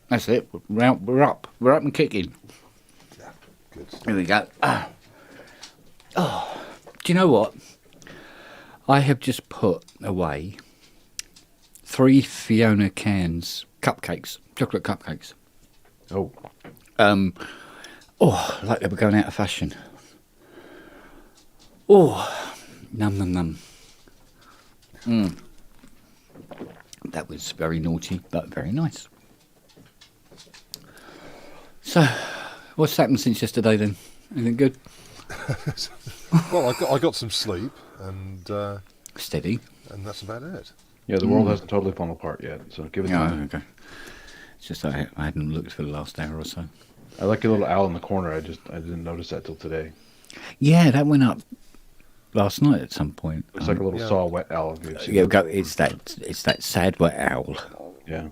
That's it. We're up. We're up and kicking. Yeah, good stuff. Here we go. Oh, do you know what? I have just put away 3 Fiona cans cupcakes, chocolate cupcakes. Oh. Like they were going out of fashion. Oh, num num num. That was very naughty, but very nice. So, what's happened since yesterday then? Anything good? Well, I got some sleep, and Steady. and that's about it. Yeah, the world hasn't totally fallen apart yet, so give it time. Okay. It's just I hadn't looked for the last hour or so. I like your little owl in the corner. I didn't notice that till today. Yeah, that went up last night at some point. Looks like a little saw wet owl. If you've seen Yeah, it. it's that sad wet owl. Yeah.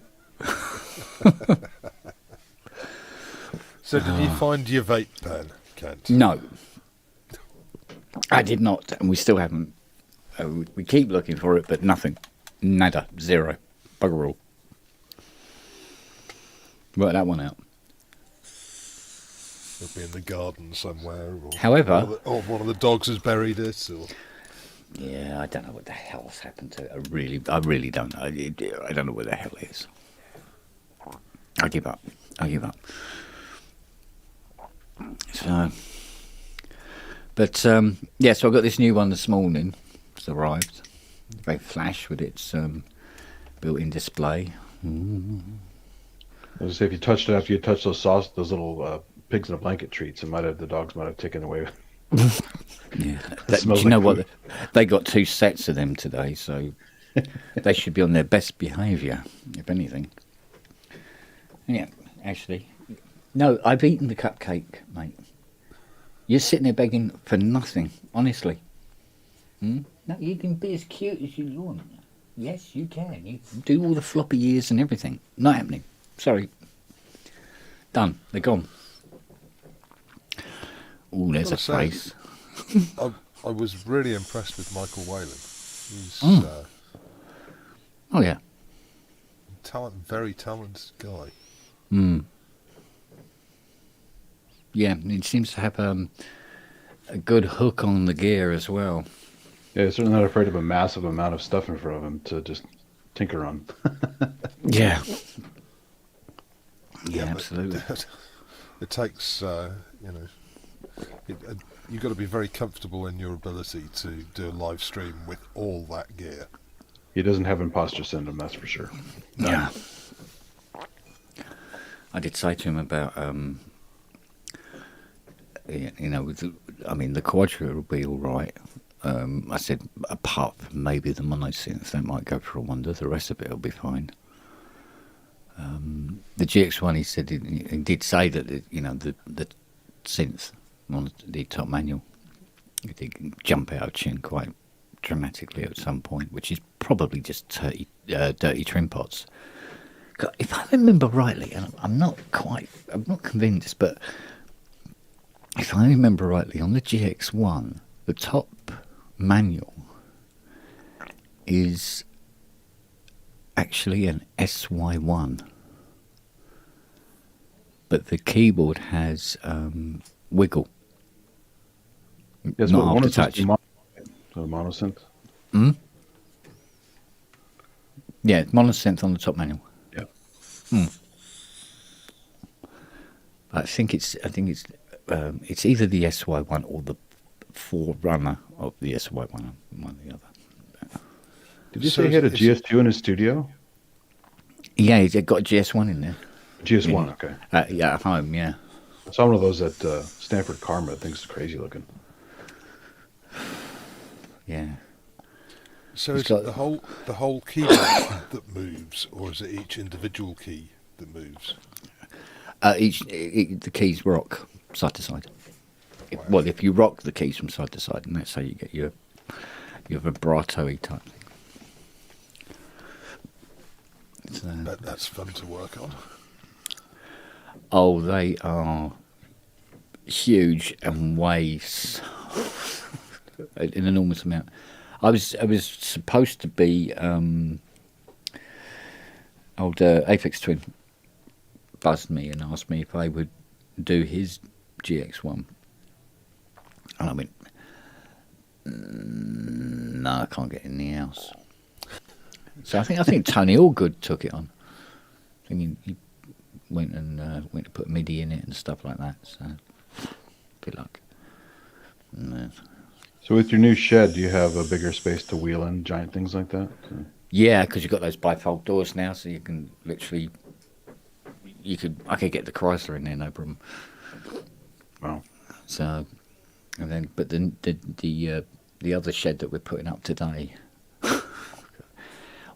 So, did you find your vape pen, Kent? No, I did not, and we still haven't. We keep looking for it, but nothing. Nada. Zero. Bugger all. Work that one out. It'll be in the garden somewhere. Or, However, or one of the dogs has buried it. Or yeah, I don't know what the hell's happened to it. I really don't know. I don't know where the hell it is. I give up. So, but yeah, so I got this new one this morning. It's arrived. Very flash with its built-in display. I was say if you touched it after you touched those little pigs in a blanket treats, the dogs might have taken away. Yeah, It do you smells know like what? They got 2 sets of them today, so they should be on their best behaviour, if anything. Yeah, actually, no, I've eaten the cupcake, mate. You're sitting there begging for nothing, honestly. No, you can be as cute as you want. Yes, you can. You can do all the floppy ears and everything. Not happening. Sorry. Done. They're gone. Oh, there's a face. I was really impressed with Michael Whalen. He's Oh, yeah. very talented guy. Yeah, he seems to have a good hook on the gear as well. Yeah, he's certainly not afraid of a massive amount of stuff in front of him to just tinker on. Yeah. Yeah, absolutely. It takes, you've got to be very comfortable in your ability to do a live stream with all that gear. He doesn't have imposter syndrome, that's for sure. Yeah. I did say to him about, the Quadra will be all right. I said, apart from maybe the monosynths, that might go for a wonder. The rest of it will be fine. The GX1, he said, he did say that, the synth on the top manual, it did jump out of tune quite dramatically at some point, which is probably just dirty trim pots. If I remember rightly, and I'm not convinced, but if I remember rightly, on the GX1, the top manual is actually an SY1, but the keyboard has wiggle. Yes, not after touch. Monosynth. Yeah, monosynth on the top manual. Yeah. I think it's either the SY1 or the forerunner of the SY1, one or the other. Did you say he had a GS2 in his studio? Yeah, he's got a GS1 in there. GS1, yeah. okay. Yeah, at home, yeah. I saw one of those at Stanford Karma. I think it's crazy looking. Yeah. So is it the whole keyboard that moves, or is it each individual key that moves? The keys rock side to side. Wow. If you rock the keys from side to side, and that's how you get your vibrato-y type thing. But that's fun to work on. Oh, they are huge and weigh an enormous amount. I was supposed to be old Apex Twin buzzed me and asked me if I would do his GX1. And I went, no, I can't get in the house. So I think Tony Allgood took it on. I think he went to put MIDI in it and stuff like that. So good luck. So with your new shed, do you have a bigger space to wheel in giant things like that? Yeah, because you've got those bifold doors now, so you can literally, I could get the Chrysler in there, no problem. Wow. So, and then, but the other shed that we're putting up today,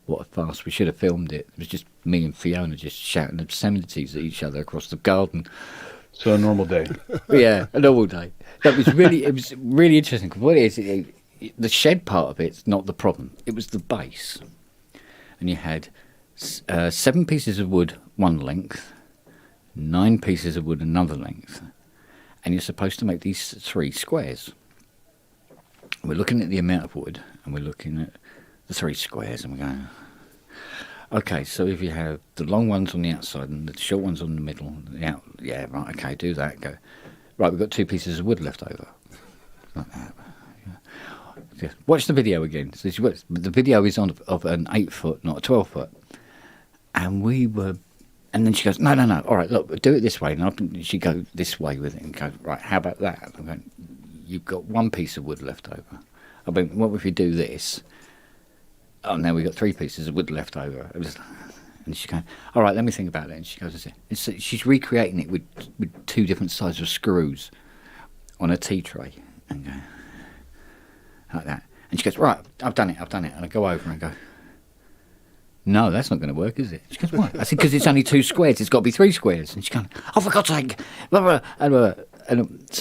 what a farce! We should have filmed it. It was just me and Fiona just shouting obscenities at each other across the garden. So a normal day. Yeah, a normal day. It was really interesting. Because what it is, the shed part of it's not the problem. It was the base, and you had 7 pieces of wood one length, 9 pieces of wood another length, and you're supposed to make these 3 squares. We're looking at the amount of wood, and we're looking at the 3 squares, and we're going, okay, so if you have the long ones on the outside and the short ones on the middle, yeah, right, okay, do that. Go, right, we've got 2 pieces of wood left over. Like that. Yeah. Watch the video again. So the video is of an 8-foot, not a 12-foot. And and then she goes, no, all right, look, do it this way. And she go this way with it and go, right, how about that? I'm going, you've got 1 piece of wood left over. I mean, what if you do this? Oh, now we've got 3 pieces of wood left over. And she's going, all right, let me think about it. And she goes, she's recreating it with 2 different sizes of screws on a tea tray. And go, like that. And she goes, right, I've done it. And I go over and I go, no, that's not going to work, is it? She goes, why? I said, because it's only 2 squares. It's got to be 3 squares. And she's going, oh, for God's sake. And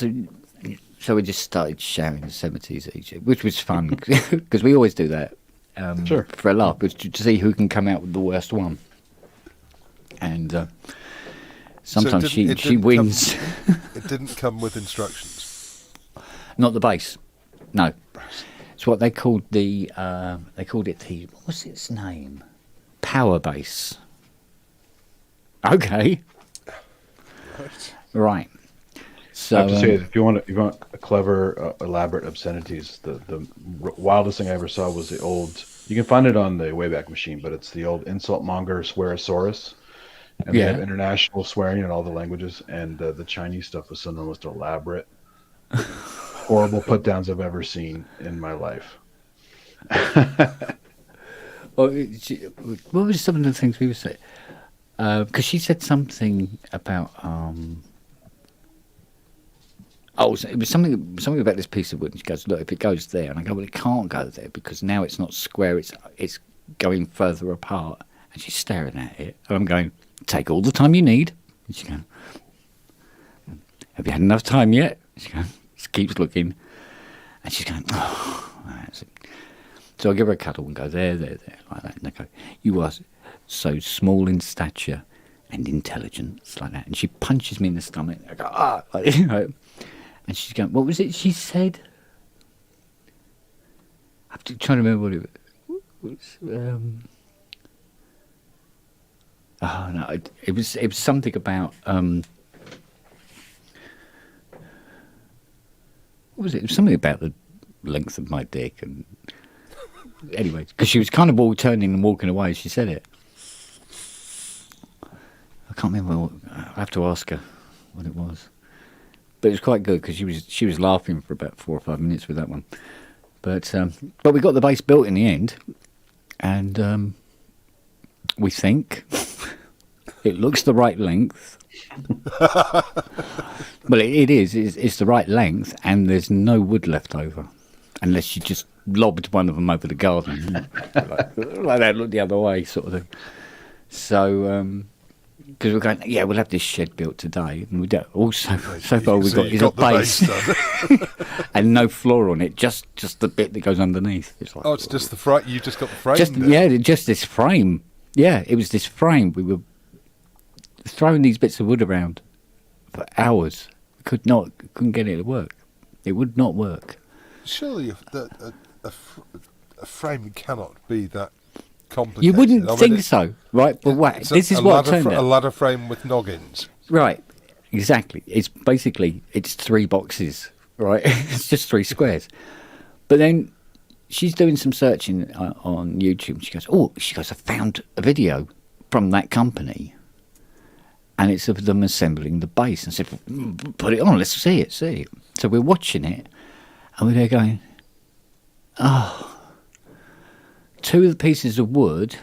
so we just started shouting obscenities at each other, which was fun, because we always do that. Sure. For a laugh, was to see who can come out with the worst one. And sometimes she wins. It didn't come with instructions. Not the bass. No. It's what they called they called it the, what was its name? Power bass. Okay. Right. So I have to say, if you want a clever, elaborate obscenities, the wildest thing I ever saw was the old. You can find it on the Wayback Machine, but it's the old insult monger swearosaurus, and they have international swearing in all the languages. And the Chinese stuff was some of the most elaborate, horrible put downs I've ever seen in my life. What was some of the things we were saying? Because she said something about. So it was something about this piece of wood. And she goes, look, if it goes there, and I go, well, it can't go there because now it's not square. It's going further apart. And she's staring at it, and I'm going, take all the time you need. And she goes, have you had enough time yet? She goes, she keeps looking, and she's going, oh, that's it. So I give her a cuddle and go, there, like that. And I go, you are so small in stature and intelligence, like that. And she punches me in the stomach. I go, ah, like, you know. And she's going, what was it she said? I'm trying to remember what it was. Oh no, it was something about what was it? It was something about the length of my dick, and anyway, because she was kind of all turning and walking away as she said it. I can't remember. I have to ask her what it was. But it was quite good because she was laughing for about 4 or 5 minutes with that one. But we got the bass built in the end, and we think it looks the right length. Well, it is. It's the right length, and there's no wood left over, unless you just lobbed one of them over the garden, like that, look the other way, sort of thing. So. Because we're going, yeah, we'll have this shed built today, and we don't. Also, so far we've got is a base and no floor on it, just the bit that goes underneath. It's like, it's just the frame. You just got the frame. Just this frame. Yeah, it was this frame. We were throwing these bits of wood around for hours. We couldn't get it to work. It would not work. Surely, a frame cannot be that complicated. You wouldn't think so, right? But wait, this is what turned out. A ladder frame with noggins. Right, exactly. It's 3 boxes, right? It's just 3 squares. But then she's doing some searching on YouTube. She goes, I found a video from that company, and it's of them assembling the bass. And I said, put it on, let's see it. So we're watching it, and we're there going, oh, 2 of the pieces of wood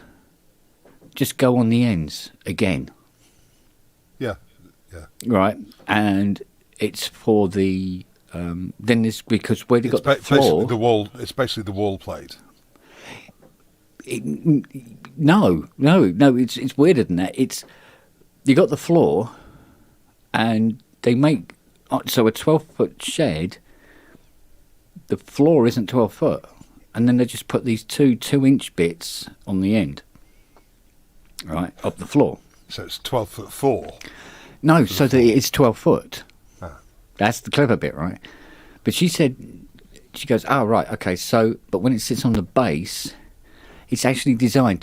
just go on the ends again. Yeah. Right, and it's for the then it's because where they got the floor. It's basically the wall plate. No, it's weirder than that. It's you got the floor, and they make so a 12-foot shed. The floor isn't 12 foot, and then they just put these 2-inch bits on the end, right, of the floor. So it's 12'4". No, so that it's 12 foot. Ah. That's the clever bit, right? But she goes, oh, right, okay, so, but when it sits on the base, it's actually designed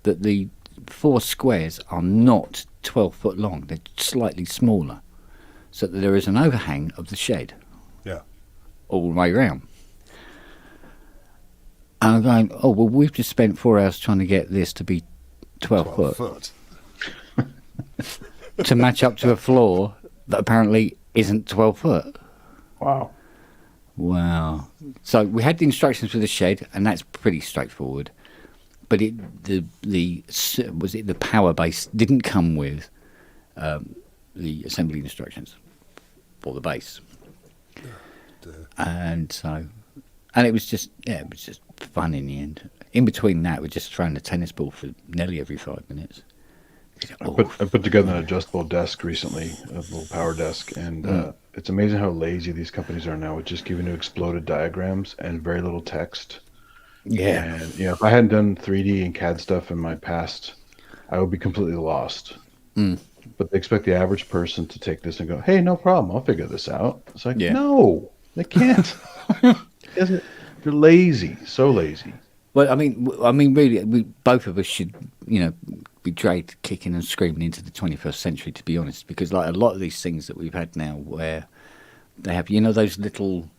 that the 4 squares are not 12 foot long, they're slightly smaller, so that there is an overhang of the shed. Yeah. All the way around. And I'm going, oh, well, we've just spent 4 hours trying to get this to be 12 foot. To match up to a floor that apparently isn't 12 foot. Wow. So we had the instructions for the shed, and that's pretty straightforward. But the power base didn't come with the assembly instructions for the base. And it was just fun in the end. In between that, we're just throwing a tennis ball for nearly every 5 minutes. I put together an adjustable desk recently, a little power desk, and it's amazing how lazy these companies are now with just giving you exploded diagrams and very little text. Yeah. And if I hadn't done 3D and CAD stuff in my past, I would be completely lost. But they expect the average person to take this and go, hey, no problem, I'll figure this out. It's like, no, they can't. They're lazy, so lazy. Well, I mean, really, we both of us should, be dragged kicking and screaming into the 21st century, to be honest, because like a lot of these things that we've had now, where they have, those little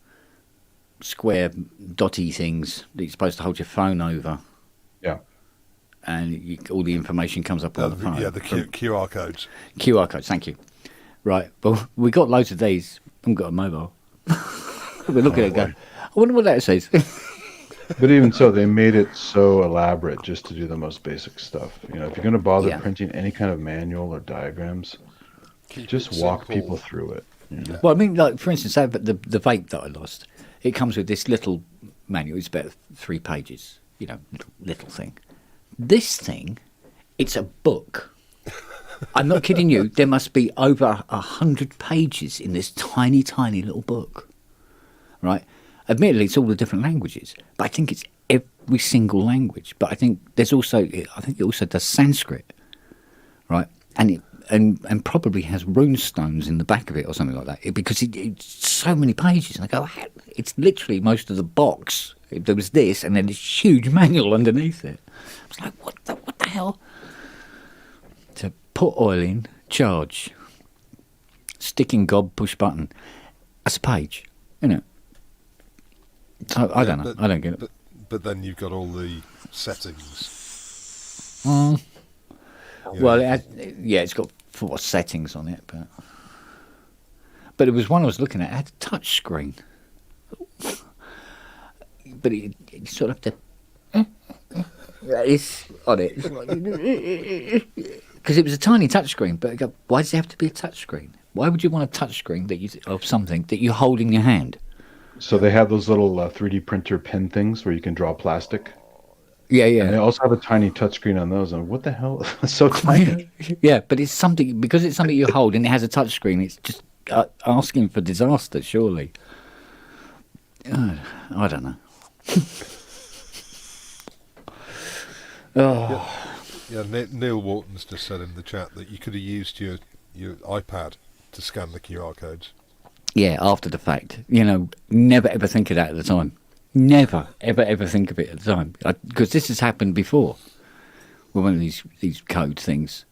square dotty things that you're supposed to hold your phone over. Yeah. And all the information comes up on the phone. Yeah, the QR codes. QR codes, thank you. Right, well, we got loads of these. I haven't got a mobile. We look at it and go, I wonder what that says. But even so, they made it so elaborate just to do the most basic stuff. If you're going to bother printing any kind of manual or diagrams, just walk people through it. Well, I mean, like, for instance, the vape that I lost, it comes with this little manual. It's about 3 pages, little thing. This thing, it's a book. I'm not kidding you. There must be over 100 pages in this tiny, tiny little book, right? Admittedly, it's all the different languages, but I think it's every single language. But I think it also does Sanskrit, right? And probably has rune stones in the back of it or something like that, because it's so many pages. And I go, it's literally most of the box. There was this, and then this huge manual underneath it. I was like, what the hell? To put oil in, charge, sticking gob, push button. That's a page, isn't it? So, I don't know. I don't get it. But then you've got all the settings. Well, it's got 4 settings on it, but it was one I was looking at. It had a touch screen, but it sort of have to. It's on it because it was a tiny touch screen. But I go, why does it have to be a touch screen? Why would you want a touch screen of something that you hold in your hand? So they have those little 3D printer pen things where you can draw plastic. Yeah. And they also have a tiny touchscreen on those. And what the hell? It's so tiny. Yeah, but it's something, because it's something you hold and it has a touchscreen, it's just asking for disaster, surely. I don't know. Neil Wharton's just said in the chat that you could have used your iPad to scan the QR codes. Yeah, after the fact. Never ever think of that at the time. Never ever think of it at the time. Because this has happened before. with one of these code things,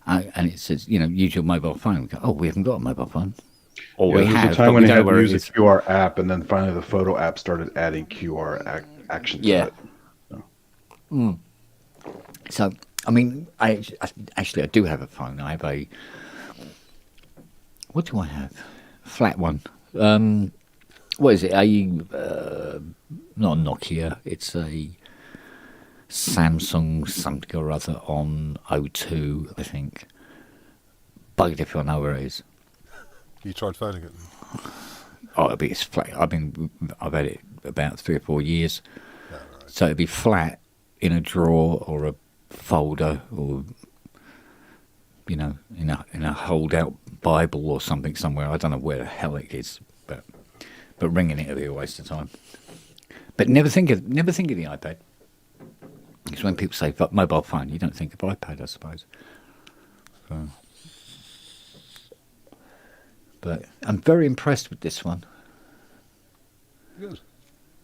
and it says, use your mobile phone. We go, oh, we haven't got a mobile phone. Or we there was have, a time but when we you don't know had to where it use a is. QR app, and then finally the photo app started adding QR action to Yeah. it. So. So, I mean, I do have a phone. I have a... What do I have? A flat one. What is it? Not a Nokia. It's a Samsung something or other on O2, I think. Bugged if I know where it is. You tried phoning it? Oh, it's flat. I mean, I've had it about 3 or 4 years. Oh, right. So it'd be flat in a drawer or a folder or, in a holdout Bible or something somewhere. I don't know where the hell it is, but ringing it would be a waste of time. But never think of the iPad. Because when people say mobile phone, you don't think of iPad, I suppose. So. But I'm very impressed with this one. Good.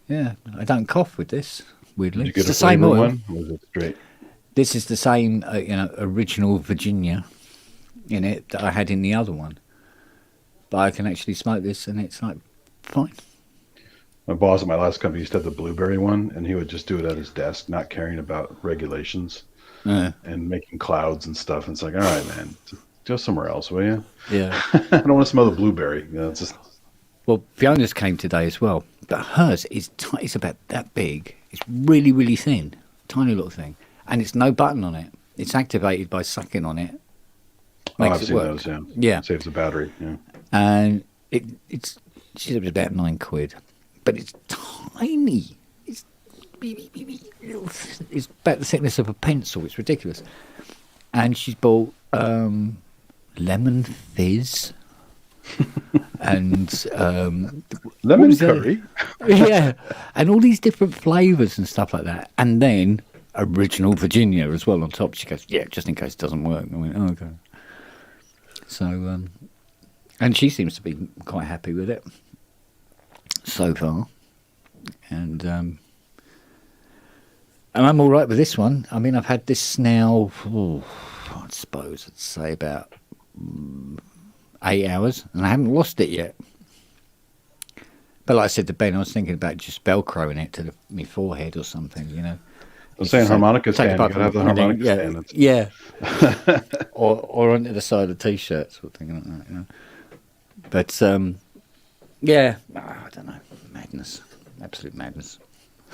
Yeah, I don't cough with this. Weirdly, Did you get it's a the same flavor oil. one? Or was it straight? This is the same, original Virginia in it that I had in the other one. But I can actually smoke this, and it's like fine. My boss at my last company used to have the blueberry one, and he would just do it at his desk, not caring about regulations and making clouds and stuff. And it's like, all right, man, just go somewhere else, will you? Yeah. I don't want to smell the blueberry. It's just... Well, Fiona's came today as well, but hers is it's about that big. It's really, really thin, tiny little thing, and it's no button on it. It's activated by sucking on it. Makes I've it seen work. those, yeah. Yeah. It saves the battery, yeah. And she said it was about £9, but it's tiny. It's about the thickness of a pencil. It's ridiculous. And she's bought lemon fizz and Lemon curry. yeah, and all these different flavours and stuff like that. And then original Virginia as well on top. She goes, yeah, just in case it doesn't work. I went, oh, okay. So, and she seems to be quite happy with it so far. And I'm all right with this one. I mean, I've had this now, I suppose I'd say about 8 hours, and I haven't lost it yet. But like I said to Ben, I was thinking about just velcroing it to my forehead or something, I was saying harmonica stand. You gotta have the harmonica stand. Yeah. or onto the side of the t-shirt, sort of thing like that, But yeah, I don't know, madness, absolute madness.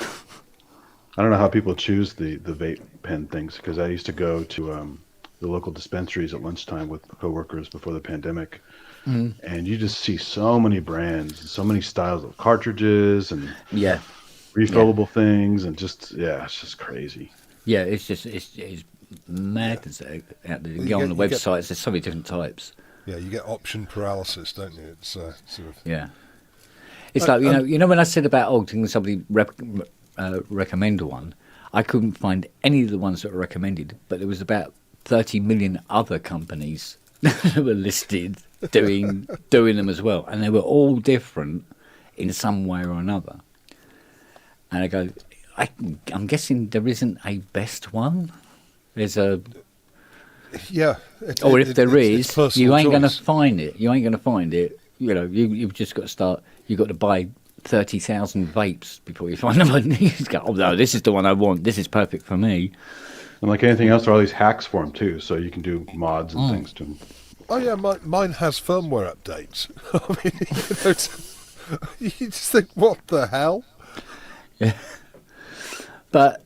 I don't know how people choose the vape pen things, because I used to go to the local dispensaries at lunchtime with coworkers before the pandemic, and you just see so many brands, and so many styles of cartridges, and refillable things, and just it's just crazy. Yeah, it's madness out there. You go on the websites. There's so many different types. Yeah, you get option paralysis, don't you? It's sort of It's like when I said about can somebody recommend one, I couldn't find any of the ones that were recommended, but there was about 30 million other companies that were listed doing them as well, and they were all different in some way or another. And I go, I'm guessing there isn't a best one. There's a or if there is, you ain't going to find it. You ain't going to find it. You've just got to start. You've got to buy 30,000 vapes before you find them. You go, oh no, this is the one I want. This is perfect for me. And like anything else, there are all these hacks for them too, so you can do mods and things to them. Oh yeah, mine has firmware updates. I mean, you just think, what the hell? Yeah. But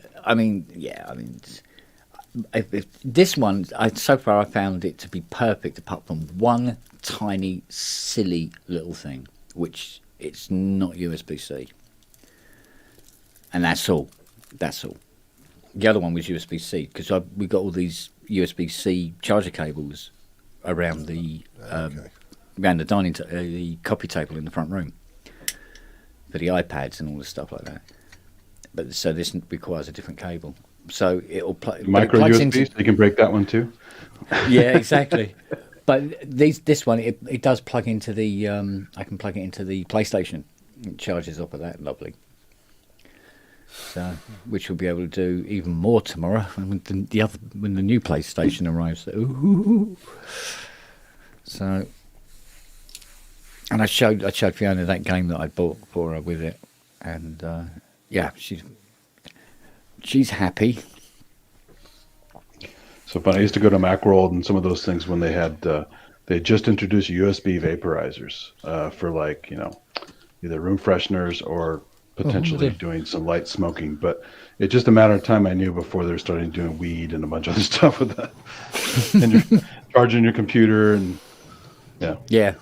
if this one, so far I found it to be perfect, apart from one tiny silly little thing, which it's not USB-C, and that's all. The other one was USB-C, because we got all these USB-C charger cables around the around the the coffee table in the front room for the iPads and all the stuff like that. But so this requires a different cable, so it'll plug micro USB. So you can break that one too. Yeah, exactly. But this one it does plug into the I can plug it into the PlayStation. It charges up at that, lovely. So, which we'll be able to do even more tomorrow when the new PlayStation arrives. Ooh. So, and I showed Fiona that game that I bought for her with it, and yeah, she's happy. So fun. I used to go to Macworld and some of those things when they had they just introduced USB vaporizers for like either room fresheners or potentially doing some light smoking. But it's just a matter of time I knew before they were starting doing weed and a bunch of other stuff with that. And you're charging your computer and Yeah.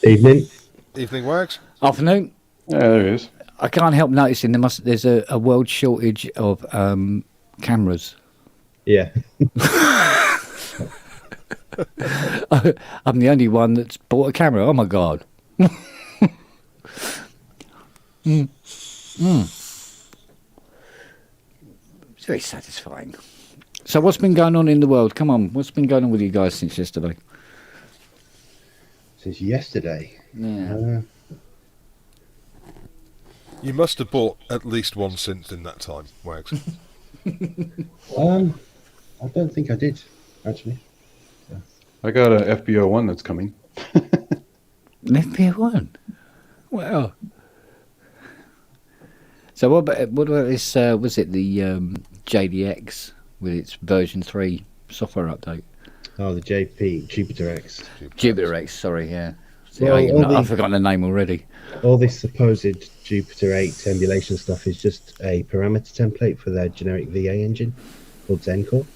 Evening, Wags. Afternoon. Yeah, there it is. I can't help noticing there's a world shortage of cameras. Yeah. I'm the only one that's bought a camera. Oh my god. It's very satisfying. So what's been going on in the world? Come on, what's been going on with you guys since yesterday? Since yesterday? Yeah. You must have bought at least one synth in that time, Wags. I don't think I did, actually. I got a FBO1 that's coming. An FBO1? Wow. So what about this, was it the JDX with its version 3 software update? Oh, the Jupiter X. Jupiter X, sorry, yeah. See, Well, I've forgotten the name already. All this supposed Jupiter 8 emulation stuff is just a parameter template for their generic VA engine called Zencore.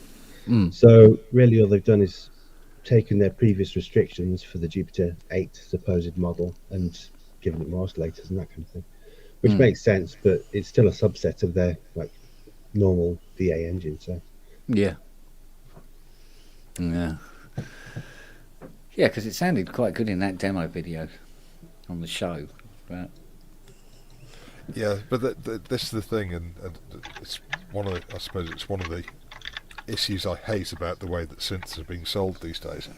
So really all they've done is taken their previous restrictions for the Jupiter 8 supposed model and given it more oscillators and that kind of thing, which makes sense, but it's still a subset of their like normal VA engine. So yeah, because it sounded quite good in that demo video on the show, but Yeah, but this is the thing, and it's I suppose it's one of the issues I hate about the way that synths are being sold these days.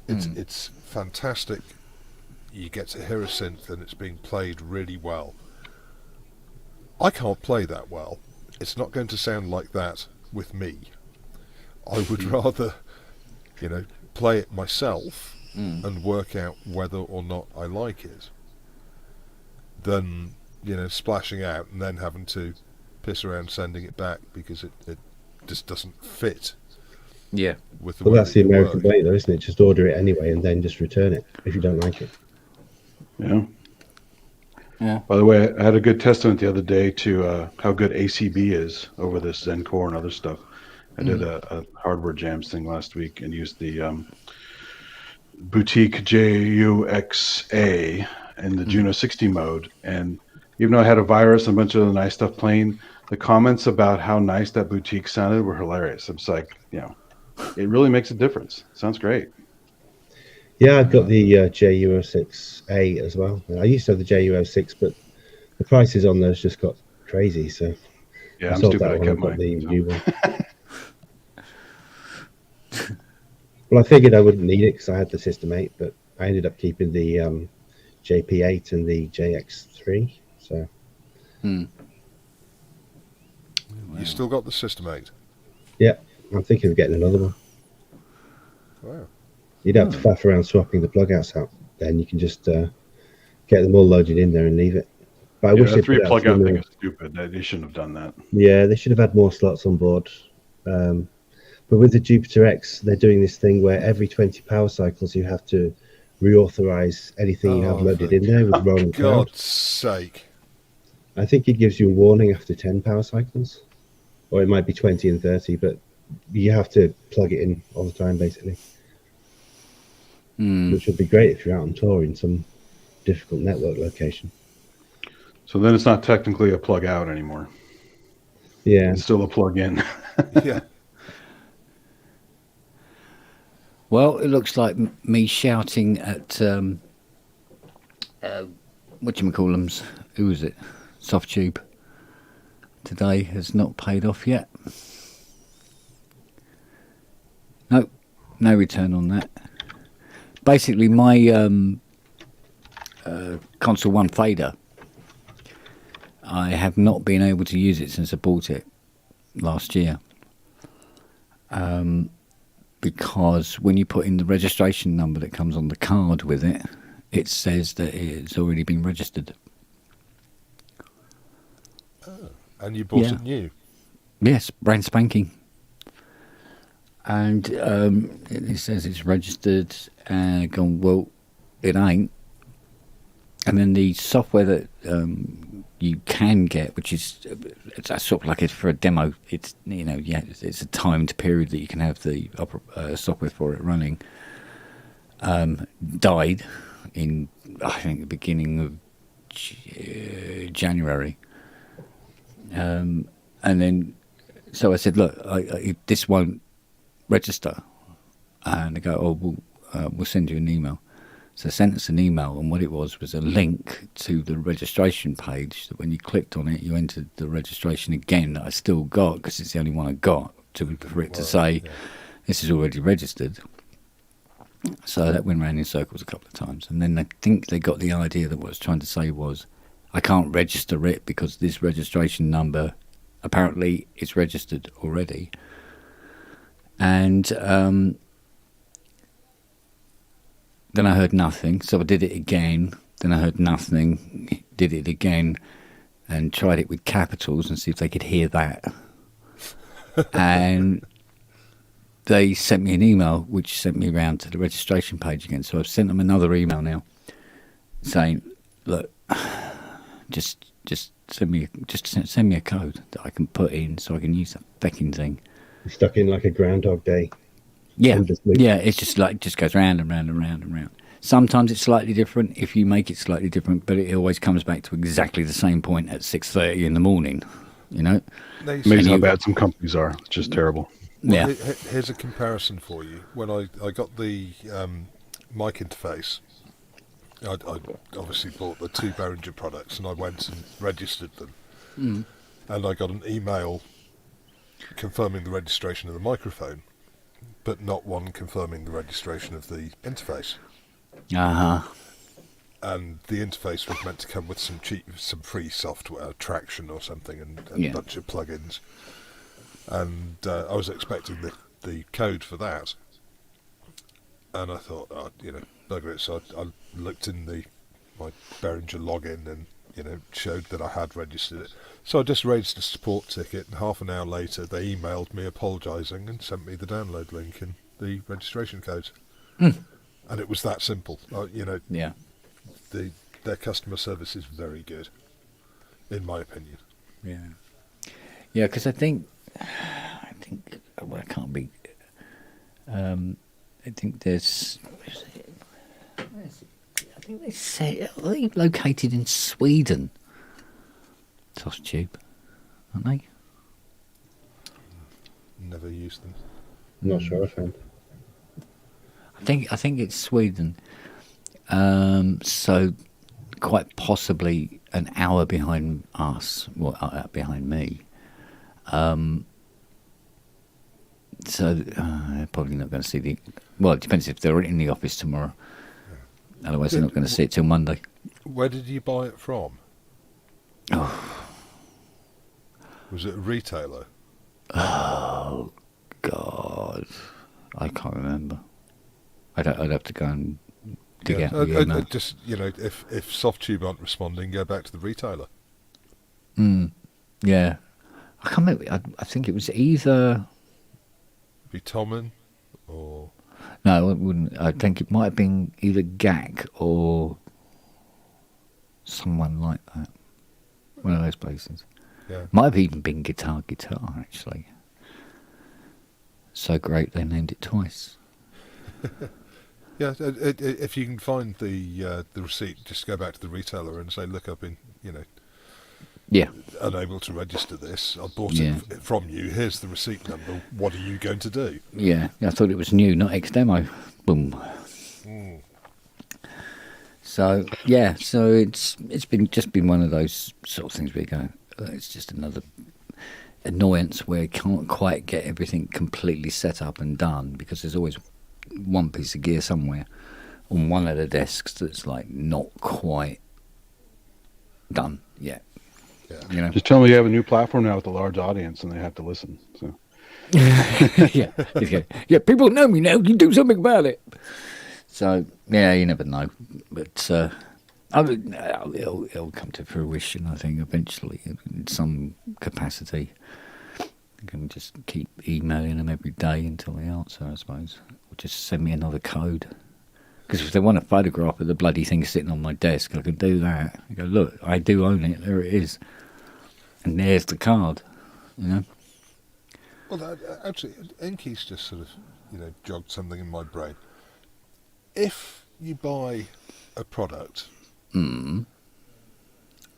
It's fantastic. You get to hear a synth and it's being played really well. I can't play that well. It's not going to sound like that with me. I would rather, play it myself and work out whether or not I like it than, splashing out and then having to piss around sending it back because it just doesn't fit. Yeah. Well, that's the American way, though, isn't it? Just order it anyway and then just return it if you don't like it. Yeah. Yeah. By the way, I had a good testament the other day to how good ACB is over this Zencore and other stuff. I did a hardware jams thing last week and used the Boutique JUXA in the Juno 60 mode. And even though I had a virus and a bunch of the nice stuff playing, the comments about how nice that Boutique sounded were hilarious. I'm just like, it really makes a difference. Sounds great. Yeah, I've got the JU06A as well. I used to have the JU06, but the prices on those just got crazy. So yeah, I'm stupid. I kept mine. The new one. Well, I figured I wouldn't need it because I had the System 8, but I ended up keeping the JP8 and the JX3. So. You still got the System 8? Yeah, I'm thinking of getting another one. Wow. You don't have to faff around swapping the plug outs out. Then you can just get them all loaded in there and leave it. But I wish the 3 plug out thing more. is stupid. They shouldn't have done that. Yeah, they should have had more slots on board. But with the Jupiter X, they're doing this thing where every 20 power cycles you have to reauthorize anything you have loaded in there with rolling cloud. God's sake. I think it gives you a warning after 10 power cycles. Or it might be 20 and 30, but you have to plug it in all the time, basically. Which would be great if you're out on tour in some difficult network location. So then it's not technically a plug out anymore. Yeah. It's still a plug in. Yeah. Well, it looks like me shouting at whatchamacallums, who was it? Softtube today has not paid off yet. No return on that. Basically, my Console 1 fader, I have not been able to use it since I bought it last year. Because when you put in the registration number that comes on the card with it, it says that it's already been registered. Oh. And you bought it new? Yes, brand spanking. And it says it's registered, and gone, well, it ain't. And then the software that you can get, which is it's sort of like it's for a demo. It's it's a timed period that you can have the software for it running. Died in I think the beginning of January, and then so I said, look, this won't register, and they go, oh, we'll send you an email. So they sent us an email, and what it was a link to the registration page that when you clicked on it, you entered the registration again that I still got, because it's the only one I got, for it to say, this is already registered. So that went round in circles a couple of times. And then I think they got the idea that what I was trying to say was, I can't register it because this registration number, apparently it's registered already. And then I heard nothing, so I did it again. Then I heard nothing, did it again, and tried it with capitals and see if they could hear that. And they sent me an email, which sent me around to the registration page again. So I've sent them another email now, saying, "Look, just send me a code that I can put in so I can use that fecking thing." You're stuck in like a Groundhog Day. Yeah, it's just goes round and round and round and round. Sometimes it's slightly different if you make it slightly different, but it always comes back to exactly the same point at 6:30 in the morning. You know, amazing how bad some companies are. It's just terrible. Well, here's a comparison for you. When I got the mic interface, I obviously bought the two Behringer products, and I went and registered them, and I got an email confirming the registration of the microphone, but not one confirming the registration of the interface. And the interface was meant to come with some free software, Traction or something, and a bunch of plugins. And I was expecting the code for that. And I thought, bugger it. So I looked in my Behringer login and, showed that I had registered it. So I just raised a support ticket, and half an hour later they emailed me apologising and sent me the download link and the registration codes. And it was that simple. Their customer service is very good, in my opinion. Yeah, because I think well, it can't be. I think there's. I think they say, are they located in Sweden? Toss tube, aren't they? Never used them. I'm not sure I found. I think it's Sweden. So quite possibly an hour behind us, behind me. So they're probably not going to see the. Well, it depends if they're in the office tomorrow. Otherwise, they're not going to see it till Monday. Where did you buy it from? Oh. Was it a retailer? Oh God, I can't remember. I'd have to go and dig out the email. Just if Softtube aren't responding, go back to the retailer. Yeah, I can't remember. I think it was either. Be Tommen or. No, it wouldn't. I think it might have been either GAC or someone like that. One of those places. Yeah. Might have even been Guitar, actually. So great they named it twice. Yeah, if you can find the receipt, just go back to the retailer and say, look, I've been, unable to register this. I bought it from you. Here's the receipt number. What are you going to do? Yeah, I thought it was new, not ex-demo. Boom. So it's been one of those sort of things where you go, it's just another annoyance where you can't quite get everything completely set up and done, because there's always one piece of gear somewhere on one of the desks that's like not quite done yet. You know. Just tell me you have a new platform now with a large audience, and they have to listen. So. yeah. People know me now. You do something about it. So yeah, you never know, but it'll come to fruition. I think eventually, in some capacity. You can just keep emailing them every day until they answer, I suppose, or just send me another code. Because if they want a photograph of the bloody thing sitting on my desk, I can do that. I go, look, I do own it. There it is, and there's the card. You know. Well, actually, Inky's just sort of, jogged something in my brain. If you buy a product, and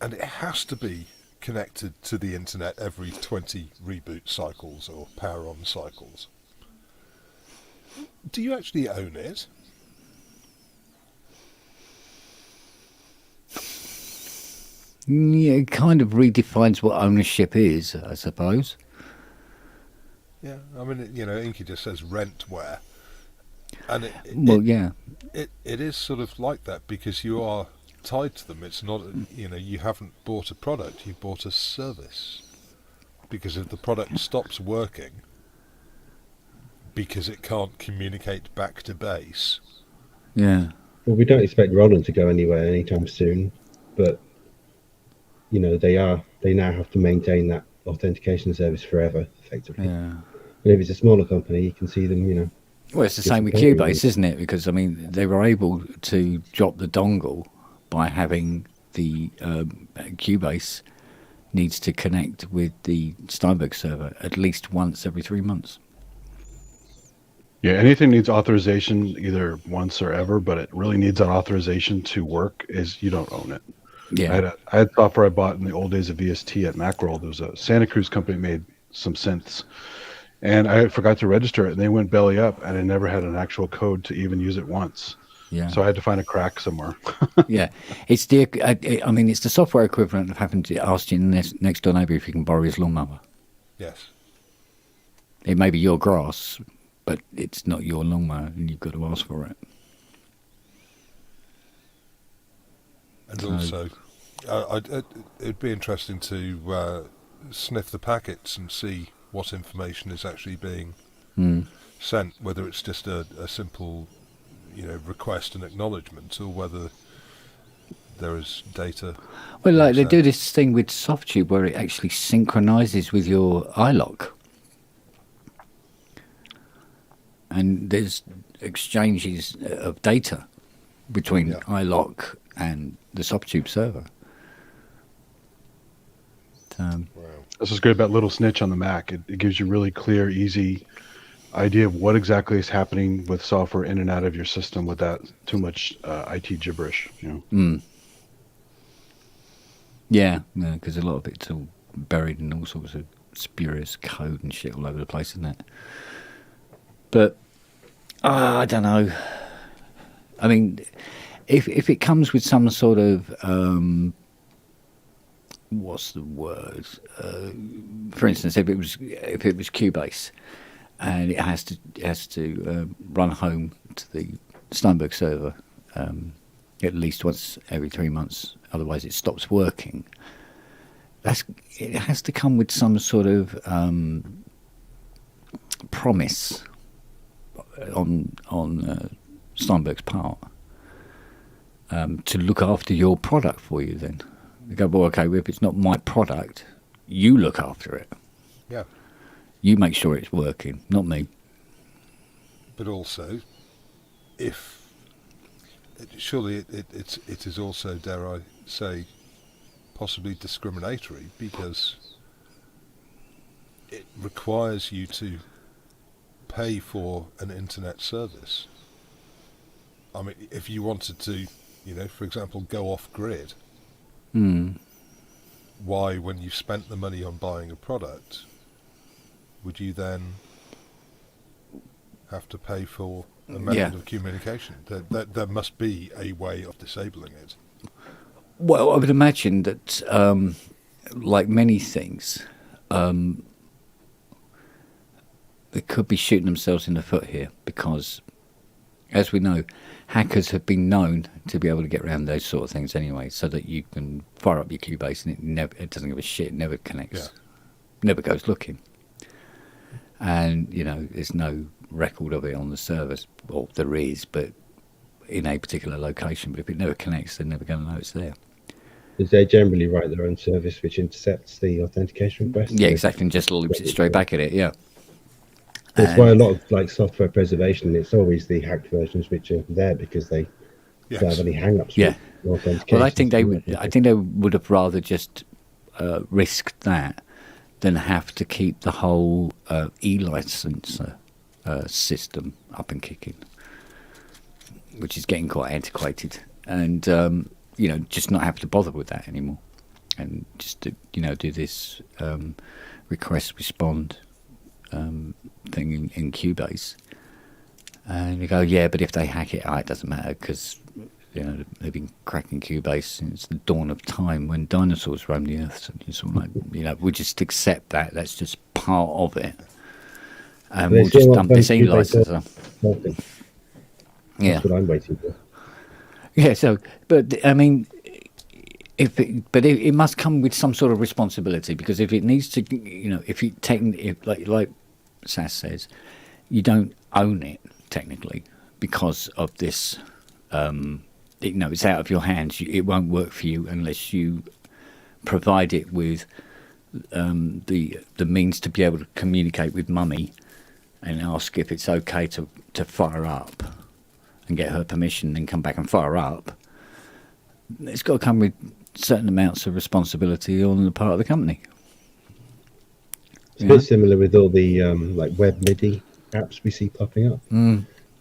it has to be connected to the internet every 20 reboot cycles or power on cycles, do you actually own it? Yeah, it kind of redefines what ownership is, I suppose. Yeah, I mean, Inky just says rentware, and it is sort of like that because you are tied to them. It's not, you haven't bought a product, you've bought a service. Because if the product stops working because it can't communicate back to base. Yeah. Well, we don't expect Roland to go anywhere anytime soon, but they now have to maintain that authentication service forever, effectively. Yeah. And if it's a smaller company, you can see them, Well, it's the same with Cubase, isn't it? Because I mean, they were able to drop the dongle by having the Cubase needs to connect with the Steinberg server at least once every 3 months. Yeah, anything needs authorization either once or ever, but it really needs that authorization to work is you don't own it. Yeah. I had software I bought in the old days of VST at Macworld. There was a Santa Cruz company made some synths, and I forgot to register it, and they went belly up, and I never had an actual code to even use it once. Yeah. So I had to find a crack somewhere. Yeah, it's it's the software equivalent of having to ask your next door neighbour if you can borrow his lawnmower. Yes. It may be your grass, but it's not your lawnmower, and you've got to ask for it. And also, it'd be interesting to sniff the packets and see what information is actually being sent, whether it's just a simple, request and acknowledgement, or whether there is data. Well, like they do this thing with Softube where it actually synchronises with your iLock. And there's exchanges of data between iLock and the Softube server. Wow. This is great about Little Snitch on the Mac. It gives you really clear, easy idea of what exactly is happening with software in and out of your system without too much IT gibberish. Yeah, because a lot of it's all buried in all sorts of spurious code and shit all over the place, isn't it? But I don't know. I mean, if it comes with some sort of what's the word? For instance, if it was Cubase, and it has to run home to the Steinberg server at least once every 3 months, otherwise it stops working. It has to come with some sort of promise on Steinberg's part to look after your product for you. Then they go, well, okay, if it's not my product, you look after it. Yeah. You make sure it's working, not me. But also, surely it is also, dare I say, possibly discriminatory, because it requires you to pay for an internet service. I mean, if you wanted to, for example, go off grid, why, when you've spent the money on buying a product, would you then have to pay for a method of communication? There must be a way of disabling it. Well, I would imagine that, like many things, they could be shooting themselves in the foot here, because as we know, hackers have been known to be able to get around those sort of things anyway, so that you can fire up your Cubase and it doesn't give a shit, it never connects, never goes looking. And, there's no record of it on the servers. Well, there is, but in a particular location. But if it never connects, they're never going to know it's there. Because they generally write their own service which intercepts the authentication request. Yeah, exactly, and just loops it straight back at it, yeah. That's why a lot of software preservation, it's always the hacked versions which are there because they don't have any hang-ups. Yeah. With authentication. Well, I think they would have rather just risked that than have to keep the whole e-license system up and kicking, which is getting quite antiquated, and just not have to bother with that anymore, and just do this request respond thing in Cubase, and you go, yeah, but if they hack it, it doesn't matter because they've been cracking Cubase since the dawn of time when dinosaurs roamed the earth. So it's sort of like, we just accept that. That's just part of it, and we'll just dump this e-licenser. Yeah, that's what I'm waiting for. Yeah. So, but I mean, it must come with some sort of responsibility, because if it needs to, if you like Sass says, you don't own it technically because of this. It's out of your hands. It won't work for you unless you provide it with the means to be able to communicate with Mummy and ask if it's okay to fire up and get her permission, then come back and fire up. It's got to come with certain amounts of responsibility on the part of the company. It's a bit similar with all the web MIDI apps we see popping up.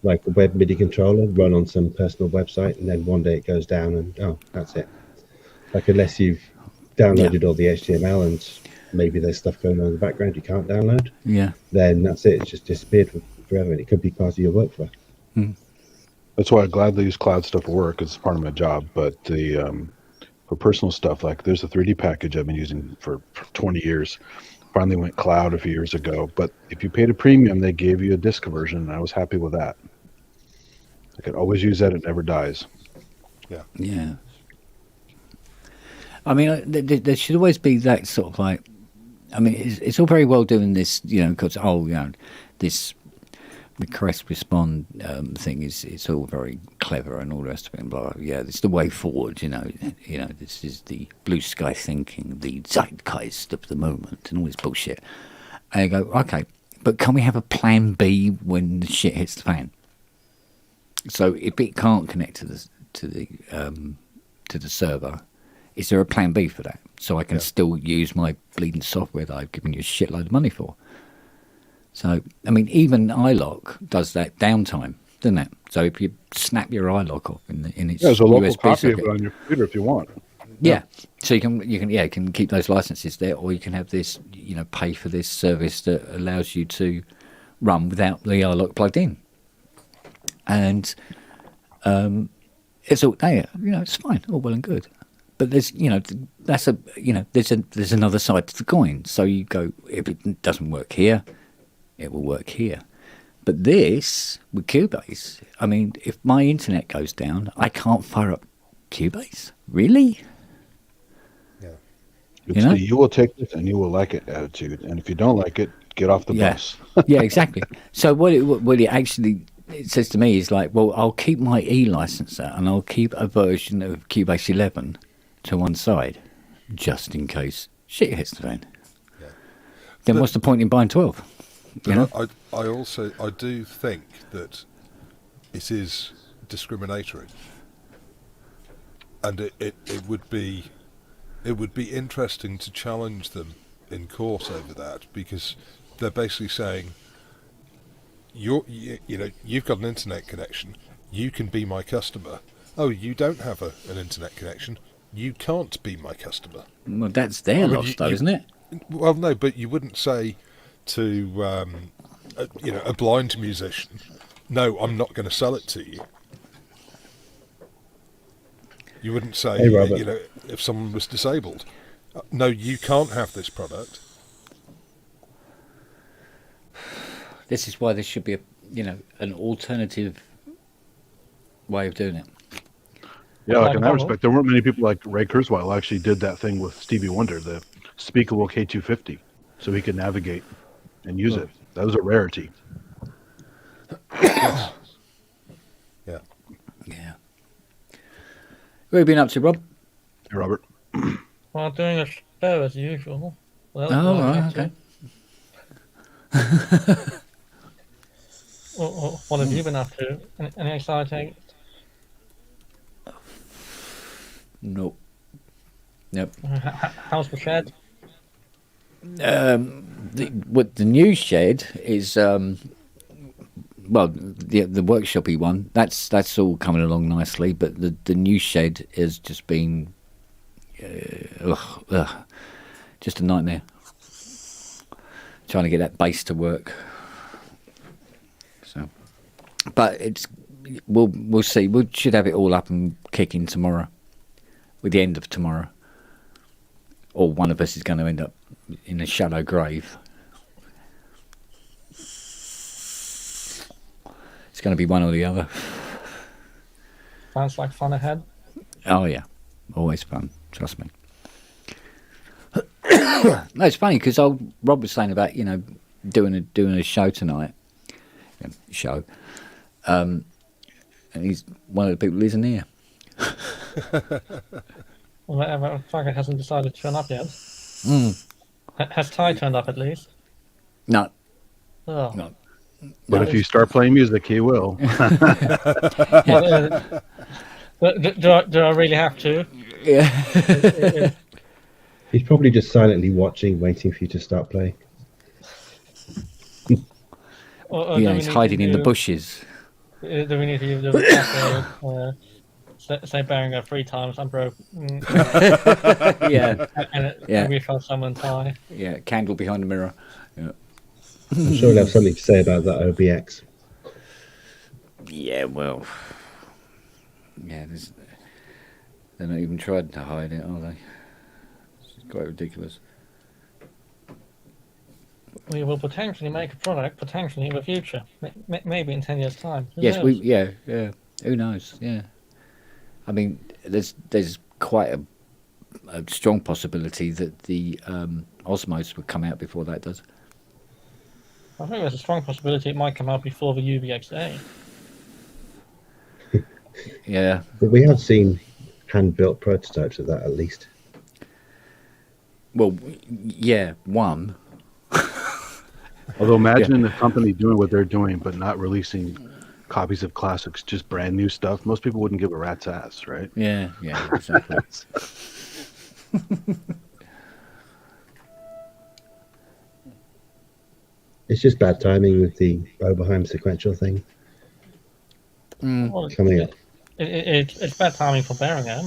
Like a web MIDI controller run on some personal website, and then one day it goes down and that's it. Like, unless you've downloaded all the HTML and maybe there's stuff going on in the background you can't download, then that's it. It's just disappeared forever, and it could be part of your workflow. That's why I gladly use cloud stuff at work. It's part of my job. But the for personal stuff, like there's a 3D package I've been using for 20 years. Finally went cloud a few years ago. But if you paid a premium, they gave you a disk version, and I was happy with that. I could always use that; it never dies. Yeah. I mean, there should always be that sort of like. I mean, it's all very well doing this, because this request respond thing it's all very clever and all the rest of it, and blah, blah. Yeah, it's the way forward. This is the blue sky thinking, the zeitgeist of the moment, and all this bullshit. And I go, okay, but can we have a plan B when the shit hits the fan? So if it can't connect to the server, is there a plan B for that? So I can still use my bleeding software that I've given you a shitload of money for. So, I mean, even iLock does that downtime, doesn't it? So if you snap your iLock off in its there's a local USB copy socket, of it on your computer if you want. Yeah. So you can keep those licenses there, or you can have this, pay for this service that allows you to run without the iLock plugged in. And it's all there, it's fine, all well and good. But there's, there's another side to the coin. So you go, if it doesn't work here, it will work here. But this, with Cubase, I mean, if my internet goes down, I can't fire up Cubase. Really? Yeah. It's the you will take this and you will like it attitude. And if you don't like it, get off the bus. Yeah, exactly. So what it actually says to me is like, well, I'll keep my e-licenser and I'll keep a version of Cubase 11 to one side, just in case shit hits the fan. Yeah. Then what's the point in buying 12? I do think that it is discriminatory, and it would be interesting to challenge them in court over that, because they're basically saying you've got an internet connection, you can be my customer. Oh, you don't have an internet connection, you can't be my customer. Well, that's their loss, though, isn't it? Well, no, but you wouldn't say to a blind musician, no, I'm not going to sell it to you. You wouldn't say, hey, if someone was disabled, no, you can't have this product. This is why there should be an alternative way of doing it. Yeah, like in that Model. respect, there weren't many people like Ray Kurzweil actually did that thing with Stevie Wonder, the speakable K250, so he could navigate and use it. That was a rarity. Yeah. Yeah. What have you been up to, Rob? Hey, Robert. Well, doing a show as usual. Well, Oh, well, right, okay. What have you been up to? Any exciting? Nope. Nope. How's the shed? The new shed is well, the workshopy one. That's all coming along nicely, but the new shed has just been just a nightmare. Trying to get that base to work. So, but we'll see. We should have it all up and kicking tomorrow, with the end of tomorrow. Or one of us is going to end up in a shallow grave. It's going to be one or the other. Sounds like fun ahead. Oh yeah, always fun. Trust me. No, it's funny because Rob was saying about doing a show tonight. Show, and he's one of the people who isn't here. Well, that fucker hasn't decided to turn up yet. Has Ty turned up at least? No, Oh. no. But if you start playing music, he will. Well, do I really have to? Yeah. He's probably just silently watching, waiting for you to start playing. Or Yeah, do we he's need hiding to in the do- bushes. Do we need to do a say bearing her 3 times? I'm broke. Yeah, And Yeah. we found someone Ty. yeah. Candle behind the mirror. Yeah. I'm sure he'll have something to say about that OBX. Yeah, well, yeah. They're not even trying to hide it, are they? It's quite ridiculous. We will potentially make a product, potentially in the future, maybe in 10 years' time. Who Yes, knows? yeah. Who knows? Yeah. I mean, there's quite a strong possibility that the Osmos would come out before that does. I think there's a strong possibility it might come out before the UBXA. Yeah. But we have seen hand-built prototypes of that at least. Well, yeah. One. Although imagine the company doing what they're doing, but not releasing copies of classics, just brand new stuff. Most people wouldn't give a rat's ass, right? Yeah. Exactly. It's just bad timing with the Oberheim sequential thing Well, coming up. it's bad timing for Birmingham.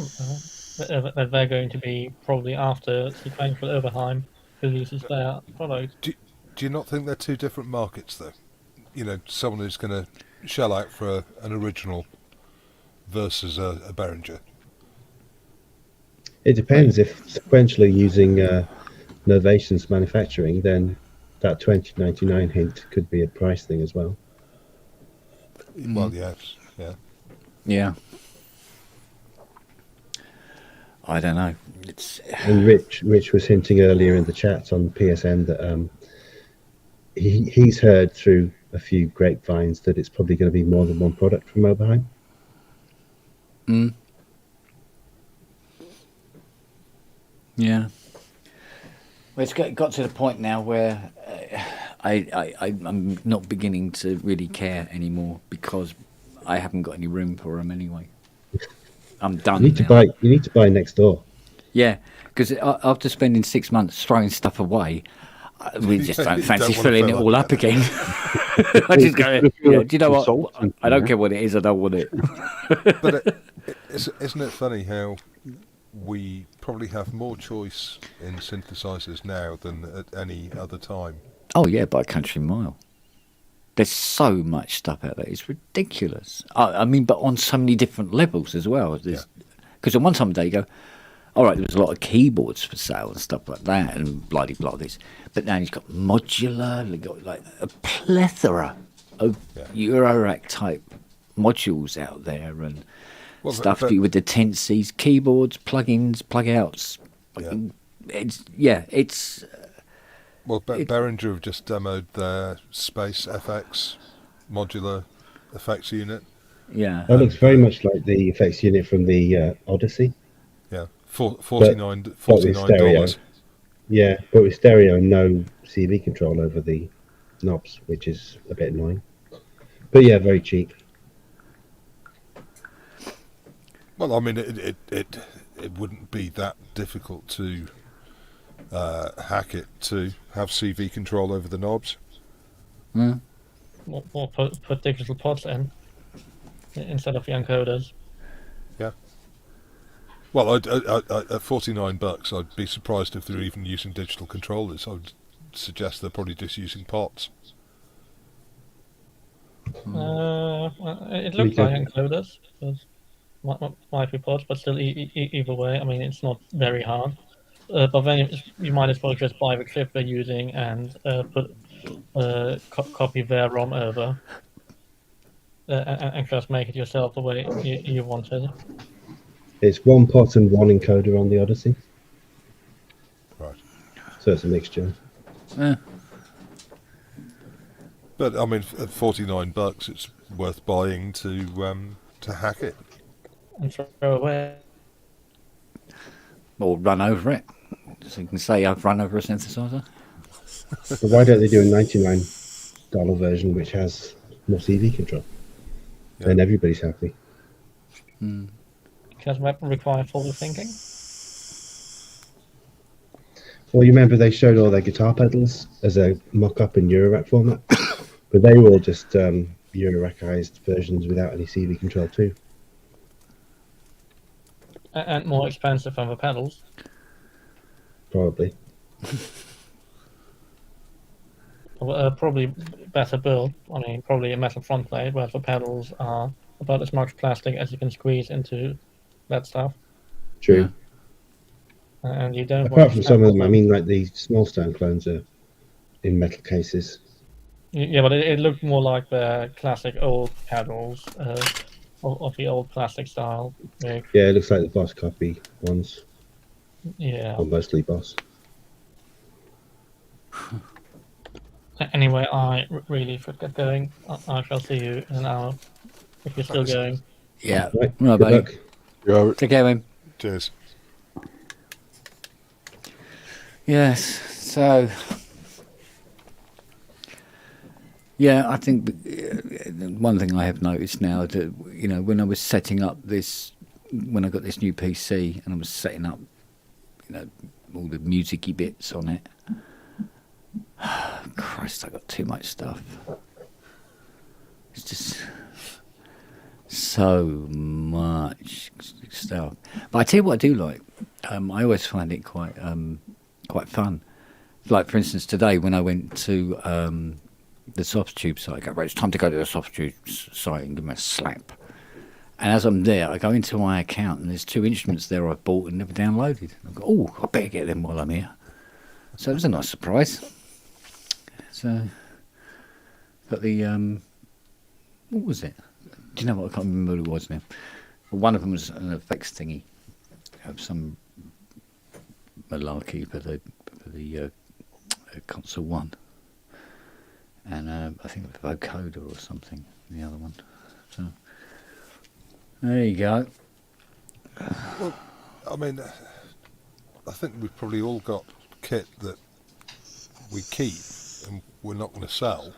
That they're going to be probably after sequential Oberheim releases their product. Do you not think they're two different markets, though? Someone who's going to shell out for an original versus a Behringer. It depends. If sequentially using Novations manufacturing, then that 2099 hint could be a price thing as well. Well, yes, yeah. Yeah. I don't know. It's And Rich was hinting earlier in the chat on PSN that he's heard through a few grapevines that it's probably going to be more than one product from Oberheim. Yeah. Well, it's got to the point now where I'm not beginning to really care anymore because I haven't got any room for them anyway. I'm done. You need to buy next door. Yeah, because after spending 6 months throwing stuff away, we just don't You fancy don't wanna filling it fill all up. up again. I just go, do you know what? Consultant, I don't yeah. care what it is. I don't want it. But isn't it funny how we probably have more choice in synthesizers now than at any other time? Oh yeah, by a country mile. There's so much stuff out there. It's ridiculous. I mean, but on so many different levels as well. Because on one time of day you go, all right, there was a lot of keyboards for sale and stuff like that, and bloody blah this. But now you've got modular. You've got like a plethora of Eurorack type modules out there and Well, stuff but- with the tenses, keyboards, plugins, plug-outs. It's Well, Behringer have just demoed their Space FX modular effects unit. yeah. That looks very much like the effects unit from the Odyssey. Yeah, $49. stereo. Yeah, but with stereo, no CV control over the knobs, which is a bit annoying. But yeah, very cheap. Well, I mean, it wouldn't be that difficult to hack it to have CV control over the knobs. Or put digital pods in instead of the encoders. Yeah. Well, at $49, I'd be surprised if they're even using digital controllers. I would suggest they're probably just using pots. Well, it looks like encoders. Might be pods, but still, either way, I mean, it's not very hard. But then you might as well just buy the chip they're using and put copy their ROM over and just make it yourself the way you want it. It's one pot and one encoder on the Odyssey, Right. so it's a mixture. But I mean, at $49, it's worth buying to hack it. And throw away. Or run over it. So you can say I've run over a synthesizer. But why don't they do a $99 version which has more CV control? Yeah. Then everybody's happy. Because that require forward thinking. Well, you remember they showed all their guitar pedals as a mock-up in Eurorack format, but they were all just Eurorackized versions without any CV control too. And more expensive than the pedals. Probably. Probably better build. I mean, probably a metal front plate, where the pedals are about as much plastic as you can squeeze into that stuff. True. And you don't. Apart from some of them, I mean, like the small stone clones are in metal cases. Yeah, but it looked more like the classic old pedals of the old plastic style. Like, Yeah, it looks like the Boss copy ones, yeah. or mostly Boss. Anyway, I really should get going. I shall see you in an hour if you're still going. Yeah. Right, Right, good buddy. luck. You're over. Take care, man. Cheers. Yes. So, yeah, I think one thing I have noticed now that when I was setting up this, when I got this new PC and I was setting up, all the musicy bits on it. Christ, I got too much stuff. It's just so much stuff. But I tell you what I do like. I always find it quite fun. Like, for instance, today when I went to the Soft Tube site, I go, right, it's time to go to the Soft Tube site and give them a slap. And as I'm there, I go into my account and there's 2 instruments there I've bought and never downloaded. I go, oh, I better get them while I'm here. So it was a nice surprise. So, got the, what was it? Do you know what? I can't remember what it was now. Well, one of them was an effects thingy of some malarkey for the console one. And I think the vocoder or something, the other one. So, there you go. Well, I mean, I think we've probably all got kit that we keep and we're not going to sell,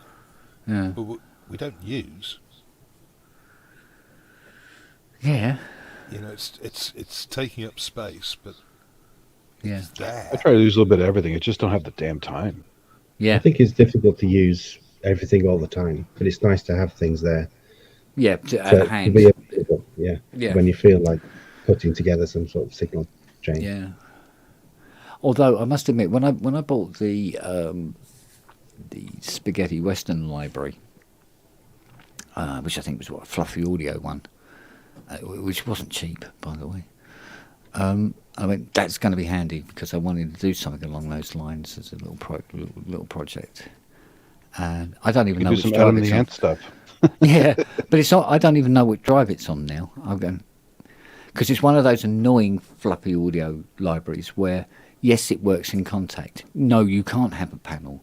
Yeah. but we don't use. Yeah. It's taking up space, but Yeah. it's there. I try to use a little bit of everything. I just don't have the damn time. Yeah. I think it's difficult to use everything all the time, but it's nice to have things there. Yeah. to At hand. be available, yeah. Yeah. When you feel like putting together some sort of signal chain. Yeah. Although I must admit, when I bought the Spaghetti Western library, which I think was a fluffy audio one, which wasn't cheap, by the way. I went, that's going to be handy because I wanted to do something along those lines as a little project. and I don't even You know do which some drive Adam it's the on. Ant stuff. Yeah, but it's not. I don't even know what drive it's on now. I'm going because it's one of those annoying floppy audio libraries where yes, it works in Contact. No, you can't have a panel.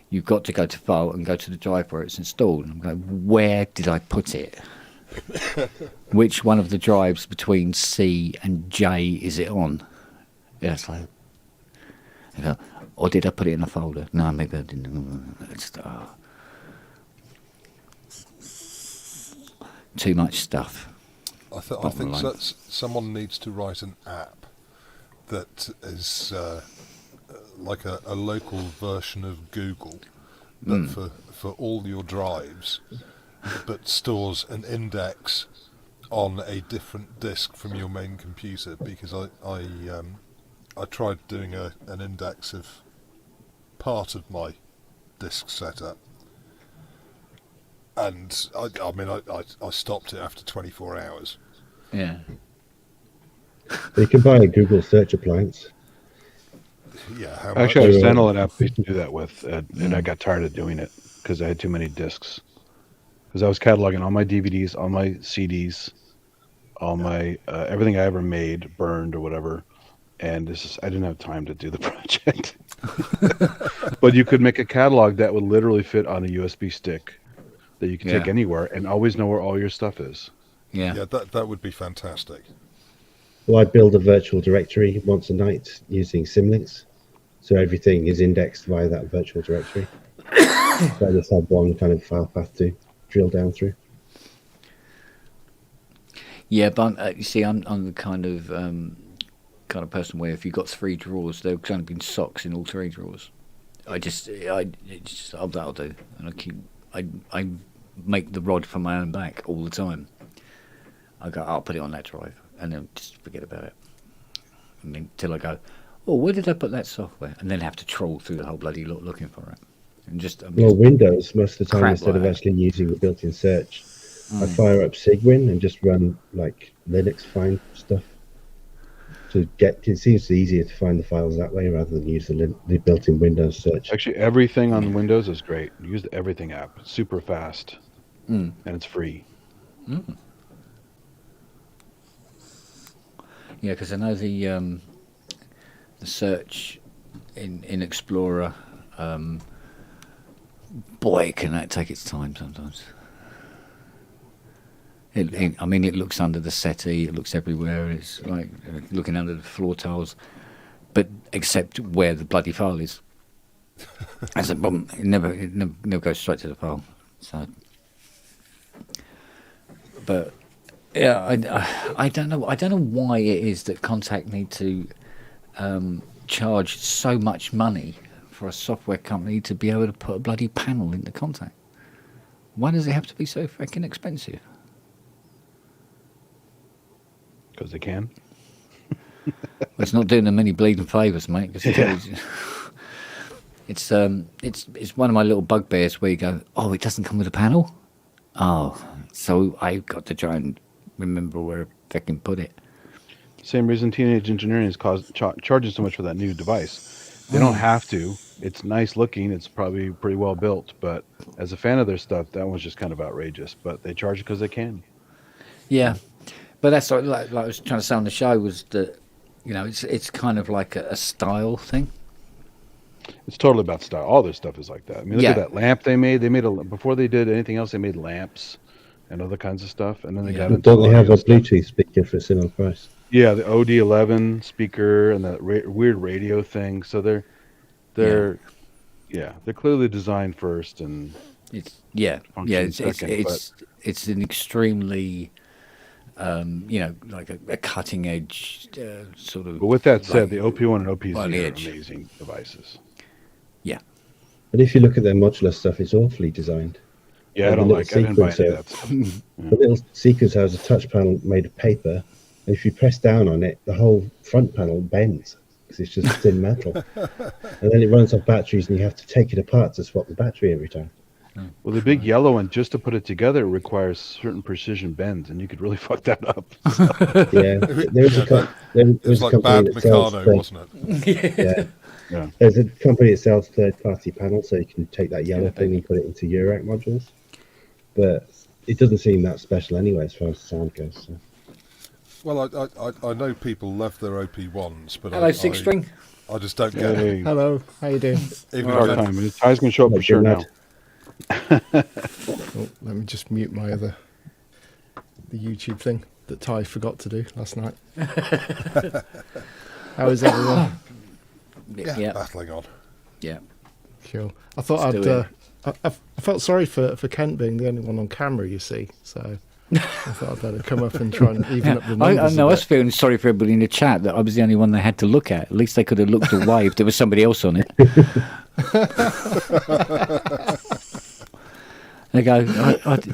You've got to go to File and go to the drive where it's installed. And I'm going, where did I put it? Which one of the drives between C and J is it on? Yeah, it's like, I go, or did I put it in a folder? No, maybe I didn't. It's, too much stuff. I Bottom think line. someone needs to write an app that is like a local version of Google, but for all your drives, but stores an index on a different disk from your main computer. Because I tried doing an index of part of my disk setup, and I stopped it after 24 hours. Yeah. You can buy a Google search appliance. Yeah, how much? Actually, I have a standalone app I used to do that with, and I got tired of doing it because I had too many discs. Because I was cataloging all my DVDs, all my CDs, all my everything I ever made, burned or whatever, and I didn't have time to do the project. But you could make a catalog that would literally fit on a USB stick that you could take anywhere and always know where all your stuff is. Yeah. Yeah, that would be fantastic. Well, I build a virtual directory once a night using Symlinks, so everything is indexed via that virtual directory. So I just have one kind of file path to drill down through. Yeah, but you see, I'm the kind of person where if you've got 3 drawers, there have only been socks in all 3 drawers. That'll do, and I make the rod for my own back all the time. I go, I'll put it on that drive, and then just forget about it. And then till I go, oh, where did I put that software? And then have to troll through the whole bloody lot looking for it. And well, Windows, most of the time, crap instead like of that. actually using the built-in search, I fire up Cygwin and just run like Linux find stuff to get. It seems easier to find the files that way rather than use the built-in Windows search. Actually, everything on Windows is great. Use the Everything app. It's super fast, and it's free. Yeah, because I know the search in Explorer, boy, can that take its time sometimes. It looks under the settee, it looks everywhere. It's like looking under the floor tiles, but except where the bloody file is. That's a problem. It never goes straight to the file. So, but yeah, I don't know. I don't know why it is that Contact need to charge so much money for a software company to be able to put a bloody panel into Contact. Why does it have to be so freaking expensive? Because they can. Well, it's not doing them any bleeding favours, mate. It's one of my little bugbears where you go, oh, it doesn't come with a panel? Oh, so I've got to try and remember where I can put it. Same reason teenage engineering is charging so much for that new device. They don't have to. It's nice looking. It's probably pretty well built. But as a fan of their stuff, that one's just kind of outrageous. But they charge it because they can. Yeah. But that's like I was trying to say on the show was that, it's kind of like a style thing. It's totally about style. All their stuff is like that. I mean, look at that lamp they made. Before they did anything else, they made lamps and other kinds of stuff. And then they got into Don't they have a stuff. Bluetooth speaker for a similar price? Yeah, the OD11 speaker and that weird radio thing. So they're clearly designed first and It's an extremely like a cutting edge sort of. But with that said, the OP1 and OP0 are edge. amazing devices. Yeah. But if you look at their modular stuff, it's awfully designed. Yeah, I didn't buy any of that stuff. The little sequencer has a touch panel made of paper, and if you press down on it, the whole front panel bends because it's just thin metal. And then it runs off batteries, and you have to take it apart to swap the battery every time. Well, the big yellow one, just to put it together, requires certain precision bends, and you could really fuck that up. Yeah, there was a It was like company bad that sells Meccano, wasn't it? yeah, Yeah. There's a company that sells third-party panels, so you can take that yellow thing and put it into Eurorack modules. But it doesn't seem that special anyway, as far as the sound goes. So. Well, I know people love their OP1s, but Hello, Six String. I just don't get it. Hey, Hello, how you doing? Even our if time. And Ty's gonna show up for sure now. Oh, let me just mute the YouTube thing that Ty forgot to do last night. How is everyone? yeah, battling on. Yeah. Cool. I thought Let's do I felt sorry for Kent being the only one on camera, you see. So I thought I'd better come up and try and even up the numbers. I know. I was feeling sorry for everybody in the chat that I was the only one they had to look at. At least they could have looked away if there was somebody else on it. They go.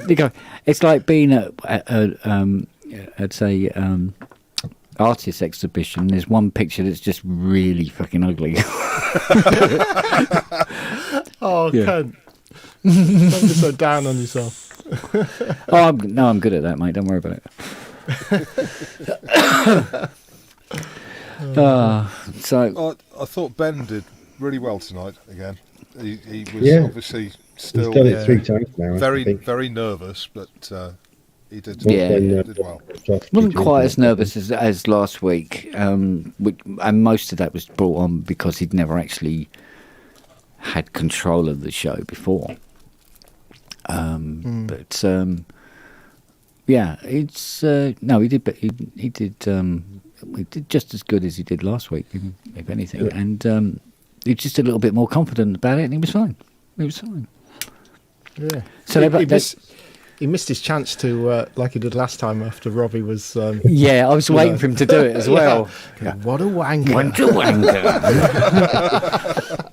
They go. It's like being at say artist exhibition. There's one picture that's just really fucking ugly. Oh, Yeah. Kent, don't be so down on yourself. I'm good at that, mate. Don't worry about it. So I thought Ben did really well tonight again. He was Yeah. obviously He's still done it 3 times now. I very, think. very nervous, but he did, Yeah. did well. wasn't quite as nervous as last week, and most of that was brought on because he'd never actually had control of the show before. But yeah, it's no, he did, but he did just as good as he did last week, if anything, and he's just a little bit more confident about it, and he was fine. He was fine. Yeah. So he missed his chance to, like he did last time after Robbie was. Yeah, I was waiting for him to do it as well. Yeah. What a wanker! What a wanker!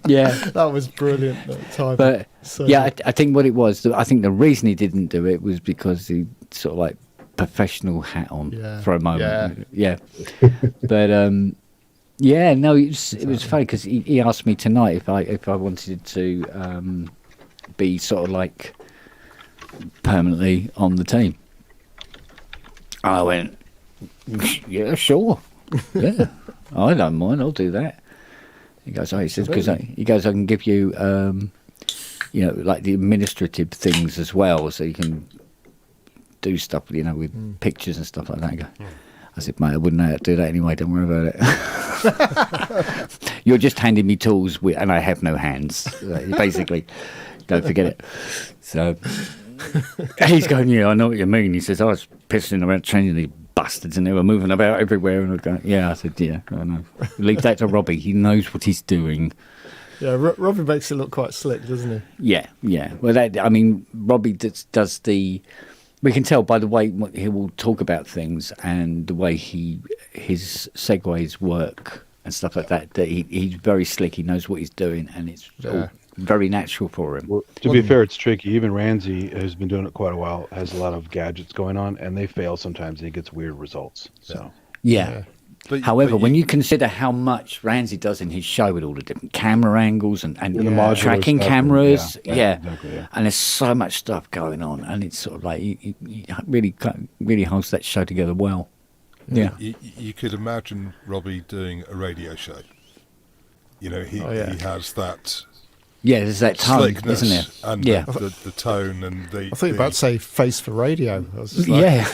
Yeah, That was brilliant that time. but So yeah, I think what it was, I think the reason he didn't do it was because he sort of like professional hat on for a moment. Yeah. But yeah, no, it was funny because he asked me tonight if I wanted to be sort of like permanently on the team. I went, yeah, sure, yeah, I don't mind, I'll do that. He goes, he says, because I can give you, you know, like the administrative things as well, so you can do stuff, you know, with pictures and stuff like that. I said, mate, I wouldn't know how to do that anyway. Don't worry about it. You're just handing me tools, and I have no hands. Basically, don't forget it. So he's going, yeah, I know what you mean. He says, I was pissing around changing these bastards, and they were moving about everywhere. And I go, yeah. I said, yeah, I know. Leave that to Robbie. He knows what he's doing. yeah, Robbie makes it look quite slick, doesn't he? Yeah. Well, I mean, Robbie does the. We can tell by the way he will talk about things and the way his segues work and stuff like that. That he's very slick. He knows what he's doing, and it's all very natural for him. Well, to be fair, it's tricky. Even Ramsey, who's been doing it quite a while, has a lot of gadgets going on, and they fail sometimes, and he gets weird results. So Yeah. But, However, when you consider how much Ramsey does in his show with all the different camera angles and the modular tracking stuff, cameras, exactly, yeah. and there's so much stuff going on, and it's sort of like he really holds that show together well. Yeah, you could imagine Robbie doing a radio show. You know, he has that yeah. There's that tone, slickness isn't there? and Yeah. the tone and the. I thought you were about to say face for radio. I was just like, Yeah,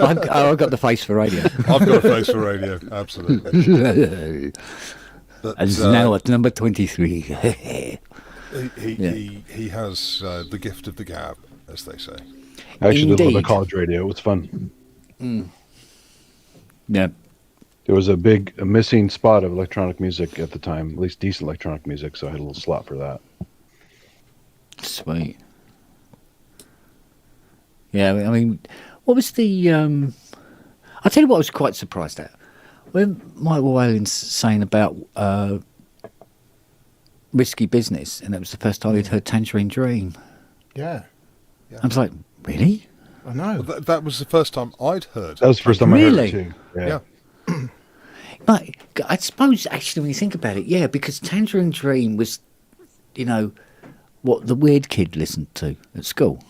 I've got the face for radio. I've got a face for radio, absolutely. But, And now at number 23. he has the gift of the gab, as they say. I actually did a little bit Indeed. of college radio. It was fun. Yeah, There was a missing spot of electronic music at the time, at least decent electronic music, so I had a little slot for that. sweet. Yeah, I mean, what was the? I'll tell you what I was quite surprised at when Michael Whalen's saying about risky business, and it was the first time he'd heard Tangerine Dream. yeah, I was like, really? I know. That was the first time I'd heard. That was the first time I Really? heard it too. Yeah. But I suppose actually, when you think about it, yeah, because Tangerine Dream was, you know, what the weird kid listened to at school.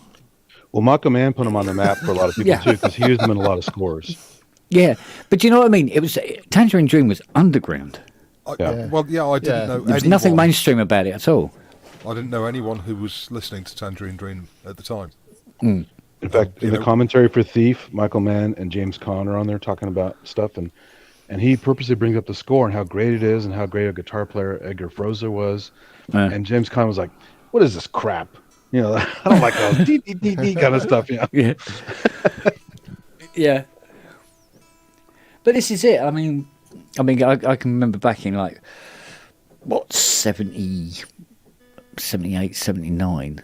Well, Maka Man put him on the map for a lot of people Yeah. too, because he used them in a lot of scores. Yeah, but you know what I mean? It was Tangerine Dream was underground. I Yeah. didn't Yeah. know There was anyone. nothing mainstream about it at all. I didn't know anyone who was listening to Tangerine Dream at the time. In fact, you in the know- commentary for Thief, Michael Mann and James Caan are on there talking about stuff, and he purposely brings up the score and how great it is and how great a guitar player Edgar Froese was. Yeah. And James Caan was like, "What is this crap? You know, I don't like those dee, dee, dee, dee kind of stuff." You know? Yeah. Yeah. But this is it. I mean, I can remember back in like, what, 70, 78, 79.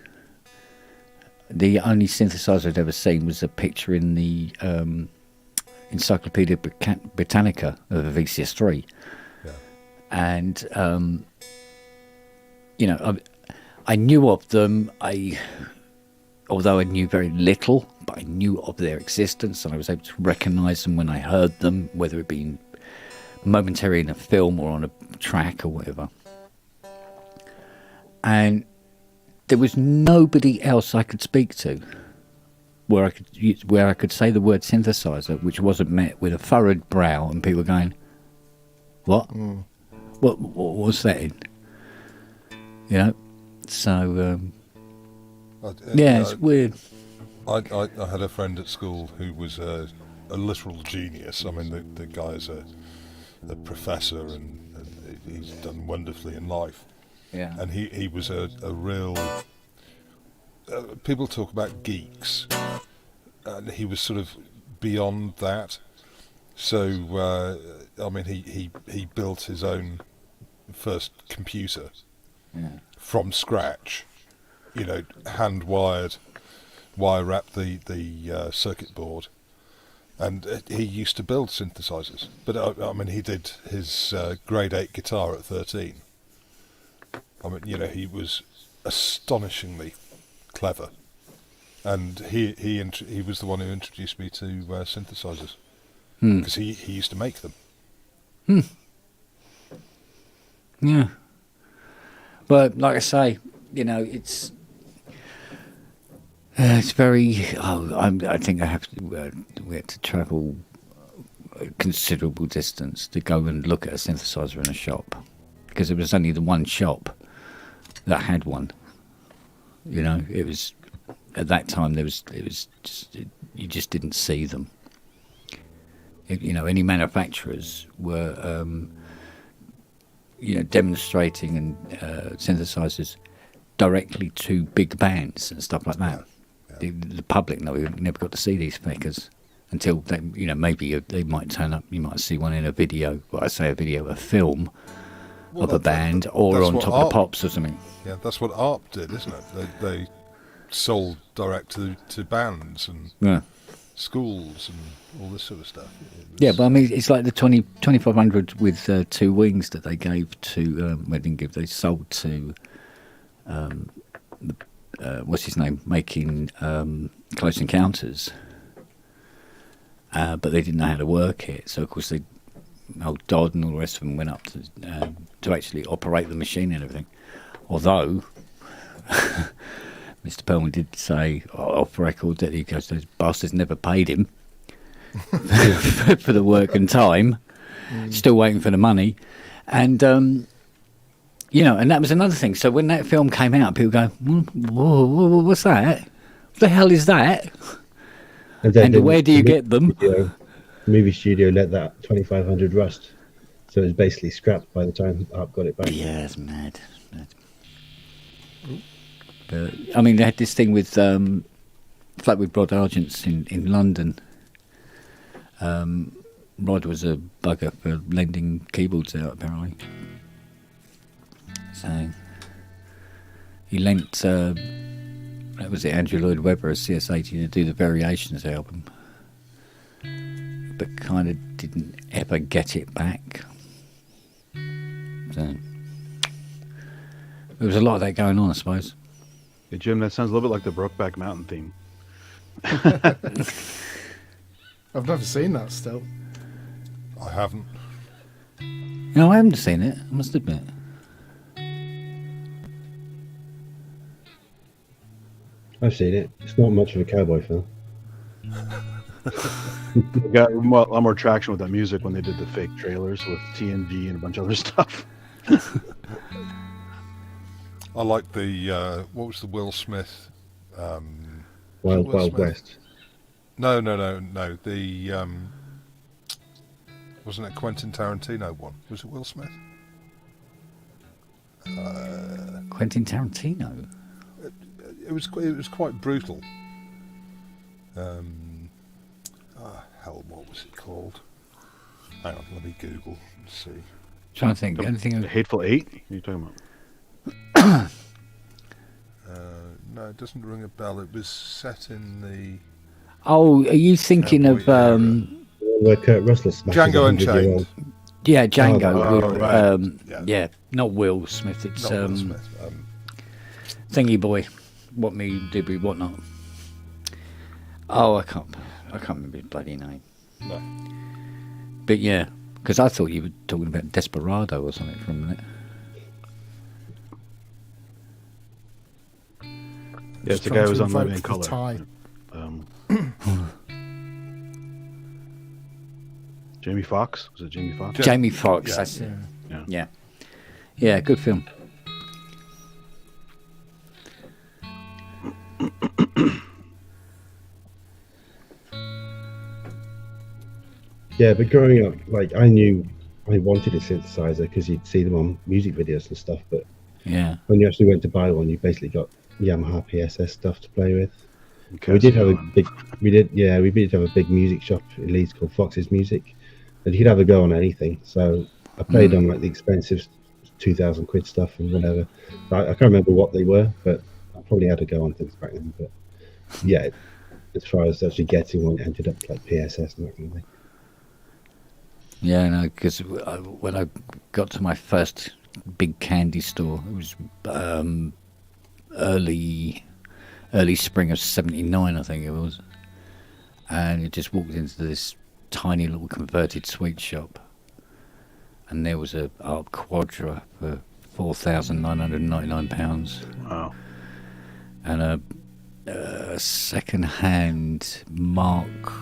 The only synthesizer I'd ever seen was a picture in the Encyclopedia Britannica of a VCS3. Yeah. And, you know, I knew of them. Although I knew very little, but I knew of their existence, and I was able to recognise them when I heard them, whether it be momentary in a film or on a track or whatever. And there was nobody else I could speak to where I could say the word synthesizer, which wasn't met with a furrowed brow and people going, "What? What was that in?" You know. So yeah, it's weird. I had a friend at school who was a literal genius. I mean, the guy is a professor and he's done wonderfully in life. Yeah. And he was a real... people talk about geeks, and he was sort of beyond that. So, I mean, he built his own first computer from scratch, you know, hand-wired, wire-wrapped the circuit board. And he used to build synthesizers. But, I mean, he did his grade 8 guitar at 13. I mean, you know, he was astonishingly clever, and he was the one who introduced me to synthesizers, because he used to make them. Yeah. But like I say, you know, it's very. I think I have to. We had to travel a considerable distance to go and look at a synthesizer in a shop, because it was only the one shop that had one. You know, it was at that time it was just you just didn't see them. You know, any manufacturers were you know, demonstrating and synthesizers directly to big bands and stuff like that. Yeah. The public never got to see these speakers until they, you know, maybe they might turn up. You might see one in a video. Well, I say a video, a film. Of a band, or on top of the pops or something. Yeah, that's what ARP did, isn't it? They sold direct to bands and schools and all this sort of stuff. Yeah, but I mean, it's like the 2500 with 2 wings that they gave to, they sold to, what's his name, making Close Encounters. But they didn't know how to work it, so of course old Dodd and all the rest of them went up to actually operate the machine and everything. Although Mr. Perlman did say off record that he goes, those bastards never paid him for the work and time, still waiting for the money. And you know, and that was another thing. So when that film came out, people go, whoa, what's that? What the hell is that? And where do you get them? The movie studio let that 2500 rust, so it was basically scrapped by the time Arp got it back. Yeah, it's mad. But I mean, they had this thing with like with Rod Argent's in London. Rod was a bugger for lending keyboards out, apparently. So he lent that was it, Andrew Lloyd Webber, a CS80, to do the Variations album, but kind of didn't ever get it back. So there was a lot of that going on, I suppose. Hey, Jim, that sounds a little bit like the Brokeback Mountain theme. I've never seen that still. I haven't. No, I haven't seen it, I must admit. I've seen it. It's not much of a cowboy film. We got a lot more traction with that music when they did the fake trailers with TNG and a bunch of other stuff. I like the what was the Will Smith? Wild Will Wild Smith? West. No. The wasn't it Quentin Tarantino one? Was it Will Smith? Quentin Tarantino. It was quite brutal. Hell, what was it called? Hang on, let me Google and see. Trying to think. The only thing The Hateful Eight? What are you talking about? No, it doesn't ring a bell. It was set in the Oh, are you thinking of Where Kurt Russell smashes Django 100-year-old. yeah, Django Oh, with right. yeah, not Will Smith. It's not Will Smith. Thingy Boy, What Me Do Be What Not. Oh, I can't remember his bloody name. No. But yeah, because I thought you were talking about Desperado or something for a minute. Yeah, it's the guy Trying who was to on Living in invoke the Color. tie. Jamie Foxx? Was it Jamie Foxx? Jamie Foxx, yeah. that's it. Yeah. Yeah, good film. Yeah, but growing up, like I knew I wanted a synthesizer because you'd see them on music videos and stuff. But Yeah. when you actually went to buy one, you basically got Yamaha PSS stuff to play with. Okay, We did have a so, big, we did have a big music shop in Leeds called Fox's Music, and you could have a go on anything. So I played on like the expensive 2,000 quid stuff and whatever. I can't remember what they were, but I probably had a go on things back then. But yeah, as far as actually getting one, it ended up like PSS and that kind of thing. Yeah, no, because when I got to my first big candy store, it was early spring of '79, I think it was, and it just walked into this tiny little converted sweet shop, and there was a Art Quadra for £4,999, wow. and a second-hand Mark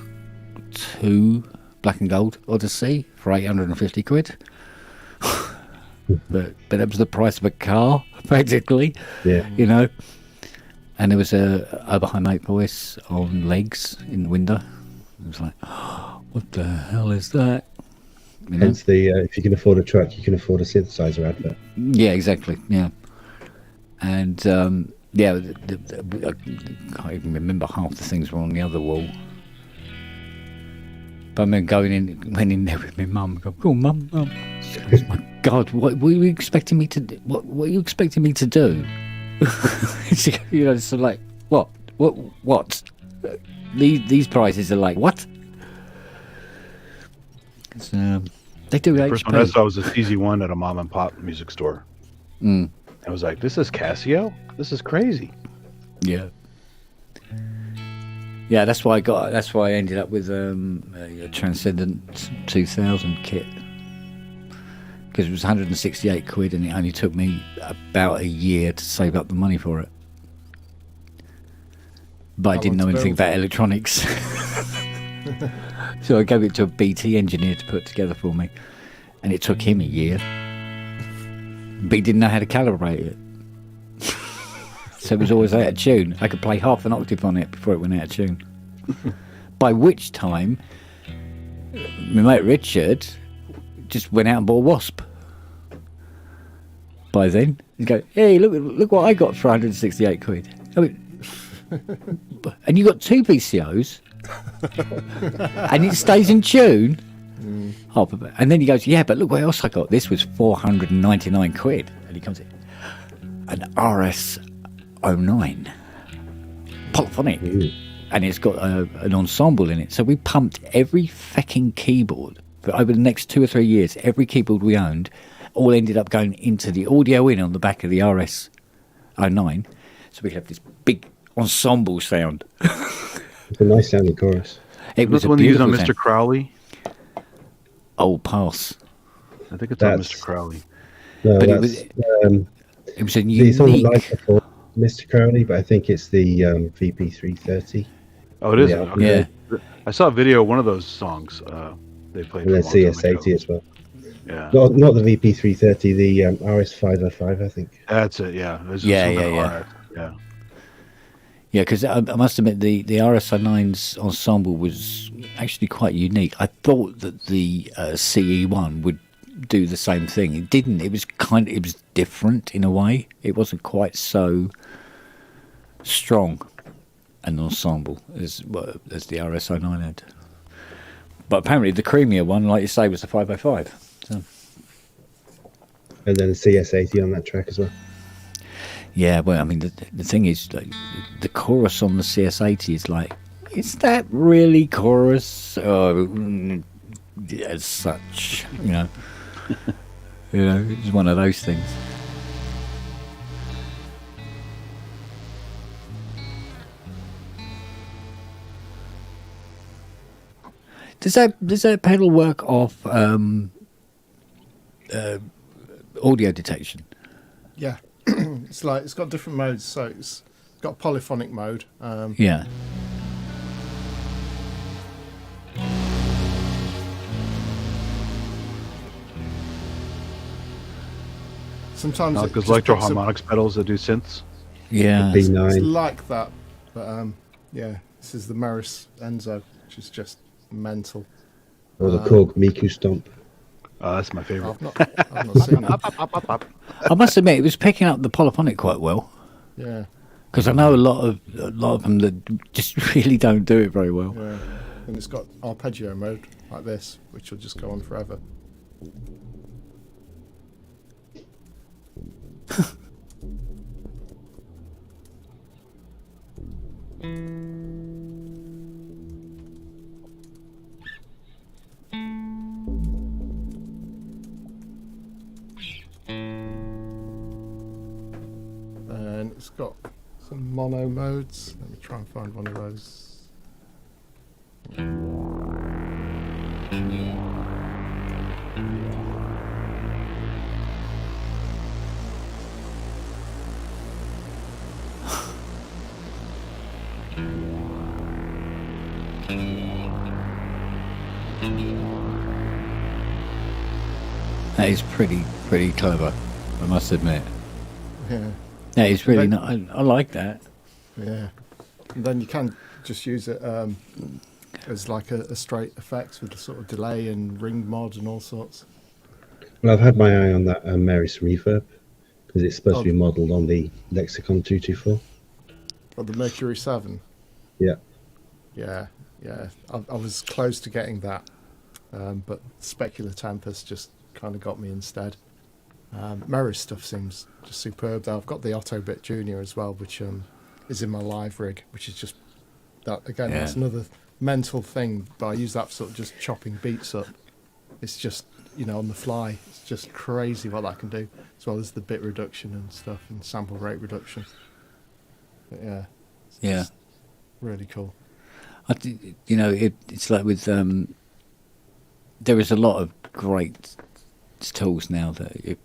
II black and gold Odyssey for 850 quid. but that was the price of a car, practically. Yeah. You know. And there was a Oberheim 8 voice on legs in the window. It was like, oh, what the hell is that? You know? Hence the if you can afford a truck, you can afford a synthesizer advert. Yeah, exactly. Yeah. And yeah, I can't even remember half the things were on the other wall. But I remember went in there with my mum. Go, oh, mum. Oh my God, what were you expecting me to do? What were you expecting me to do? You know, so like, what? These prices are like, what? They do The first one I HP. saw was a CZ1 at a mom and pop music store. Mm. I was like, this is Casio? This is crazy. Yeah. Yeah, that's why I ended up with a Transcendent 2000 kit. Because it was 168 quid and it only took me about a year to save up the money for it. But I How didn't know long to anything build? about electronics. So I gave it to a BT engineer to put together for me. And it took him a year. But he didn't know how to calibrate it. So it was always out of tune. I could play half an octave on it before it went out of tune. By which time, my mate Richard just went out and bought a Wasp. By then, he'd go, hey, look what I got for 168 quid. I mean, and you got two VCOs, and it stays in tune. Oh, and then he goes, yeah, but look what else I got. This was 499 quid. And he comes in, an RS09 polyphonic. And it's got an ensemble in it. So we pumped every fucking keyboard for over the next 2 or 3 years. Every keyboard we owned all ended up going into the audio in on the back of the RS09. So we have this big ensemble sound. It's a nice sounding chorus. It was This a one they used on beautiful Mr. sound. Crowley. Old pass. I think it's on That's- Mr. Crowley. No, But it that's It was a it's on the unique. live before Mr. Crowley, but I think it's the VP330. Oh, it is? Yeah. Okay. Yeah. I saw a video of one of those songs. They played And then for a long time CS80 ago. as well. Yeah, Not the VP330, the RS505, I think. that's it. Yeah, it was Yeah, some yeah, kind of yeah. RS. Yeah. Yeah, because I must admit the RSI9's ensemble was actually quite unique. I thought that the CE1 would do the same thing. It didn't. It was different in a way. It wasn't quite so strong an ensemble as the RSI9 had. But apparently the creamier one, like you say, was the 505. So. And then the CS80 on that track as well. Yeah, well, I mean, the thing is, like, the chorus on the CS80 is like, is that really chorus? As such, you know. It's one of those things. Does that pedal work off audio detection? Yeah, it's got different modes. So it's got polyphonic mode. Yeah. Sometimes Because electroharmonics pedals that do synths. Yeah. The it's B9. like that, but yeah, this is the Meris Enzo, which is just mental. Or the Korg Miku Stomp. That's my favorite. I've not seen it. I must admit, it was picking up the polyphonic quite well. Yeah, Because I know a lot of them that just really don't do it very well. yeah, and it's got arpeggio mode like this, which will just go on forever. And it's got some mono modes. Let me try and find one of those. That is pretty clever, I must admit. Yeah, Yeah, it's really not. I like that. yeah. And then you can just use it as like a straight effect with a sort of delay and ring mod and all sorts. Well, I've had my eye on that Meris reverb because it's supposed to be modelled on the Lexicon 224. Or the Mercury 7. Yeah. Yeah. I was close to getting that, but Specular Tempest just kind of got me instead. Meris stuff seems just superb. Though I've got the Autobit Junior as well, which is in my live rig, which is just that again. Yeah. That's another mental thing, but I use that for sort of just chopping beats up. It's just on the fly. It's just crazy what that can do, as well as the bit reduction and stuff and sample rate reduction. But yeah, it's Yeah. just really cool. It's like with there is a lot of great tools now that if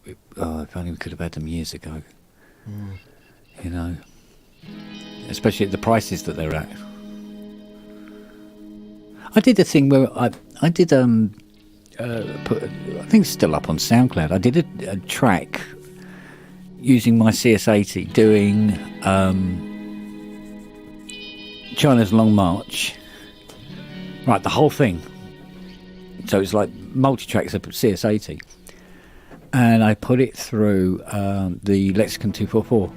only we could have had them years ago. Especially at the prices that they're at. I did a thing where I did put, I think it's still up on SoundCloud. I did a track using my CS80 doing China's Long March. Right, the whole thing. So it's like multi-tracks of CS80. And I put it through the Lexicon 244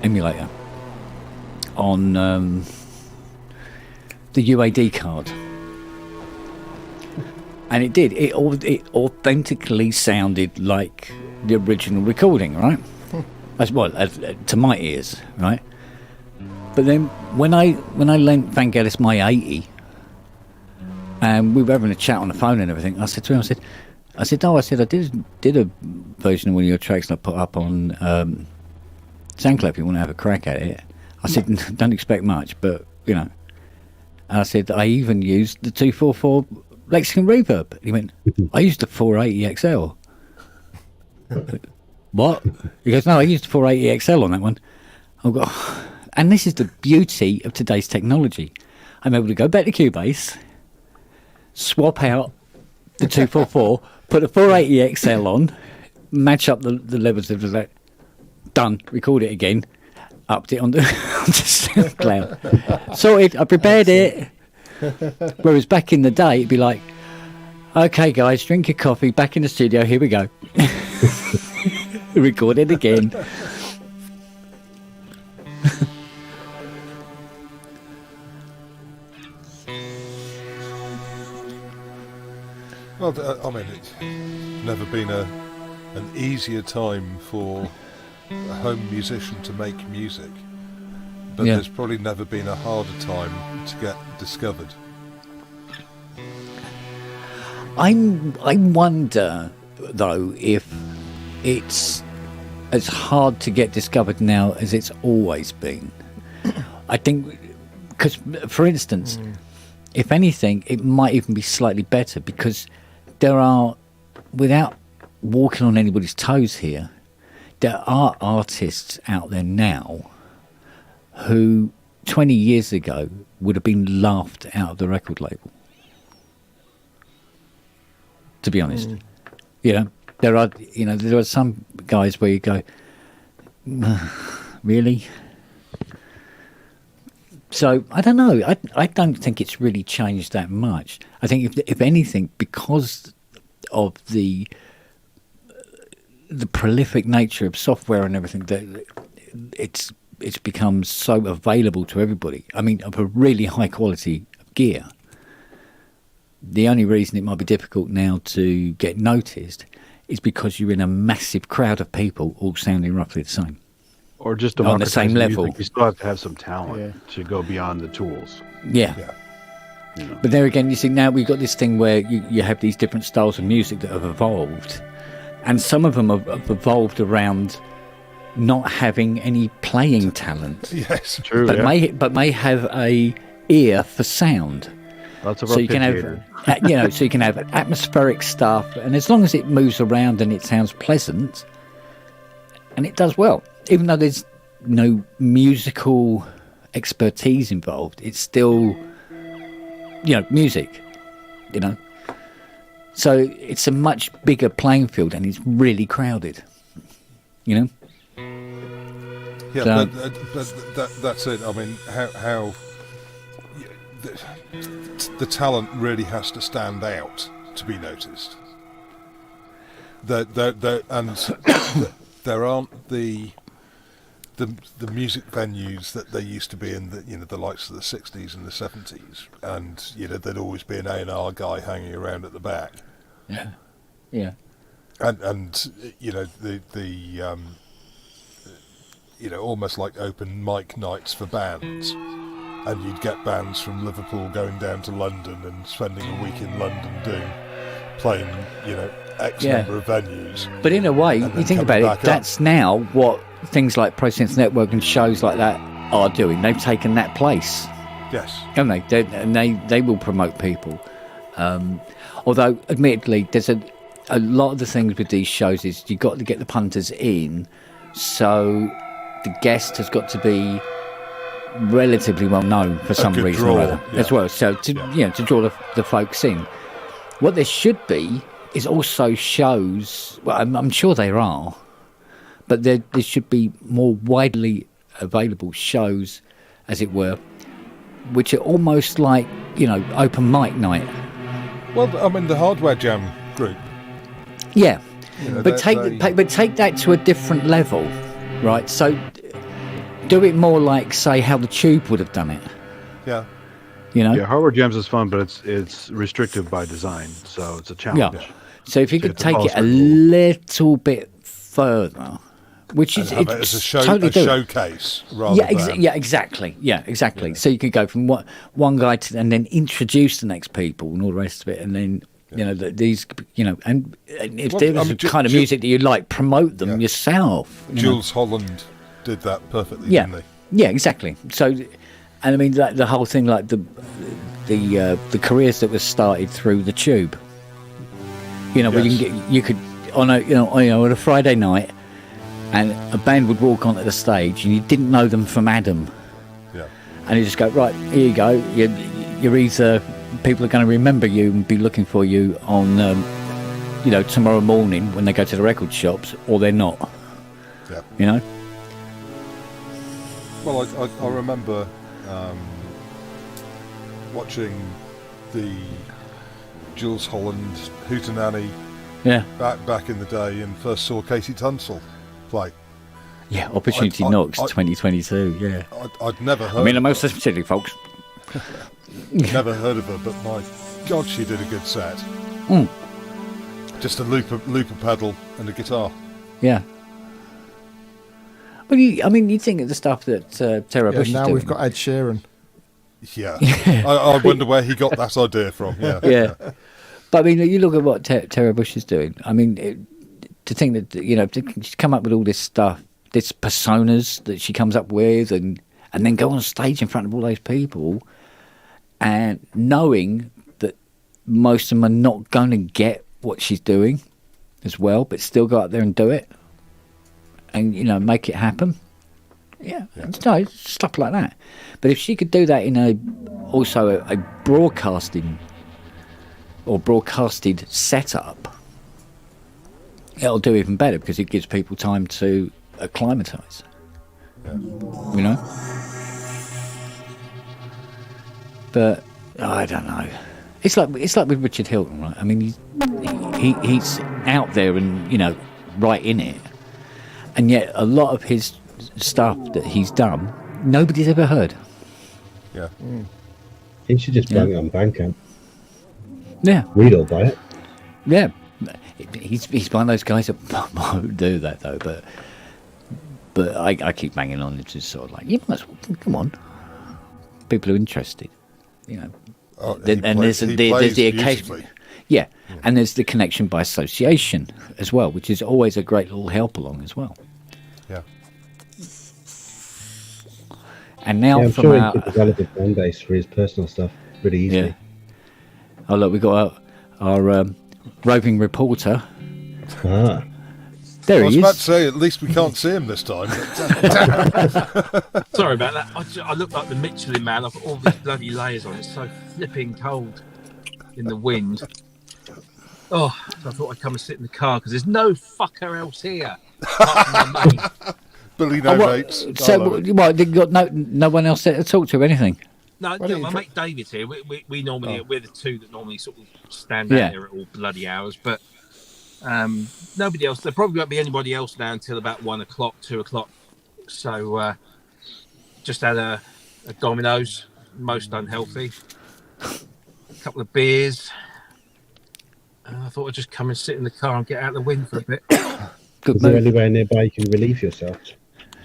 emulator on the UAD card. And it did. It authentically sounded like the original recording, right? As well, to my ears, right? But then when I lent Vangelis my 80, and we were having a chat on the phone and everything, I said to him, I said, I did a version of one of your tracks that I put up on SoundCloud if you want to have a crack at it. I said, don't expect much, but, And I said, I even used the 244 Lexicon reverb. And he went, I used the 480 XL. What? He goes, no, I used the 480 XL on that one. I've got, and this is the beauty of today's technology. I'm able to go back to Cubase, swap out the 244, put a 480 XL on, match up the levels of that, done, record it again, upped it onto SoundCloud. Sorted, I prepared it. Whereas back in the day, it'd be like, okay, guys, drink your coffee, back in the studio, here we go. Record it again. Well, I mean, it's never been an easier time for a home musician to make music, but there's probably never been a harder time to get discovered. I wonder, though, if it's as hard to get discovered now as it's always been. I think, because, for instance, if anything, it might even be slightly better, because there are, without walking on anybody's toes here, there are artists out there now who 20 years ago would have been laughed out of the record label. To be honest, there are some guys where you go, really? So I don't know. I don't think it's really changed that much. I think if anything, because of the prolific nature of software and everything, that it's become so available to everybody. I mean, of a really high quality gear. The only reason it might be difficult now to get noticed is because you're in a massive crowd of people all sounding roughly the same. Or just on the same level. You still have to have some talent to go beyond the tools. Yeah. You know. But there again, you see, now we've got this thing where you have these different styles of music that have evolved. And some of them have evolved around not having any playing talent. Yes, true. But may have a ear for sound. Lots of so you can have, so you can have atmospheric stuff, and as long as it moves around and it sounds pleasant, and it does well, even though there's no musical expertise involved, it's still, music, So it's a much bigger playing field, and it's really crowded, Yeah, so, but that's it. I mean, how the talent really has to stand out to be noticed. There aren't the music venues that there used to be in the likes of the 60s and the 70s, and there'd always be an A&R guy hanging around at the back. Yeah. And almost like open mic nights for bands. And you'd get bands from Liverpool going down to London and spending a week in London playing, X number of venues. But in a way, you think about it, that's now what things like Pro Synth Network and shows like that are doing. They've taken that place. Yes. Haven't they? And they will promote people. Although, admittedly, there's a lot of the things with these shows is you've got to get the punters in, so the guest has got to be relatively well known for some reason or other as well, so to draw the folks in. What there should be is also shows, well, I'm sure there are, but there should be more widely available shows, as it were, which are almost like open mic night. Well, I mean, the Hardware Jam group, but take that to a different level, right? So do it more like, say, how the Tube would have done it. Yeah. Yeah, Hardware Jams is fun, but it's restrictive by design, so it's a challenge. Yeah. So if you could take it a little bit further, which is have it as a showcase rather than... exactly. Yeah. So you could go from one guy to, and then introduce the next people and all the rest of it, and then these, and if there's the kind of music that you like, promote them yourself. Jules Holland did that perfectly, didn't they? Yeah, exactly. So, and I mean, the whole thing, like the careers that were started through the Tube. Where you could on on a Friday night, and a band would walk onto the stage, and you didn't know them from Adam, and you just go, right, here you go. You're either people are going to remember you and be looking for you on, tomorrow morning when they go to the record shops, or they're not. Yeah. You know. Well, I remember watching the Jules Holland Hootenanny back in the day, and first saw Casey Tunstall play. Yeah, Opportunity Knocks 2022. Yeah, I'd never heard. I mean, most specifically, folks. Never heard of her, but my God, she did a good set. Just a looper pedal and a guitar. Yeah. Well, you think of the stuff that Tara Bush is now doing. we've got Ed Sheeran. Yeah. I wonder where he got that idea from. Yeah. Yeah. But I mean, you look at what Tara Bush is doing. I mean, to think that she's come up with all this stuff, this personas that she comes up with, and then go on stage in front of all those people, and knowing that most of them are not going to get what she's doing as well, but still go out there and do it, and make it happen. Yeah. Stuff like that. But if she could do that in a broadcasting or broadcasted setup, it'll do even better, because it gives people time to acclimatise. Yeah. But I don't know. It's like with Richard Hilton, right? I mean, he's out there and right in it, and yet a lot of his stuff that he's done, nobody's ever heard. Yeah. He should just bang it on Bandcamp. Yeah. We'd all buy it. Yeah. He's one of those guys that won't do that though. But I keep banging on. It's just sort of like, come on. People are interested, there's the occasion. Yeah, and there's the connection by association as well, which is always a great little help along as well. Yeah. And now I'm sure he could develop a fan base for his personal stuff pretty easily. Yeah. Oh look, we got our roving reporter. Ah. There he is. I was about to say, at least we can't see him this time. Sorry about that. I look like the Michelin Man. I've got all these bloody layers on. It's so flipping cold in the wind. Oh, so I thought I'd come and sit in the car because there's no fucker else here. Billy no mates. So what? You got no one else there to talk to or anything? No, my mate David's here. We normally we're the two that normally sort of stand out here at all bloody hours, but. Nobody else. There probably won't be anybody else now until about 1 o'clock, 2 o'clock. So just had a Domino's, most unhealthy. A couple of beers. I thought I'd just come and sit in the car and get out of the wind for a bit. Is there anywhere nearby you can relieve yourself?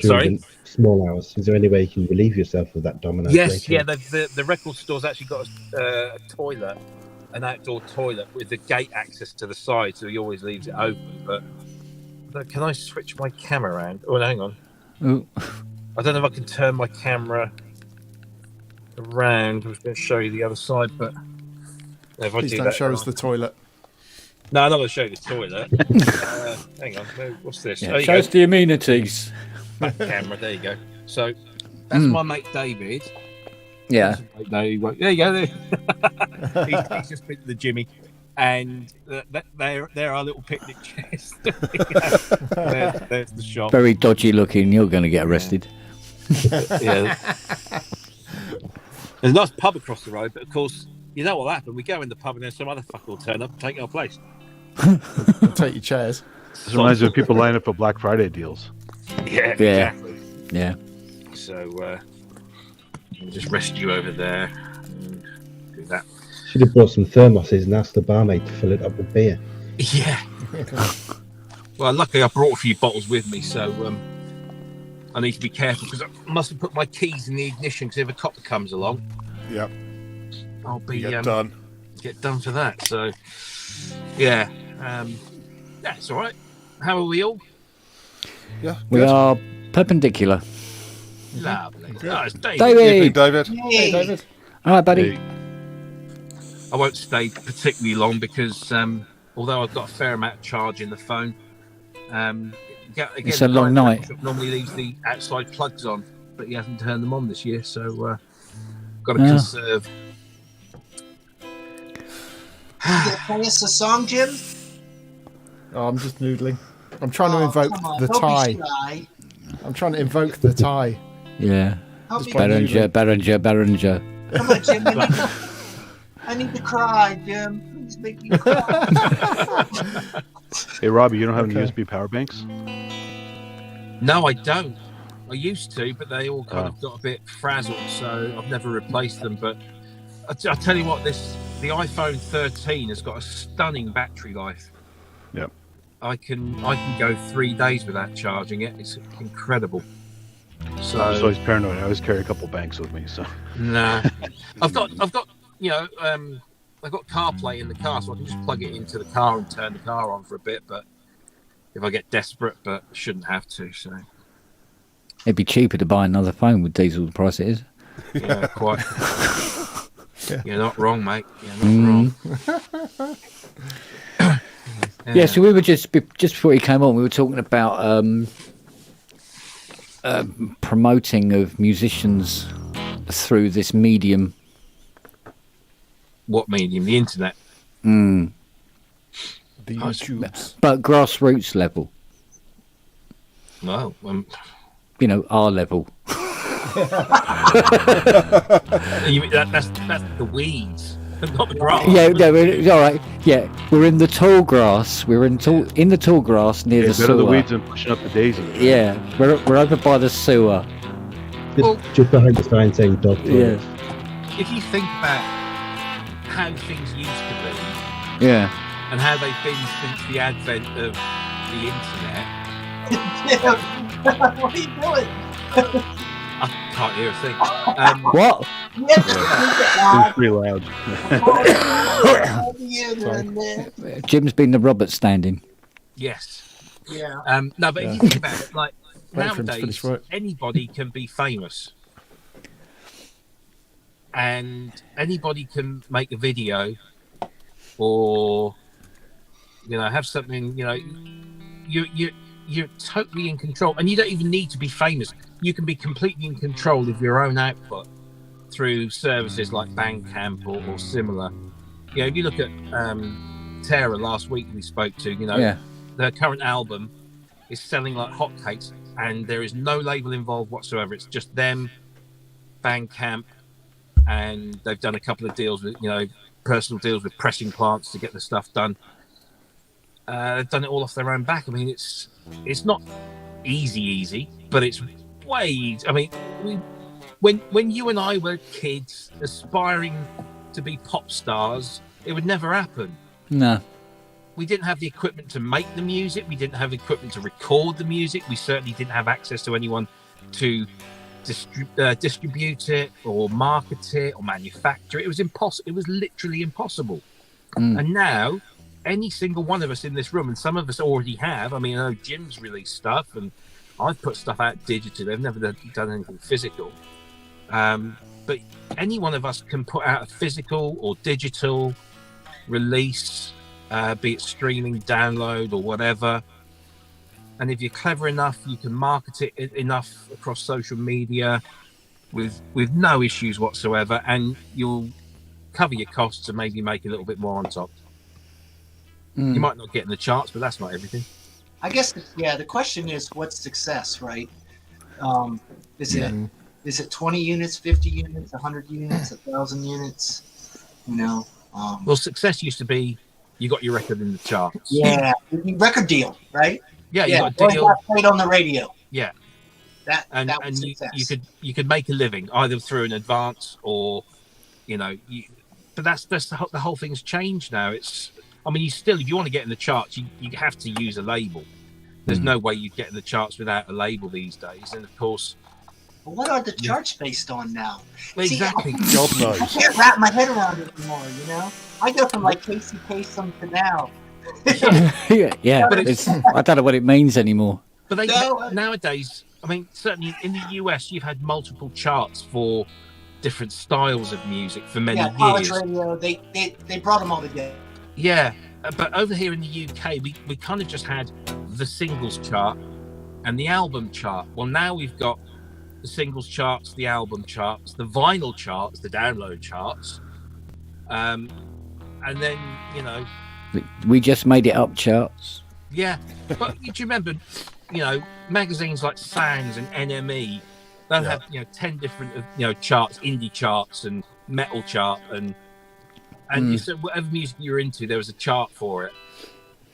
Sorry? Small hours. Is there any way you can relieve yourself of that Domino's? Yes, yeah. The record store's actually got a toilet. An outdoor toilet with the gate access to the side, so he always leaves it open. But can I switch my camera around? Oh, hang on. Ooh. I don't know if I can turn my camera around. I was going to show you the other side, but if I Please do don't that, show us the toilet. No, I'm not going to show you the toilet. Hang on. What's this? Yeah, show us the amenities. Back camera. There you go. So that's my mate David. Yeah. No, he won't. There you go. He's just been to the Jimmy, and there are little picnic chairs. There's the shop. Very dodgy looking. You're going to get arrested. Yeah. There's a nice pub across the road, but of course, you know what'll happen. We go in the pub, and then some other fucker will turn up and take our place. Take your chairs. This reminds me of people lining up for Black Friday deals. Yeah. Exactly. Yeah. So. We'll just rest you over there and do that. Should have brought some thermoses and asked the barmaid to fill it up with beer. Yeah. Well, luckily I brought a few bottles with me, so I need to be careful because I must have put my keys in the ignition because if a copper comes along, I'll be get done for that. So, yeah, that's all right. How are we all? Yeah, we are perpendicular. Lovely. Oh, it's David. Evening, David. Hey, David. All right, buddy. Hey. I won't stay particularly long because although I've got a fair amount of charge in the phone, again, it's a long night. Normally leaves the outside plugs on, but he hasn't turned them on this year, so got to conserve. You play us a song, Jim? Oh, I'm just noodling. I'm trying to invoke the Don't tie. be shy. I'm trying to invoke the tie. Yeah. Help me. Berenger. Come on, Jim. I need to cry, Jim. Please make me cry. Hey, Robbie, you don't have any USB power banks? No, I don't. I used to, but they all kind of got a bit frazzled, so I've never replaced them. But I tell you what, the iPhone 13 has got a stunning battery life. Yep. I can go 3 days without charging it. It's incredible. So I was always paranoid. I always carry a couple banks with me. So nah, I've got I've got CarPlay in the car, so I can just plug it into the car and turn the car on for a bit. But if I get desperate, but shouldn't have to. So It'd be cheaper to buy another phone with diesel the price it is. yeah, quite. You're not wrong, mate. You're not wrong. Yeah, so we were just before he came on, we were talking about promoting of musicians through this medium. What medium? The internet. Mm. The YouTubes. But grassroots level. Well, Our level. that's the weeds, not the grass. Yeah, no, all right. Yeah, we're in the tall grass. We're in the tall grass near the better sewer. the weeds than pushing up the daisy. Yeah, we're over by the sewer. Just behind the sign saying dog toilet. If you think about how things used to be, Yeah. and how they've been since the advent of the internet, Jim, what are you doing? I can't hear a thing. What? It's pretty loud. Jim's been the Robert standing. Yes. Yeah. No, but if you think about it, like Wait for him to finish nowadays, work. anybody can be famous, and anybody can make a video, or have something. You're totally in control, and you don't even need to be famous. You can be completely in control of your own output through services like Bandcamp or similar. If you look at Tara last week we spoke to, their current album is selling like hotcakes, and there is no label involved whatsoever. It's just them, Bandcamp, and they've done a couple of deals with, personal deals with pressing plants to get the stuff done. They've done it all off their own back. I mean, it's not easy, but it's way easy. I mean, when you and I were kids aspiring to be pop stars, it would never happen. No. We didn't have the equipment to make the music. We didn't have equipment to record the music. We certainly didn't have access to anyone to distribute it or market it or manufacture it. It was impossible. It was literally impossible. And now, any single one of us in this room, and some of us already have. I mean, I know Jim's released stuff, and I've put stuff out digitally. I've never done anything physical. But any one of us can put out a physical or digital release, be it streaming, download, or whatever. And if you're clever enough, you can market it enough across social media with no issues whatsoever, and you'll cover your costs and maybe make a little bit more on top. You might not get in the charts, but that's not everything. I guess, the question is, what's success, right? Is it 20 units, 50 units, 100 units, 1,000 units? Well, success used to be you got your record in the charts. Yeah, record deal, right? Yeah, you got a deal. Got played on the radio. Yeah, that was you success. you could make a living either through an advance or, but that's the whole thing's changed now. You still, if you want to get in the charts, you have to use a label. There's no way you get in the charts without a label these days. And of course, what are the charts based on now? Well, exactly. God knows. I can't wrap my head around it anymore. I go from like Casey Kasem to now. yeah, but I don't know what it means anymore. But nowadays, certainly in the US, you've had multiple charts for different styles of music for many years. College radio, they brought them all together. Yeah, but over here in the UK, we kind of just had the singles chart and the album chart. Well, now we've got the singles charts, the album charts, the vinyl charts, the download charts, and then We just made it up charts. yeah. But do you remember, magazines like Sounds and NME? They'll have 10 different charts, indie charts and metal chart, and so whatever music you're into, there was a chart for it.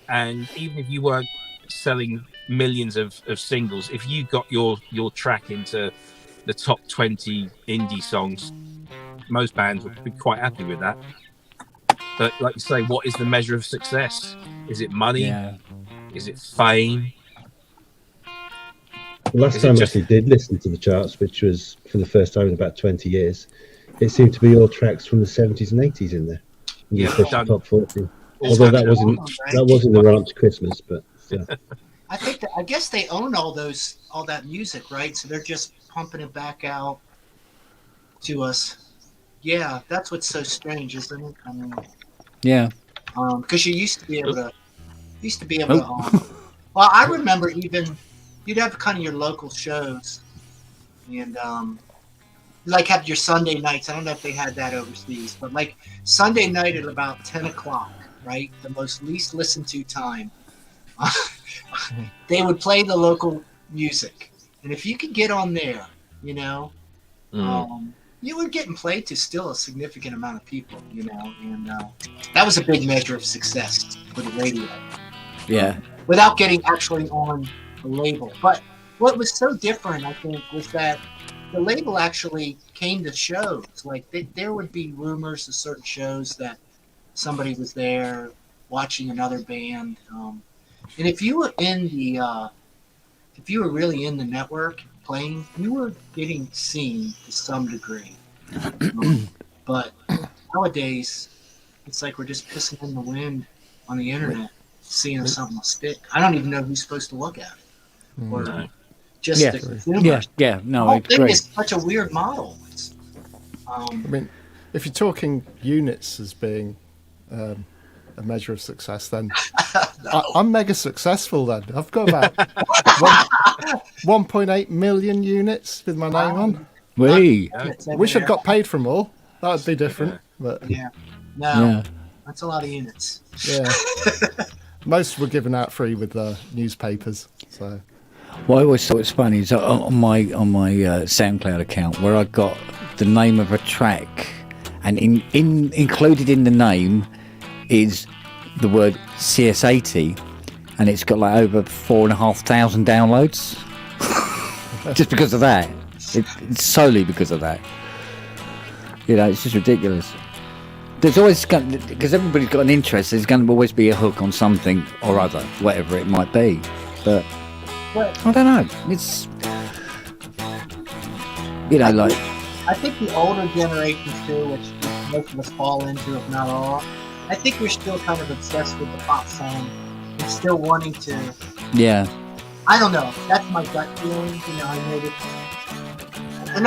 And even if you weren't selling millions of singles, if you got your track into the top 20 indie songs, most bands would be quite happy with that. But like you say, what is the measure of success? Is it money? Yeah. Is it fame? The last time I actually did listen to the charts, which was for the first time in about 20 years, it seemed to be all tracks from the 70s and 80s in there. Yeah, top 40. Although that wasn't the run up to Christmas, but yeah. I guess they own all that music, right? So they're just pumping it back out to us. Yeah, that's what's so strange, isn't it? I mean, yeah. Because you used to be able to. Well, I remember even you'd have kind of your local shows, and like have your Sunday nights. I don't know if they had that overseas, but like Sunday night at about 10 o'clock, right? The most least listened to time. They would play the local music, and if you could get on there, you were getting played to still a significant amount of people, and that was a big measure of success for the radio. Yeah. Without getting actually on the label. But what was so different, I think, was that the label actually came to shows. Like there would be rumors of certain shows that somebody was there watching another band. And if you were really in the network playing, you were getting seen to some degree. But nowadays, it's like we're just pissing in the wind on the internet, seeing if something will stick. I don't even know who's supposed to look at it. Or just the consumers. Yeah, no, I I agree. It's such a weird model. I mean, if you're talking units as being a measure of success, then I'm mega successful then. I've got about 1.8 million units with my name on. Wish I'd got paid for them all. That would be different. But that's a lot of units. Yeah. Most were given out free with the newspapers. So what I always thought was funny is on my SoundCloud account where I got the name of a track, and included in the name is the word CS80, and it's got like over 4,500 downloads. Just because of that. It's solely because of that. It's just ridiculous. There's always, because everybody's got an interest, there's going to always be a hook on something or other, whatever it might be. But I don't know. It's, I think the older generations too, which most of us fall into, if not all, I think we're still kind of obsessed with the pop song and still wanting to. Yeah. I don't know. That's my gut feeling. I know that. And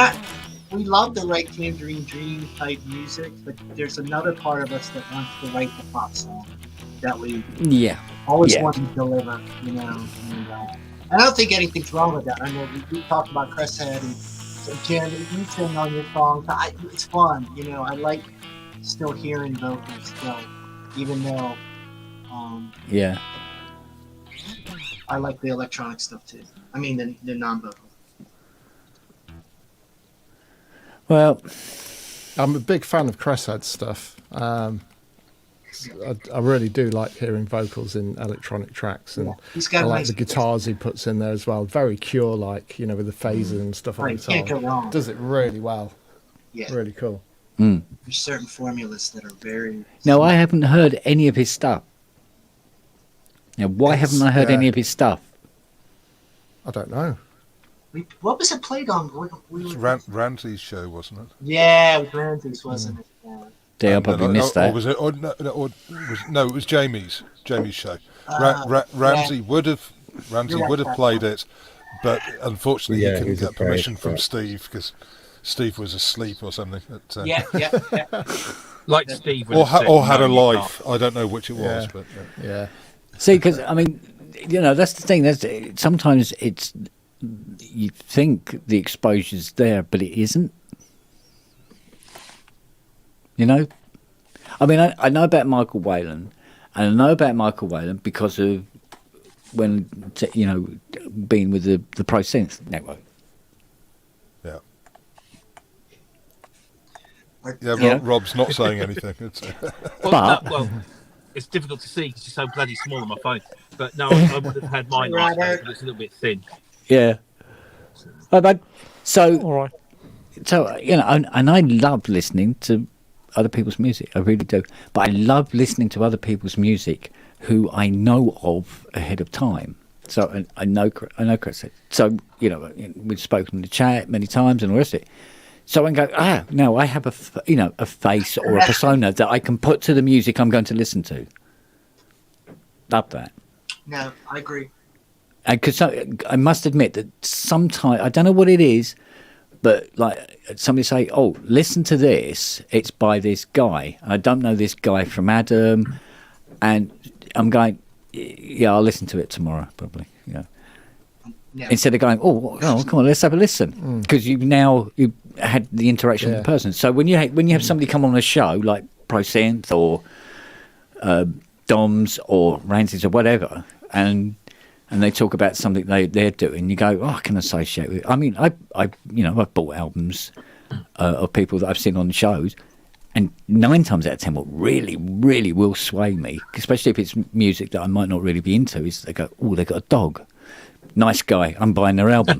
we love to write Tangerine Dream type music, but there's another part of us that wants to write the pop song that we always want to deliver, And I don't think anything's wrong with that. I know we talked about Cresshead and Jen, you sing on your song. It's fun, I like still hearing vocals still, even though I like the electronic stuff too. I mean the non-vocal. Well, I'm a big fan of Cresshead stuff. I really do like hearing vocals in electronic tracks, and I like the guitars he puts in there as well. Very Cure-like, with the phaser and stuff on the guitar. Can't go wrong. Does it really well. Yeah, really cool. There's certain formulas that are very. No, I haven't heard any of his stuff. Now, why haven't I heard any of his stuff? I don't know. What was it played on? Ramsey's show, wasn't it? Yeah, it was Ramsey's, wasn't it? Yeah, I probably missed that. Or was it? It was Jamie's show. Ramsey would have played it, but unfortunately he couldn't get permission from Steve because Steve was asleep or something. Yeah. Like Steve, or had a life. I don't know which it was, but yeah. See, because I mean, that's the thing. Sometimes it's you think the exposure's there, but it isn't. You know, I mean, I know about Michael Whalen, and I know about Michael Whalen because of when being with the Pro Synth network. Yeah. Yeah. Rob's not saying anything. But it's difficult to see because it's so bloody small on my phone. But no, I would have had mine last night, but it's a little bit thin. Yeah. So, All right. So, and I love listening to other people's music. I really do. But I love listening to other people's music who I know of ahead of time. So I know Chris. So, we've spoken in the chat many times and all the rest of it. So I can go, no, I have a face or a persona that I can put to the music I'm going to listen to. Love that. No, I agree. Because I must admit that sometimes, I don't know what it is, but like somebody say, oh, listen to this, it's by this guy. I don't know this guy from Adam, and I'm going, yeah, I'll listen to it tomorrow, probably. Yeah. No. Instead of going, oh, come on, let's have a listen, because you've had the interaction with the person. So when you have somebody come on a show like Pro Synth or Doms or Rances or whatever, and they talk about something they're doing, you go, oh, I can associate with it. I mean, I've bought albums of people that I've seen on shows, and 9 times out of 10 what really, really will sway me, especially if it's music that I might not really be into, is they go, oh, they got a dog. Nice guy, I'm buying their album.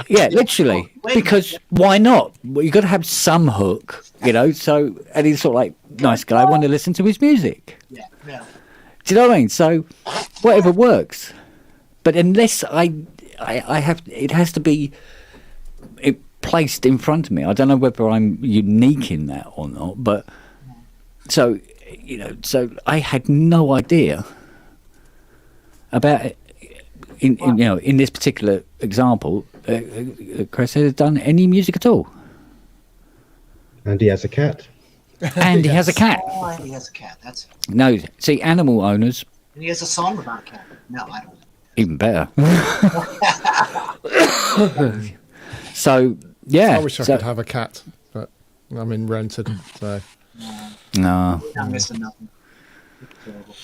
Yeah, literally. Because why not? Well, you've got to have some hook, so, and he's sort of like, nice guy, I want to listen to his music. Yeah, no. Do you know what I mean? So, whatever works. But unless I have, it has to be placed in front of me. I don't know whether I'm unique in that or not, but so I had no idea about it. In this particular example, Chris has done any music at all. And he has a cat. And he has a cat. Oh, he has a cat. That's it. No, see, animal owners. And he has a song about a cat. No, I don't. Even better. So, yeah. I wish I could have a cat, but I'm in rented, so. No. I'm missing nothing. It's terrible.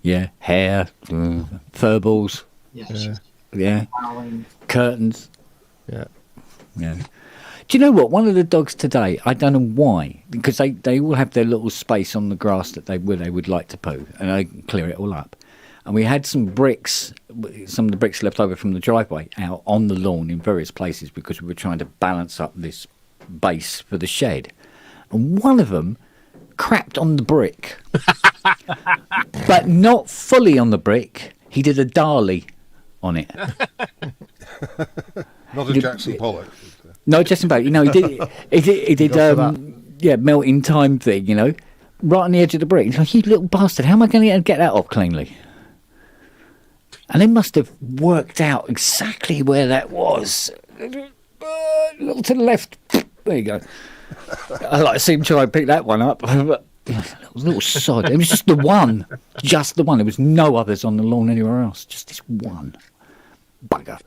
Yeah, hair, fur balls. Yeah. Curtains. Yeah. Do you know what? One of the dogs today, I don't know why, because they all have their little space on the grass that they would like to poo, and I clear it all up. And we had some of the bricks left over from the driveway out on the lawn in various places because we were trying to balance up this base for the shed. And one of them crapped on the brick, but not fully on the brick. He did a Dali on it. Not a Jackson Pollock. No, Jackson Pollock. He did melting time thing, right on the edge of the brick. He's like, you little bastard, how am I going to get that off cleanly? And they must have worked out exactly where that was. A little to the left. There you go. I like to see him try and pick that one up. But it was a little sod. It was just the one. Just the one. There was no others on the lawn anywhere else. Just this one. Bugger.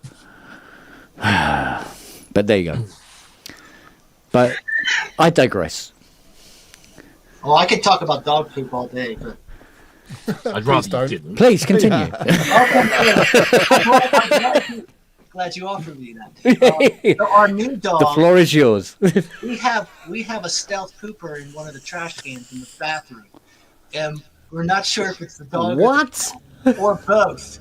But there you go. But I digress. Well, I could talk about dog poop all day, but I'd rather you didn't. Please continue. Glad you offered me that. Our new dog. The floor is yours. we have a stealth pooper in one of the trash cans in the bathroom, and we're not sure if it's the dog or both.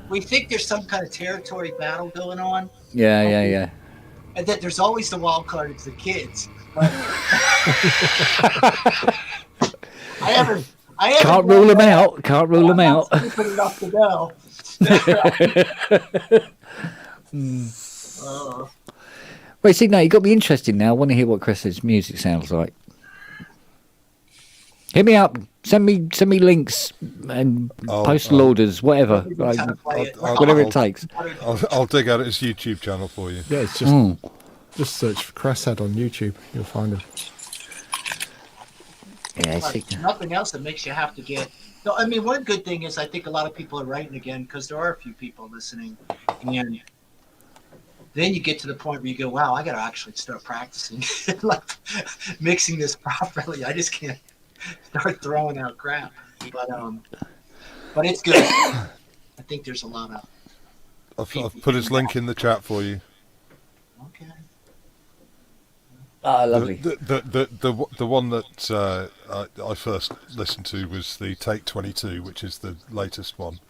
We think there's some kind of territory battle going on. Yeah. And that there's always the wild card, it's the kids. But I can't rule them out. Can't rule them out. Stupid enough to know. Wait, see, now you got me interested now. I want to hear what Chris's music sounds like. Hit me up. Send me links and postal orders, whatever. Whatever it takes. I'll dig out his YouTube channel for you. Yeah, it's just search for Cresshead on YouTube. You'll find him. Yeah, Nothing else that makes you have to get. So, I mean, one good thing is I think a lot of people are writing again because there are a few people listening. And then you get to the point where you go, wow, I got to actually start practicing like mixing this properly. I just can't start throwing out crap. But it's good. I think there's a lot of. I've put his link in the chat for you. Okay. Ah, lovely. The one that I first listened to was the Take 22, which is the latest one.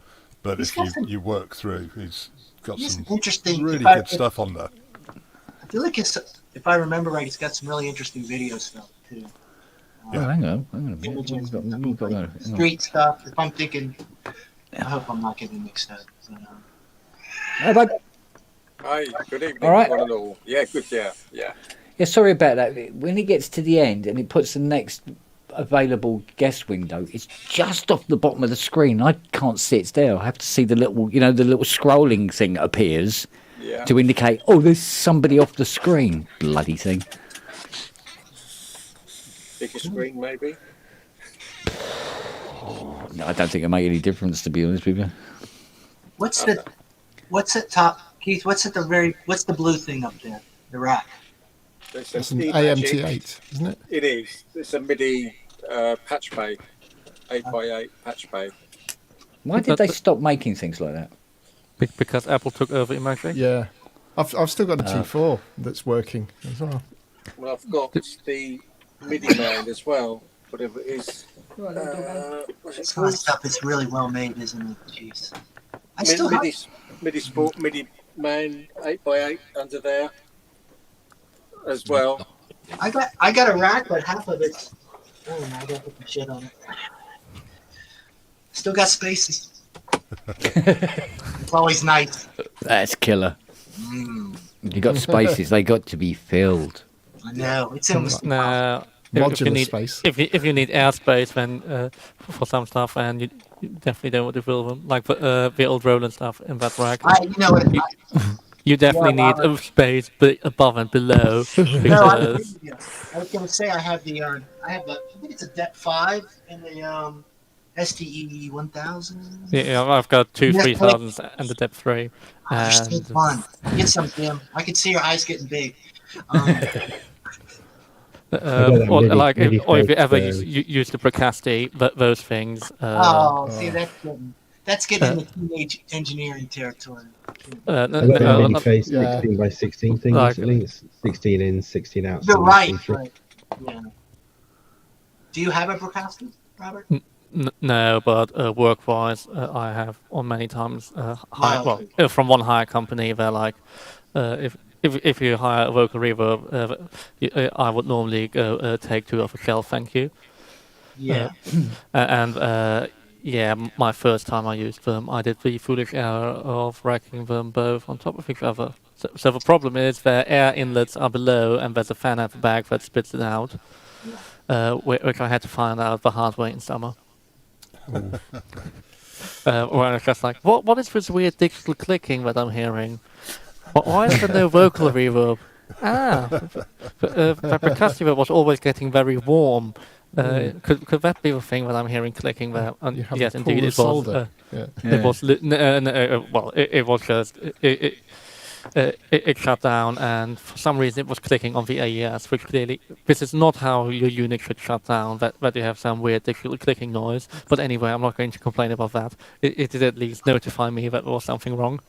But if you work through, he's got some interesting, really good stuff on there. I feel like if I remember right, it's got some really interesting video stuff too. Oh, hang on. Images, We've got hang on. street stuff. If I'm thinking, I hope I'm not getting mixed up. Hey, bud. Hi, good evening, All right. one and all. Yeah, good, yeah. Yeah, sorry about that. When it gets to the end and it puts the next available guest window, it's just off the bottom of the screen. I can't see it's there. I have to see the little, the little scrolling thing appears to indicate, oh, there's somebody off the screen. Bloody thing. Bigger screen, maybe? No, I don't think it make any difference, to be honest with you. What's at top, Keith? What's the blue thing up there? The rack. It's an AMT8, isn't it? It is. It's a MIDI patch bay, 8x8 patch bay. Why did they stop making things like that? Because Apple took over Imagery? Yeah. I've still got a T4 that's working as well. Well, I've got the MIDI man as well, whatever it is. What's it Some of called? the stuff is really well made, isn't it? Jeez. MIDI Sport, MIDI man, 8x8 under there as well. I got a rack, but half of it's. Oh, I gotta put some shit on it. Still got spaces. It's always nice. That's killer. You got spaces, they got to be filled. I know. It's almost No. Modular space. If you need airspace, then for some stuff, and you definitely don't want to fill them, like the old Roland stuff in that rack. you know what? You definitely need a space above and below. No, I agree with you. I was gonna say I have the I think it's a Dep 5 and the STE 1000. Yeah, I've got two 3000s and the Dep 3. They're so fun. Get some, Tim. I can see your eyes getting big. Or if you ever use the Procasti, those things. See, that's getting into teenage engineering territory. I've got a MIDI face 16 by 16 thing recently. It's 16 in, 16 out. You're right. Yeah. Do you have a Procasti, Robert? No, but work-wise, I have on many times. From one hire company, they're like, if you hire a vocal reverb, I would normally go take two off a shelf, thank you. Yeah. My first time I used them, I did the foolish error of racking them both on top of each other. So the problem is their air inlets are below, and there's a fan at the back that spits it out, which I had to find out the hard way in summer. Where I was just like, what is this weird digital clicking that I'm hearing? Why is there no vocal reverb? The percussive was always getting very warm. Could that be the thing that I'm hearing clicking there? Yes, indeed, it was. It was. It was just. It shut down, and for some reason it was clicking on the AES, which clearly this is not how your unit should shut down. That you have some weird digital clicking noise. But anyway, I'm not going to complain about that. It did at least notify me that there was something wrong.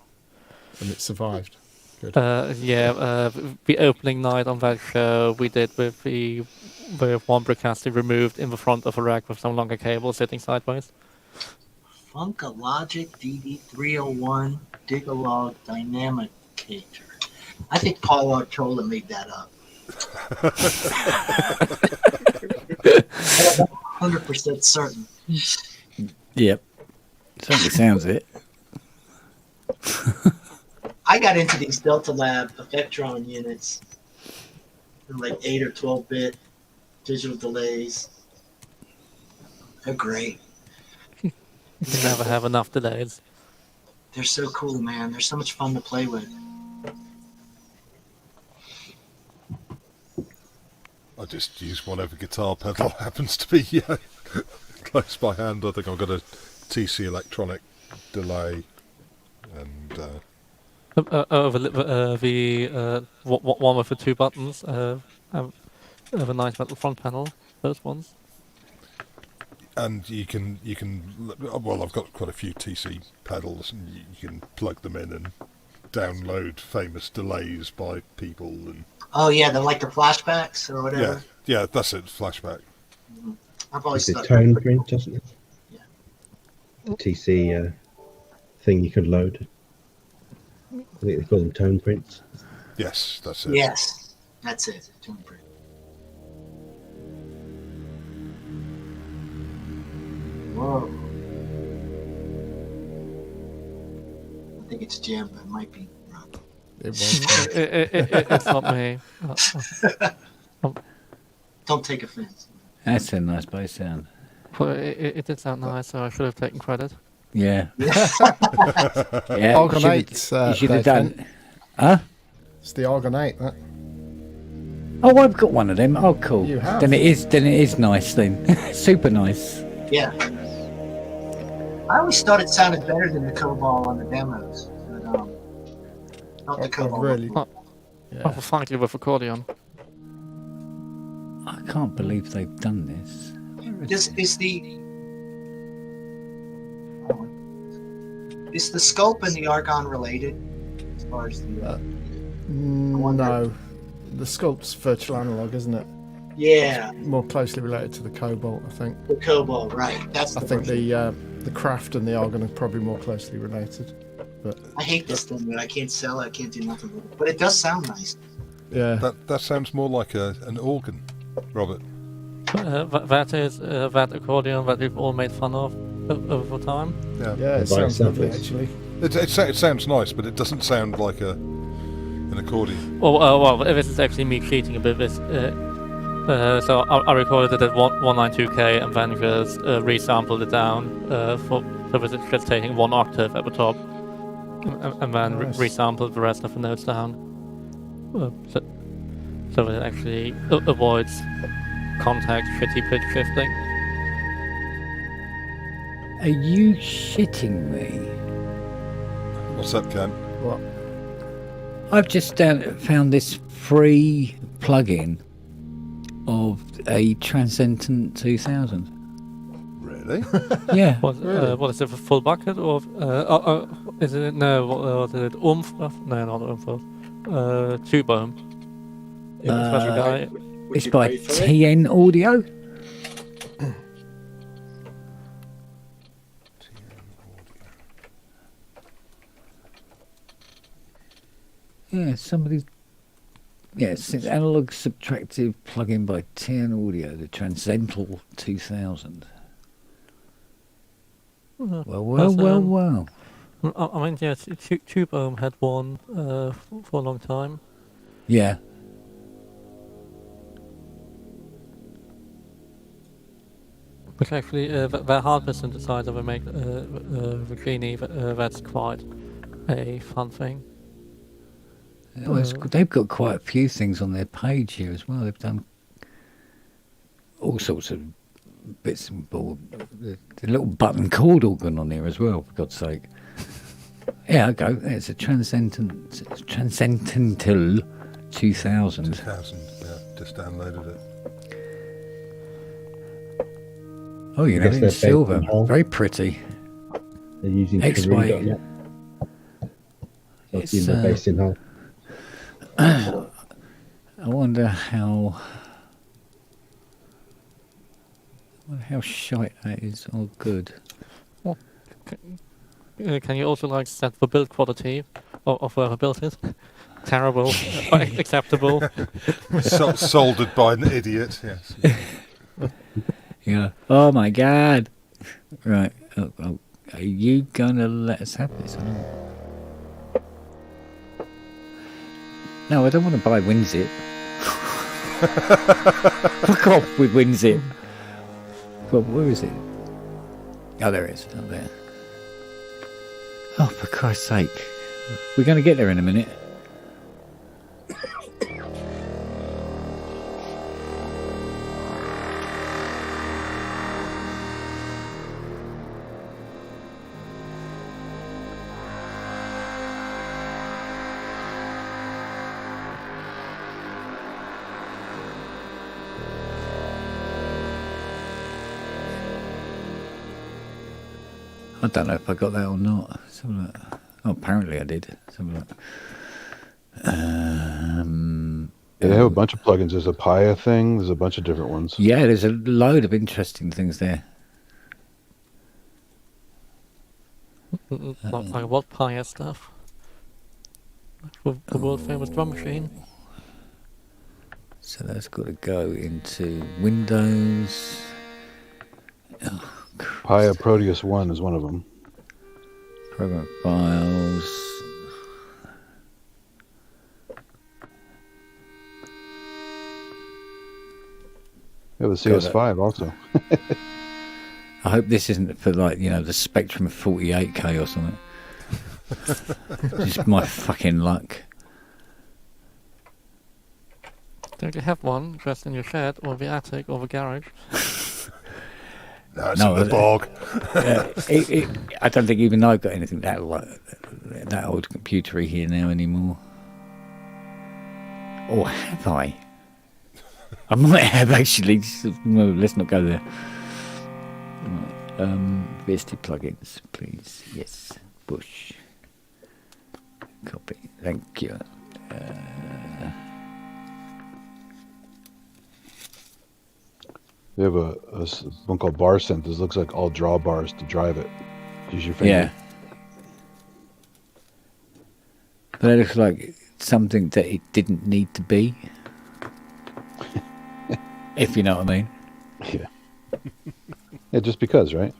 And it survived. Good. The opening night on that show we did with one Procasti removed in the front of a rack with some longer cable sitting sideways. Funkalogic DD301 Digalog Dynamicator. I think Paul Artola made that up. 100% certain. Yep. Certainly sounds it. I got into these Delta Lab Effectron units. They're like 8 or 12-bit digital delays. They're great. You never have enough delays. They're so cool, man. They're so much fun to play with. I just use whatever guitar pedal happens to be close by hand. I think I've got a TC Electronic delay, and the one with the two buttons, have a nice metal front panel. Those ones. and you can well, I've got quite a few TC pedals, and you can plug them in and download famous delays by people. And Oh yeah, the flashbacks or whatever. yeah, that's it. Flashback. I've always It's a thought tone print, doesn't it? Yeah. A TC thing you could load. I think they call them tone prints. Yes, that's it. Yes, that's it. Tone print. Whoa. I think it's Jim, but it might be wrong. It was. It's not me. Don't take offense. That's a nice bass sound. But it did sound nice, so I should have taken credit. Yeah. Yeah. Orgonate, You should have Nathan. done. Huh? It's the Orgonate. That. Oh, I've got one of them. Oh, cool. You have? Then it is nice. Then super nice. Yeah. I always thought it sounded better than the Cobalt on the demos. But, not the Cobalt. really. Oh, Yeah. oh, thank you with accordion. I can't believe they've done this. Is the scope and the argon related as far as the No, the Sculpt's virtual analog, isn't it? yeah, More closely related to the Cobalt, I think. the Cobalt, right? That's I the think version. the Craft and the Argon are probably more closely related. But I hate this thing, but I can't sell it. I can't do nothing with it. But it does sound nice. yeah, That sounds more like an organ, Robert. That is that accordion that we've all made fun of over time. yeah, it Right, sounds lovely samples. actually. It sounds nice, but it doesn't sound like an accordion. Well, this is actually me cheating a bit. So I recorded it at 192K and then just resampled it down so this is just taking one octave at the top and then Nice. resampled the rest of the notes down. So that it actually avoids contact shitty pitch shifting. Are you shitting me? What's that, Ken? What? I've just found this free plugin of a Transcendent 2000. Really? Yeah. What is it, for full bucket or is it what is it oomph? No, not oomph. Tube ohm. Special guy. Would It's you by pay for it? TN Audio. Yeah, somebody. Yeah, it's an analog subtractive plugin by TN Audio, the Transcendental 2000. Well. I mean, yeah, Tube Ohm had one for a long time. Yeah. Which actually, their hardware synthesizer they make, the Genie, that's quite a fun thing. Oh, they've got quite a few things on their page here as well. They've done all sorts of bits and ball. The little button chord organ on there as well, for God's sake. Yeah, I go. It's a Transcendental 2000. 2000, yeah, just downloaded it. Oh, you know, guess in they're silver. based on Hull. Very pretty. They're using X-Way. Karoo.net. So It's, they're based in Hull. I wonder how shite that is or good. Can you also set the build quality of whoever built it? Terrible, acceptable. Soldered by an idiot, yes. Yeah. Oh my God. Right. Oh, are you gonna let us have this or not? No, I don't want to buy WinZip. Fuck off with WinZip. Well, where is it? Oh, there it is. Up there. Oh, for Christ's sake. We're going to get there in a minute. I don't know if I got that or not. Oh, apparently I did. They have a bunch of plugins. There's a Paya thing. There's a bunch of different ones. Yeah, there's a load of interesting things there. Like what Paya stuff? Like the world famous drum machine. So that's got to go into Windows. Oh, Paya Proteus 1 is one of them. Program files. Yeah, the CS5 also. I hope this isn't for the Spectrum of 48K or something. Just my fucking luck. Don't you have one just in your shed or the attic or the garage? No, it's in the bog. I don't think even I've got anything that old computery here now anymore. Or have I? I might have actually. No, let's not go there. VST plugins, please. Yes. Bush. Copy. Thank you. They have a one called bar synth. This looks like all drawbars to drive it. Use your finger. Yeah. But it looks like something that it didn't need to be. If you know what I mean. Yeah. Yeah, just because, right?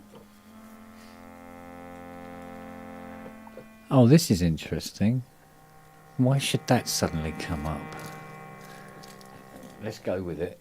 Oh, this is interesting. Why should that suddenly come up? Let's go with it.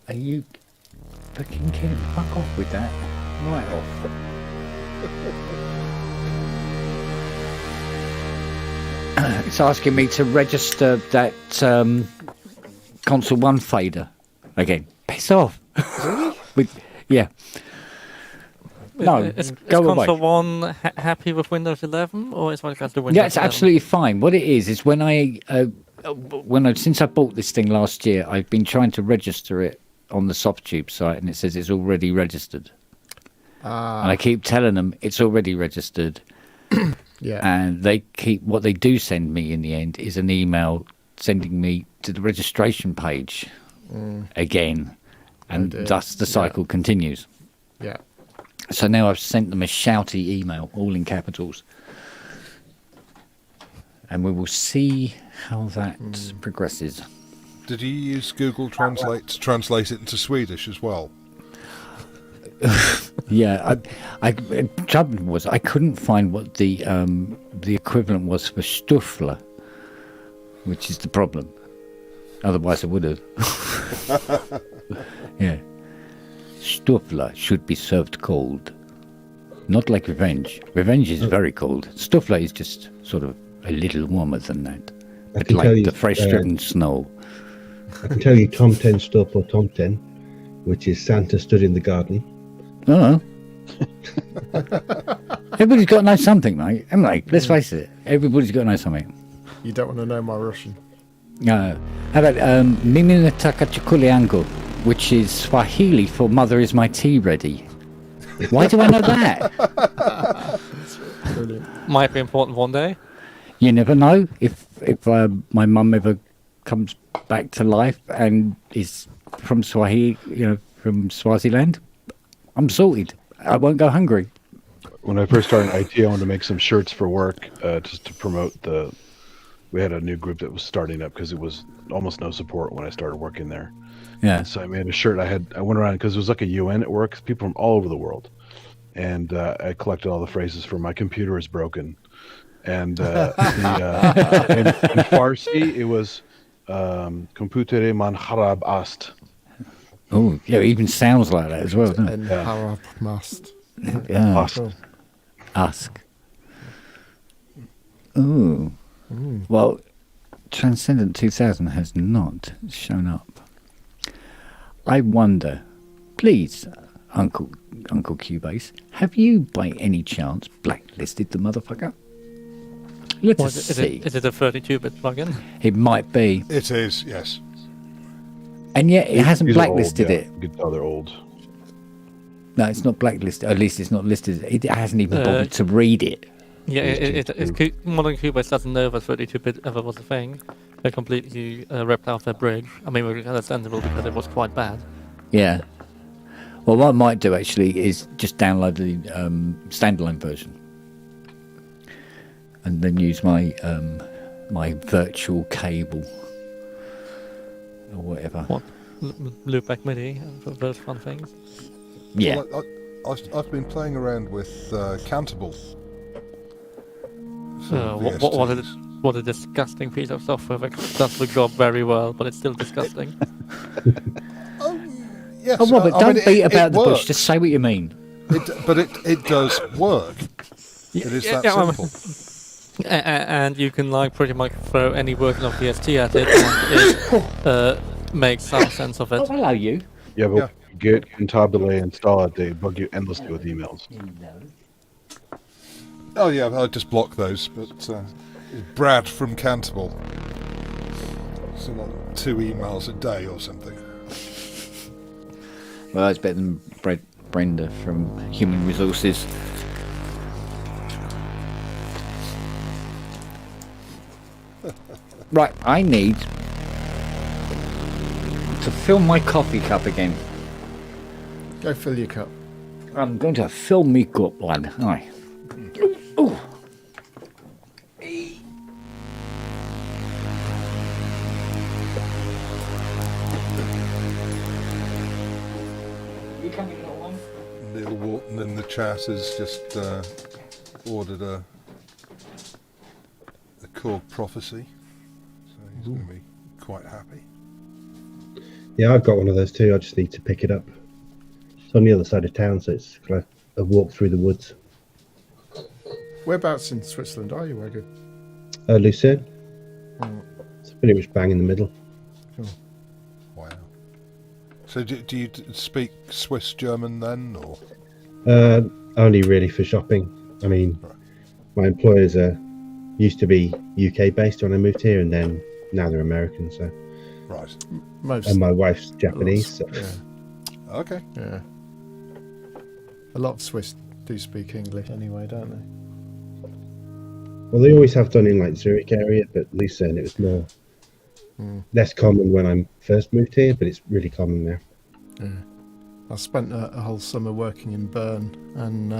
Are you fucking kidding? Fuck off with that. Right off. It's asking me to register that console 1 fader again. Piss off. Yeah. No, is go away. console 1 happy with Windows 11 or is it just the Windows? Yeah, it's 11? absolutely fine. What it is when since I bought this thing last year, I've been trying to register it on the Softube site, and it says it's already registered. And I keep telling them it's already registered. Yeah. And what they do send me in the end is an email sending me to the registration page again, and thus the cycle continues. Yeah. So now I've sent them a shouty email, all in capitals. And we will see how that progresses. Did you use Google Translate to translate it into Swedish as well? Yeah, trouble was I couldn't find what the equivalent was for Stuffler, which is the problem. Otherwise, I would have. Yeah, Stuffler should be served cold, not like Revenge. Revenge is very cold. Stuffler is just sort of a little warmer than that, but like the fresh-driven snow. I can tell you Tom 10 stuff or Tom 10, which is Santa stood in the garden. Oh. Everybody's got to know something, mate. I'm like, let's face it, everybody's got to know something. You don't want to know my Russian. How about Mimi nataka chakuli yangu, which is Swahili for "Mother, is my tea ready?" Why do I know that? Brilliant. Might be important one day. You never know if my mum ever comes back to life and is from Swahili, from Swaziland. I'm sorted. I won't go hungry. When I first started in IT, I wanted to make some shirts for work, just to promote we had a new group that was starting up because it was almost no support when I started working there. Yeah. And so I made a shirt. I went around because it was like a UN at work, people from all over the world. And I collected all the phrases for "my computer is broken." And in Farsi, it was "Computere man harab ast." Oh, yeah, it even sounds like that as well, doesn't it? And Harab must. Yeah. Ast. Ask. Ooh. Well, Transcendent 2000 has not shown up. I wonder, please, Uncle Cubase, have you by any chance blacklisted the motherfucker? Let us see. Is it a 32-bit plugin? It might be. It is, yes. And yet it hasn't These are old, blacklisted yeah. it. You can tell they're old. No, it's not blacklisted. At least it's not listed. It hasn't even bothered to read it. Yeah, Modern Cubase doesn't know that 32-bit ever was a thing. They completely ripped out their bridge. I mean, it's understandable because it was quite bad. Yeah. Well, what I might do actually is just download the standalone version, and then use my my virtual cable or whatever. What? Loopback MIDI for those fun things. Yeah. Well, I've been playing around with Countable. What a disgusting piece of software that does the job very well, but it's still disgusting. Yes, Oh, Robert, don't beat about the bush. works. Just say what you mean. But it does work. It is that simple. And you can pretty much throw any version of VST at it, and it makes some sense of it. Oh, hello, you. Yeah, but Git and Tabulate install it, they bug you endlessly with emails. Oh yeah, I just block those. But Brad from Countable, so like 2 emails a day or something. Well, that's better than Brenda from Human Resources. Right, I need to fill my coffee cup again. Go fill your cup. I'm going to fill me cup, lad. Aye. Ooh. You coming, little one? Neil Wharton in the chat has just ordered a Korg Prophecy, so he's going to be quite happy. Yeah, I've got one of those too. I just need to pick it up. It's on the other side of town, so it's kind of a walk through the woods. Whereabouts in Switzerland are you, Wagyu? Lucerne. It's pretty much bang in the middle. Cool. Wow. So do you speak Swiss German then, or? Only really for shopping. I mean, my employers used to be UK based when I moved here, and then now they're American. So, right. And my wife's Japanese. So. Yeah. Okay. Yeah. A lot of Swiss do speak English anyway, don't they? Well, they always have done in like Zurich area, but Lucerne it was more less common when I first moved here, but it's really common now. Yeah. I spent a whole summer working in Bern, and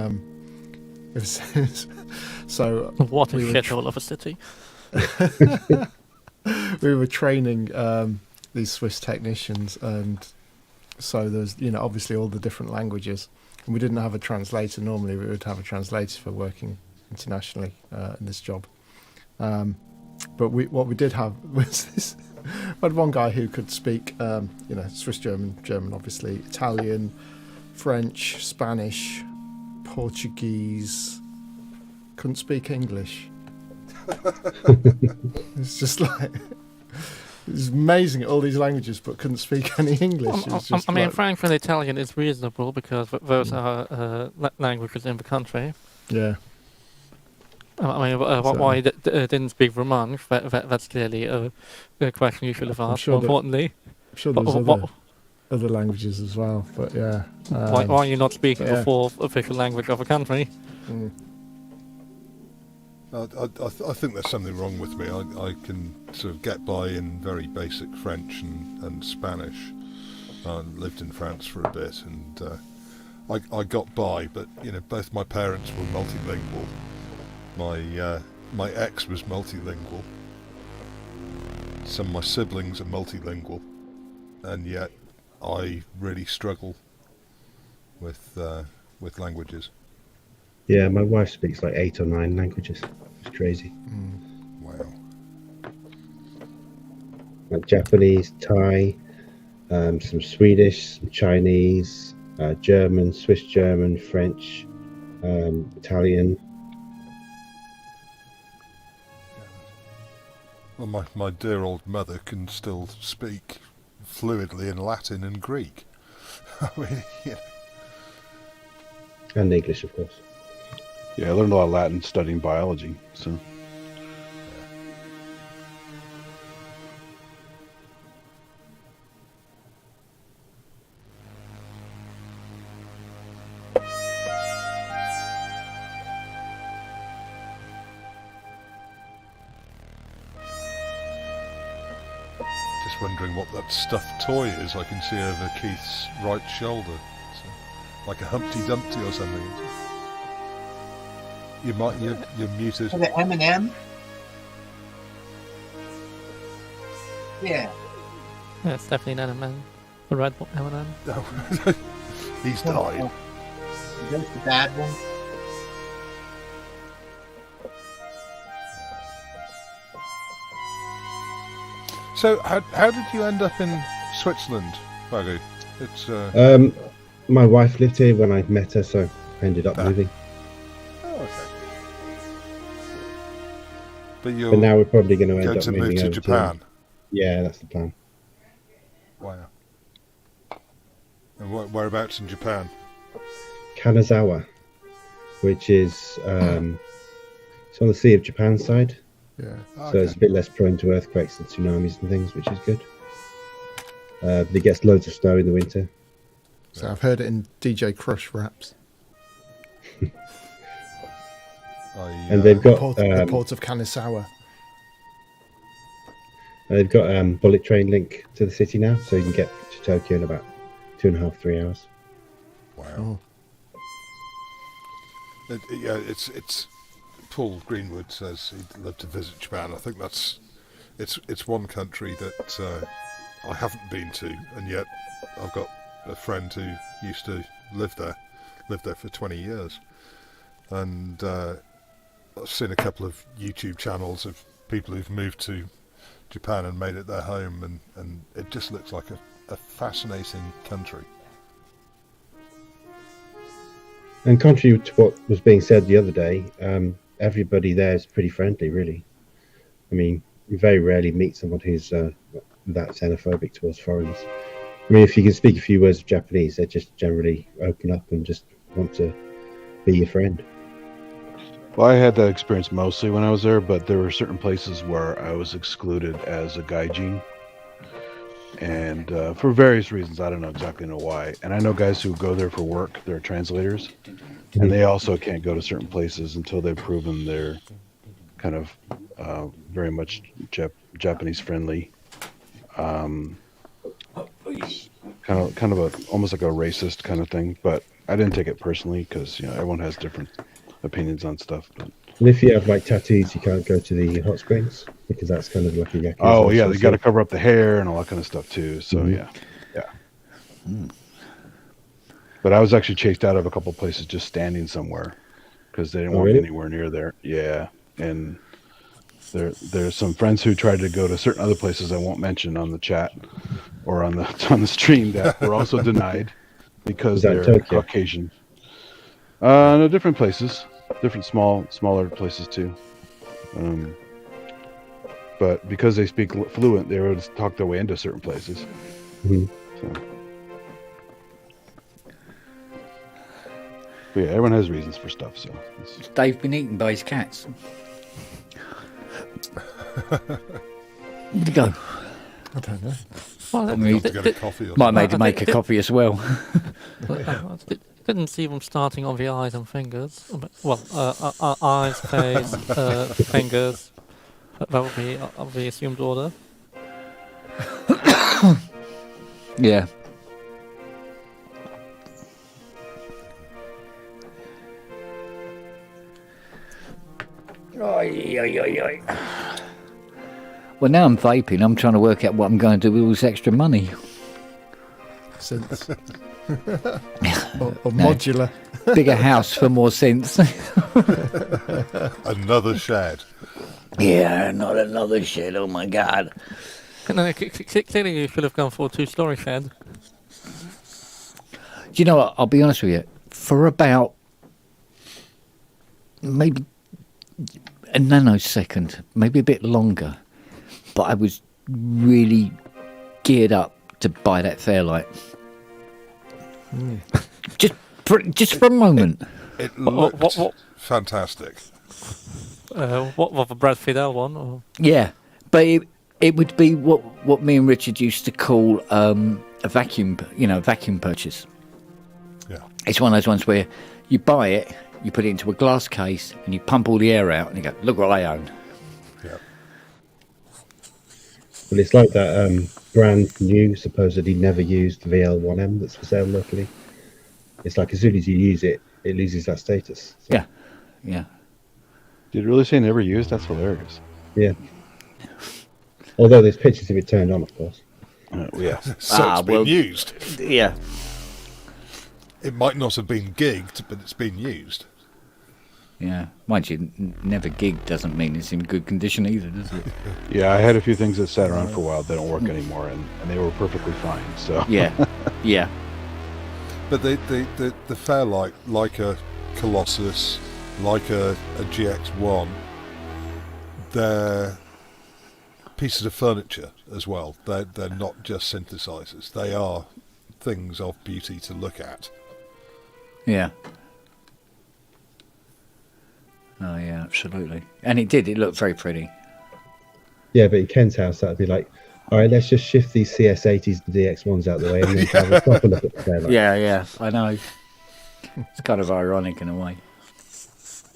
it was so. What a shithole of a city! We were training these Swiss technicians, and so there's obviously all the different languages, and we didn't have a translator. Normally, we would have a translator for working internationally in this job. But what we did have was this. We had one guy who could speak, Swiss German, obviously, Italian, French, Spanish, Portuguese. Couldn't speak English. It's just like it's amazing, all these languages, but couldn't speak any English. I mean, French and Italian is reasonable because those are languages in the country. Yeah. I mean, why didn't speak Romansh? That's clearly a question you should have asked. More importantly, I'm sure there's other languages as well, but yeah. Why are you not speaking the fourth official language of a country? I think there's something wrong with me. I can sort of get by in very basic French and Spanish. I lived in France for a bit, and I got by. But both my parents were multilingual. My ex was multilingual. Some of my siblings are multilingual, and yet I really struggle with languages. Yeah, my wife speaks like 8 or 9 languages. It's crazy. Wow. Like Japanese, Thai, some Swedish, some Chinese, German, Swiss German, French, Italian. Well, my dear old mother can still speak fluidly in Latin and Greek. I mean, yeah. And English, of course. Yeah, I learned a lot of Latin studying biology. So. Just wondering what that stuffed toy is I can see over Keith's right shoulder. So, like a Humpty Dumpty or something. You're muted. For the M&M? Yeah. Yeah, it's definitely an M&M. The red M&M. No. He's died. That's the bad one. So, how did you end up in Switzerland, Bagu? It's my wife lived here when I met her, so I ended up moving. Oh, okay. But now we're probably going to end going up to moving move to over Japan. Yeah, that's the plan. Wow. And whereabouts in Japan? Kanazawa, which is it's on the Sea of Japan side. Yeah. So it's a bit less prone to earthquakes and tsunamis and things, which is good. But it gets loads of snow in the winter. So I've heard it in DJ Crush raps. And they've got the port of Kanazawa. They've got bullet train link to the city now, so you can get to Tokyo in about 2.5-3 hours. Wow. Yeah, it's. Paul Greenwood says he'd love to visit Japan. I think it's one country that I haven't been to, and yet I've got a friend who used to lived there for 20 years, and I've seen a couple of YouTube channels of people who've moved to Japan and made it their home, and it just looks like a fascinating country. And contrary to what was being said the other day, everybody there is pretty friendly, really. I mean, you very rarely meet someone who's that xenophobic towards foreigners. I mean, if you can speak a few words of Japanese, they just generally open up and just want to be your friend. Well, I had that experience mostly when I was there, but there were certain places where I was excluded as a gaijin. And for various reasons, I don't know why. And I know guys who go there for work, they're translators, and they also can't go to certain places until they've proven they're kind of very much Japanese friendly. Kind of almost like a racist kind of thing. But I didn't take it personally because everyone has different opinions on stuff. But. And if you have like tattoos, you can't go to the hot springs because that's kind of like a yakuza. Oh yeah, they got to cover up the hair and all that kind of stuff too. So yeah. But I was actually chased out of a couple of places just standing somewhere because they didn't want me anywhere near there. Yeah, and there's some friends who tried to go to certain other places I won't mention on the chat or on the stream that were also denied because they're Tokyo? Caucasian. No, different places. Different smaller places too, but because they speak fluent, they were able to talk their way into certain places. So. But yeah, everyone has reasons for stuff. So Dave been eaten by his cats. Where'd he go? I don't know. Well, To get a coffee or Might something. made to make a coffee as well. Didn't see them starting on the eyes and fingers. Well, eyes, face, fingers. That would be of the assumed order. Yeah. Well, now I'm vaping. I'm trying to work out what I'm going to do with all this extra money. Synths. or modular. Bigger house for more synths. Another shed. Yeah, not another shed. Oh my god. Clearly, you should have gone for a 2-story shed. Do you know what? I'll be honest with you. For about maybe a nanosecond, maybe a bit longer, but I was really geared up to buy that Fairlight. Just for a moment. It looked fantastic. What the Brad Fidel one? Or? Yeah, but it would be what me and Richard used to call a vacuum purchase. Yeah, it's one of those ones where you buy it, you put it into a glass case, and you pump all the air out, and you go, look what I own. yeah. Well, it's like that brand new, supposedly never used VL1M that's for sale locally. It's like as soon as you use it, it loses that status. So, Yeah. Did you really say never used? That's hilarious. yeah. Although there's pictures of it turned on, of course. Yeah. So it's been used. Yeah. It might not have been gigged, but it's been used. Yeah. Mind you, never gig doesn't mean it's in good condition either, does it? Yeah, I had a few things that sat around for a while that don't work anymore, and they were perfectly fine. So Yeah. But the Fairlight, like a Colossus, like a GX1, they're pieces of furniture as well. They're not just synthesizers. They are things of beauty to look at. Yeah. Oh yeah, absolutely. And it looked very pretty. Yeah, but in Ken's house, that'd be like, all right, let's just shift these CS80s to DX1s out the way and then have a proper look at the Fairlight. Yeah, I know. It's kind of ironic in a way.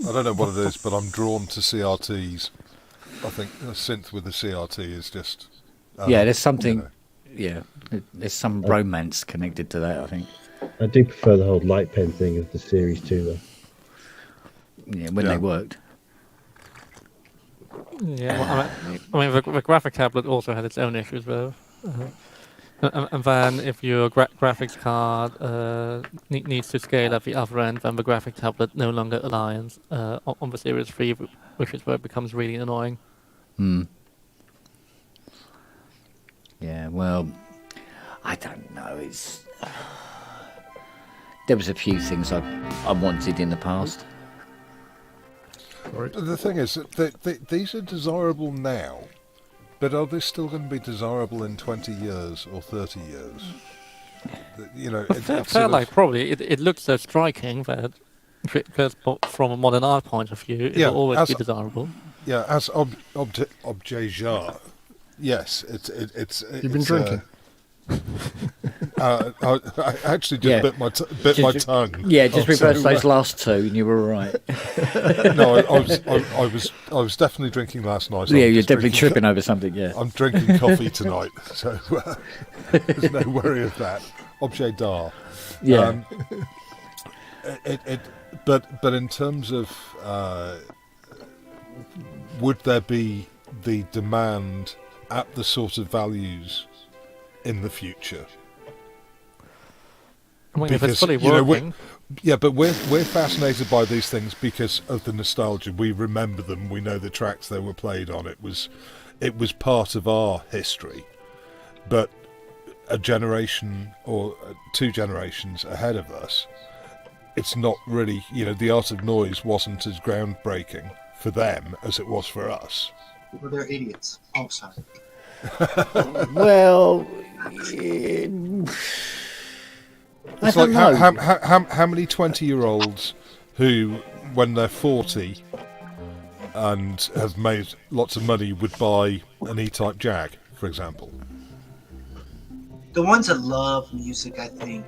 I don't know what it is, but I'm drawn to CRTs. I think a synth with a CRT is just... there's something... Yeah, there's some romance connected to that, I think. I do prefer the whole light pen thing of the Series 2, though. Yeah, when they worked. Yeah, I mean the graphic tablet also had its own issues, though. And then if your graphics card needs to scale at the other end, then the graphic tablet no longer aligns on the Series 3, which is where it becomes really annoying. Yeah, well, I don't know. There was a few things I wanted in the past. The thing is, these are desirable now, but are they still going to be desirable in 20 years or 30 years? You know, Fairlight probably. It looks so striking that, because from a modern art point of view, it will always be desirable. Yeah, as objet genre, yes, it's. You've been drinking. I actually just bit my tongue. Yeah, just reverse those last two, and you were right. No, I was definitely drinking last night. So yeah, you're definitely tripping over something. Yeah, I'm drinking coffee tonight, so there's no worry of that. Objet d'art. Yeah. But in terms of would there be the demand at the sort of values in the future? I mean, if it's fully working. But we're fascinated by these things because of the nostalgia. We remember them. We know the tracks they were played on. It was part of our history. But a generation or two generations ahead of us, it's not really. The art of noise wasn't as groundbreaking for them as it was for us. Well, they're idiots. Oh, sorry. Well, it's like how many 20-year-olds who, when they're 40 and have made lots of money, would buy an E-Type Jag, for example? The ones that love music, I think,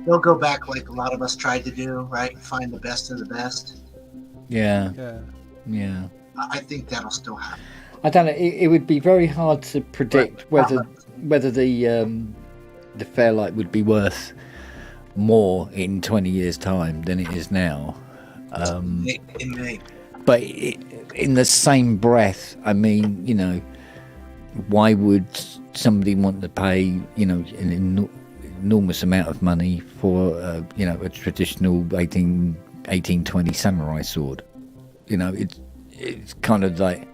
they'll go back like a lot of us tried to do, right? Find the best of the best. Yeah. I think that'll still happen. I don't know. It would be very hard to predict whether the Fairlight would be worth more in 20 years' time than it is now. It may. But in the same breath, I mean, why would somebody want to pay, an enormous amount of money for, a traditional 1820 samurai sword? It's kind of like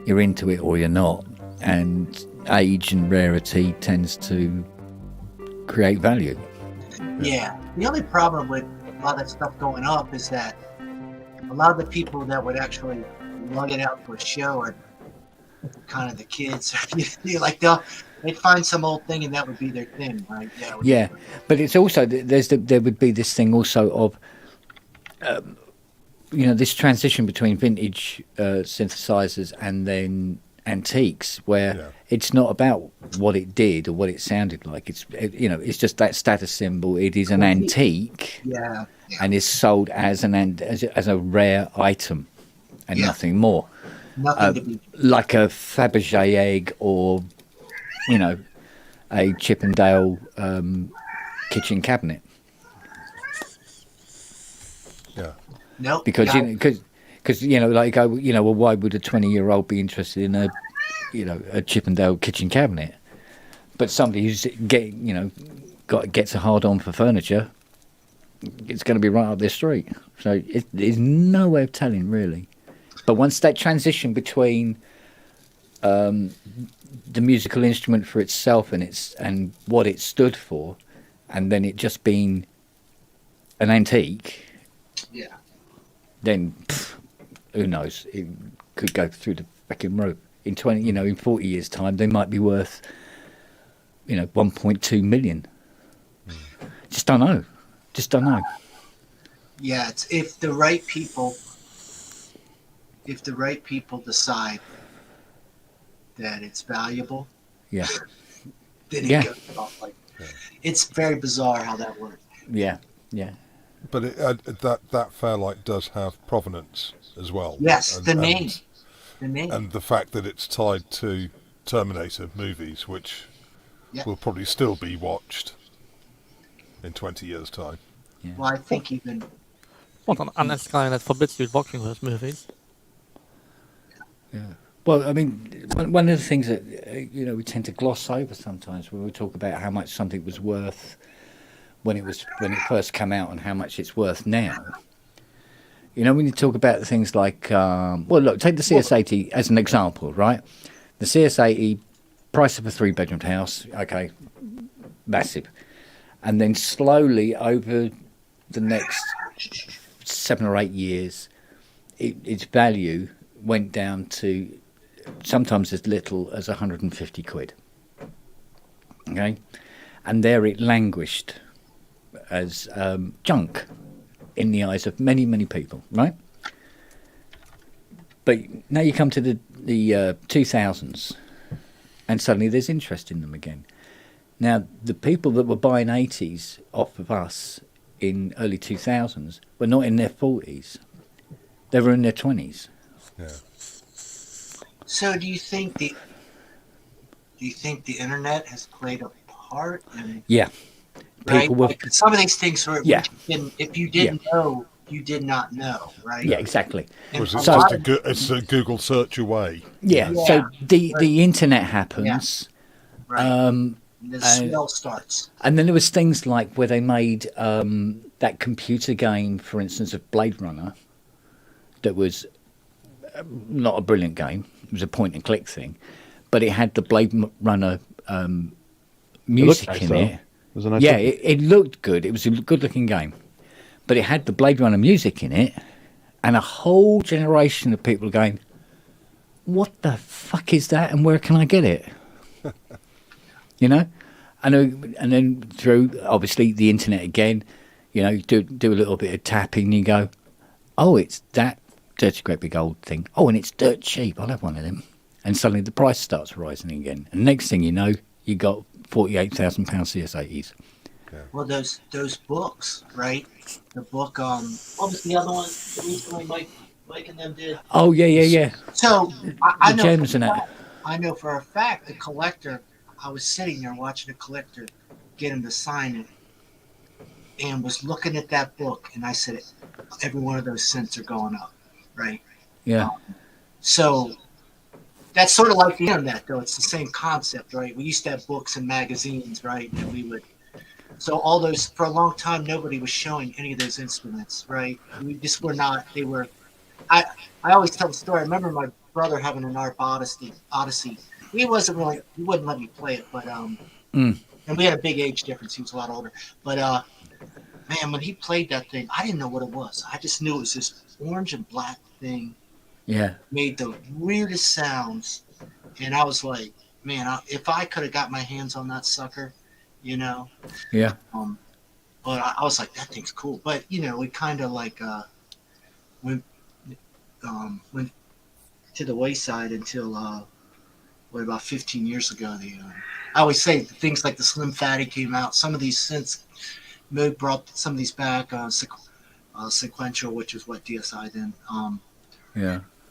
you're into it or you're not, and age and rarity tends to create value. Yeah. The only problem with a lot of that stuff going up is that a lot of the people that would actually lug it out to a show are kind of the kids. Like they'd find some old thing and that would be their thing, right? Yeah. Yeah, but it's also there would be this thing also of this transition between vintage synthesizers and then antiques, where it's not about what it did or what it sounded like. It's just that status symbol. It is an antique, and is sold as as a rare item and nothing more. Nothing to be like a Fabergé egg or a Chippendale kitchen cabinet. Yeah. No. Because like go, well, why would a 20-year-old be interested in a Chippendale kitchen cabinet? But somebody who's gets a hard on for furniture, it's going to be right up their street. So there's no way of telling really. But once that transition between the musical instrument for itself and what it stood for, and then it just being an antique, then who knows? It could go through the fucking roof. In 40 years' time, they might be worth 1.2 million. Just don't know. Yeah, it's if the right people decide that it's valuable, then it goes off like it's very bizarre how that works. Yeah. But that Fairlight does have provenance as well. Yes, the name, and the fact that it's tied to Terminator movies, which will probably still be watched in 20 years' time. Yeah. Well, I think even. Unless Skynet forbids you watching those movies. Yeah. Well, I mean, one of the things that we tend to gloss over sometimes when we talk about how much something was worth when it first came out and how much it's worth now. When you talk about things like, look, take the CS80 as an example, right? The CS80, price of a 3-bedroomed house, okay, massive. And then slowly over the next 7 or 8 years, its value went down to sometimes as little as 150 quid. Okay? And there it languished as junk in the eyes of many, many people, right? But now you come to the 2000s and suddenly there's interest in them again. Now, the people that were buying 80s off of us in early 2000s were not in their 40s. They were in their 20s. Yeah. So do you think the internet has played a part in People were, like some of these things were if you didn't know, you did not know, right? Yeah, exactly. It's a Google search away. Yeah. So the internet happens. Right. And the swell starts. And then there was things like where they made that computer game, for instance, of Blade Runner, that was not a brilliant game. It was a point-and-click thing, but it had the Blade Runner music in it. It looked good. It was a good-looking game, but it had the Blade Runner music in it, and a whole generation of people going, "What the fuck is that? And where can I get it?" And then through obviously the internet again, do a little bit of tapping, and you go, "Oh, it's that dirty great big old thing. Oh, and it's dirt cheap. I'll have one of them." And suddenly the price starts rising again, and next thing you know, you got £48,000 CS80s. Yeah. Well, those books, right? The book, what was the other one that recently Mike and them did? Oh yeah. So I know gems in it. I know for a fact the collector. I was sitting there watching a collector get him to sign it, and was looking at that book, and I said, every one of those synths are going up, right? Yeah. So that's sort of like the internet, though. It's the same concept, right? We used to have books and magazines, right? And we would. So all those, for a long time, nobody was showing any of those instruments, right? We just were not. They were. I always tell the story. I remember my brother having an ARP Odyssey. He wouldn't let me play it, but and we had a big age difference. He was a lot older, but man, when he played that thing, I didn't know what it was. I just knew it was this orange and black thing. Yeah. Made the weirdest sounds, and I was like, man, if I could have got my hands on that sucker, Yeah. But I was like, that thing's cool. But it kind of like went to the wayside until about 15 years ago. I always say things like the Slim Fatty came out. Some of these synths, Moog brought some of these back. Sequential, which is what DSI then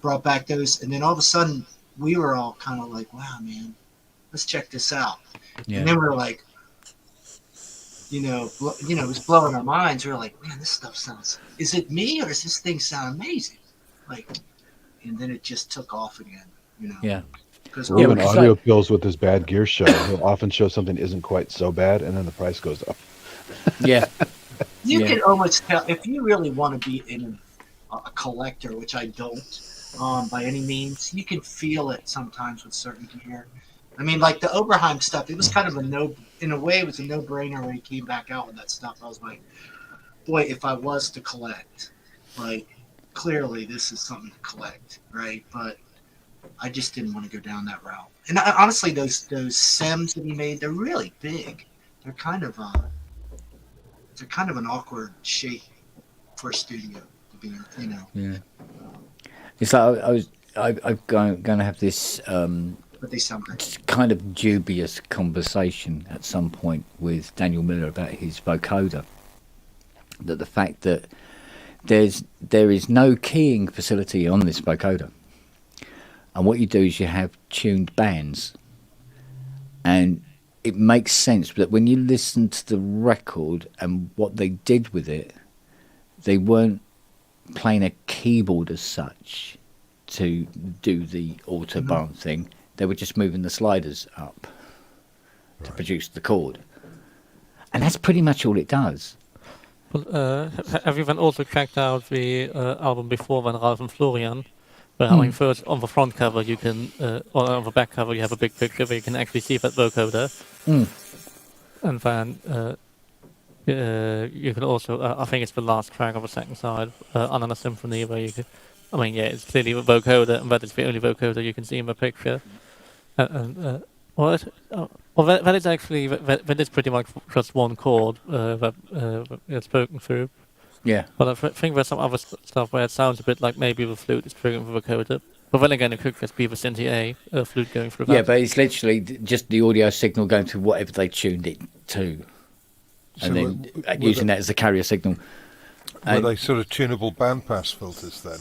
brought back those, and then all of a sudden we were all kind of like, wow, man, let's check this out. And then we were like, it was blowing our minds. We were like, man, this stuff sounds, is it me or does this thing sound amazing? And then it just took off again, Because when audio kills with his bad gear show, he'll often show something isn't quite so bad, and then the price goes up. Yeah. You can almost tell, if you really want to be a collector, which I don't by any means, you can feel it sometimes with certain gear. I mean, like the Oberheim stuff, it was kind of in a way, it was a no-brainer when he came back out with that stuff. I was like, boy, if I was to collect, clearly this is something to collect, right? But I just didn't want to go down that route. And honestly, those SEMs that he made, they're really big. They're kind of an awkward shape for a studio to be, Yeah. It's like I'm going to have this but they sound great. kind of dubious conversation at some point with Daniel Miller about his vocoder. That the fact that there is no keying facility on this vocoder, and what you do is you have tuned bands, and it makes sense that when you listen to the record and what they did with it, they weren't playing a keyboard as such to do the autobahn thing. They were just moving the sliders up to produce the chord. And that's pretty much all it does. Well, have you then also checked out the album before when Ralph and Florian? Well, I mean, first on the front cover you can, or on the back cover you have a big picture where you can actually see that vocoder. And then you can also, I think it's the last track of the second side, Anana Symphony, where you can, I mean, yeah, it's clearly a vocoder, and that is the only vocoder you can see in the picture. That is actually, that is pretty much just one chord that it's spoken through. Yeah. But I think there's some other stuff where it sounds a bit like maybe the flute is triggering the vocoder. But then again, it could just be the Synth flute going through that. Yeah, but it's literally just the audio signal going to whatever they tuned it to. And then using that as a carrier signal. Were they sort of tunable bandpass filters then?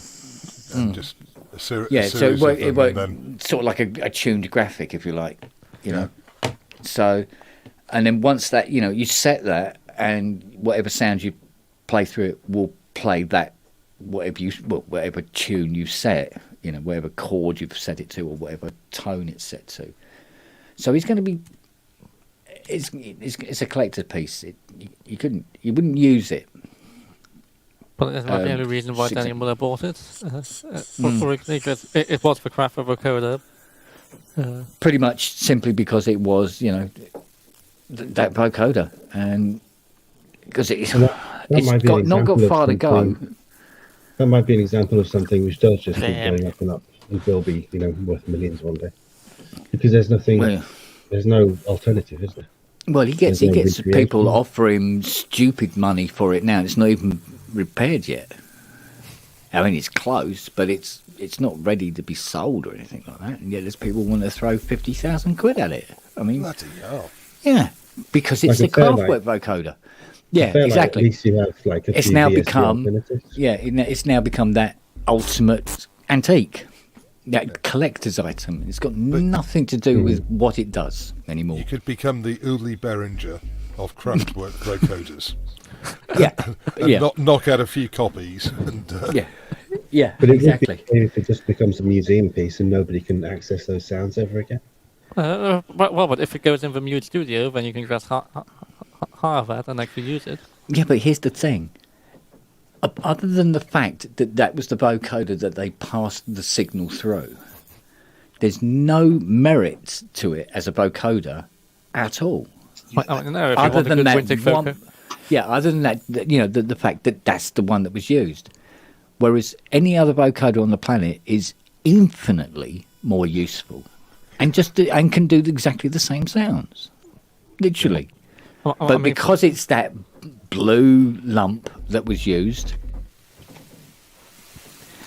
And just a series so of it them, and then... sort of like a tuned graphic, if you like, you know. So, and then once that, you set that, and whatever sound you play through it will play that, whatever tune you set, whatever chord you've set it to, or whatever tone it's set to. So it's going to be, it's a collector's piece. You wouldn't use it. But that's not the only reason why Daniel Miller bought it. It was the craft of vocoder. Pretty much simply because it was, that vocoder, and because it's not got far to go. That might be an example of something which does just keep going up and up and will be, worth millions one day. Because there's nothing, there's no alternative, is there? Well, he gets people offer him stupid money for it now. It's not even repaired yet. I mean, it's close, but it's not ready to be sold or anything like that. And yet there's people want to throw 50,000 quid at it. I mean, bloody hell. Yeah, because it's the Kraftwerk vocoder. Yeah, exactly. At least you have it's now become it's now become that ultimate antique, that collector's item. It's got nothing to do with what it does anymore. You could become the Uli Beringer of Kraftwerk vocoders. And knock out a few copies. And, but exactly. If it just becomes a museum piece and nobody can access those sounds ever again. But if it goes in the Mute Studio, then you can just hire that and actually use it. Yeah, but here's the thing. Other than the fact that was the vocoder that they passed the signal through, there's no merit to it as a vocoder at all. Other than that, the fact that that's the one that was used. Whereas any other vocoder on the planet is infinitely more useful and and can do exactly the same sounds, literally. I But mean, because it's that blue lump that was used,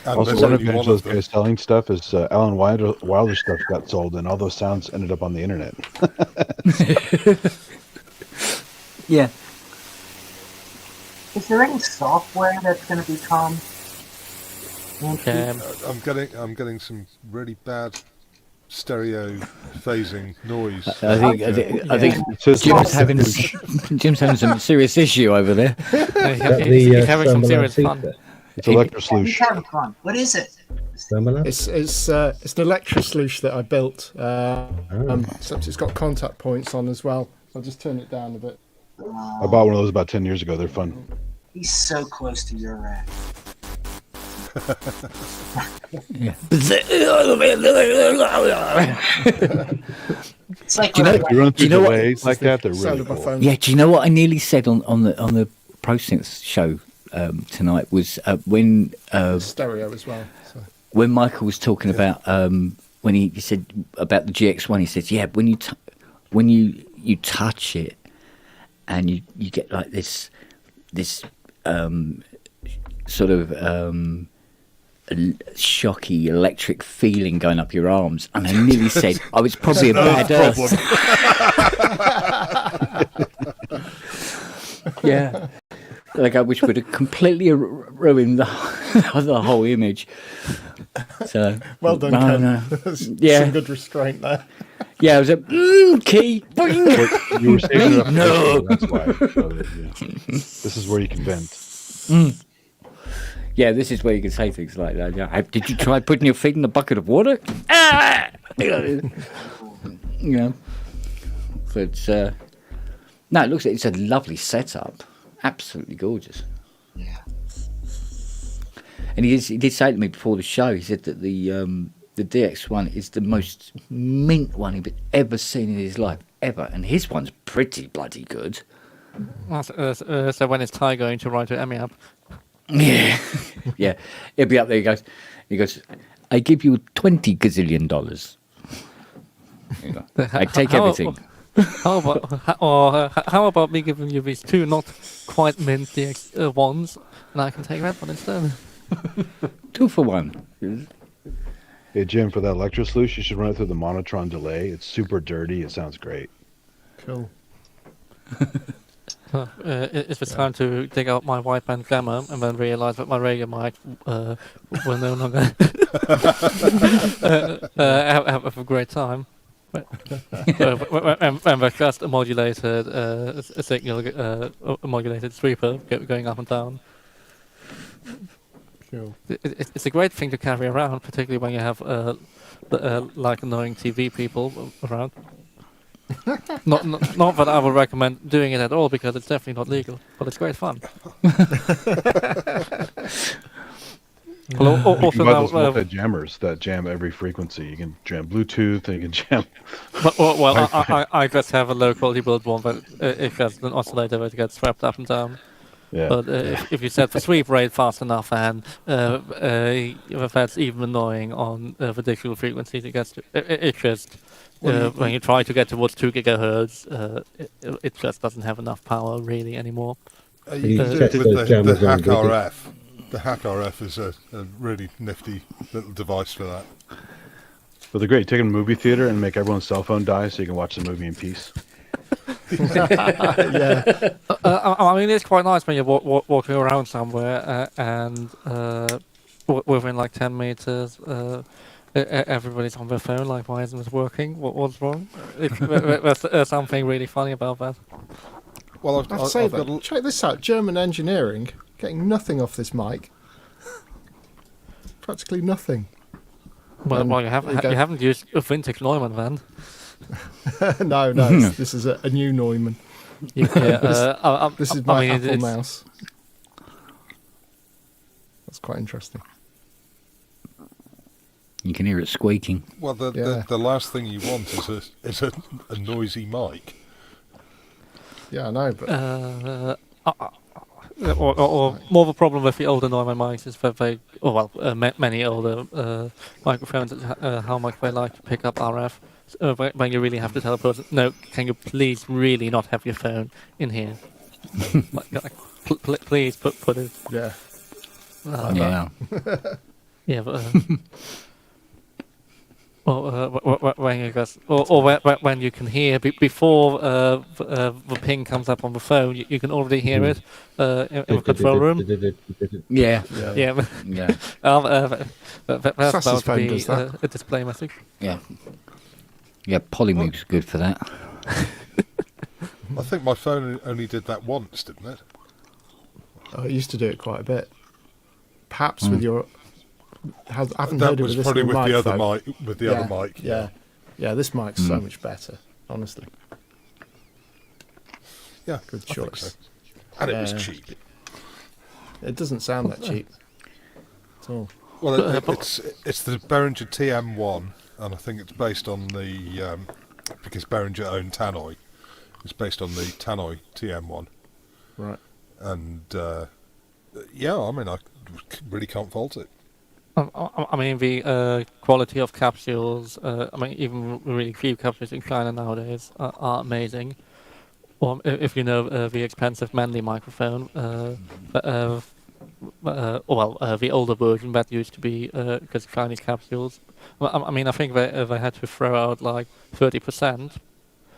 And Also, there's one only advantage one of of those them. guys selling stuff is Alan Wilder stuff got sold, and all those sounds ended up on the internet. yeah, Is there any software that's going to become? I'm getting some really bad stereo phasing noise. I think It's just Jim's having some serious issue over there. he's having some serious fun. it's electro He's sloosh. having fun. What is it? Tremolo? It's an electro sloosh that I built. Except it's got contact points on as well. I'll just turn it down a bit. I bought one of those about 10 years ago. They're fun. He's so close to your rack. Yeah. It's like Do you know- If you run through you know what- delays like that, they're Sound really of my cool. phone. Yeah, do you know what I nearly said on the Pro Synths show tonight was when Stereo as well. So. when Michael was talking about when he said about the GX1, he said, yeah, when you touch it and you get like this sort of shocky electric feeling going up your arms, and I nearly said I was probably a bad earth. Yeah, like which would have completely ruined the whole image. So Well done, no, Ken. no. Yeah. Some good restraint there. Yeah, I was a key. But you were saving it up. No. That's why. So, yeah. This is where you can vent. Yeah, this is where you can say things like that. Yeah. Did you try putting your feet in a bucket of water? Ah! You know. But no, it looks like it's a lovely setup. Absolutely gorgeous. Yeah. And he did say to me before the show, he said that the DX1 is the most mint one he'd ever seen in his life, ever. And his one's pretty bloody good. So when is Ty going to write to Emmy up? Yeah. Yeah. He'll be up there. He goes, I give you $20 gazillion. You know, I take everything. How about me giving you these two not quite mint DX ones, and I can take that one instead? 2 for 1. Hey, Jim, for that electro sloosh, you should run it through the Monotron delay. It's super dirty. It sounds great. Cool. It's the time to dig out my wideband glamour and then realise that my radio mic will no longer have a great time. And there's just a modulated a signal, a modulated sweeper going up and down. Cool. It's a great thing to carry around, particularly when you have like annoying TV people around. Not that I would recommend doing it at all, because it's definitely not legal, but it's great fun. You Also can buy now, those multi-jammers that jam every frequency. You can jam Bluetooth, and you can jam... I just have a low quality build one, but it has an oscillator that gets swept up and down. Yeah. But if you set the sweep rate fast enough, and if that's even annoying on the digital frequencies, it just when you try to get towards 2 gigahertz, it just doesn't have enough power really anymore. You can do it with the Hack RF. The Hack RF is a really nifty little device for that. But they're great. Take them to a movie theater and make everyone's cell phone die so you can watch the movie in peace. Yeah. I mean, it's quite nice when you're walking around somewhere and within like 10 meters, everybody's on their phone. Like, why isn't this working? What's wrong? There's something really funny about that. Well, I'd say that. Check this out. German engineering, getting nothing off this mic. Practically nothing. Well, you haven't used a vintage Neumann then. No, this is a new Neumann. Yeah, this is my Apple mouse. That's quite interesting. You can hear it squeaking. Well, the last thing you want is a noisy mic. Yeah, I know, but or more of a problem with the older Neumann mics is that they, many older microphones, how much they like to pick up RF. when you really have to tell a person, no, can you please really not have your phone in here? Please put it. Yeah. Yeah. Yeah, but. Or when you guys, or when you can hear before the ping comes up on the phone, you can already hear it in the control room. Yeah. Yeah. Yeah. That's Sass's about to phone be does that. a display message. Yeah. Yeah, Polymute's good for that. I think my phone only did that once, didn't it? I used to do it quite a bit. Perhaps with your. I haven't That heard it was with this probably new with the other mic, mic. With the other mic. Yeah. Yeah, this mic's so much better, honestly. Yeah, Good I think choice. so. And it was Yeah. cheap. It doesn't sound that cheap at all. Well, it's the Behringer TM1, and I think it's based on the because Behringer owned Tannoy. It's based on the Tannoy TM1. Right. And yeah, I mean, I really can't fault it. I mean, the quality of capsules, I mean, even really cheap capsules in China nowadays are amazing. Or if you know the expensive Manly microphone, the older version that used to be because Chinese capsules. I mean, I think they had to throw out like 30%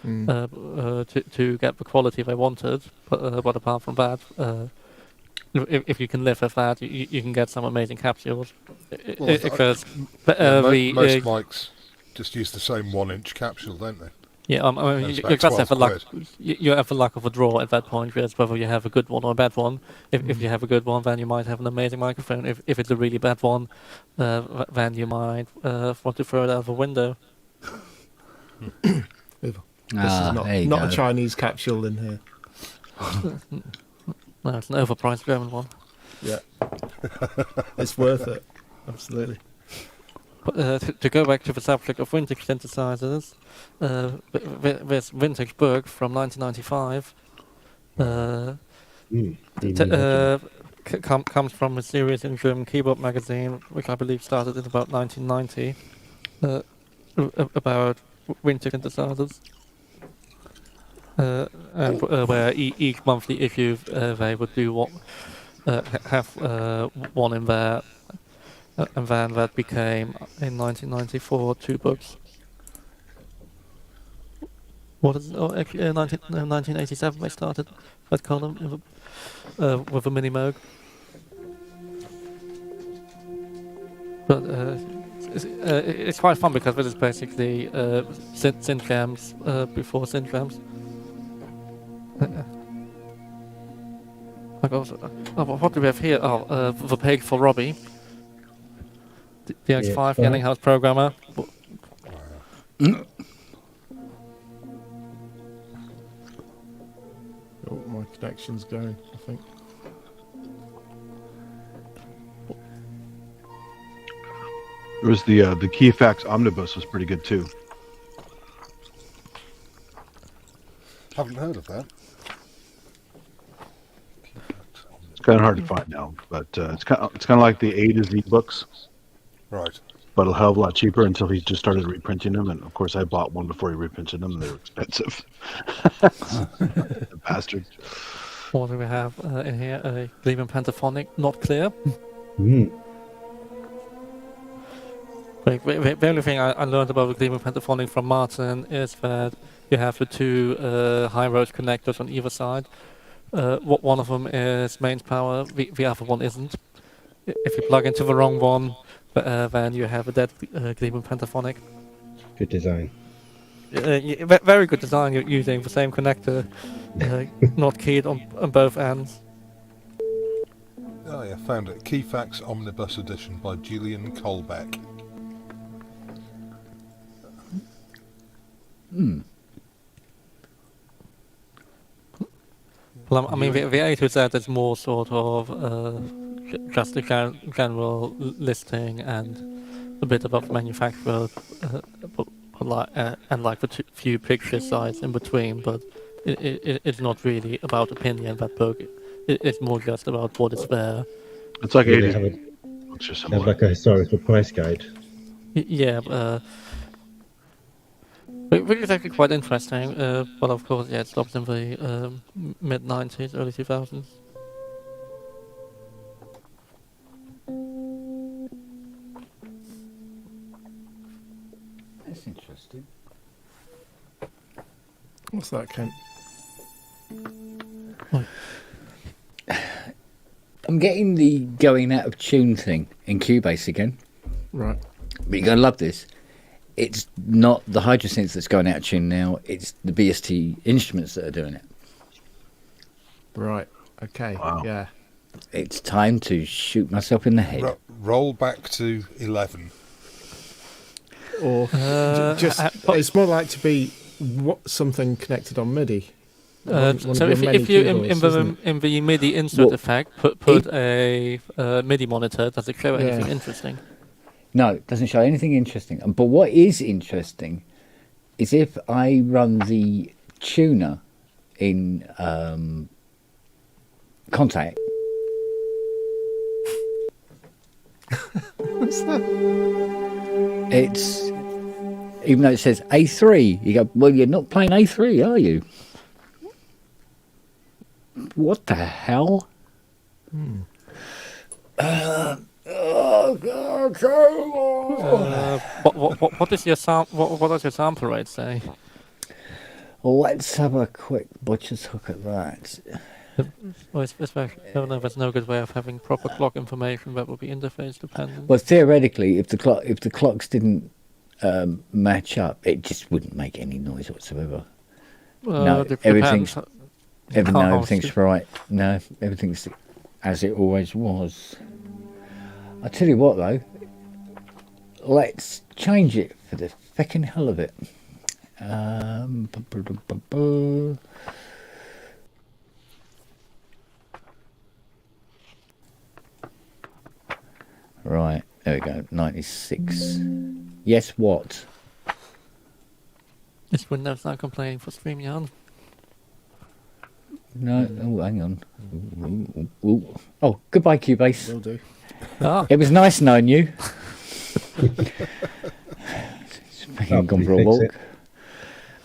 to get the quality they wanted. But apart from that, if you can live with that, you can get some amazing capsules. Because most mics just use the same 1-inch capsule, don't they? Yeah, I mean, you just have the luck. You have the luck of a draw at that point, because whether you have a good one or a bad one. If you have a good one, then you might have an amazing microphone. If it's a really bad one, then you might want to throw it out the window. This is not a Chinese capsule in here. No, it's an overpriced German one. Yeah. It's worth it. Absolutely. But, to go back to the subject of vintage synthesizers, this vintage book from 1995 comes from a series in German Keyboard magazine, which I believe started in about 1990, about vintage synthesizers. And where each monthly issue they would do have one in there, and then that became in 1994 two books. What is it? Oh, actually, 1987 they started that column with a mini Moog. But it's quite fun because this is basically synth jams before synth jams. What do we have here? Oh, the pig for Robbie. The X5 Yellinghouse programmer. Oh, my connection's going, I think. There was the Keyfax Omnibus was pretty good too. Haven't heard of that. It's kind of hard to find now, but it's kind of like the A to Z books. Right. But a hell of a lot cheaper until he just started reprinting them. And of course, I bought one before he reprinted them, and they were expensive. Bastard. What do we have in here? A Gleeman Pentaphonic, not clear. The only thing I learned about the Gleeman Pentaphonic from Martin is that you have the two high road connectors on either side. One of them is mains power, the other one isn't. If you plug into the wrong one, then you have a dead Gleeman Pentaphonic. Good design. Very good design. You're using the same connector, not keyed on both ends. Oh yeah, found it. Keyfax Omnibus Edition by Julian Colbeck. Well, I mean, the A to Z is more sort of just a general listing and a bit about manufacturer, and like the few picture sites in between. But it's not really about opinion. That book, it's more just about what is there. It's like They have like a historical price guide. Yeah. Which is actually quite interesting. But of course, yeah, it stopped in the mid 90s, early 2000s. That's interesting. What's that, Kent? I'm getting the going out of tune thing in Cubase again. Right. But you're going to love this. It's not the Hydrosynth that's going out of tune now. It's the BST instruments that are doing it. Right. Okay. Wow. Yeah. It's time to shoot myself in the head. Roll back to 11. Or just it's more like to be something connected on MIDI. So if you in the MIDI insert effect put a MIDI monitor, does it show anything interesting? No, it doesn't show anything interesting. But what is interesting is if I run the tuner in Contact. What's that? It's, even though it says A3, you go, well, you're not playing A3, are you? What the hell? What does your sample rate say? Let's have a quick butcher's hook at that. Well, there's no good way of having proper clock information that would be interface dependent. Well, theoretically, if the clocks didn't match up, it just wouldn't make any noise whatsoever. No, everything's right. No, everything's as it always was. I tell you what, though, let's change it for the feckin' hell of it. Right, there we go. 96. Yes, what? Is Windows now complaining for StreamYard? No, oh, hang on. Ooh. Oh, goodbye, Cubase. Will do. It was nice knowing you. Gone for a walk.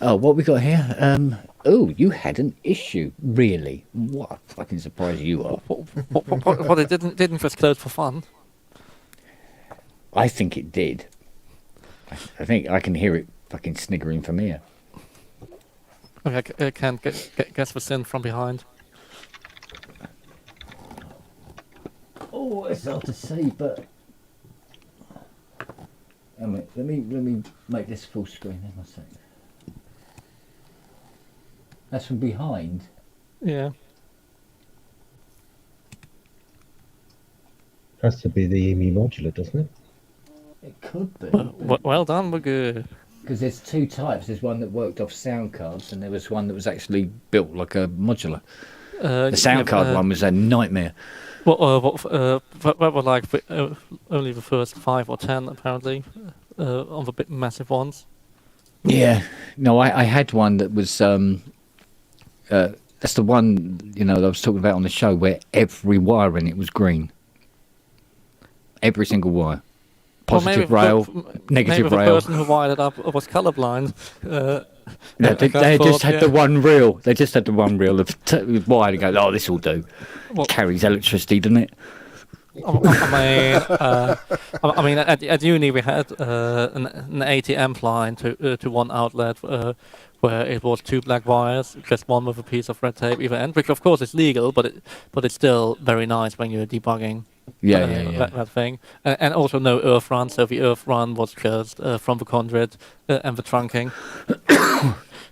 Oh, what we got here? Oh, you had an issue, really? What a fucking surprise you are. What it didn't just close for fun. I think it did. I think I can hear it fucking sniggering from here. Okay, I can't guess the synth from behind. Oh, it's hard to see, but let me make this full screen. Hang on a sec. That's from behind. Yeah. Has to be the EMU modular, doesn't it? It could be. Well done, we're good. Because there's two types. There's one that worked off sound cards, and there was one that was actually built like a modular. The sound card one was a nightmare. That were like only the first 5 or 10 apparently on the big massive ones. Yeah, no, I had one that was that's the one that I was talking about on the show where every wire in it was green. Every single wire. Positive rail, negative rail. Maybe the person who wired it up was colorblind. No, they just had the one reel. They just had the one reel of wire to go, oh, this will do. Carries electricity, doesn't it? I mean, at uni we had an 80 amp line to one outlet where it was 2 black wires, just one with a piece of red tape either end, which of course is legal, but it's still very nice when you're debugging. That thing, and also no earth run. So the earth run was just from the conduit and the trunking.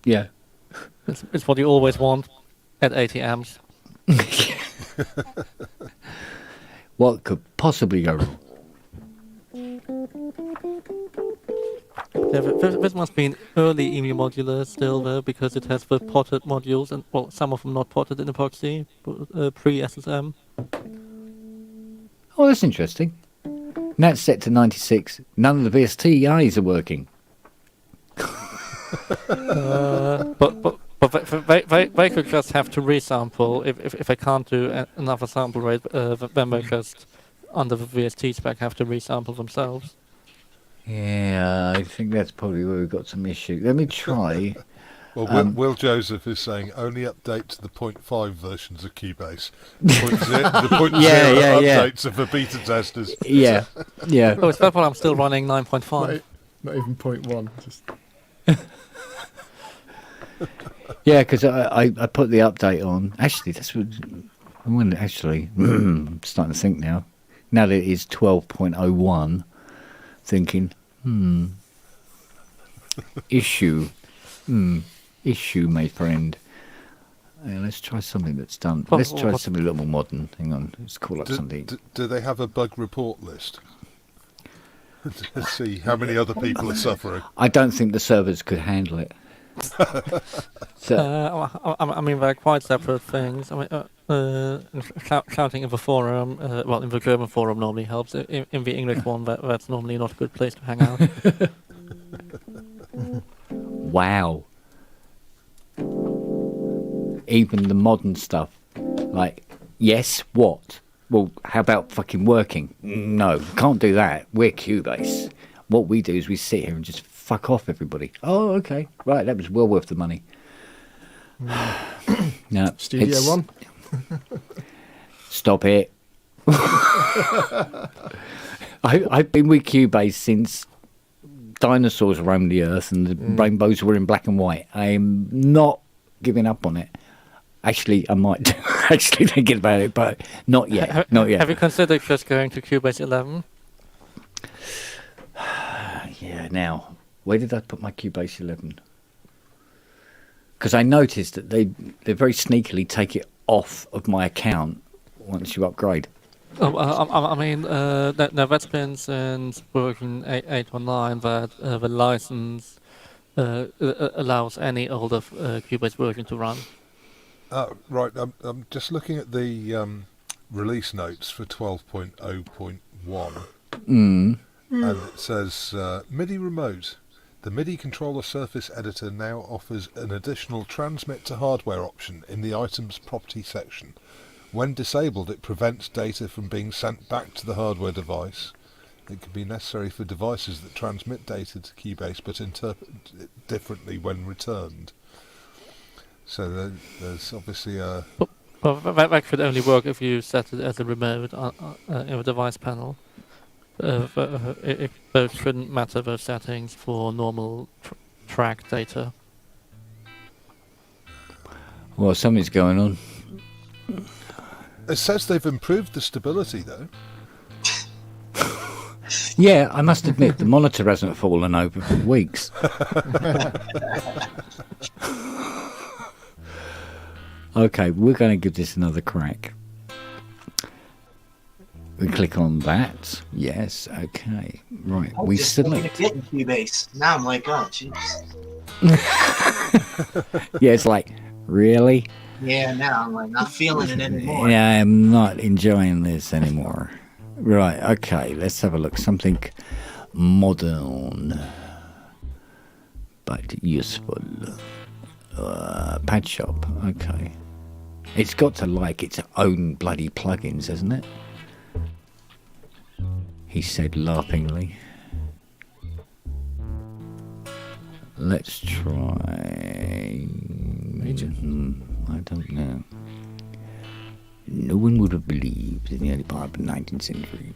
Yeah, it's what you always want at 80 amps. What could possibly go wrong? Yeah, this must be an early EMU modular still though, because it has the potted modules, and well, some of them not potted in epoxy, pre-SSM. Oh, that's interesting. And that's set to 96. None of the VSTIs are working. But they could just have to resample if they can't do another sample rate. Then they just under the VST spec have to resample themselves. Yeah, I think that's probably where we've got some issue. Let me try. Well, Will Joseph is saying only update to the 0.5 versions of Cubase. The 0.0 updates are for beta testers. Yeah. Oh, it's that one I'm still running 9.5. Not even 0.1. Just Yeah, because I put the update on. Actually, that's what I wonder. Actually, I'm starting to think now. Now that it is 12.01, thinking, issue, issue, my friend. Let's try something that's done. Let's try something a little more modern. Hang on, let's call up something. Do they have a bug report list to see how many other people are suffering? I don't think the servers could handle it. I mean, they're quite separate things. I mean, shouting in the forum, well, in the German forum normally helps. In the English one, that's normally not a good place to hang out. Wow. Even the modern stuff. Like, yes, what? Well, how about fucking working? No, can't do that. We're Cubase. What we do is we sit here and just fuck off everybody. Oh, okay. Right, that was well worth the money. No, Studio One. Stop it. I've been with Cubase since dinosaurs roamed the earth and the rainbows were in black and white. I'm not giving up on it. Actually, I might do. Actually thinking about it, but not yet. Not yet. Have you considered just going to Cubase 11? Yeah, now, where did I put my Cubase 11? Because I noticed that they very sneakily take it off of my account once you upgrade. I mean, that's been since version 8 or 9 that the license allows any older Cubase version to run. Right, I'm just looking at the release notes for 12.0.1. And it says, MIDI remote. The MIDI controller surface editor now offers an additional transmit to hardware option in the item's property section. When disabled, it prevents data from being sent back to the hardware device. It can be necessary for devices that transmit data to Cubase but interpret it differently when returned. So there's obviously a... Well, that could only work if you set it as a remote in the device panel. Those shouldn't matter, those settings, for normal track data. Well, something's going on. It says they've improved the stability, though. Yeah, I must admit, the monitor hasn't fallen over for weeks. Okay, we're going to give this another crack. We click on that. Yes, okay. Right, we select. Getting Cubase. Now I'm like, oh, jeez. Yeah, it's like, really? Yeah, now I'm like, not feeling it anymore. Yeah, I'm not enjoying this anymore. Right, okay, let's have a look. Something modern, but useful. Pad shop, okay. It's got to like its own bloody plugins, hasn't it? He said laughingly. Let's try... Major. I don't know. No one would have believed in the early part of the 19th century.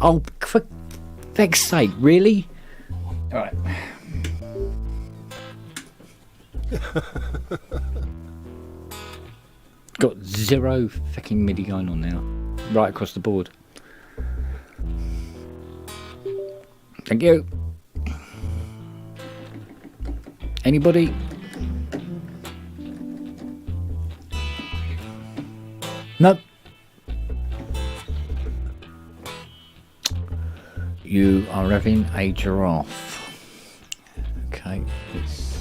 Oh, for feck's sake, really? Alright. Got zero fucking MIDI going on now. Right across the board. Thank you. Anybody? Nope. You are having a giraffe. Okay, it's...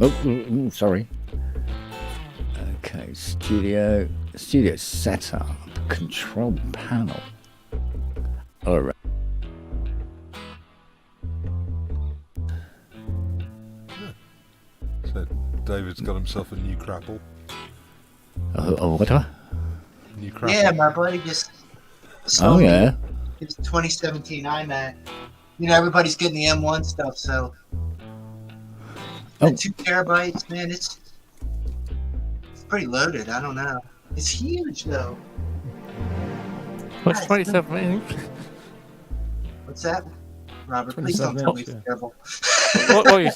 Oh, sorry. Okay, studio setup, control panel. All right. So David's got himself a new crapple. What? New crap. Yeah, my buddy just Oh sold me yeah. his 2017 iMac. You know, everybody's getting the M1 stuff, so Oh. 2 terabytes, man, it's pretty loaded. I don't know. It's huge though. What's 27 inch? What's that, Robert? Please don't 27 tell me inch, it's terrible. Well, you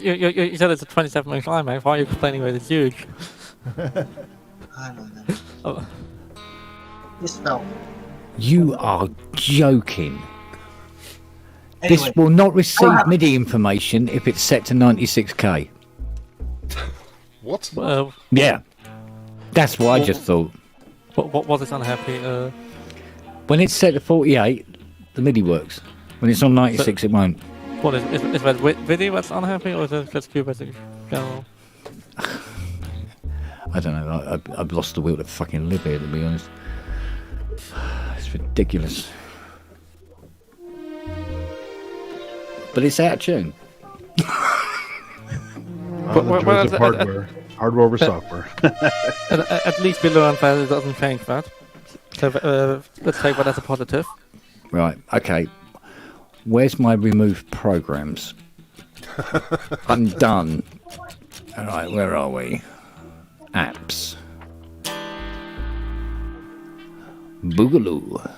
said it's a 27 inch iMac. Why are you complaining about it's huge? I don't know. Oh, This felt. You are joking. Anyway, This will not receive Ah. MIDI information if it's set to 96k. What? Yeah. That's what I just thought. what was it unhappy? When it's set to 48, the MIDI works. When it's on 96, it won't. What is that video that's unhappy, or is it just Cubase in general? I don't know. I've lost the will to fucking live here, to be honest. It's ridiculous. But it's out of tune. The joys of hardware over software. At least we learned that it doesn't change that. So let's take that as a positive. Right, okay. Where's my remove programs? I'm done. Alright, where are we? Apps. Boogaloo.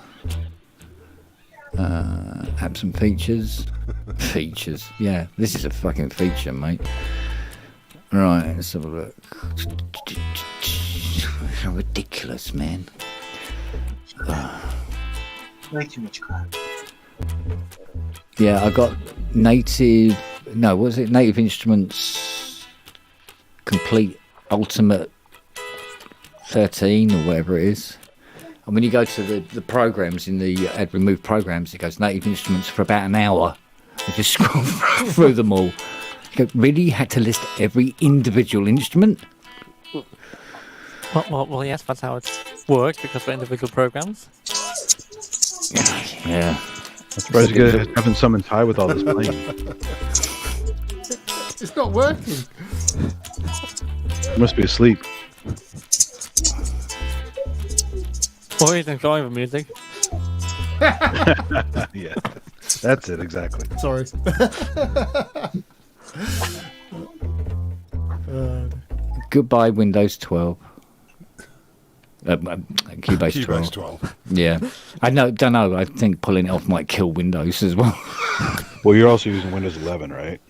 Apps and features. Features. Yeah, this is a fucking feature, mate. Right, let's have a look. How ridiculous, man. way too much crap. Yeah, I got native. No, what was it? Native Instruments Complete Ultimate 13 or whatever it is. And when you go to the programs in the add remove programs, it goes Native Instruments for about an hour. I just scroll through them all. You go, really? You had to list every individual instrument? Well, yes, that's how it works because for individual programs. Yeah. I'm surprised you guys haven't summoned Ty with all this playing. It's not working. You must be asleep. Or he's enjoying the music. Yeah, that's it, exactly. Sorry. Goodbye, Windows 12. Cubase 12. 12. Yeah. I don't know. I think pulling it off might kill Windows as well. Well, you're also using Windows 11, right?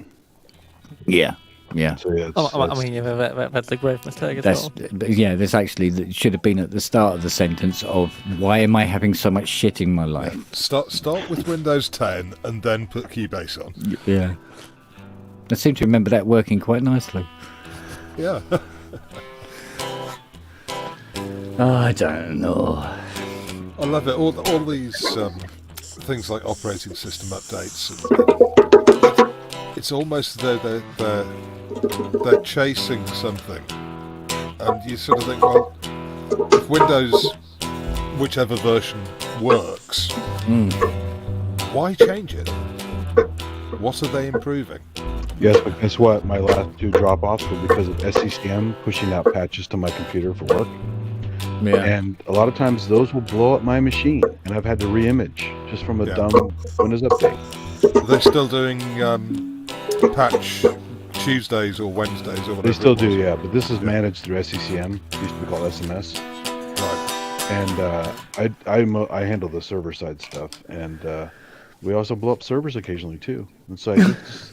Yeah. Yeah. So yeah, I mean, yeah, that's a grave mistake as That's well. yeah. There's actually that should have been at the start of the sentence of why am I having so much shit in my life? Start with Windows 10 and then put Cubase on. Yeah. I seem to remember that working quite nicely. Yeah. I don't know. I love it. All these things like operating system updates. It's almost they're chasing something, and you sort of think, well, if Windows, whichever version works, why change it? What are they improving? yes, but guess what? My last two drop-offs were because of SCCM pushing out patches to my computer for work. Yeah. And a lot of times those will blow up my machine, and I've had to re-image just from a dumb Windows update. Are they still doing patch Tuesdays or Wednesdays or whatever? They still it do, was? yeah, but this is managed through SCCM. It used to be called SMS. Right. And I handle the server side stuff, and we also blow up servers occasionally too. And so it's,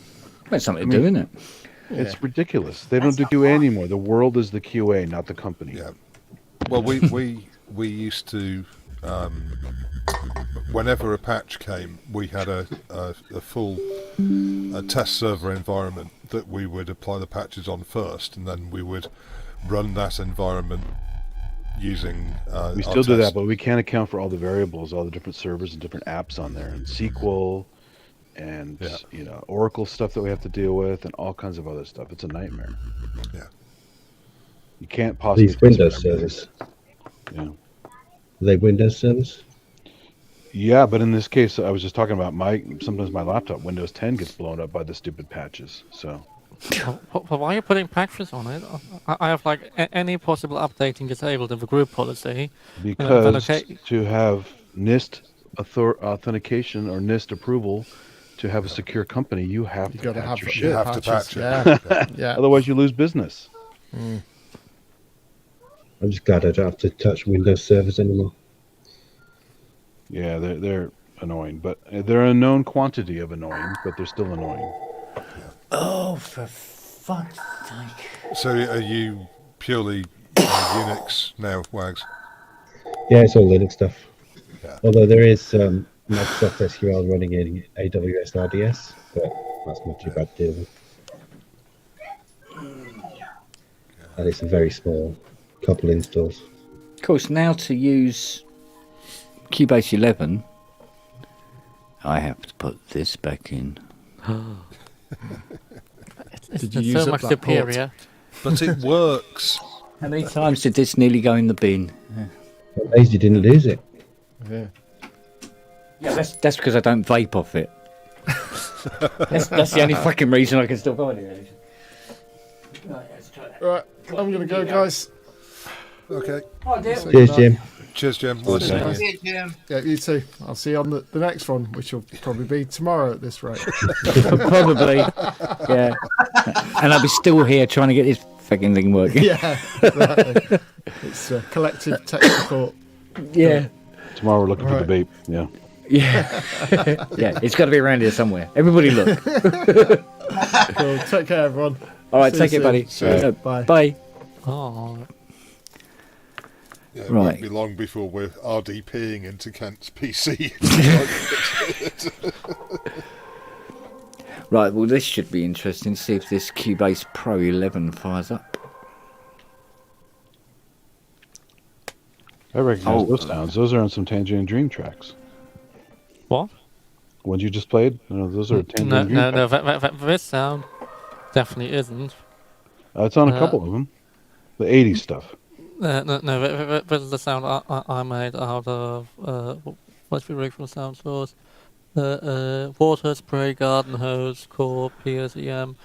That's something to do, isn't it? it's ridiculous. They don't do QA anymore. The world is the QA, not the company. Yeah. Well, we used to. Whenever a patch came, we had a full test server environment that we would apply the patches on first, and then we would run that environment using. We still do that, but we can't account for all the variables, all the different servers and different apps on there, and SQL, and Oracle stuff that we have to deal with, and all kinds of other stuff. It's a nightmare. Yeah. You can't possibly. These Windows servers. Yeah. Are they Windows servers? Yeah, but in this case, I was just talking about sometimes my laptop, Windows 10, gets blown up by the stupid patches. So Why are you putting patches on it? I have like any possible updating disabled in the group policy. Because to have NIST authentication or NIST approval to have a secure company, you have to patch your shit. You have to patch it. Yeah. Yeah. Otherwise, you lose business. I'm just glad I don't have to touch Windows servers anymore. Yeah, they're annoying, but they're a known quantity of annoying, but they're still annoying. Oh, for fuck's sake. So are you purely Unix now, Wags? Yeah, it's all Linux stuff. Yeah. Although there is Microsoft SQL running in AWS RDS, but that's not too bad to deal with. And it's a very small couple installs. Of course, now to use Cubase 11, I have to put this back in. It's so much superior. But it works. How many times did this nearly go in the bin? At least you didn't lose it. Yeah. Yeah, that's because I don't vape off it. that's the only fucking reason I can still find it. Right, let's try that. Right, I'm going to go, guys. Okay. Oh, dear. Cheers, Jim. Cheers, Jim. Nice seeing you. Hey, Jim. Yeah, you too. I'll see you on the next one, which will probably be tomorrow at this rate. Probably, yeah. And I'll be still here trying to get this fucking thing working. Yeah, exactly. It's a collective tech support. Yeah. Tomorrow we're looking for the Vape. Yeah. Yeah. Yeah, it's got to be around here somewhere. Everybody look. Cool. Take care, everyone. All right, See take you it, buddy. soon. Bye. Bye. Oh. Yeah, it Right. won't be long before we're RDPing into Kent's PC. Right, well, this should be interesting. See if this Cubase Pro 11 fires up. I recognize those sounds. Those are on some Tangerine Dream tracks. What? Ones you just played? No, those are Tangerine Dream No. tracks. This sound definitely isn't. It's on a couple of them. The 80s stuff. No, this is the sound I made out of what's the original sound source? Water spray, garden hose, core, PSEM.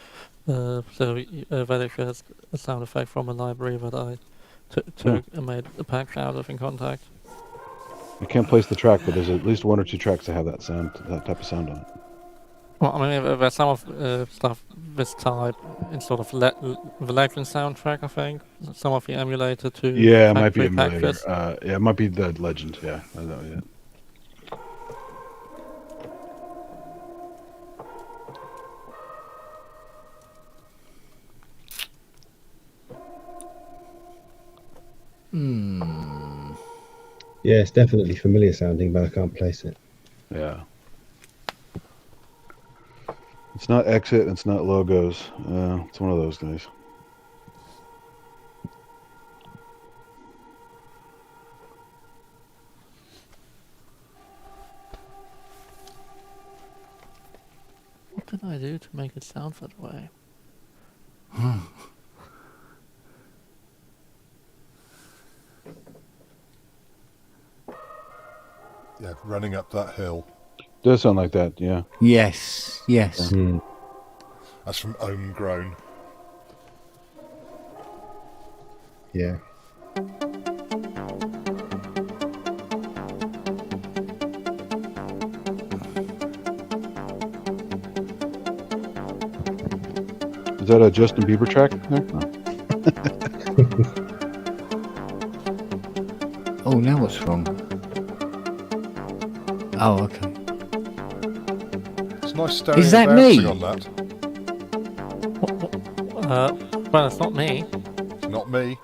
So that is just a sound effect from a library that I took and made a patch out of in Contact. I can't place the track, but there's at least one or two tracks that have that type of sound on it. Well, I mean, there's some of stuff this type in sort of the Legend soundtrack, I think. Some of the emulator to Yeah, it might be factory emulator. patches. Yeah, it might be the Legend. Yeah, I know. Yeah. Yeah, it's definitely familiar sounding, but I can't place it. Yeah. It's not Exit. It's not Logos. It's one of those guys. What did I do to make it sound that way? Yeah, running up that hill. Does sound like that, yeah. Yes. That's from Homegrown. Yeah. Is that a Justin Bieber track there? No. Oh, now what's wrong? Oh, okay. It's nice stereo Is that bouncing me? on that. Well, it's not me. It's not me.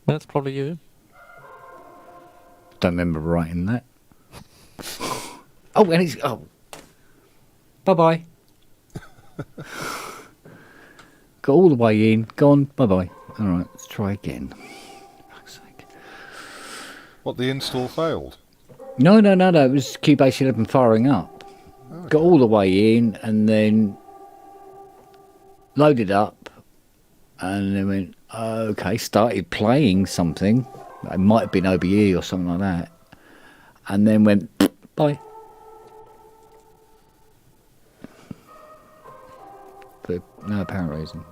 That's probably you. Don't remember writing that. Oh, and it's... Oh. Bye-bye. Got all the way in, gone, bye-bye. All right, let's try again. For fuck's sake. What, the install failed? No. It was Cubase 11 firing up. Oh, Got all the way in and then loaded up and then went, okay, started playing something. It might have been OBE or something like that. And then went, bye. for no apparent reason.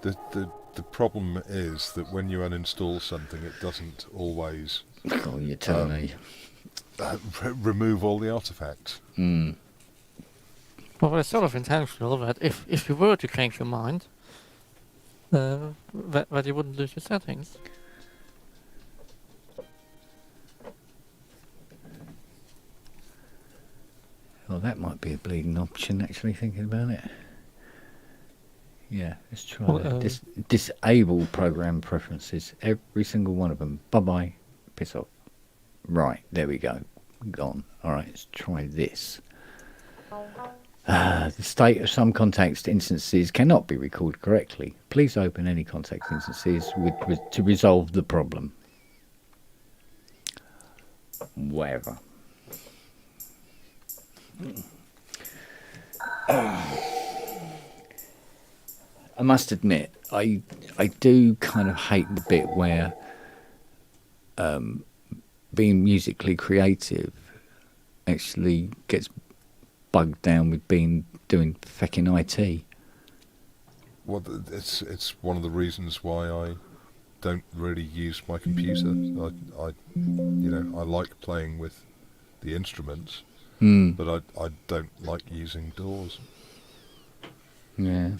The problem is that when you uninstall something, it doesn't always Oh, you're telling me. remove all the artifacts. Mm. Well, it's sort of intentional that if you were to change your mind, that you wouldn't lose your settings. Well, that might be a bleeding option, actually, thinking about it. Yeah, let's try that. Disable program preferences. Every single one of them. Bye-bye. Piss off. Right, there we go. Gone. All right, let's try this. The state of some context instances cannot be recalled correctly. Please open any context instances to resolve the problem. Whatever. I must admit, I do kind of hate the bit where being musically creative actually gets bogged down with doing fecking IT. Well, it's one of the reasons why I don't really use my computer. I like playing with the instruments, but I don't like using DAWs. Yeah.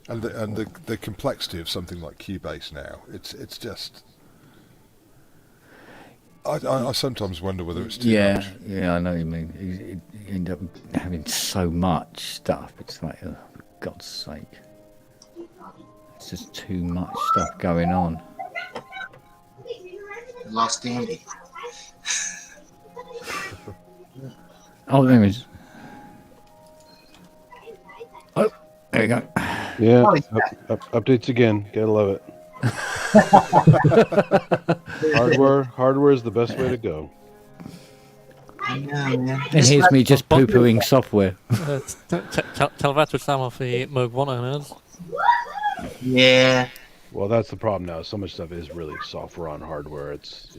And the complexity of something like Cubase now, it's just. I sometimes wonder whether it's too much. Yeah, I know what you mean. You end up having so much stuff. It's like, oh, for God's sake. It's just too much stuff going on. Lost Andy. Oh, there is. Oh, there you go. Yeah, updates again. Gotta love it. Hardware is the best way to go. I know, man. And here's me just poo-pooing software. Tell that to some of the Moog 1 owners. Yeah. Well, that's the problem now. So much stuff is really software on hardware. It's,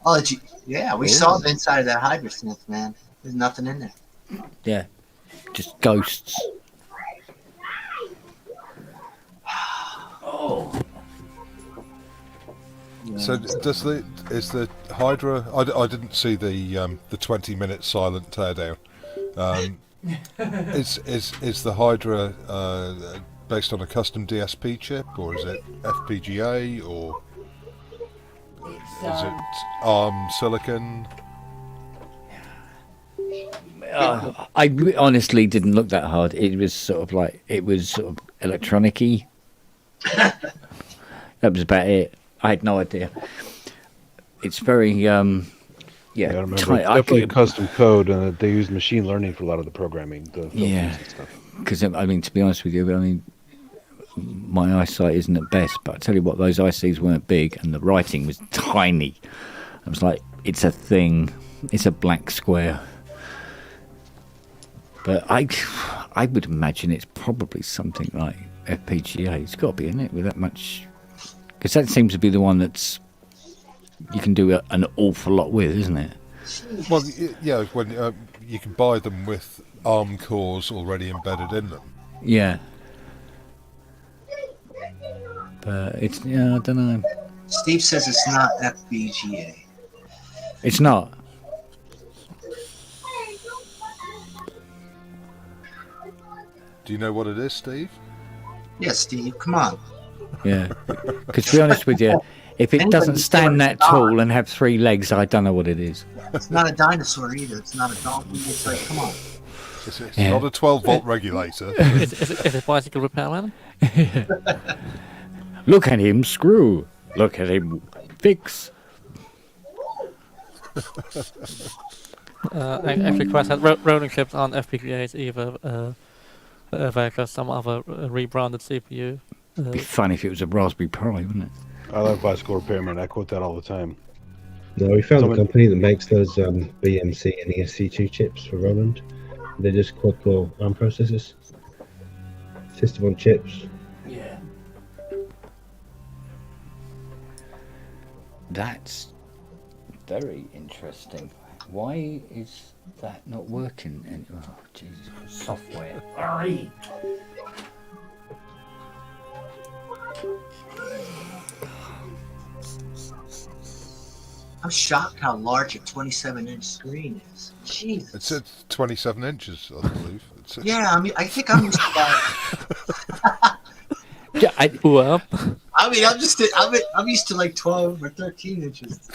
Oh, we saw the inside of that Hydra synth, man. There's nothing in there. Yeah, just ghosts. Oh. So is the Hydra? I didn't see the 20-minute silent teardown. Is the Hydra based on a custom DSP chip, or is it FPGA, or is it ARM silicon? I honestly didn't look that hard. It was sort of electronic-y. That was about it. I had no idea. It's very remember, it's definitely custom code, and they use machine learning for a lot of the programming. Because to be honest with you, my eyesight isn't at best. But I tell you what, those ICs weren't big, and the writing was tiny. I was like, it's a thing. It's a black square. But I would imagine it's probably something like FPGA. It's got to be in it with that much, because that seems to be the one that's you can do an awful lot with, isn't it? Well, yeah, when you can buy them with ARM cores already embedded in them. Yeah. But it's I don't know. Steve says it's not FPGA. It's not. Do you know what it is, Steve? Yes, Steve. Come on. Yeah. Because to be honest with you, if it doesn't stand that tall and have 3 legs, I don't know what it is. It's not a dinosaur either. It's not a donkey. It's like, come on. It's not a 12-volt regulator. Is it bicycle repairman? Look at him screw. Look at him fix. Actually, Quest had rolling chips on FPGAs either. Versus some other rebranded CPU. It'd be fun if it was a Raspberry Pi, wouldn't it? I love bicycle repairman. I quote that all the time. No, we found a company that makes those BMC and ESC2 chips for Roland. They're just quad-core ARM processors. System on chips. Yeah. That's very interesting. Why is that not working? And oh, Jesus, software. Hurry! I'm shocked how large a 27-inch screen is. Jesus. It's at 27 inches, I believe. Yeah, I mean, I think I'm used to that. Yeah, Well, I mean, I'm used to like 12 or 13 inches.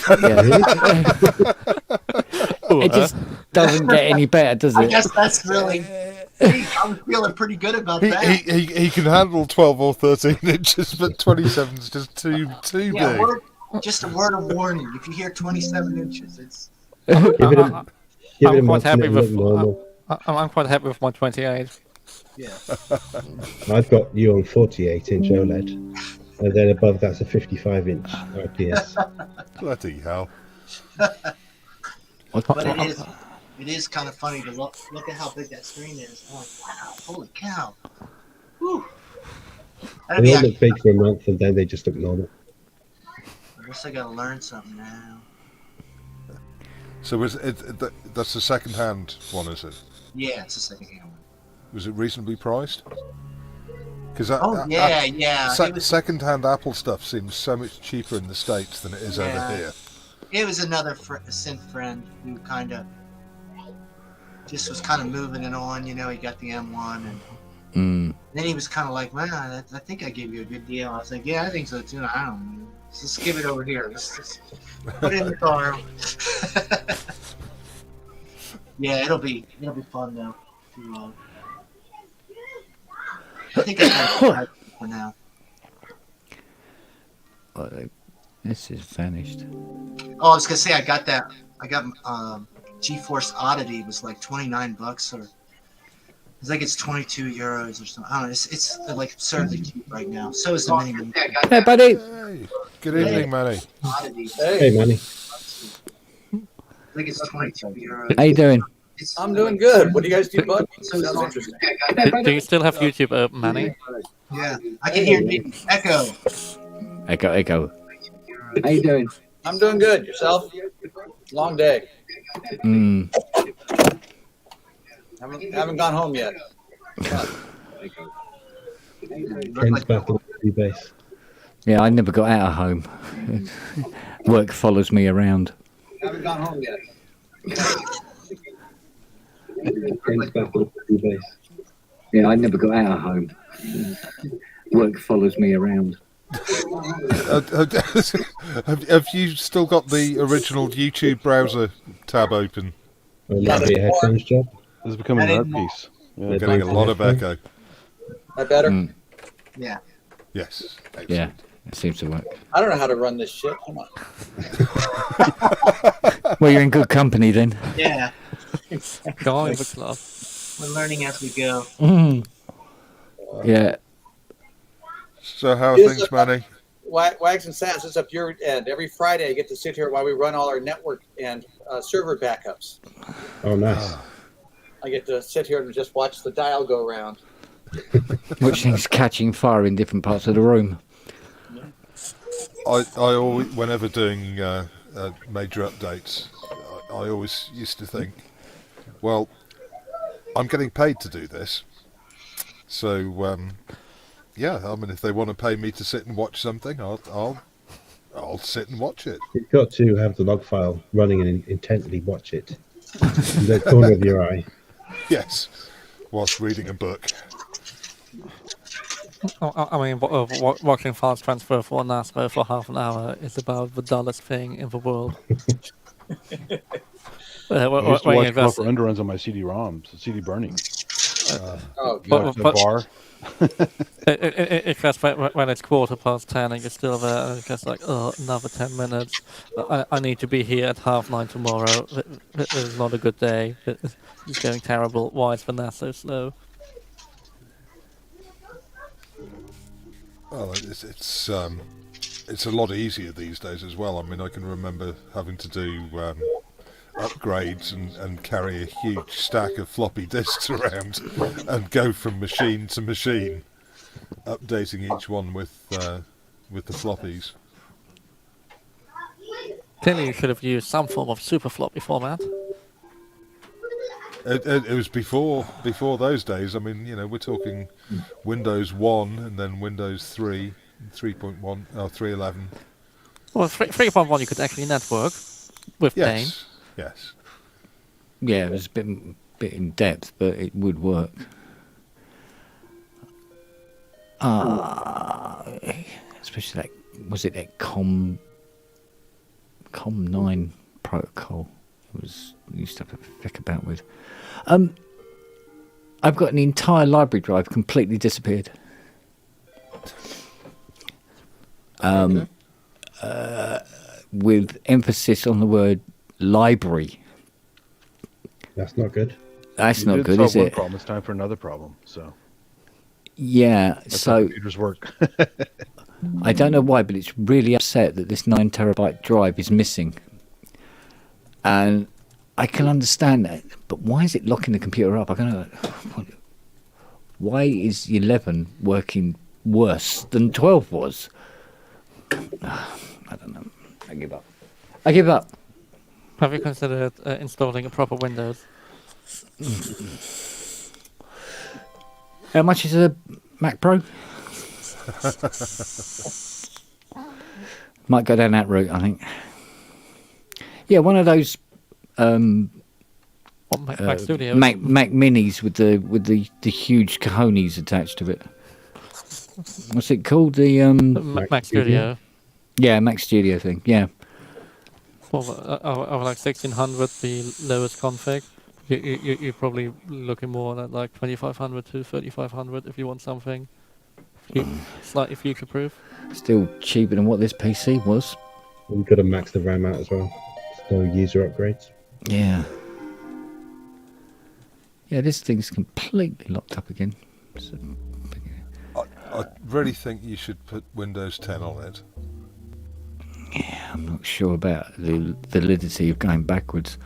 It just doesn't get any better, does it? I guess that's really. I'm feeling pretty good about that. He can handle 12 or 13 inches, but 27 is just too big. Just a word of warning: if you hear 27 inches, it's. I'm quite happy with. I'm quite happy with my 28. Yeah. I've got you on 48-inch OLED, and then above that's a 55-inch IPS. Bloody hell! But it is kind of funny to look at how big that screen is. I'm like, wow, holy cow! Whew. They all look big for a month, and then they just look normal. I guess I gotta learn something now. So that's the second-hand one, is it? Yeah, it's a second-hand one. Was it reasonably priced? Because second-hand Apple stuff seems so much cheaper in the States than it is over here. It was another synth friend who kind of just was kind of moving it on. You know, he got the M1, and then he was kind of like, "Man, I think I gave you a good deal." I was like, "Yeah, I think so too. I don't know. Let's just give it over here. Let's just put it in the car." Yeah, it'll be fun though. I think I got it for now. This is vanished. Oh, I was gonna say I got GeForce Oddity. It was like $29, or it's like it's 22 euros or something. I don't know. It's like absurdly cheap right now. So is the mini. Hey, buddy. Hey, good evening, Manny. Hey, Manny. I think it's 22 euros. How you doing? I'm doing good. What do you guys do, bud? Sounds interesting. Do you still have YouTube open, Manny? Yeah, I can hear me. Echo. Echo. How you doing? I'm doing good. Yourself? Long day. Haven't gone home yet. Ken's back on the base. Yeah, I never got out of home. Work follows me around. Haven't gone home yet. Ken's back on the base. Yeah, I never got out of home. Work follows me around. Have you still got the original YouTube browser tab open? Well, that'd be a headphones job. This is becoming an art piece. We're getting a lot of echo. That better? Yeah. Yes. Excellent. Yeah, it seems to work. I don't know how to run this shit. Come on. Well, you're in good company then. Yeah. Going the club. We're learning as we go. Yeah. So how are things, Manny? Wags and Sass, it's up your end. Every Friday I get to sit here while we run all our network and server backups. Oh, nice. I get to sit here and just watch the dial go around. Which thing's catching fire in different parts of the room. I always, whenever doing major updates, I always used to think, well, I'm getting paid to do this, so yeah. I mean, if they want to pay me to sit and watch something, I'll sit and watch it. You've got to have the log file running and intently watch it in the corner of your eye. Yes, whilst reading a book. I mean, watching fast transfer for NASCAR for half an hour is about the dullest thing in the world. I used to watch proper underruns on my CD-ROMs, CD burning. The bar. It's just when it's 10:15 and you're still there, and it's just like, oh, another 10 minutes. I need to be here at 9:30 tomorrow. This is not a good day. It's going terrible. Why is the NAS so slow? Well, it's a lot easier these days as well. I mean, I can remember having to do upgrades and carry a huge stack of floppy disks around and go from machine to machine, updating each one with the floppies. Clearly, you should have used some form of super floppy format. It was before those days. I mean, we're talking Windows 1 and then Windows 3, 3.1, or 3.11. Well, 3.1 you could actually network with Pain. Yes. Yeah, it was a bit in depth, but it would work. Especially that COM9 protocol. It was used to have to feck about with. I've got an entire library drive completely disappeared. With emphasis on the word library. That's not good. That's not good, solve is one it? problem. It's time for another problem. So yeah, that's how computers work. I don't know why, but it's really upset that this 9 terabyte drive is missing. And I can understand that, but why is it locking the computer up? I don't know. Why is 11 working worse than 12 was? I don't know. I give up. Have you considered installing a proper Windows? How much is a Mac Pro? Might go down that route, I think. Yeah, one of those Mac Studio. Mac Minis with the huge cojones attached to it. What's it called? The Mac Studio. Yeah, Mac Studio thing. Yeah. Well, of like 1600, the lowest config. You're probably looking more at like 2500 to 3500 if you want something slightly future-proof. Still cheaper than what this PC was. You've got to max the RAM out as well. No user upgrades. Yeah. Yeah, this thing's completely locked up again. So, I really think you should put Windows 10 on it. yeah, I'm not sure about the validity of going backwards.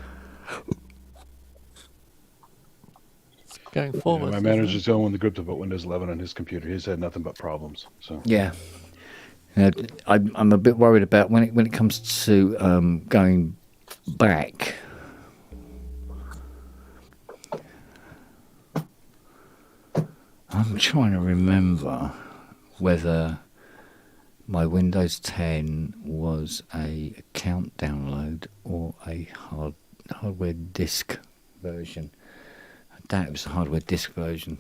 Going forward. My manager's the only one that gripped about Windows 11 on his computer. He's had nothing but problems. So Yeah. I'm a bit worried about when it comes to going back. I'm trying to remember whether my Windows 10 was a account download or a hardware disk version. I doubt it was a hardware disk version.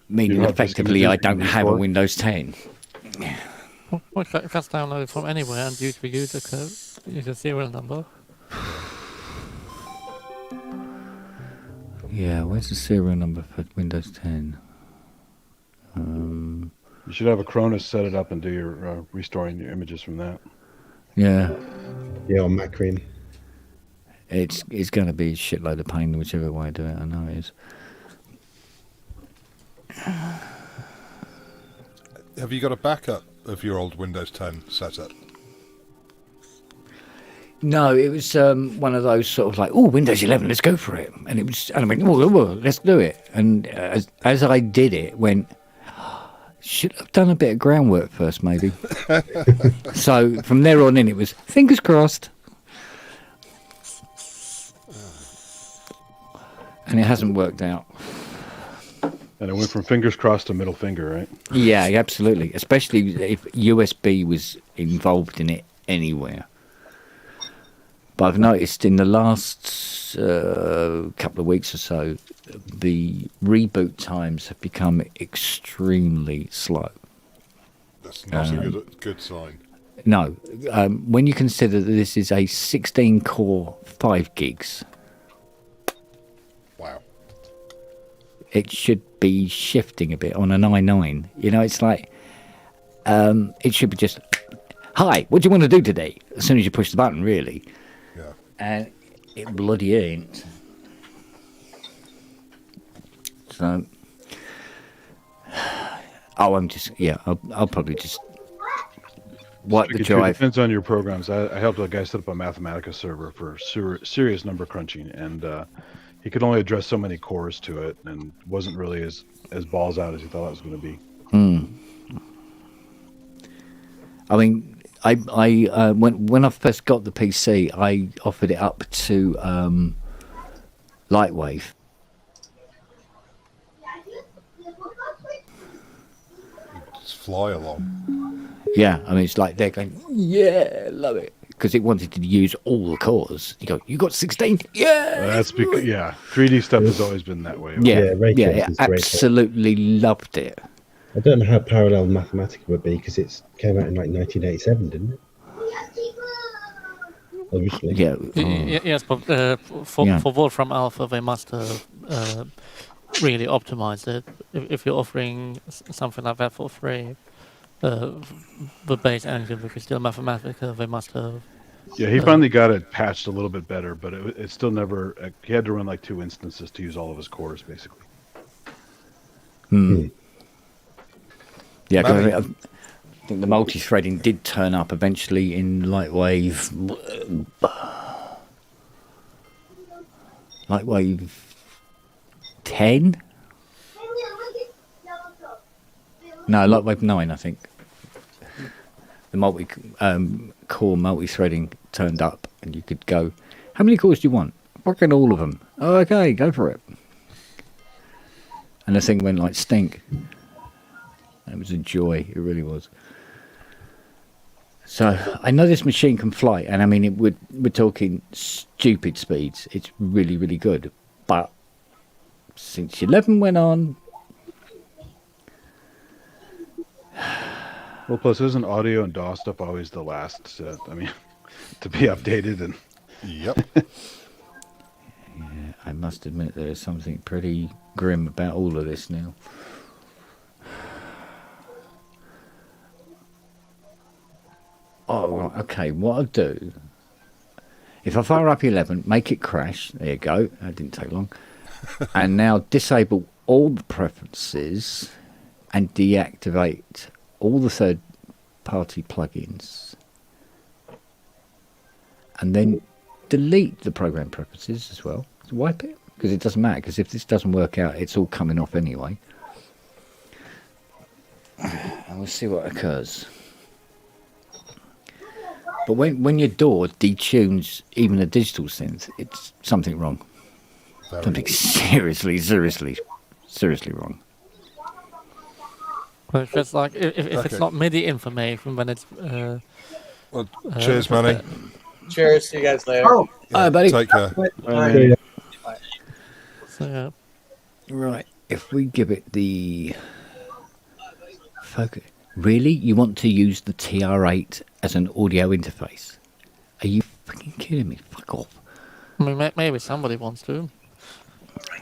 Meaning effectively I don't have a Windows 10. Well, if that's downloaded from anywhere and used for user code, use a serial number. Yeah, where's the serial number for Windows 10? you should have a Cronus set it up and do your restoring your images from that. Yeah. Yeah, on Macreen. It's going to be a shitload of pain whichever way I do it, I know it is. Have you got a backup of your old Windows 10 setup? No, it was one of those sort of like, oh, Windows 11, let's go for it. And it was, and I went, oh, let's do it. And as I did it, went, should have done a bit of groundwork first, maybe. So from there on in, it was fingers crossed. And it hasn't worked out. And it went from fingers crossed to middle finger, right? Yeah, absolutely. Especially if USB was involved in it anywhere. But I've noticed in the last couple of weeks or so, the reboot times have become extremely slow. That's not a good sign. No. When you consider that this is a 16-core 5 gigs, wow, it should be shifting a bit on an i9. You know, it's like, it should be just, hi, what do you want to do today? As soon as you push the button, really. Yeah. And it bloody ain't. So, I'll probably just wipe the drive. It depends on your programs. I helped a guy set up a Mathematica server for serious number crunching, and he could only address so many cores to it, and wasn't really as balls out as he thought it was going to be. I mean, when I first got the PC, I offered it up to Lightwave. Just fly along. Yeah, I mean, it's like they're going, yeah, love it. Because it wanted to use all the cores. You go, you got 16? Yeah! That's because, 3D stuff has always been that way. Ray tracing is great. Absolutely loved it. I don't know how parallel Mathematica would be because it came out in like 1987, didn't it? Obviously. Yeah. Yes, but for Wolfram Alpha, they must have really optimized it. If you're offering something like that for free, the base engine, which is still Mathematica, they must have. Yeah, he finally got it patched a little bit better, but it still never. He had to run like 2 instances to use all of his cores, basically. Yeah, I think the multi-threading did turn up eventually in Lightwave 10? No, Lightwave 9, I think. The core multi-threading turned up, and you could go, how many cores do you want? Fucking all of them. Oh, okay, go for it. And the thing went like stink. It was a joy, it really was. So I know this machine can fly, and I mean we're talking stupid speeds. It's really, really good. But since 11 went on, well, plus isn't audio and DAW stuff always the last? To be updated and. Yep. Yeah, I must admit there is something pretty grim about all of this now. Oh, okay, what I'll do, if I fire up 11, make it crash, there you go, that didn't take long, and now disable all the preferences and deactivate all the third-party plugins, and then delete the program preferences as well, wipe it, because it doesn't matter, because if this doesn't work out, it's all coming off anyway, and we'll see what occurs. But when your DAW detunes even a digital synth, it's something wrong. Something seriously wrong. Well, it's just like if it's not MIDI information, then it's. Well, cheers, Manny. Cheers. See you guys later. Oh, Hi, buddy. Take care. So, Right. If we give it the focus. Really? You want to use the TR8 as an audio interface? Are you fucking kidding me? Fuck off. I mean, maybe somebody wants to.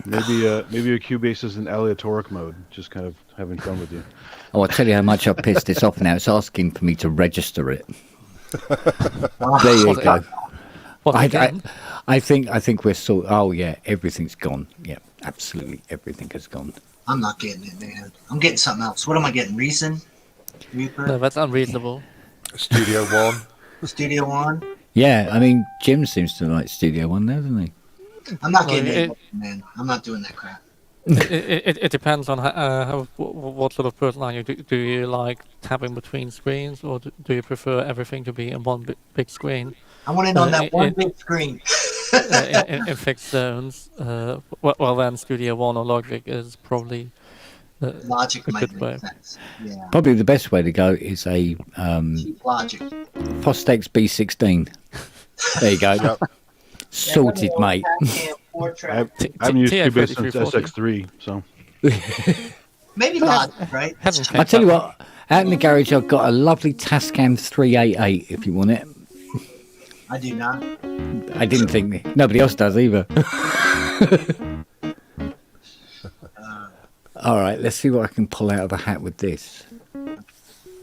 Maybe a Cubase is in aleatoric mode, just kind of having fun with you. Oh, I'll tell you how much I've pissed this off now. It's asking for me to register it. There you go. I think we're sort. Oh yeah, everything's gone. Yeah, absolutely everything has gone. I'm not getting it, man. I'm getting something else. What am I getting? Reason? Reaper? No, that's unreasonable. Studio One. Studio One? Yeah, I mean, Jim seems to like Studio One now, doesn't he? I'm not getting it, man. I'm not doing that crap. It depends on what sort of person are you. Do you like tapping between screens, or do you prefer everything to be in one big screen? I want it on that one big screen. in fixed zones. Well, then Studio One or Logic is probably Logic a might good way. make sense. Yeah. Probably the best way to go is a Logic. Fostex B16. There you go. Sorted, mate. I haven't used Cubase since SX3, so. Maybe Logic, right? I tell you what, out in the garage I've got a lovely Tascam 388 if you want it. I do not. I didn't think nobody else does either. All right, let's see what I can pull out of the hat with this.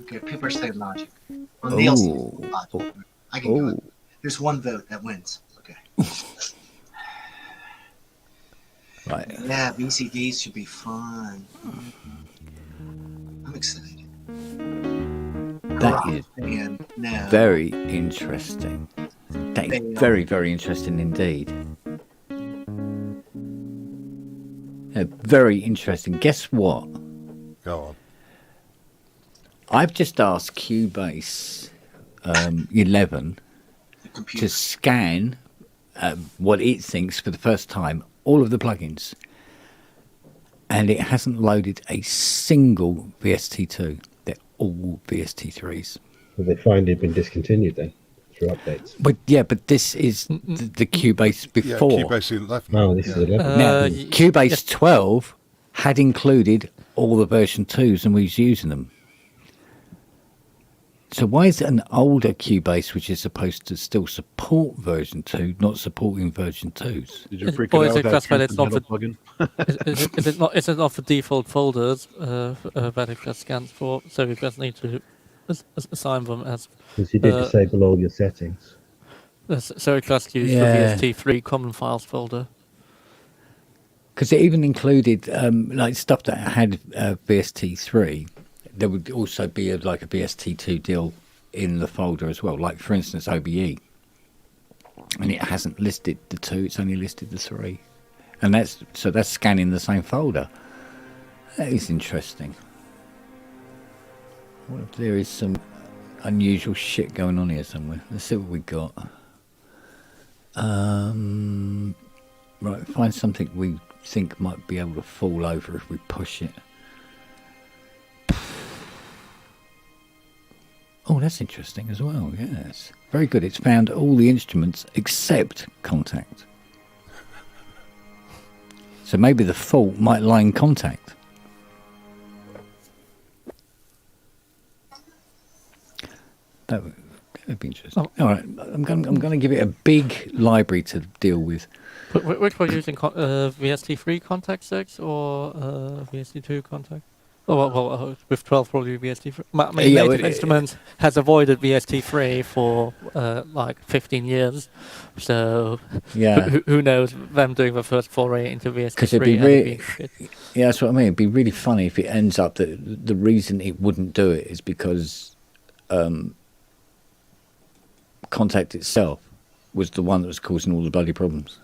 Okay, people are saying Logic. Well, Neil says Logic. I can go. There's one vote that wins. Okay. Right. Yeah, VCDs should be fun. I'm excited. That is very interesting. That is very, very interesting indeed. Very interesting. Guess what? Go on. I've just asked Cubase. 11 to scan what it thinks for the first time, all of the plugins. And it hasn't loaded a single VST2. They're all VST3s. Well, they finally been discontinued then through updates. But this is the Cubase before. Yeah, Cubase 11. Oh, this is 11. Now, Cubase 12 had included all the version 2s and we was using them. So why is it an older Cubase, which is supposed to still support version 2, not supporting version 2s? Did you freak out with that plugin? Is it not the default folders that it just scans for? So you just need to assign them as. Because you did disable all your settings. So it just used the VST3 common files folder. Because it even included like stuff that had VST3. There would also be like a VST2 deal in the folder as well. Like for instance, OBE, and it hasn't listed the 2; it's only listed the 3, and that's scanning the same folder. That is interesting. What if there is some unusual shit going on here somewhere? Let's see what we got. Right, find something we think might be able to fall over if we push it. Oh, that's interesting as well, yes. Very good. It's found all the instruments except Contact. So maybe the fault might lie in Contact. That would be interesting. All right, I'm going to give it a big library to deal with. Which we're using VST3 Contact 6 or VST2 Contact? Oh, well, with 12 probably VST3. Native Instruments has avoided VST3 for like 15 years, so who knows them doing the first foray into VST3. Yeah, that's what I mean. It'd be really funny if it ends up that the reason it wouldn't do it is because Contact itself was the one that was causing all the bloody problems.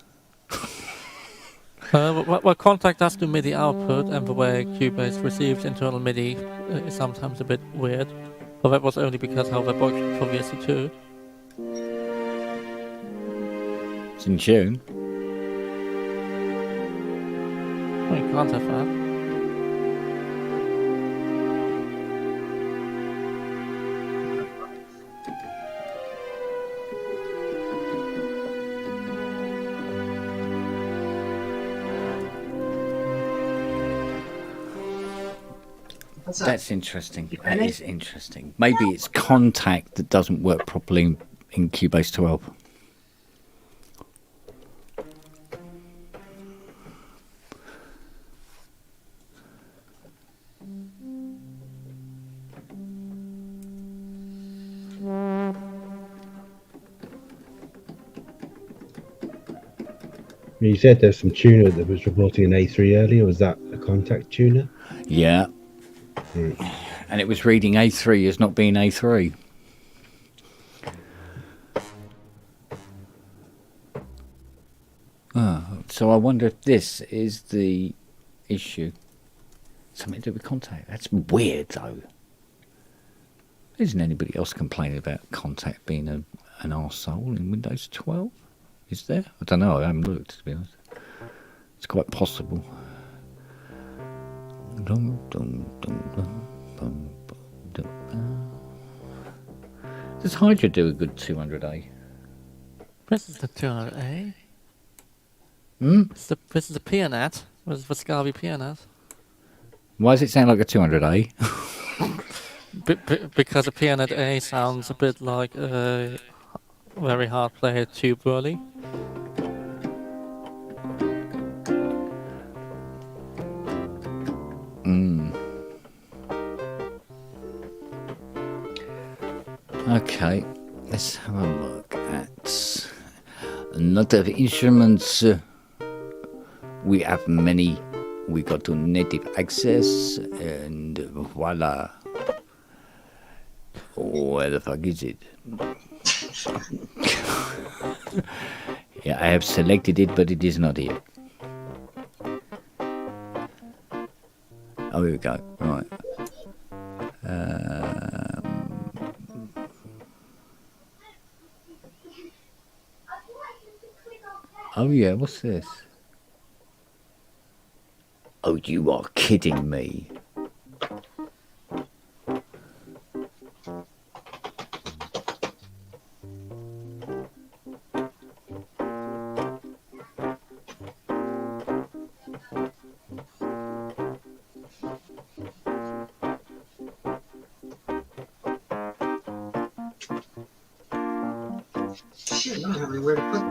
Well, Contact does do MIDI output, and the way Cubase receives internal MIDI is sometimes a bit weird. But that was only because how they worked for VST2. It's in tune. Well, you can't have that. That's interesting. That is interesting. Maybe it's Contact that doesn't work properly in Cubase 12. You said there's some tuner that was reporting an A3 earlier. Was that a Contact tuner? Yeah. And it was reading A3 as not being A3. So I wonder if this is the issue. Something to do with Contact. That's weird, though. Isn't anybody else complaining about Contact being an arsehole in Windows 12? Is there? I don't know. I haven't looked, to be honest. It's quite possible. Does Hydra do a good 200A? This is the 200A. This is the Pianet. This is the Scarby Pianet. Why does it sound like a 200A? Because a Pianet A sounds a bit like a very hard player tube whirly. Okay, let's have a look at another instruments. We have many. We got to native access and voila. Where the fuck is it? Yeah, I have selected it, but it is not here. Oh, here we go. Right. Oh yeah, what's this? Oh, you are kidding me. Shit, I don't have anywhere to put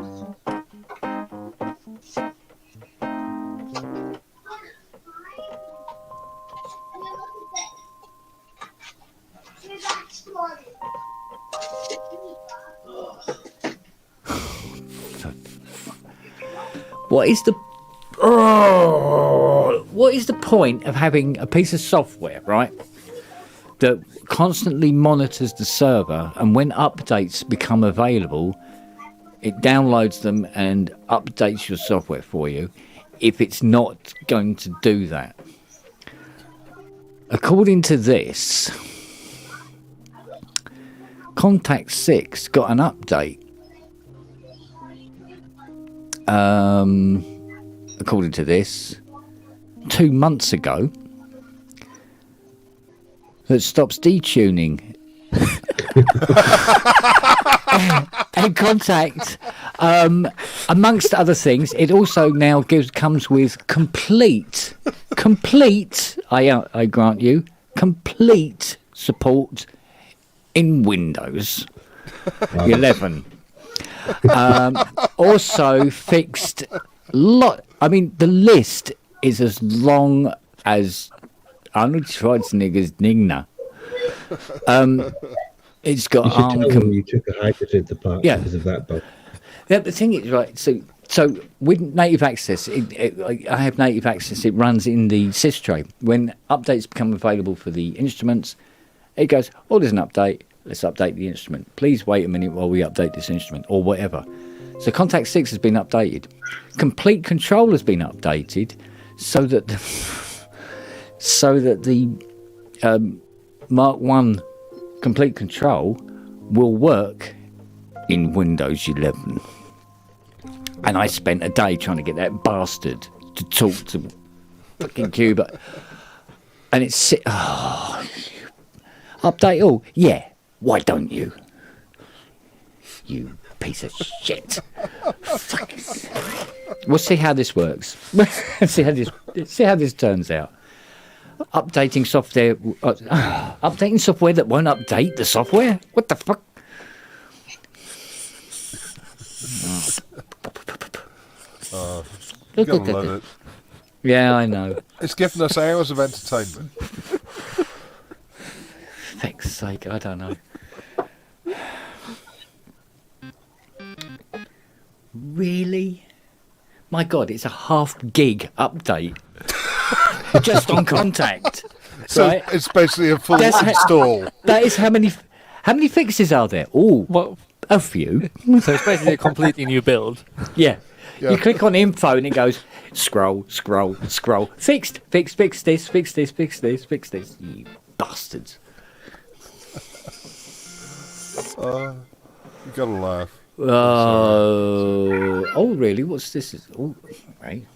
What is the point of having a piece of software, right, that constantly monitors the server, and when updates become available, it downloads them and updates your software for you, if it's not going to do that? According to this, Contact 6 got an update. According to this, 2 months ago, that stops detuning. And Contact, amongst other things, it also now comes with complete, I grant you, complete support in Windows 11. Also fixed the list is as long as Arnold Schwarzenegger's Nigna. It's got you took a hydrogen apart because of that bug. Yeah, the thing is, right, so with native access, I have native access, it runs in the sys tray. When updates become available for the instruments, it goes, oh, there's an update, let's update the instrument. Please wait a minute while we update this instrument, or whatever. So Contact 6 has been updated. Complete Control has been updated so that the Mark 1 Complete Control will work in Windows 11. And I spent a day trying to get that bastard to talk to fucking Cuba. And it's... update all? Yeah. Why don't you? You piece of shit. We'll see how this works. see how this turns out. Updating software that won't update the software? What the fuck? Look at it. Yeah, I know. It's given us hours of entertainment. Feck's sake, I don't know. Really? My God, it's a half gig update. Just on Contact. So right? it's basically a full install. That is how many fixes are there? Oh, a few. So it's basically a completely new build. Yeah. You click on info and it goes scroll. Fixed. Fix this. You bastards. You gotta laugh. Oh, really? What's this? Oh, right.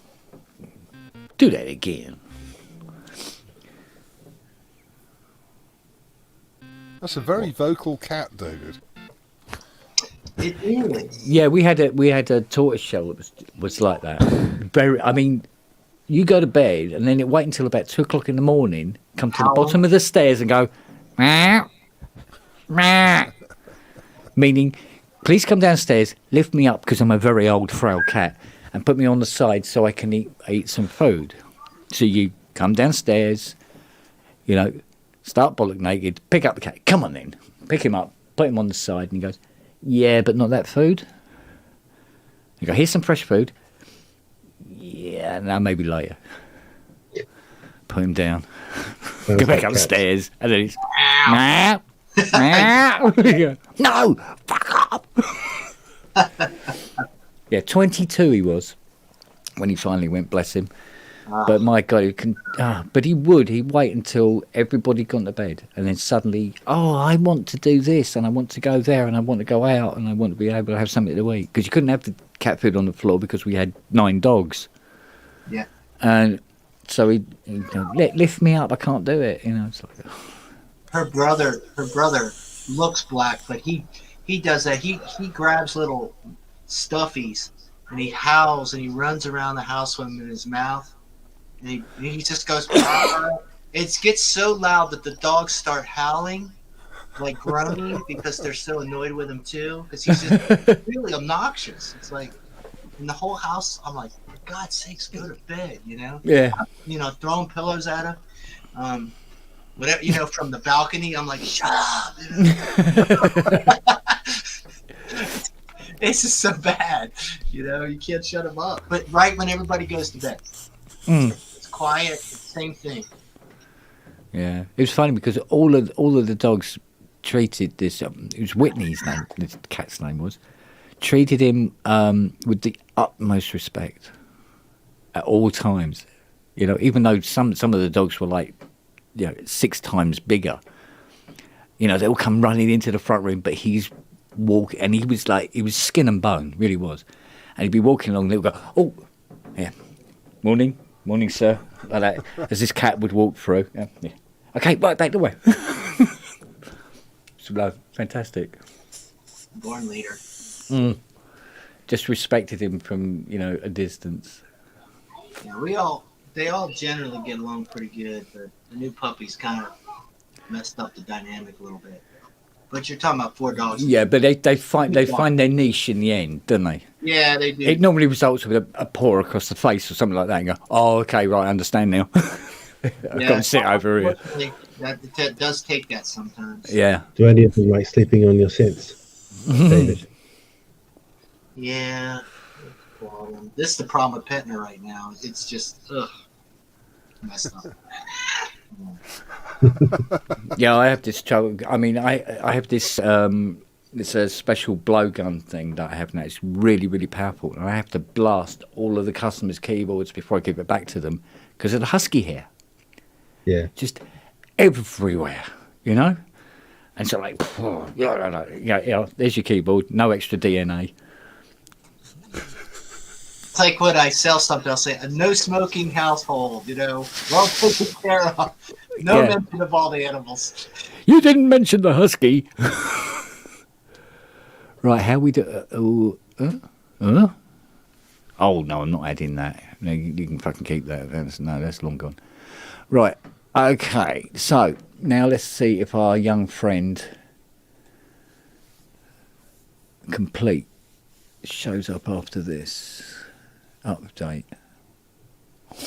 Do that again. That's a very vocal cat, David. It is. Yeah, we had a tortoise shell that was like that. You go to bed and then it wait until about 2 o'clock in the morning, come to the bottom of the stairs and go, meow, meow. Meaning, please come downstairs, lift me up because I'm a very old, frail cat, and put me on the side so I can eat some food. So you come downstairs, start bollock naked, pick up the cat. Come on then, pick him up, put him on the side, and he goes, yeah, but not that food. You go, here's some fresh food. Yeah, no, maybe later. Put him down. Go back upstairs, and then he's meow, meow. No, fuck up. Yeah, 22 he was when he finally went, bless him. But my God, he can. But he would. He'd wait until everybody gone to bed, and then suddenly, I want to do this, and I want to go there, and I want to go out, and I want to be able to have something to eat, because you couldn't have the cat food on the floor because we had 9 dogs. Yeah. And so he'd go, lift me up. I can't do it. It's like. Her brother looks black, but he does that. He grabs little stuffies and he howls and he runs around the house with them in his mouth. And he just goes. It gets so loud that the dogs start howling, like groaning, because they're so annoyed with him too. Because he's just really obnoxious. It's like in the whole house. I'm like, for God's sakes, go to bed. Yeah. Throwing pillows at him. Whatever, from the balcony, I'm like, shut up. This is so bad. You can't shut him up. But right when everybody goes to bed, it's quiet. It's the same thing. Yeah, it was funny because all of the dogs treated this. It was Whitney's name. This cat's name was. Treated him with the utmost respect at all times. Even though some of the dogs were like, 6 times bigger. They all come running into the front room, but he's walking, and he was skin and bone, really was. And he'd be walking along, and they would go, "Oh, yeah, morning, sir," like that, as this cat would walk through. Yeah. Okay, right, take the way. So, fantastic. Born leader. Just respected him from a distance. Yeah, they all generally get along pretty good, but the new puppies kind of messed up the dynamic a little bit. But you're talking about 4 dogs. Yeah, but they find their niche in the end, don't they? Yeah, they do. It normally results with a paw across the face or something like that, and go, "Oh, okay, right, I understand now." I've got to sit over here. That does take that sometimes. Yeah. Do any of them like sleeping on your synths, David? Yeah. This is the problem with Petner right now. It's just messed up. Yeah, I have this trouble. I mean, I have this. It's a special blowgun thing that I have now. It's really, really powerful, and I have to blast all of the customers' keyboards before I give it back to them because of the husky hair. Yeah. Just everywhere, And so, like, there's your keyboard. No extra DNA. It's like when I sell something, I'll say a no smoking household, well taken care of. No mention of all the animals. You didn't mention the husky. Right, how we do? Oh no, I'm not adding that. No, you can fucking keep that. That's long gone. Right, okay. So now let's see if our young friend complete shows up after this. Update.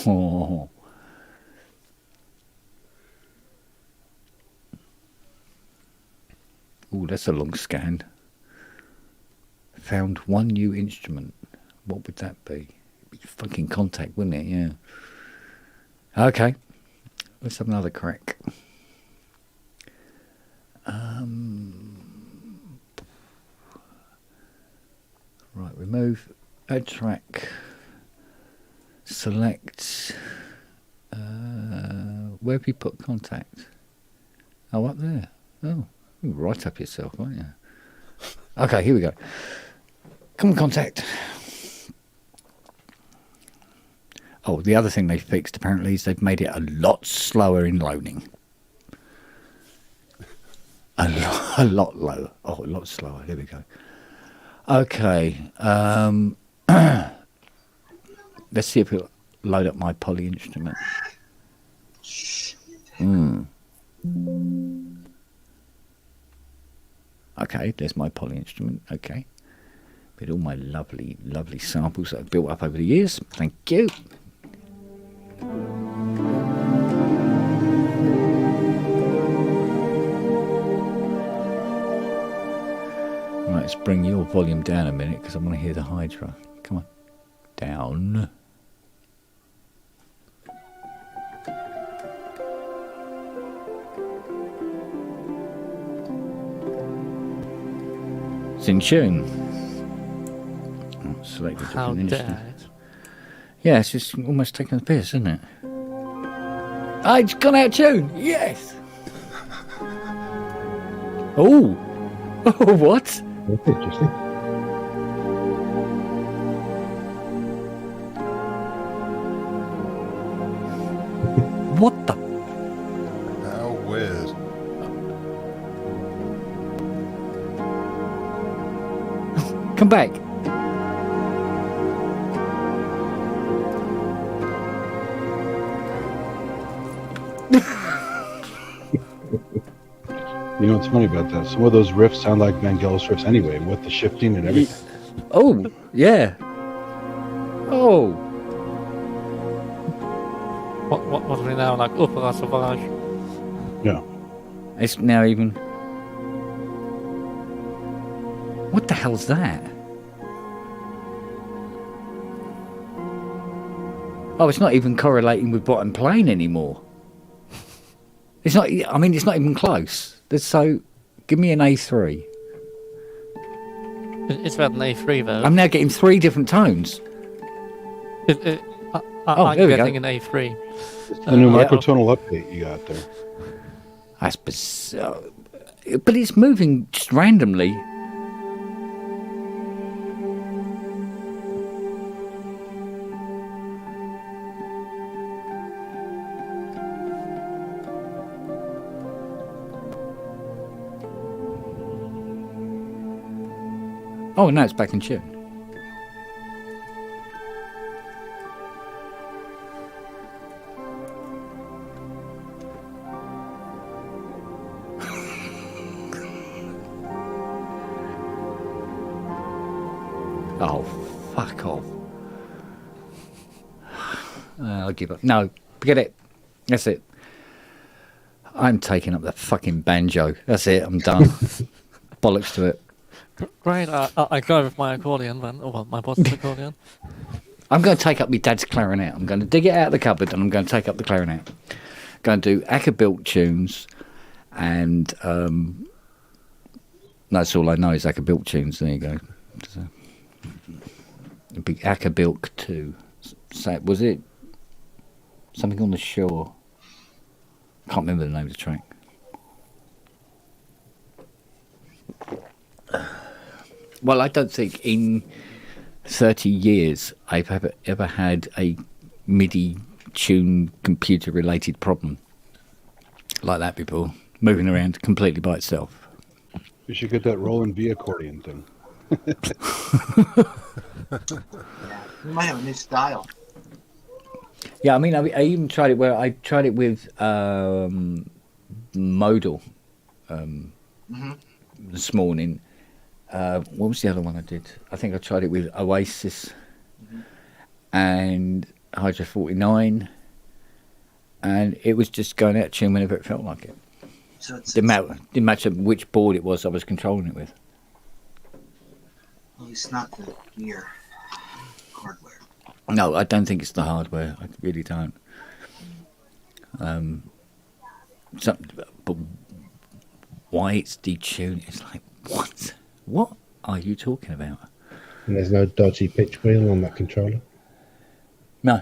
Oh. Oh, that's a long scan. Found 1 new instrument. What would that be? It'd be fucking Contact, wouldn't it? Yeah. Okay. Let's have another crack. Right, remove, add track. Select. Where have you put Contact? Oh, up there. Oh, you're right up yourself, aren't you? Okay, here we go. Come on, Contact. Oh, the other thing they fixed apparently is they've made it a lot slower in loading. A lot lower. Oh, a lot slower. Here we go. Okay. Let's see if it'll load up my poly instrument. Okay, there's my poly instrument. Okay. With all my lovely, lovely samples that I've built up over the years. Thank you. Right, let's bring your volume down a minute because I want to hear the Hydra. Come on. Down. It's in tune. Oh, select a different instrument. Yeah, it's just almost taking the piss, isn't it? Oh, it's gone out of tune. Yes. Oh. Oh, what? That's interesting. What the? How weird. Come back. You know what's funny about that? Some of those riffs sound like Vangelis riffs anyway, with the shifting and everything. Oh, yeah. Oh. What was we now like Opera Sauvage? Yeah. It's now even... What the hell's that? Oh, it's not even correlating with what I'm playing anymore. It's not... I mean, it's not even close. So, give me an A3. It's about an A3 though. I'm now getting 3 different tones. I'm there we getting go. an A3. It's the new microtonal update you got there. That's bizarre. But it's moving just randomly. Oh, now it's back in tune. Oh, fuck off. I'll give up. No, forget it. That's it. I'm taking up the fucking banjo. That's it. I'm done. Bollocks to it. Great, I go with my accordion then, or well, my boss's accordion. I'm going to take up my dad's clarinet. I'm going to dig it out of the cupboard and I'm going to take up the clarinet. Going to do Acker-built tunes and that's all I know is Acker-built tunes. There you go. So, it'd be Acker-built 2. So, was it something on the shore? Can't remember the name of the track. Well, I don't think in 30 years I've ever had a MIDI tune computer related problem like that before, moving around completely by itself. You should get that Roland V accordion thing. We might have a new style. Yeah, I mean, I even tried it where I tried it with Modal this morning. What was the other one I did? I think I tried it with Oasis and Hydra 49, and it was just going out of tune whenever it felt like it. So Didn't matter which board it was I was controlling it with. Well, it's not the gear hardware. No, I don't think it's the hardware. I really don't. But why it's detuned? It's like, what? What are you talking about? And there's no dodgy pitch wheel on that controller. No.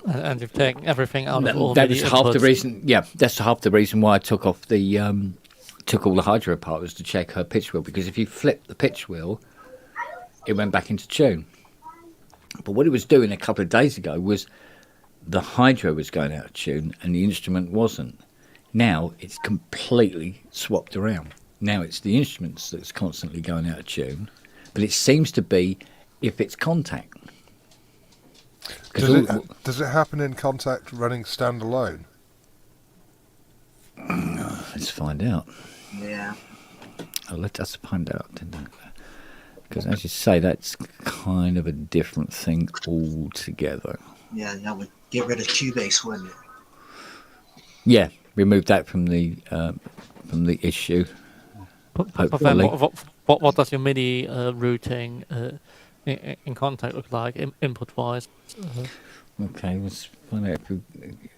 And you've taken everything out of all That MIDI was half the inputs. reason. Yeah, that's half the reason why I took off the took all the Hydra apart, was to check her pitch wheel, because if you flip the pitch wheel, it went back into tune. But what it was doing a couple of days ago was the Hydra was going out of tune and the instrument wasn't. Now it's completely swapped around. Now it's the instruments that's constantly going out of tune, but it seems to be if it's contact. Does it happen in Contact running standalone? Let's find out. Yeah. Oh, let us find out, didn't it? Because as you say, that's kind of a different thing altogether. Yeah, that would get rid of Cubase, wouldn't it? Yeah, remove that from the issue. But then what does your MIDI routing in Contact look like, input-wise? Okay, let's find out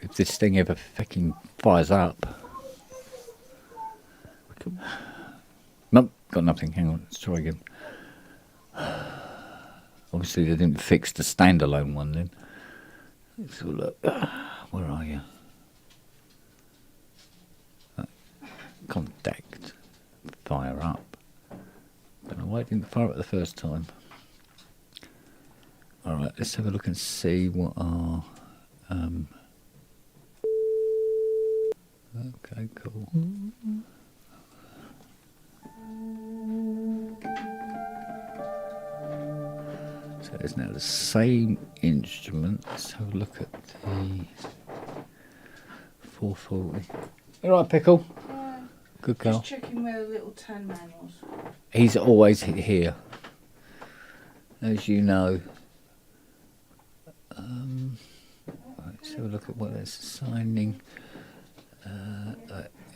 if this thing ever fucking fires up. Nope, got nothing. Hang on, let's try again. Obviously, they didn't fix the standalone one then. Let's have a look. Where are you? Contact. Fire up. Don't know why it didn't fire up the first time. Alright, let's have a look and see what our... okay, cool. So it's now the same instrument. Let's have a look at the 440. Alright, Pickle. Good girl. Just checking where the little tan man was. He's always here, as you know. Let's have a look at what that's assigning.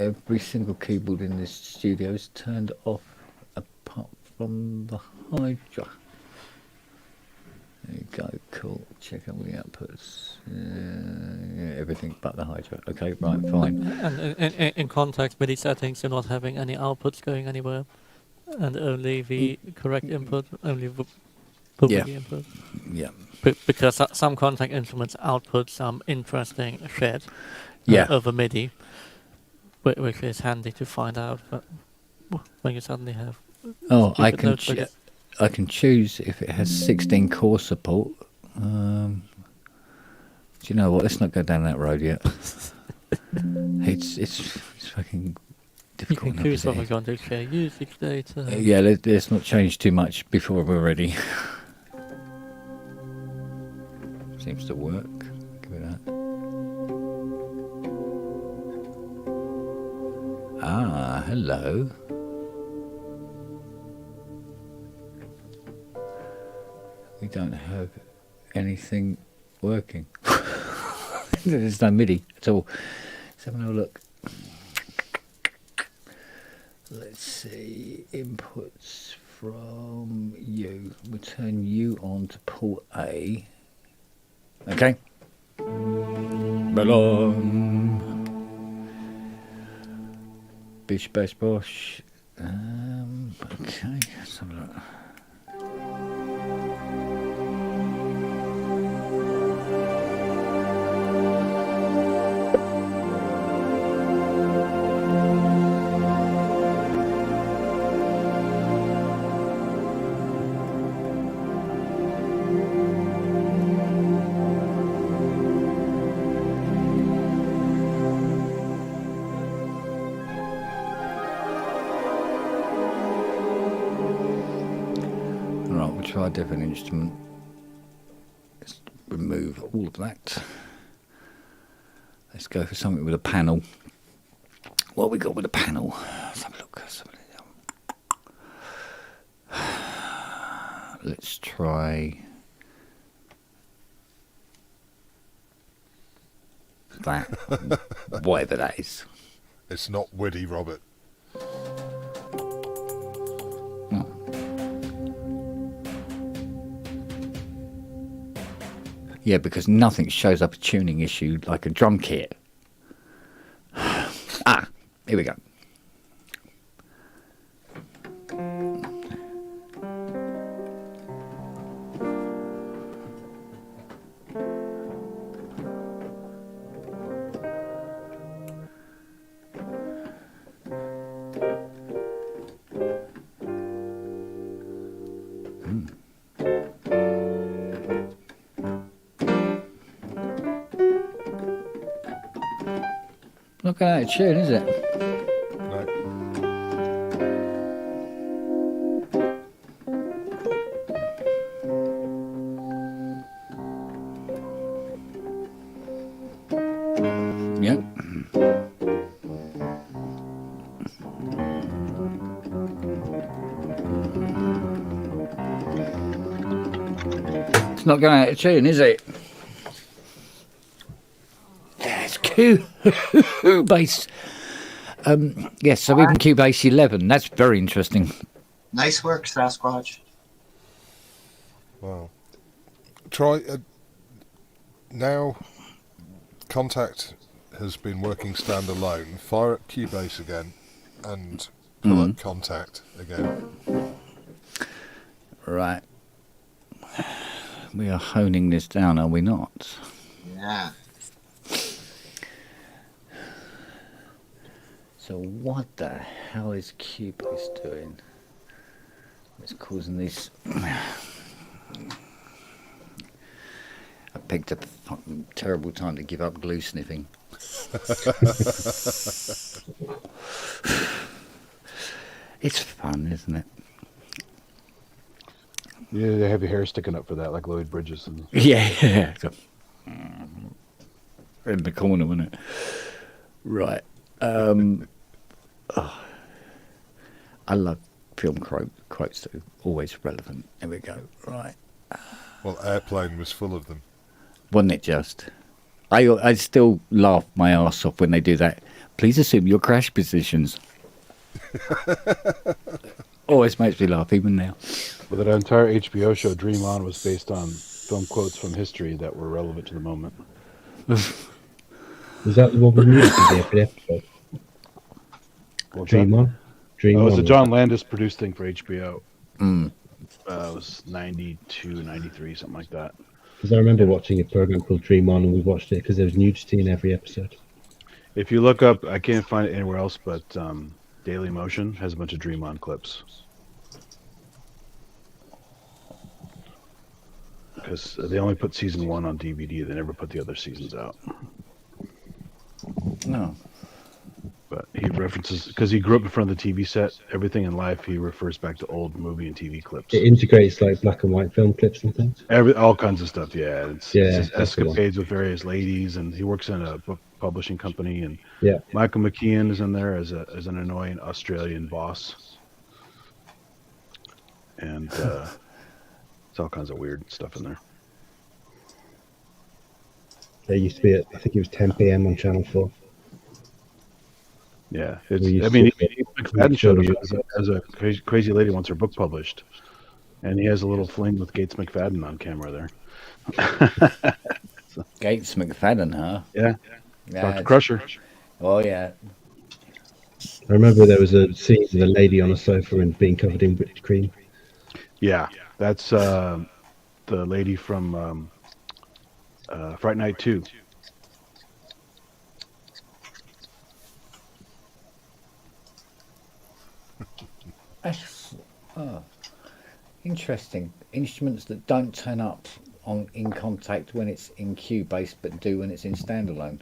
Every single keyboard in this studio is turned off apart from the Hydra. There you go, cool. Check out the outputs. Yeah, everything but the Hydra. Okay, right, fine. And in context, MIDI settings, you're not having any outputs going anywhere, and only the correct input, only the MIDI input. Yeah. Because some contact instruments output some interesting shit over MIDI, which is handy to find out. But when you suddenly have I can choose if it has 16 core support. Do you know what? Let's not go down that road yet. it's fucking difficult. You can choose whether you're going to share usage data. Yeah, let's not change too much before we're ready. Seems to work. Give it that. Ah, hello. We don't have anything working. There's no MIDI at all. Let's have another look. Let's see. Inputs from you. We'll turn you on to port A. Okay. Ballon. Bish bash bosh. Okay, let's have a look. Try a different instrument. Let's remove all of that. Let's go for something with a panel. What have we got with a panel? Let's have a look. Let's try that. Whatever that is. It's not Woody, Robert. Yeah, because nothing shows up a tuning issue like a drum kit. Here we go. Not going out of tune, is it? No. Yep. It's not going out of tune, is it? Cubase. Yes, so even Cubase 11. That's very interesting. Nice work, Sasquatch. Wow. Try now. Contact has been working standalone. Fire up Cubase again, and pull up Contact again. Right. We are honing this down, are we not? Yeah. So what the hell is Cubase doing? It's causing these... I picked a fucking terrible time to give up glue sniffing. It's fun, isn't it? Yeah, they have your hair sticking up for that, like Lloyd Bridges. And... Yeah. In the corner, wasn't it? Right. I love film quotes too. Always relevant. There we go. Right. Well, Airplane was full of them. Wasn't it just? I still laugh my arse off when they do that. Please assume your crash positions. Always makes me laugh, even now. Well, that entire HBO show, Dream On, was based on film quotes from history that were relevant to the moment. Was that the one with music in the episode? Dream On? It was a John Landis produced thing for HBO. Mm. It was 92, 93, something like that. Because I remember watching a program called Dream On, and we watched it because there was nudity in every episode. If you look up, I can't find it anywhere else, but Daily Motion has a bunch of Dream On clips. Because they only put season 1 on DVD, they never put the other seasons out. No. But he references, because he grew up in front of the TV set, everything in life he refers back to old movie and TV clips. It integrates like black and white film clips and things. All kinds of stuff, yeah. It's his escapades with various ladies, and he works in a book publishing company. And Michael McKean is in there as an annoying Australian boss. And it's all kinds of weird stuff in there. There used to be, I think it was 10 p.m. on Channel 4. Yeah, McFadden showed up as a crazy lady wants her book published, and he has a little fling with Gates McFadden on camera there. Gates McFadden, huh? Yeah. Dr. Crusher. Oh yeah. I remember there was a scene of a lady on a sofa and being covered in whipped cream. Yeah, that's the lady from Fright Night 2. Interesting. Instruments that don't turn up in Contact when it's in Cubase, but do when it's in standalone.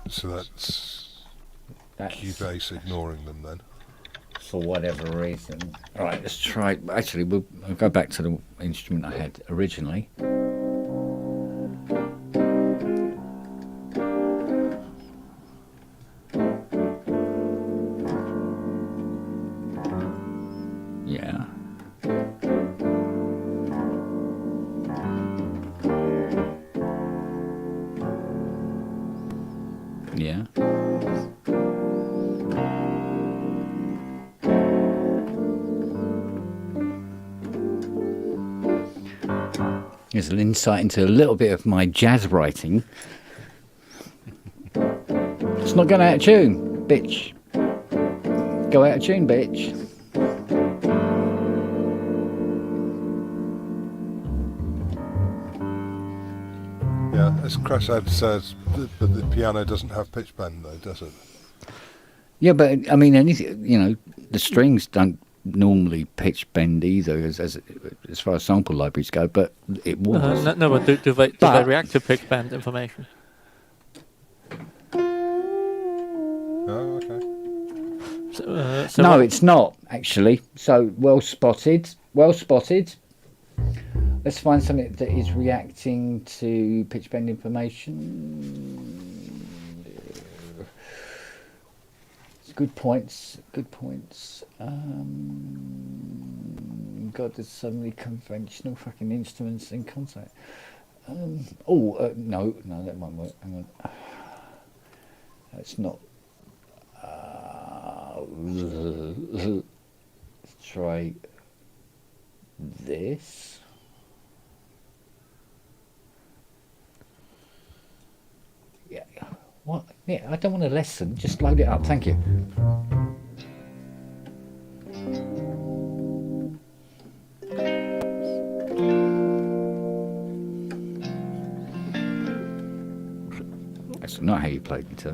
So that's Cubase ignoring them then. For whatever reason. All right, let's try. Actually, we'll go back to the instrument I had originally. Yeah. Yeah. Here's an insight into a little bit of my jazz writing. It's not going out of tune, bitch. Go out of tune, bitch. Yeah, as Crashad says, but the piano doesn't have pitch bend though, does it? Yeah, but I mean, anything, the strings don't normally pitch bend either, as far as sample libraries go. But it was. No, but do they react to pitch bend information? Oh, okay. So no, it's not actually. So well spotted. Well spotted. Let's find something that is reacting to pitch bend information. Good points. Good points. God, there's so many conventional fucking instruments in Contact. No, that might work. Hang on. That's not. Let's try this. Yeah. What? Yeah, I don't want a lesson. Just load it up. Thank you. played guitar.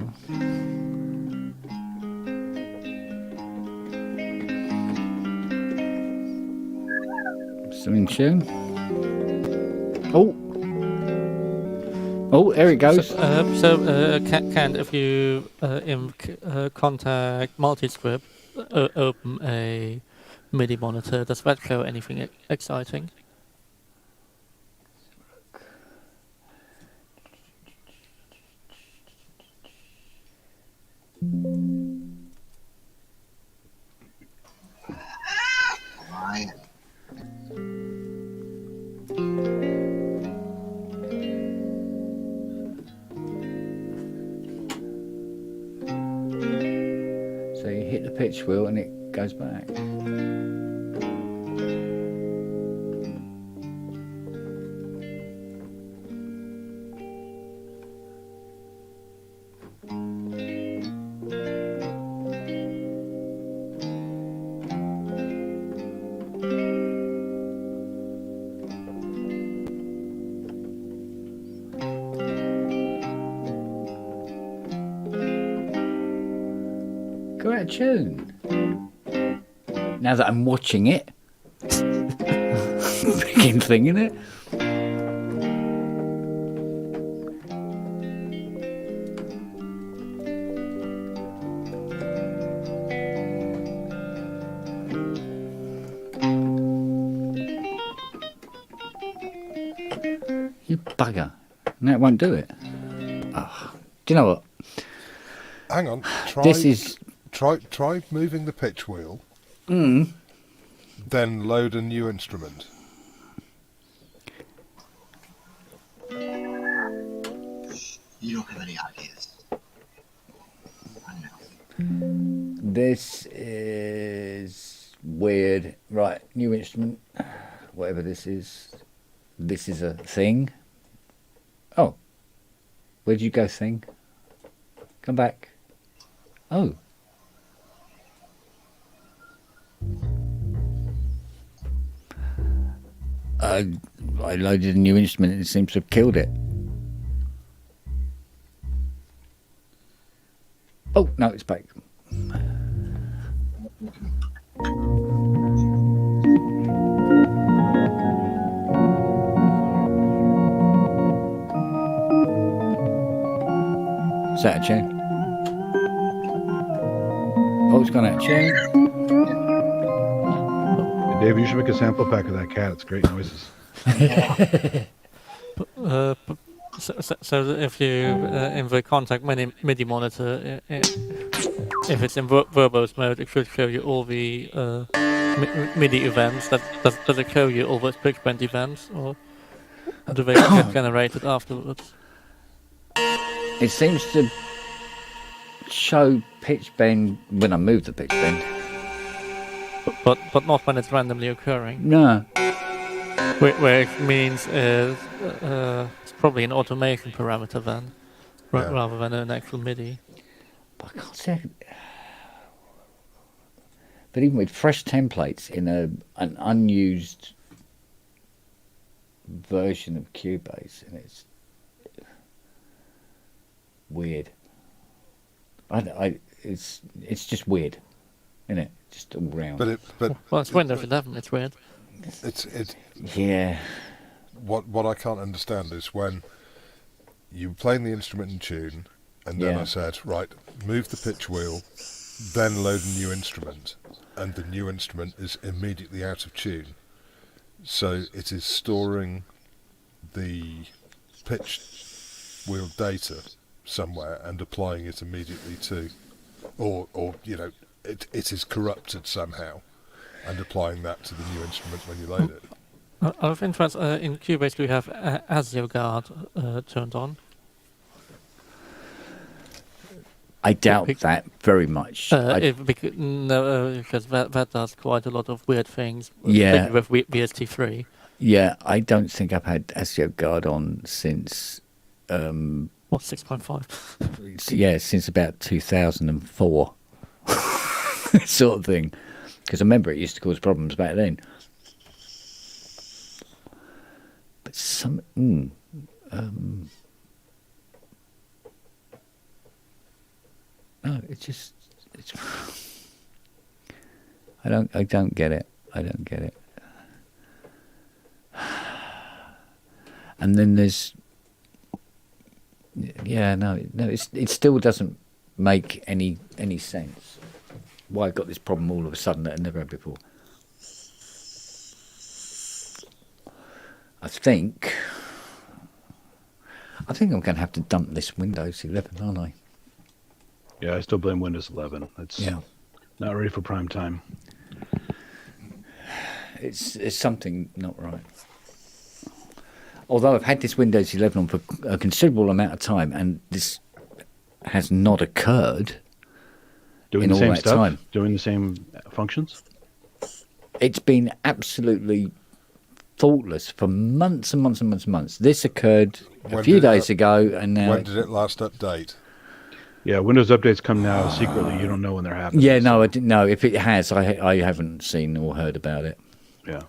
Still in tune. Oh, there it goes. Can if you contact multi-script, open a MIDI monitor, does that show anything exciting? So you hit the pitch wheel and it goes back. Go out of tune. Now that I'm watching it, freaking thing, innit? You bugger. No, it won't do it. Oh, do you know what? Hang on. Try moving the pitch wheel. Then load a new instrument. You don't have any ideas. I know. This is weird. Right, new instrument. Whatever this is. This is a thing. Oh. Where'd you go, thing? Come back. Oh. I loaded a new instrument and it seems to have killed it. Oh, no, it's back. Is that a tune? Oh, it's gone out of tune. Dave, you should make a sample pack of that cat. It's great noises. So if you in the contact MIDI monitor, if it's in verbose mode, it should show you all the MIDI events. Does it show you all those pitch bend events, or do they get generated afterwards? It seems to show pitch bend when I move the pitch bend. But not when it's randomly occurring. No. Which means it's probably an automation parameter then, rather than an actual MIDI. But I can't say. But even with fresh templates in an unused version of Cubase, and it's weird. It's just weird, isn't it? Just all round. Well, it's Windows 11. It's weird. Yeah. What I can't understand is when you were playing the instrument in tune, and then I said, right, move the pitch wheel, then load a new instrument, and the new instrument is immediately out of tune. So it is storing the pitch wheel data somewhere and applying it immediately to, or you know, it is corrupted somehow, and applying that to the new instrument when you load it. Of interest, in Cubase, do you have Azure Guard turned on? I doubt that very much. Because that does quite a lot of weird things. Yeah. With VST3. Yeah, I don't think I've had Azure Guard on since. 6.5? Yeah, since about 2004, sort of thing. Because I remember it used to cause problems back then. But No, it's. I don't get it. I don't get it. And then there's. Yeah, no, it still doesn't make any sense. Why I got this problem all of a sudden that I never had before. I think I'm going to have to dump this Windows 11, aren't I? Yeah, I still blame Windows 11. It's not ready for prime time. It's something not right. Although I've had this Windows 11 on for a considerable amount of time, and this has not occurred doing in the all same that stuff, time. doing the same functions. It's been absolutely thoughtless for months and months and months and months. This occurred a few days ago, and now. When did it last update? Yeah, Windows updates come now secretly. You don't know when they're happening. Yeah, no, I didn't know. If it has, I haven't seen or heard about it. Yeah.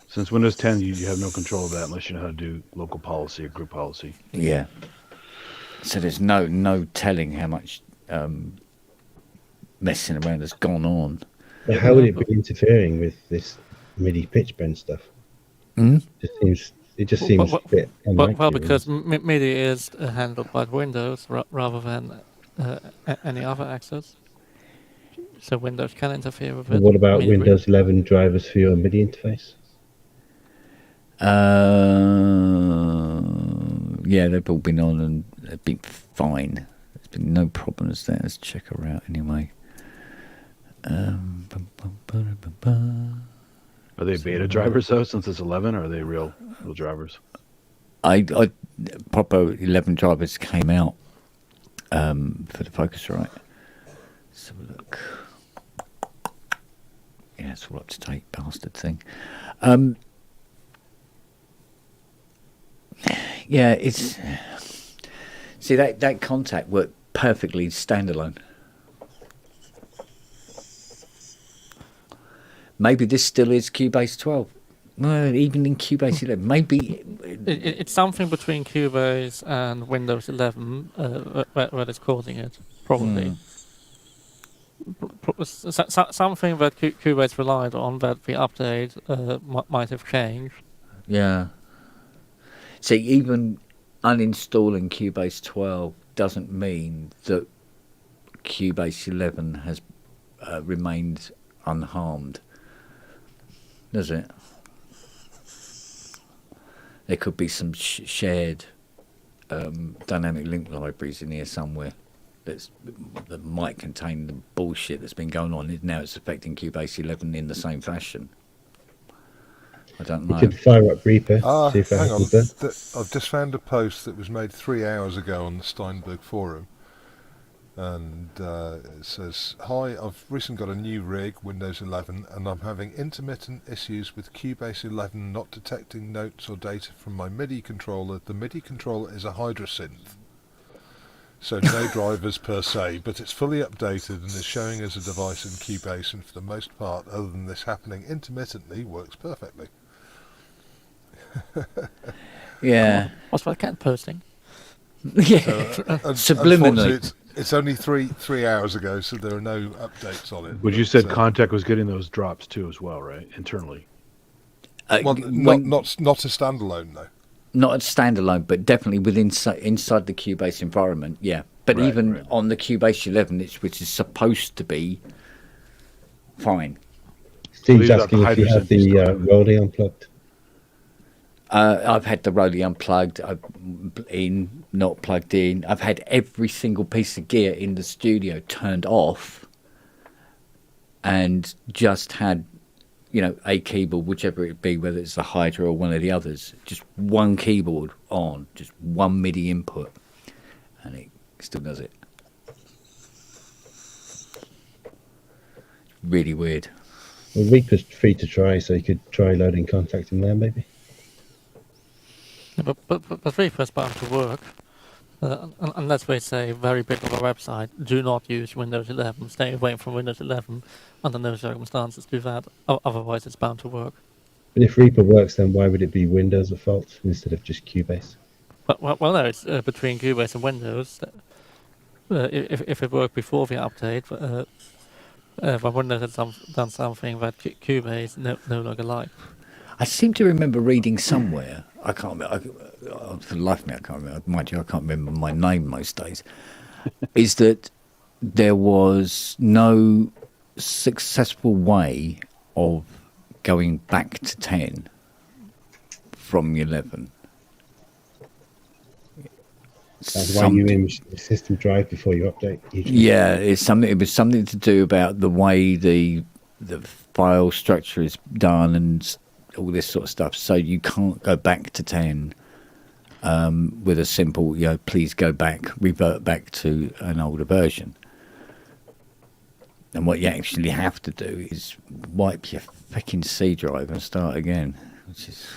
Since Windows 10, you have no control of that unless you know how to do local policy or group policy. Yeah. So there's no telling how much messing around has gone on. But how would it be interfering with this MIDI pitch bend stuff? Mm? It just seems a bit unlikely. Well, because MIDI is handled by Windows rather than any other access. So Windows can interfere with it. What about Windows 11 drivers for your MIDI interface? Yeah, they've all been on and they've been fine. There's been no problems there. Let's check her out anyway. Are they beta drivers though? Since it's 11, or are they real drivers? Proper 11 drivers came out for the Focusrite. Let's have a look. Yeah, it's all up to date, bastard thing. Yeah, it's. See, that contact worked perfectly standalone. Maybe this still is Cubase 12. Well, even in Cubase 11, maybe it's something between Cubase and Windows 11 where it's causing it, probably. Something that Cubase relied on that the update might have changed. Yeah. See, even uninstalling Cubase 12 doesn't mean that Cubase 11 has remained unharmed, does it? There could be some shared dynamic link libraries in here somewhere that might contain the bullshit that's been going on. Now it's affecting Cubase 11 in the same fashion. I don't know. You could fire up Reaper. See if hang on. happens there. I've just found a post that was made 3 hours ago on the Steinberg forum. And it says, "Hi, I've recently got a new rig, Windows 11, and I'm having intermittent issues with Cubase 11 not detecting notes or data from my MIDI controller. The MIDI controller is a Hydra synth, so no drivers per se, but it's fully updated and is showing as a device in Cubase, and for the most part, other than this happening intermittently, works perfectly." Yeah. What's that cat posting? Yeah. Subliminally. It's only three hours ago, so there are no updates on it. But you said Contact was getting those drops too, as well, right? Internally. Well, not a standalone though. Not a standalone, but definitely inside the Cubase environment. Yeah, but even on the Cubase 11, which is supposed to be fine. Steve's asking if you have the Rolly unplugged. I've had the Rolly unplugged, not plugged in. I've had every single piece of gear in the studio turned off and just had, a keyboard, whichever it be, whether it's the Hydra or one of the others, just one keyboard on, just one MIDI input, and it still does it. Really weird. Well, Reaper's free to try, so you could try loading Contact in there, maybe. Yeah, but Reaper is bound to work. Unless we say very big of a website, do not use Windows 11, stay away from Windows 11, under no circumstances do that, otherwise it's bound to work. But if Reaper works, then why would it be Windows at fault instead of just Cubase? Well, no, it's between Cubase and Windows. if it worked before the update, but Windows had done something that Cubase no longer liked. I seem to remember reading somewhere. I can't remember. For the life of me, I can't remember. Mind you, I can't remember my name most days. Is that there was no successful way of going back to 10 from 11. That's why you image the system drive before you update. Yeah, it was something to do about the way the file structure is done and all this sort of stuff. So you can't go back to 10 with a simple, please go back, revert back to an older version. And what you actually have to do is wipe your fucking C drive and start again, which is...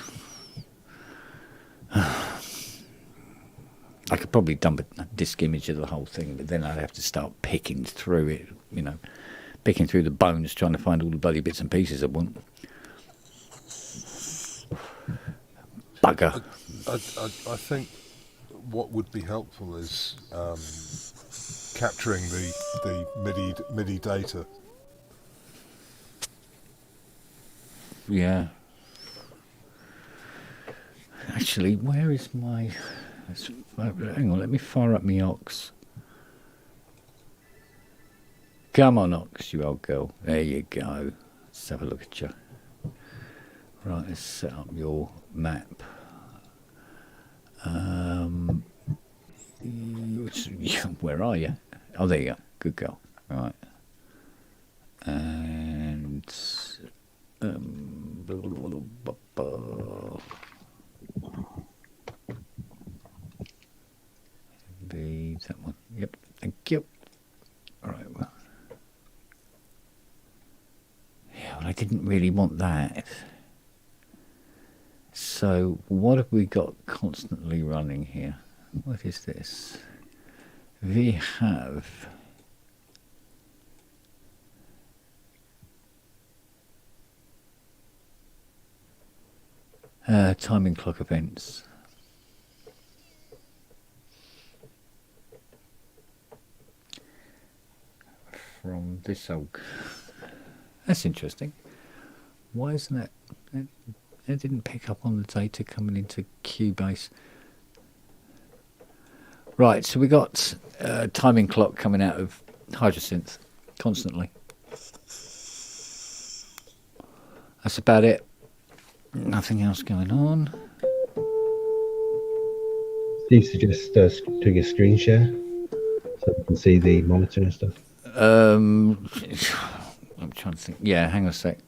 I could probably dump a disk image of the whole thing, but then I'd have to start picking through it, picking through the bones, trying to find all the bloody bits and pieces I want. Bugger. I think what would be helpful is capturing the MIDI data. Yeah. Actually, where is my... hang on, let me fire up my aux. Come on, aux, you old girl. There you go. Let's have a look at you. Right, let's set up your map. Where are you? Oh, there you go. Good girl. Right. And... that one. Yep. Thank you. All right. Well. Yeah, well, I didn't really want that. So what have we got constantly running here? What is this? We have timing clock events. From this old... That's interesting. Why isn't that... It didn't pick up on the data coming into Cubase. Right, so we got timing clock coming out of Hydrosynth constantly. That's about it. Nothing else going on. Steve suggests doing a screen share so you can see the monitor and stuff. I'm trying to think. Yeah, hang on a sec.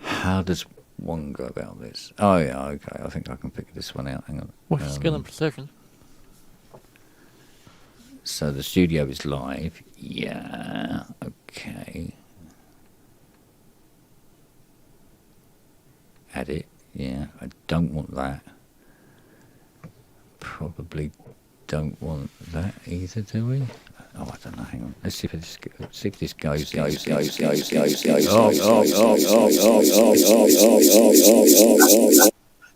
How does one go about this? Oh, yeah, okay. I think I can figure this one out. Hang on. With skill and precision. So the studio is live. Yeah, okay. Add it. Yeah, I don't want that. Probably don't want that either, do we? Oh, I don't know. Hang on. Let's see if this goes.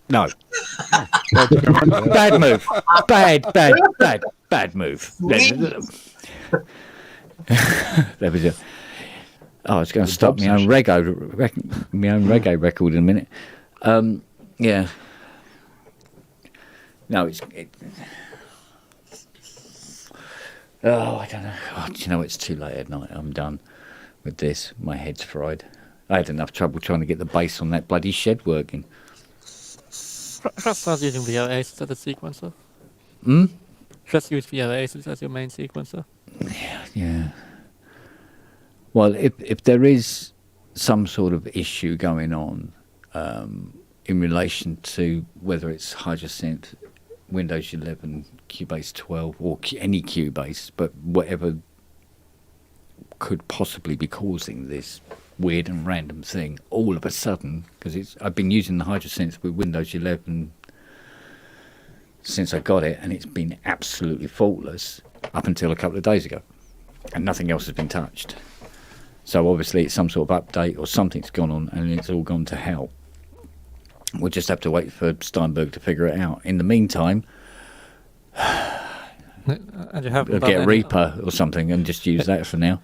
No. Bad move. Bad move. There we go. Oh, I was going to stop my own reggae record in a minute. Yeah. No, oh, I don't know. Oh, do you know, it's too late at night. I'm done with this. My head's fried. I had enough trouble trying to get the bass on that bloody shed working. Just start using the Oasis as a sequencer. Hmm? Just use the Oasis as your main sequencer. Yeah. Well, if there is some sort of issue going on in relation to whether it's Hydrosynth, Windows 11, Cubase 12, or any Cubase, but whatever could possibly be causing this weird and random thing all of a sudden, because I've been using the Hydrosynth with Windows 11 since I got it, and it's been absolutely faultless up until a couple of days ago, and nothing else has been touched. So obviously it's some sort of update or something's gone on and it's all gone to hell. We'll just have to wait for Steinberg to figure it out. In the meantime, And you haven't Or done get a any, Reaper or something and just use that for now.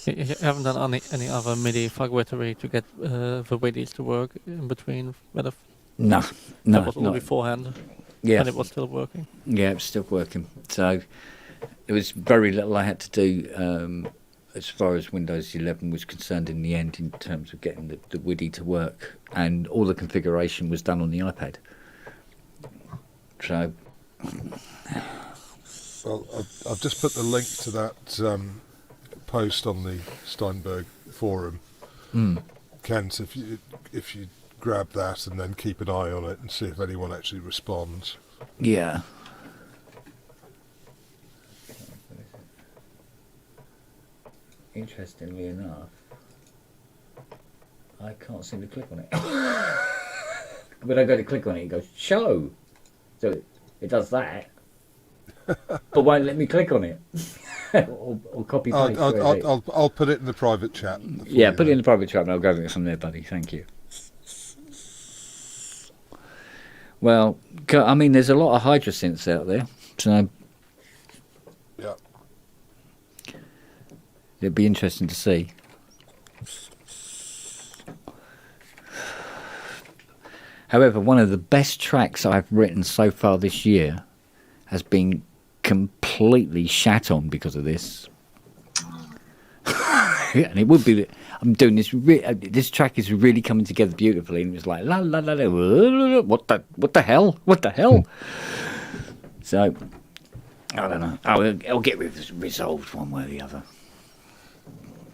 you haven't done any other MIDI fuckwittery to get the WIDIs to work in between. That was all not. beforehand. Yeah. And it was still working. Yeah, it's still working. So it was very little I had to do as far as Windows 11 was concerned in the end in terms of getting the WIDI to work, and all the configuration was done on the iPad. So, well, I've just put the link to that post on the Steinberg forum. Kent, if you grab that and then keep an eye on it and see if anyone actually responds. yeah. Interestingly enough, I can't seem to click on it. When I go to click on it, it goes show. So it does that, but won't let me click on it. or copy paste. I'll put it in the private chat. Yeah, put it in the private chat and I'll go get some there, buddy. Thank you. Well, I mean, there's a lot of hydrosynths out there, so yeah, it'd be interesting to see. However, one of the best tracks I've written so far this year has been completely shat on because of this. And it would be. I'm doing this. This track is really coming together beautifully, and it was like la la la la. What the hell? What the hell? So I don't know. It'll get resolved one way or the other.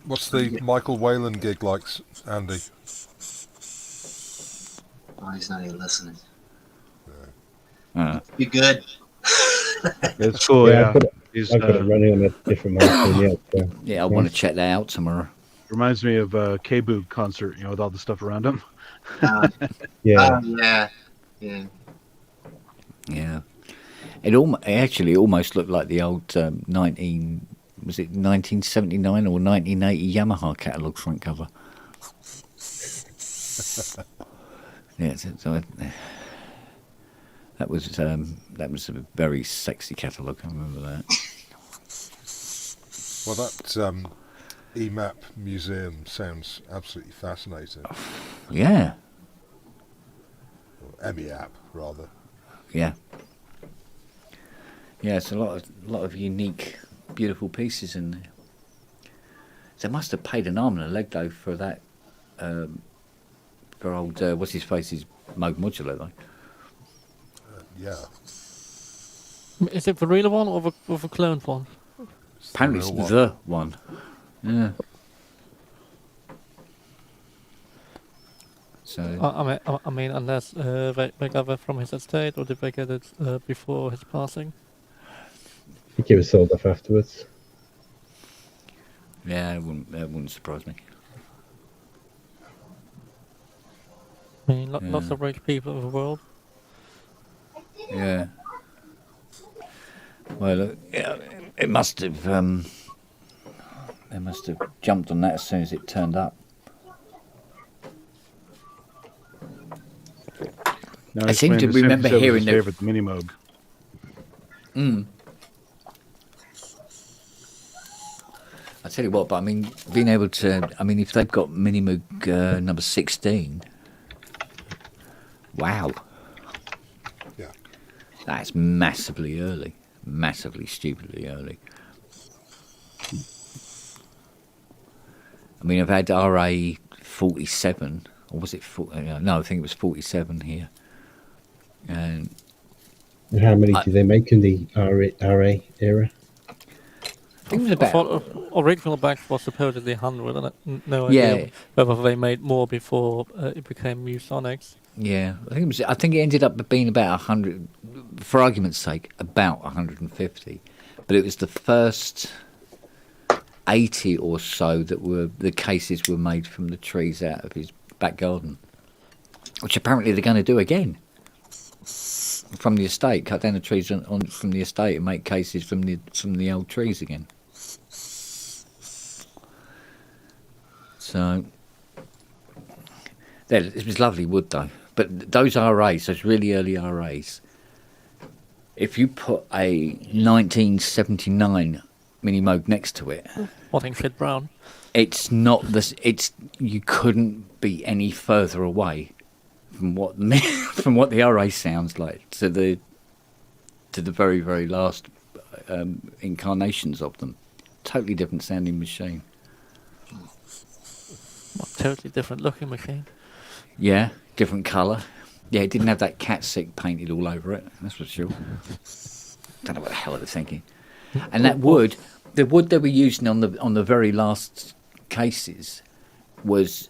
What's the Michael Whalen gig like, Andy? Oh, he's not even listening. Uh, You good? It's cool. Yeah, I've got it running on a different microphone yet. So. yeah, I want to check that out tomorrow. Reminds me of a K-Boog concert, with all the stuff around him. Yeah. Yeah. Yeah, it actually almost looked like the old 1979 or 1980 Yamaha catalogue front cover. Yeah, so that was a very sexy catalogue. I remember that. Well, that EMAP museum sounds absolutely fascinating. Yeah. Or MEAP, rather. Yeah. Yeah, it's a lot of unique, beautiful pieces in there. They must have paid an arm and a leg though for that. For old what's his face's Modular though. Yeah. Is it the real one or the clone one? Apparently it's the one. Yeah. So I mean, unless they got it from his estate, or did they get it before his passing? I think it was sold off afterwards. yeah, that wouldn't surprise me. I mean, lots of rich people in the world. Yeah. Well, it must have. They must have jumped on that as soon as it turned up. Now I seem to remember hearing his favorite Mini Moog. I tell you what, but I mean, being able to. I mean, if they've got Mini Moog number 16. Wow. Yeah. That's massively early. Massively, stupidly early. I mean, I've had RA 47, or was it 40? No, I think it was 47 here. And How many did they make in the RA era? I think it was about. Original batch was supposedly 100, and no Yeah. idea whether they made more before it became Mu Sonics. Yeah, I think it ended up being about 100, for argument's sake, about 150. But it was the first 80 or so that were the cases were made from the trees out of his back garden, which apparently they're going to do again from the estate. Cut down the trees from the estate and make cases from the old trees again. So it was lovely wood though. But those RAs, those really early RAs, if you put a 1979 Mini Moog next to it, Wanting shit brown. it's not this. It's you couldn't be any further away from what from what the RA sounds like to the very very last incarnations of them. Totally different sounding machine. Totally different looking machine. Yeah, different colour. Yeah, it didn't have that cat sick painted all over it. That's for sure. Don't know what the hell they were thinking. And that wood, the wood they were using on the very last cases, was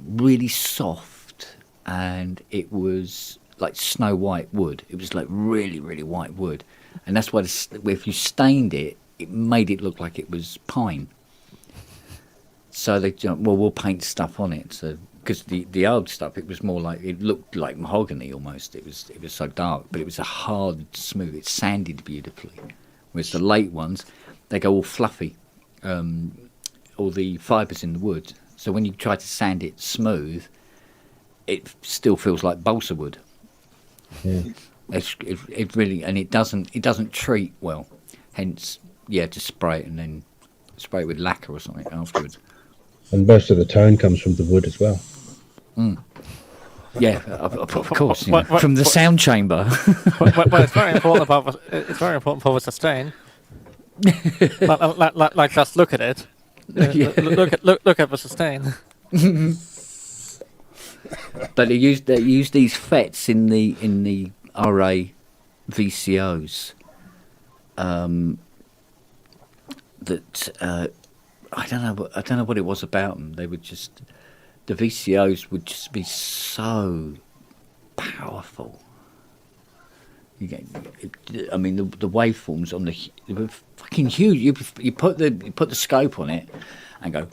really soft, and it was like snow white wood. It was like really really white wood, and that's why if you stained it, it made it look like it was pine. So they we'll paint stuff on it. So because the old stuff, it was more like, it looked like mahogany almost. It was so dark, but it was a hard, smooth. It sanded beautifully. Whereas the late ones, they go all fluffy, all the fibres in the wood. So when you try to sand it smooth, it still feels like balsa wood. Yeah. It really, and it doesn't treat well. Hence, just spray it and then spray it with lacquer or something afterwards. And most of the tone comes from the wood as well. Mm. Yeah, of course. From the sound chamber. Well, it's very important for the sustain. like just look at it. Look at the sustain. But they use these FETs in the RA VCOs. I don't know what it was about them. They would just, the VCOs would just be so powerful. I mean, the waveforms on they were fucking huge. You put the scope on it and go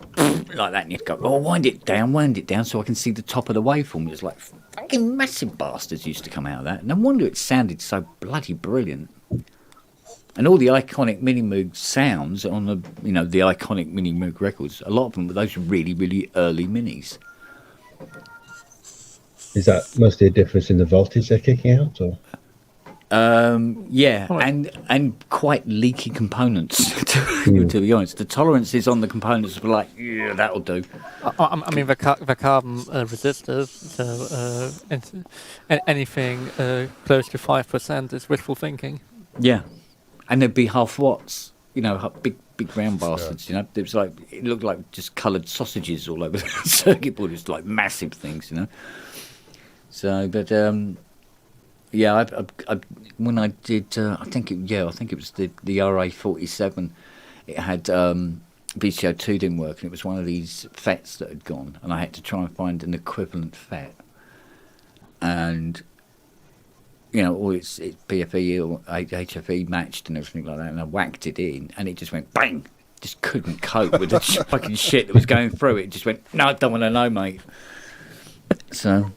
like that, and you'd go, oh, wind it down, so I can see the top of the waveform. It's like fucking massive bastards used to come out of that. No wonder it sounded so bloody brilliant. And all the iconic Mini Moog sounds on the iconic Mini Moog records, a lot of them were those really, really early minis. Is that mostly a difference in the voltage they're kicking out, or? Yeah, and quite leaky components. To be honest, the tolerances on the components were like, yeah, that'll do. I mean, the carbon resistive, so anything close to 5% is wishful thinking. Yeah. And they'd be half watts, big round bastards, It was like, it looked like just coloured sausages all over the circuit board. It's like massive things, So, but I when I did, I think it was the RA47. It had VCO2 didn't work, and it was one of these FETs that had gone, and I had to try and find an equivalent FET, and. All its PFE or HFE matched and everything like that, and I whacked it in, and it just went bang. Just couldn't cope with the fucking shit that was going through it. It just went, no, I don't want to know, mate. So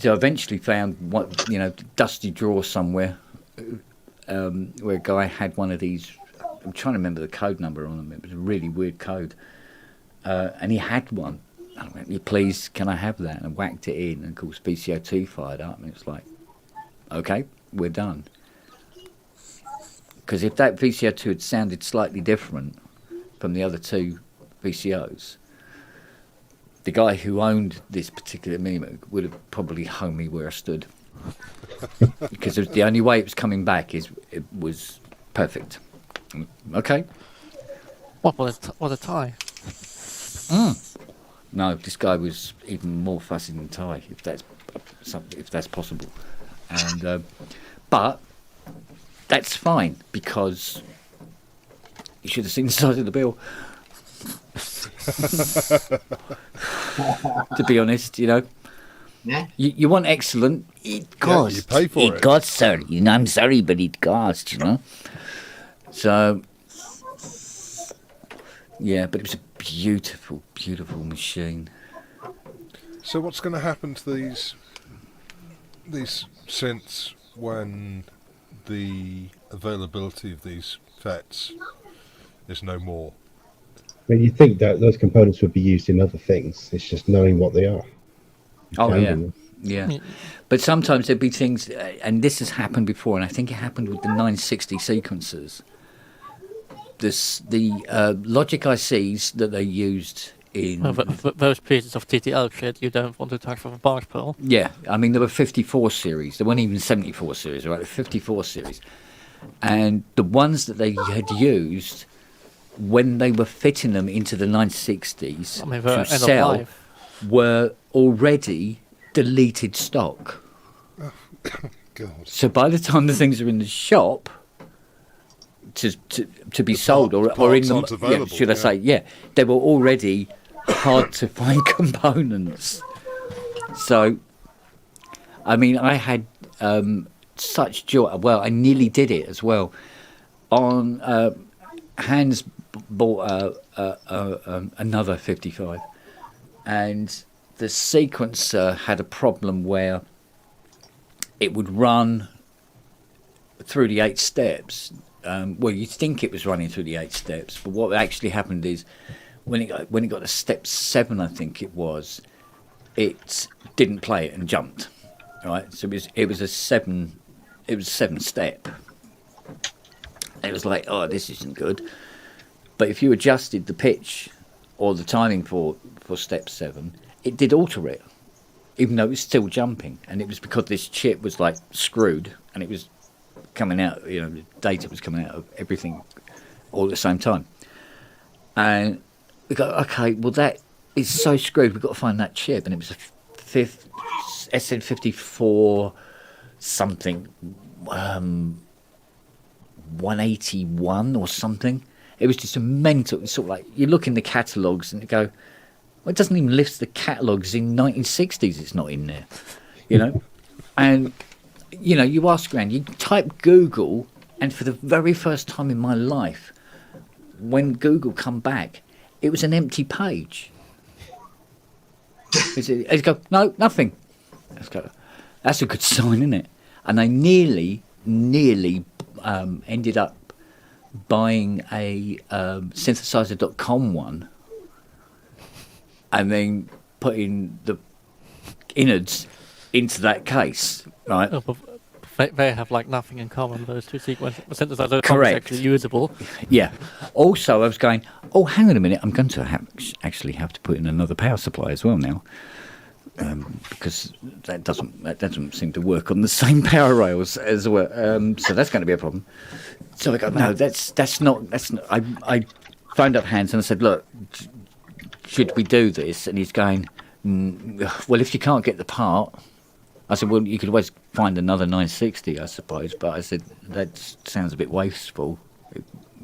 I eventually found dusty drawer somewhere where a guy had one of these. I'm trying to remember the code number on them. It was a really weird code, and he had one. I went, please, can I have that? And I whacked it in, and of course VCO2 fired up, and it's like, okay, we're done. Because if that VCO2 had sounded slightly different from the other two VCOs, the guy who owned this particular Mini Moog would have probably hung me where I stood. Because the only way it was coming back it was perfect. Okay. What a tie. No, this guy was even more fussy than Ty, if that's possible. And but that's fine, because you should have seen the size of the bill. To be honest, Yeah. You want excellent, it costs. You pay for it. It costs, sir. I'm sorry, but it costs. So yeah, but it was a beautiful, beautiful machine. So what's going to happen to these synths when the availability of these FETs is no more? Well, you think that those components would be used in other things. It's just knowing what they are. Oh yeah, Yeah, but sometimes there'd be things, and this has happened before, and I think it happened with the 960 sequencers. The logic ICs that they used in those pieces of TTL shit you don't want to touch with a barge pole. Yeah, I mean there were 54 series. There weren't even 74 series, right? 54 series, and the ones that they had used when they were fitting them into the 960s to sell were already deleted stock. Oh, God. So by the time the things are in the shop to be sold or in the should I say, they were already hard to find components. So I mean I had such joy. Well, I nearly did it as well. On Hans bought another 55, and the sequencer had a problem where it would run through the 8 steps. Well, you'd think it was running through the 8 steps, but what actually happened is when it got to step 7, I think it was, it didn't play it and jumped. Right, so it was a 7 step. It was like, oh, this isn't good. But if you adjusted the pitch or the timing for step 7, it did alter it, even though it was still jumping. And it was because this chip was like screwed, and it was coming out, the data was coming out of everything all at the same time. And we go, okay, well that is so screwed, we've got to find that chip. And it was a SN54 something, 181 or something. It was just a mental, sort of like, you look in the catalogues and you go, well, it doesn't even list the catalogues in 1960s, it's not in there, And, you ask around, you type Google, and for the very first time in my life, when Google come back, it was an empty page. It's go, no, nothing. That's a good sign, isn't it? And I nearly ended up buying a synthesizer.com one and then putting the innards into that case, right? Oh, but they have like nothing in common, those two sequences. Synthesizer Correct. is actually usable. Yeah. Also, I was going, oh, hang on a minute, I'm going to actually have to put in another power supply as well now. Because that doesn't seem to work on the same power rails as well. So that's going to be a problem. So I go, no, that's not. I phoned up Hans and I said, look, should we do this? And he's going, well, if you can't get the part, I said, well, you could always find another 960, I suppose. But I said, that sounds a bit wasteful.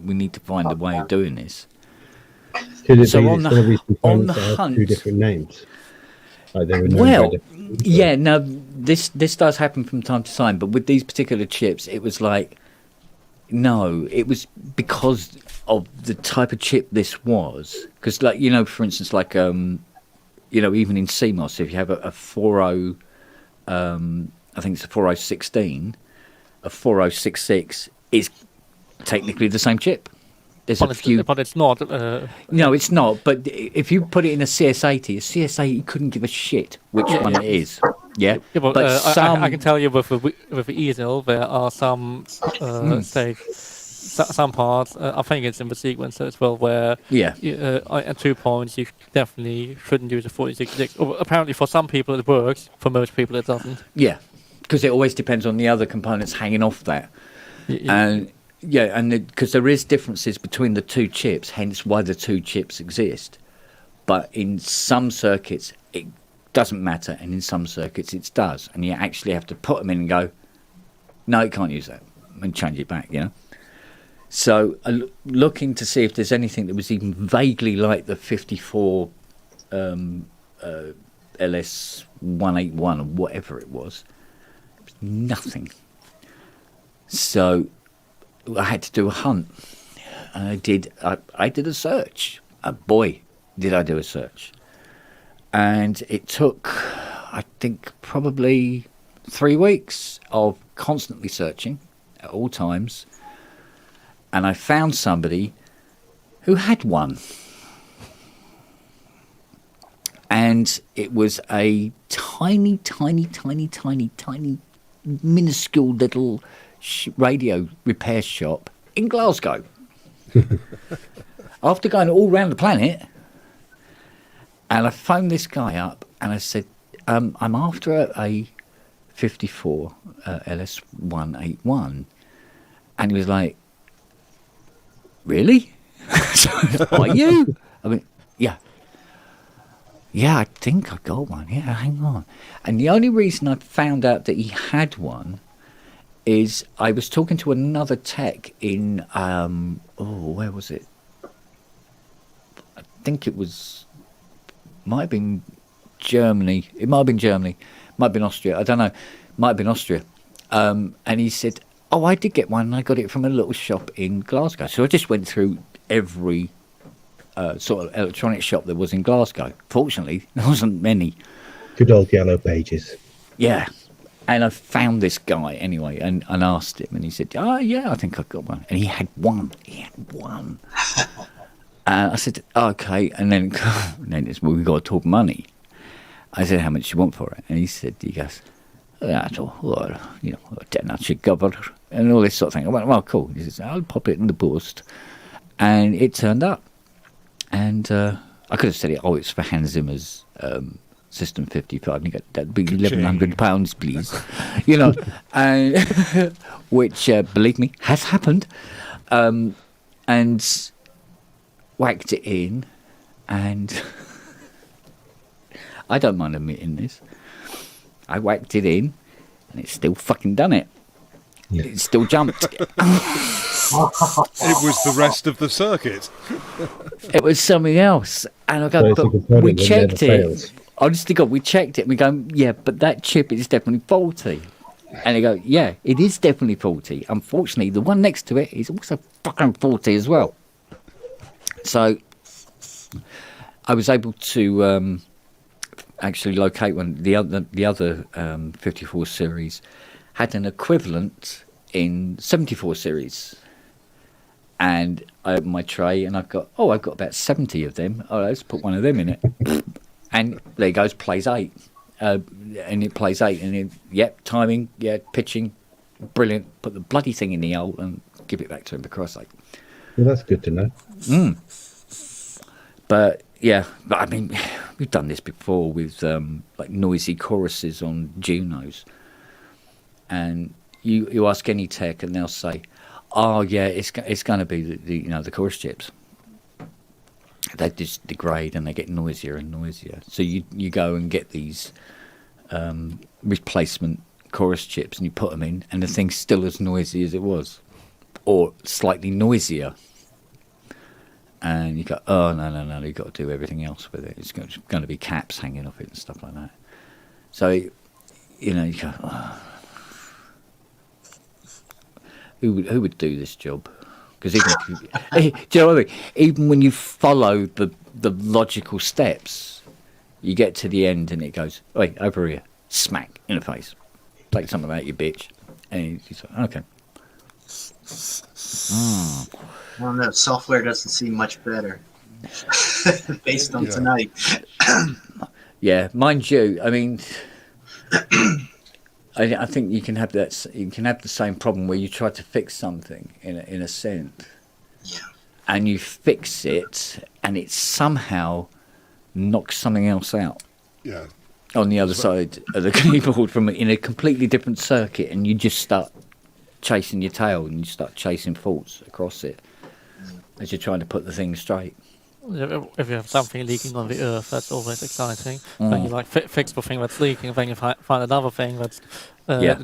We need to find a way of doing this. So on the hunt, 2 different names. Well, yeah, no, this does happen from time to time, but with these particular chips, it was like, no, it was because of the type of chip this was. Because, like, for instance, like, even in CMOS, if you have a 40, I think it's a 4016, a 4066 is technically the same chip. There's but it's not. No, it's not. But if you put it in a CS80, a CS80 couldn't give a shit which one it is. Yeah, but I can tell you with the easel, there are some some parts. I think it's in the sequencer as well, where at 2 points you definitely shouldn't use a 4066. Apparently, for some people it works. For most people, it doesn't. Yeah, because it always depends on the other components hanging off that, and. Yeah, and because there is differences between the 2 chips, hence why the 2 chips exist. But in some circuits, it doesn't matter, and in some circuits, it does. And you actually have to put them in and go, no, you can't use that, and change it back, So looking to see if there's anything that was even vaguely like the 54 LS181 or whatever it was nothing. So I had to do a hunt, and I did a search. Boy, did I do a search. And it took, I think, probably 3 weeks of constantly searching at all times. And I found somebody who had one. and it was a tiny, minuscule little radio repair shop in Glasgow. After going all around the planet, and I phoned this guy up and I said, I'm after a 54 LS181. And he was like, really? Are you? I mean, yeah. Yeah, I think I got one. Yeah, hang on. And the only reason I found out that he had one is I was talking to another tech in, where was it? I think it might have been Germany. It might have been Germany. Might have been Austria. I don't know. Might have been Austria. And he said, I did get one. And I got it from a little shop in Glasgow. So I just went through every sort of electronic shop there was in Glasgow. Fortunately, there wasn't many. Good old yellow pages. Yeah. And I found this guy anyway and asked him. And he said, yeah, I think I've got one. And he had one. I said, okay. And then it's, well, we've got to talk money. I said, how much do you want for it? And he goes, well, you know, 10 I should cover, and all this sort of thing. I went, well, cool. He says, I'll pop it in the post. And it turned up. And I could have said it's for Hans Zimmer's System 55. And he got, that'd be £1,100, please. You know, and which, believe me, has happened. And whacked it in, and I don't mind admitting this. I whacked it in, and it's still fucking done it. Yeah. It still jumped. It was the rest of the circuit. It was something else. And I go, but we checked it. Honestly, God, we checked it. And we go, yeah, but that chip is definitely faulty. And they go, yeah, it is definitely faulty. Unfortunately, the one next to it is also fucking faulty as well. So I was able to actually locate one. The other 54 series had an equivalent in 74 series, and I opened my tray and I've got about 70 of them. Oh, let's put one of them in it, and there goes, plays 8, and it plays 8, and it, timing, pitching, brilliant. Put the bloody thing in the hole and give it back to him, for Christ's sake. Well, that's good to know. But I mean, we've done this before with like noisy choruses on Junos, and you ask any tech and they'll say, "Oh yeah, it's going to be the chorus chips. They just degrade and they get noisier and noisier." So you go and get these replacement chorus chips and you put them in, and the thing's still as noisy as it was, or slightly noisier. And you go, oh, no, you've got to do everything else with it. It's going to be caps hanging off it and stuff like that. So, you go, oh. Who would do this job? Because do you know what I mean? Even when you follow the logical steps, you get to the end and it goes, wait, over here, smack in the face. Take something out, you bitch. And you say, okay. I don't know. Software doesn't seem much better based on tonight. Yeah, mind you. I mean, I think you can have that. You can have the same problem where you try to fix something in a synth, and you fix it, and it somehow knocks something else out. Yeah. On the other side of the keyboard, in a completely different circuit, and you just start chasing your tail and you start chasing faults across it as you're trying to put the thing straight. If you have something leaking on the earth, that's always exciting. Then you fix the thing that's leaking, then you find another thing that's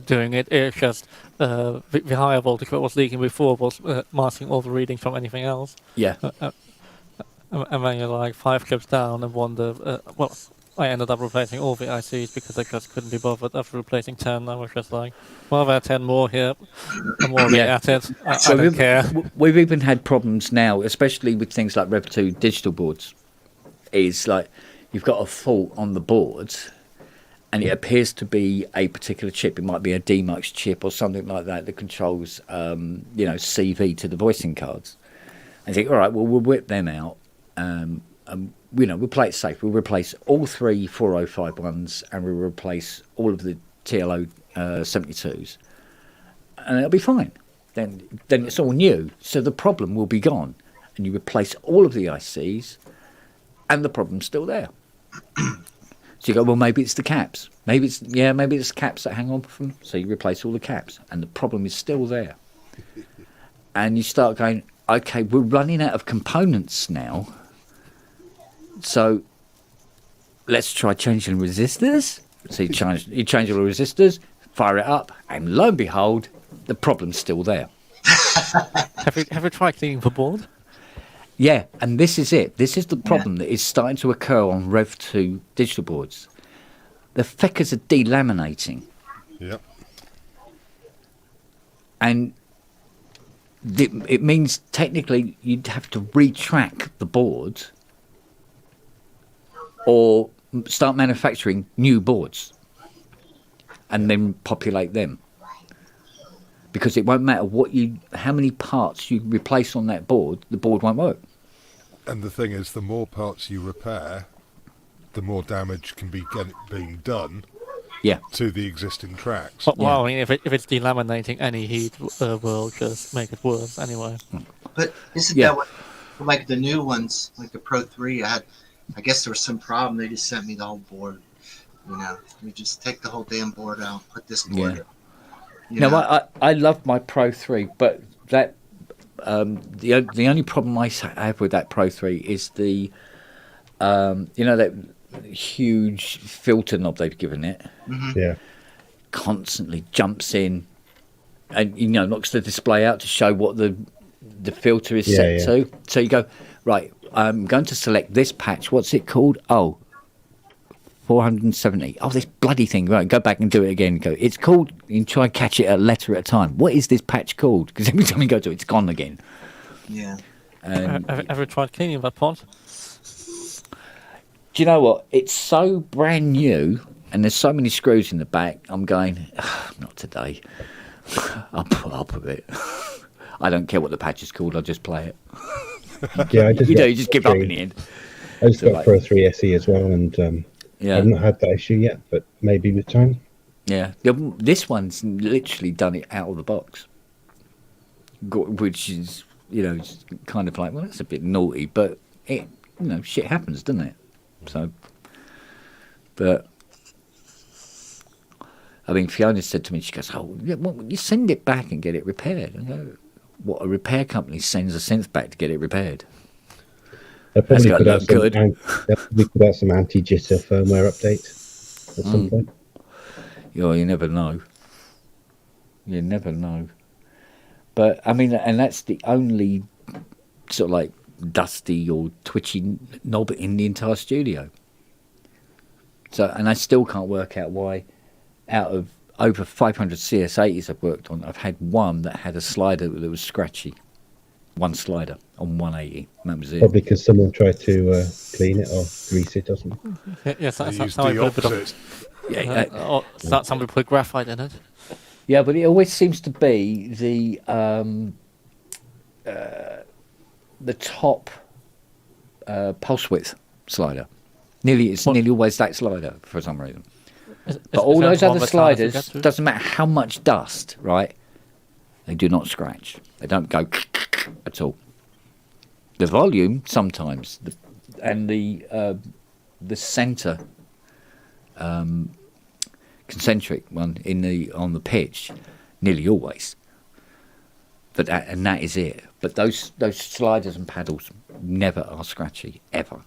doing it. It's just the higher voltage that was leaking before was masking all the readings from anything else. Yeah. And then you're like 5 clips down and wonder, I ended up replacing all the ICs because I just couldn't be bothered. After replacing 10, I was just like, well, there are 10 more here. I'm already at it. I don't care. We've even had problems now, especially with things like Rev 2 digital boards. Is like you've got a fault on the board and it appears to be a particular chip. It might be a DMUX chip or something like that controls, CV to the voicing cards. And you think, all right, well, we'll whip them out. we'll play it safe. We'll replace all 3 405 ones, and we'll replace all of the TLO 72s, and it'll be fine. Then it's all new, so the problem will be gone, and you replace all of the ICs, and the problem's still there. So you go, well, maybe it's the caps. Maybe it's caps that hang on from them. So you replace all the caps, and the problem is still there. And you start going, okay, we're running out of components now. So let's try changing resistors. So you change all the resistors, fire it up, and lo and behold, the problem's still there. Have you tried cleaning the board? Yeah, and this is it. This is the problem that is starting to occur on Rev 2 digital boards. The feckers are delaminating. Yep. And it means technically you'd have to retrack the board or start manufacturing new boards and then populate them. Because it won't matter how many parts you replace on that board, the board won't work. And the thing is, the more parts you repair, the more damage can be being done to the existing tracks. Well, I mean, if it's delaminating, any heat will just make it worse anyway. But isn't that what, like the new ones, like the Pro 3, I guess there was some problem. They just sent me the whole board. We just take the whole damn board out, put this board in. I love my Pro 3, but that the only problem I have with that Pro 3 is the that huge filter knob they've given it. Mm-hmm. Yeah. Constantly jumps in and knocks the display out to show what the filter is set to. So you go, right, I'm going to select this patch. What's it called? 470. This bloody thing. Right, go back and do it again. Go. It's called. You try and catch it a letter at a time. What is this patch called? Because every time you go to it, it's gone again. Yeah. Ever tried cleaning that pot? Do you know what? It's so brand new, and there's so many screws in the back. I'm going, not today. I'll put it. I don't care what the patch is called. I'll just play it. Yeah, I just you just give up in the end. I just got Pro 3 SE as well, and I've not had that issue yet, but maybe with time. Yeah, this one's literally done it out of the box, which is it's kind of like, well, that's a bit naughty, but it shit happens, doesn't it? So, but I mean, Fiona said to me, she goes, you send it back and get it repaired. I go, what, a repair company sends a synth back to get it repaired? They'll probably put out some anti-jitter firmware update at some point. You never know. You never know. But, I mean, and that's the only sort of like dusty or twitchy knob in the entire studio. So, and I still can't work out why out of over 500 CS80s I've worked on, I've had one that had a slider that was scratchy. One slider on 180. That was it. Probably because someone tried to clean it or grease it or something. Yes, that's how I put it. Somebody put graphite in it. Yeah, but it always seems to be the top pulse width slider. It's nearly always that slider for some reason. But all those other sliders, doesn't matter how much dust, right? They do not scratch. They don't go at all. The volume sometimes, and the center concentric one on the pitch, nearly always. But that is it. But those sliders and paddles never are scratchy ever.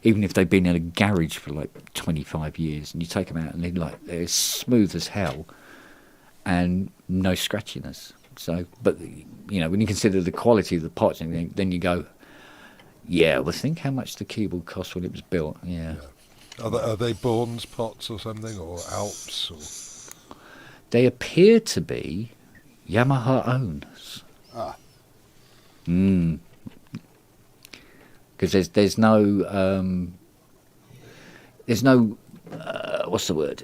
Even if they've been in a garage for like 25 years, and you take them out and they're as smooth as hell, and no scratchiness. So, but when you consider the quality of the pots, then you go, well, think how much the keyboard cost when it was built. Yeah. Are they Bourne's pots or something, or Alps? Or? They appear to be Yamaha owns. Because there's no what's the word?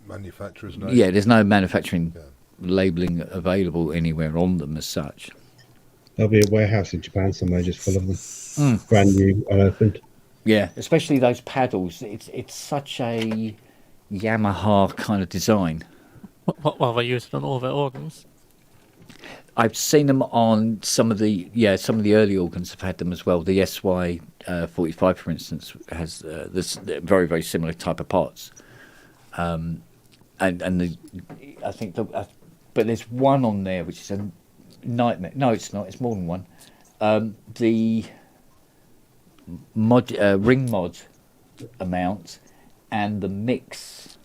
Manufacturer's name. Yeah, there's no manufacturing labelling available anywhere on them as such. There'll be a warehouse in Japan somewhere just full of them, brand new, unopened. Yeah, especially those paddles. It's such a Yamaha kind of design. Well, they use it on all their organs. I've seen them on some of the early organs have had them as well. The SY 45, for instance, has this very, very similar type of pots. And I think but there's one on there which is a nightmare. No, it's not. It's more than one. The ring mod amount and the mix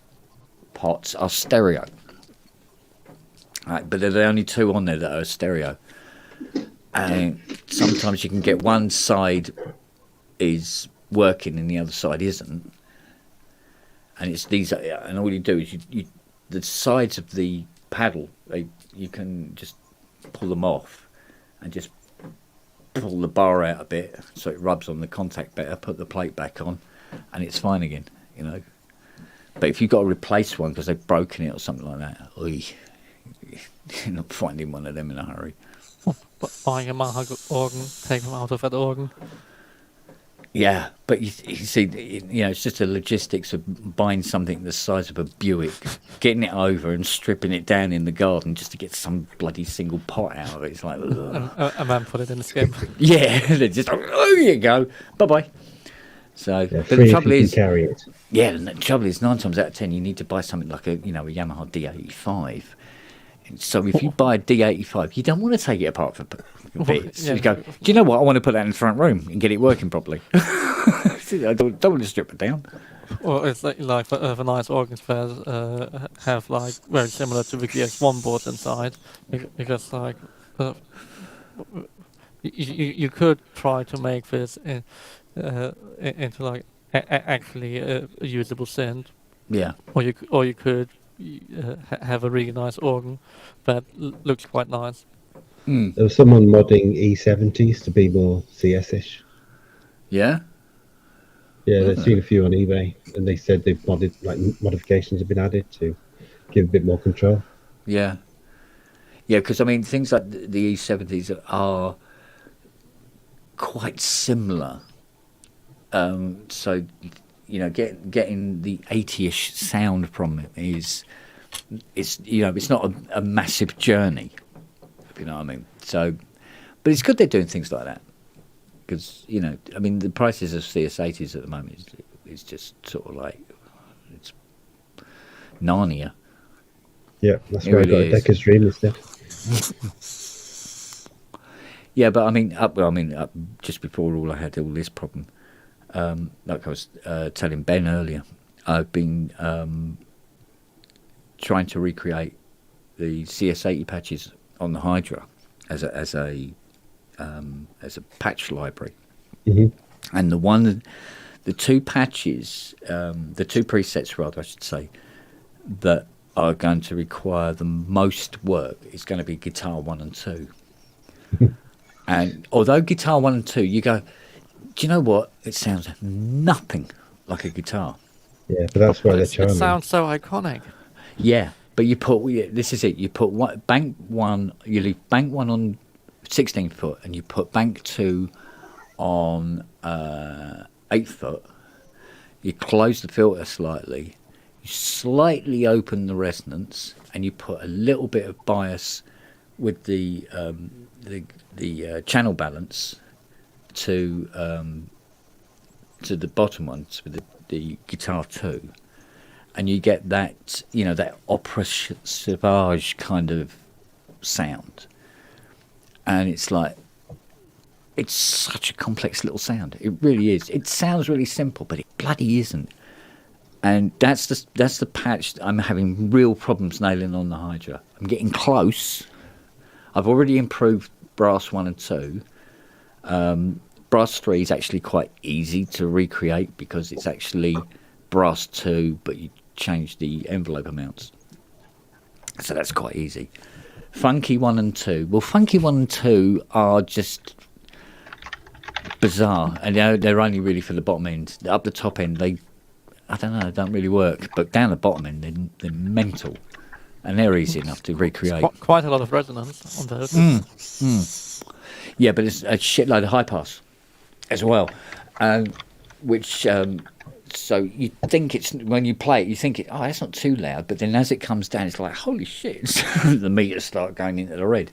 pots are stereo. Right, but they're the only two on there that are stereo. And sometimes you can get one side is working and the other side isn't. And it's these, and all you do is you the sides of the paddle, you can just pull them off and just pull the bar out a bit so it rubs on the contact better, put the plate back on, and it's fine again, you know. But if you've got to replace one because they've broken it or something like that, you're not finding one of them in a hurry. But buying a Yamaha organ, take them out of that organ. Yeah, but you see, it's just the logistics of buying something the size of a Buick, getting it over and stripping it down in the garden just to get some bloody single pot out of it. It's like, and then put it in the skip. Yeah, they're just, oh, here you go, bye-bye. So, Yeah, but the trouble is, carry it. Yeah, and the trouble is 9 times out of 10 you need to buy something like a Yamaha D85. So if you buy a D85, you don't want to take it apart for bits. Yeah. You go, do you know what? I want to put that in the front room and get it working properly. I don't want to strip it down. Or it's like the nice organ spares have like very similar to the GX1 boards inside, because like you could try to make this into like actually a usable synth. Yeah. Or you could have a really nice organ that looks quite nice. There was someone modding E70s to be more CS-ish. Yeah? Yeah, they've seen a few on eBay, and they said they've modifications have been added to give a bit more control. Yeah. Yeah, because I mean, things like the E70s are quite similar. So, getting the 80-ish sound from it is it's not a massive journey, if you know what I mean. So, but it's good they're doing things like that, because I mean, the prices of CS80s at the moment is just sort of like it's Narnia. Yeah, that's why I got a Decker's Dream instead. Yeah, but I mean, just before I had all this problem, like I was telling Ben earlier, I've been trying to recreate the CS80 patches on the Hydra as a patch library, and the two patches, the two presets rather, I should say, that are going to require the most work is going to be Guitar 1 and 2. And although Guitar 1 and 2, you go, do you know what? It sounds nothing like a guitar. Yeah, but that's why they're charming. It sounds so iconic. Yeah, but you put this is it. You put bank 1. You leave bank 1 on 16 foot, and you put bank 2 on 8 foot. You close the filter slightly. You slightly open the resonance, and you put a little bit of bias with the channel balance to the bottom ones with the Guitar 2, and you get that that opera sauvage kind of sound, and it's like it's such a complex little sound. It really is. It sounds really simple, but it bloody isn't. And that's the patch I'm having real problems nailing on the Hydra. I'm getting close. I've already improved Brass 1 and 2. Brass 3 is actually quite easy to recreate because it's actually Brass 2, but you change the envelope amounts. So that's quite easy. Funky 1 and 2. Well, Funky 1 and 2 are just bizarre, and they're only really for the bottom end. Up the top end, they don't really work, but down the bottom end, they're mental. And they're easy enough to recreate. Quite a lot of resonance on those. Yeah, but it's a shitload of high pass as well, which so you think it's when you play it, you think oh, that's not too loud, but then as it comes down, it's like holy shit, the meters start going into the red.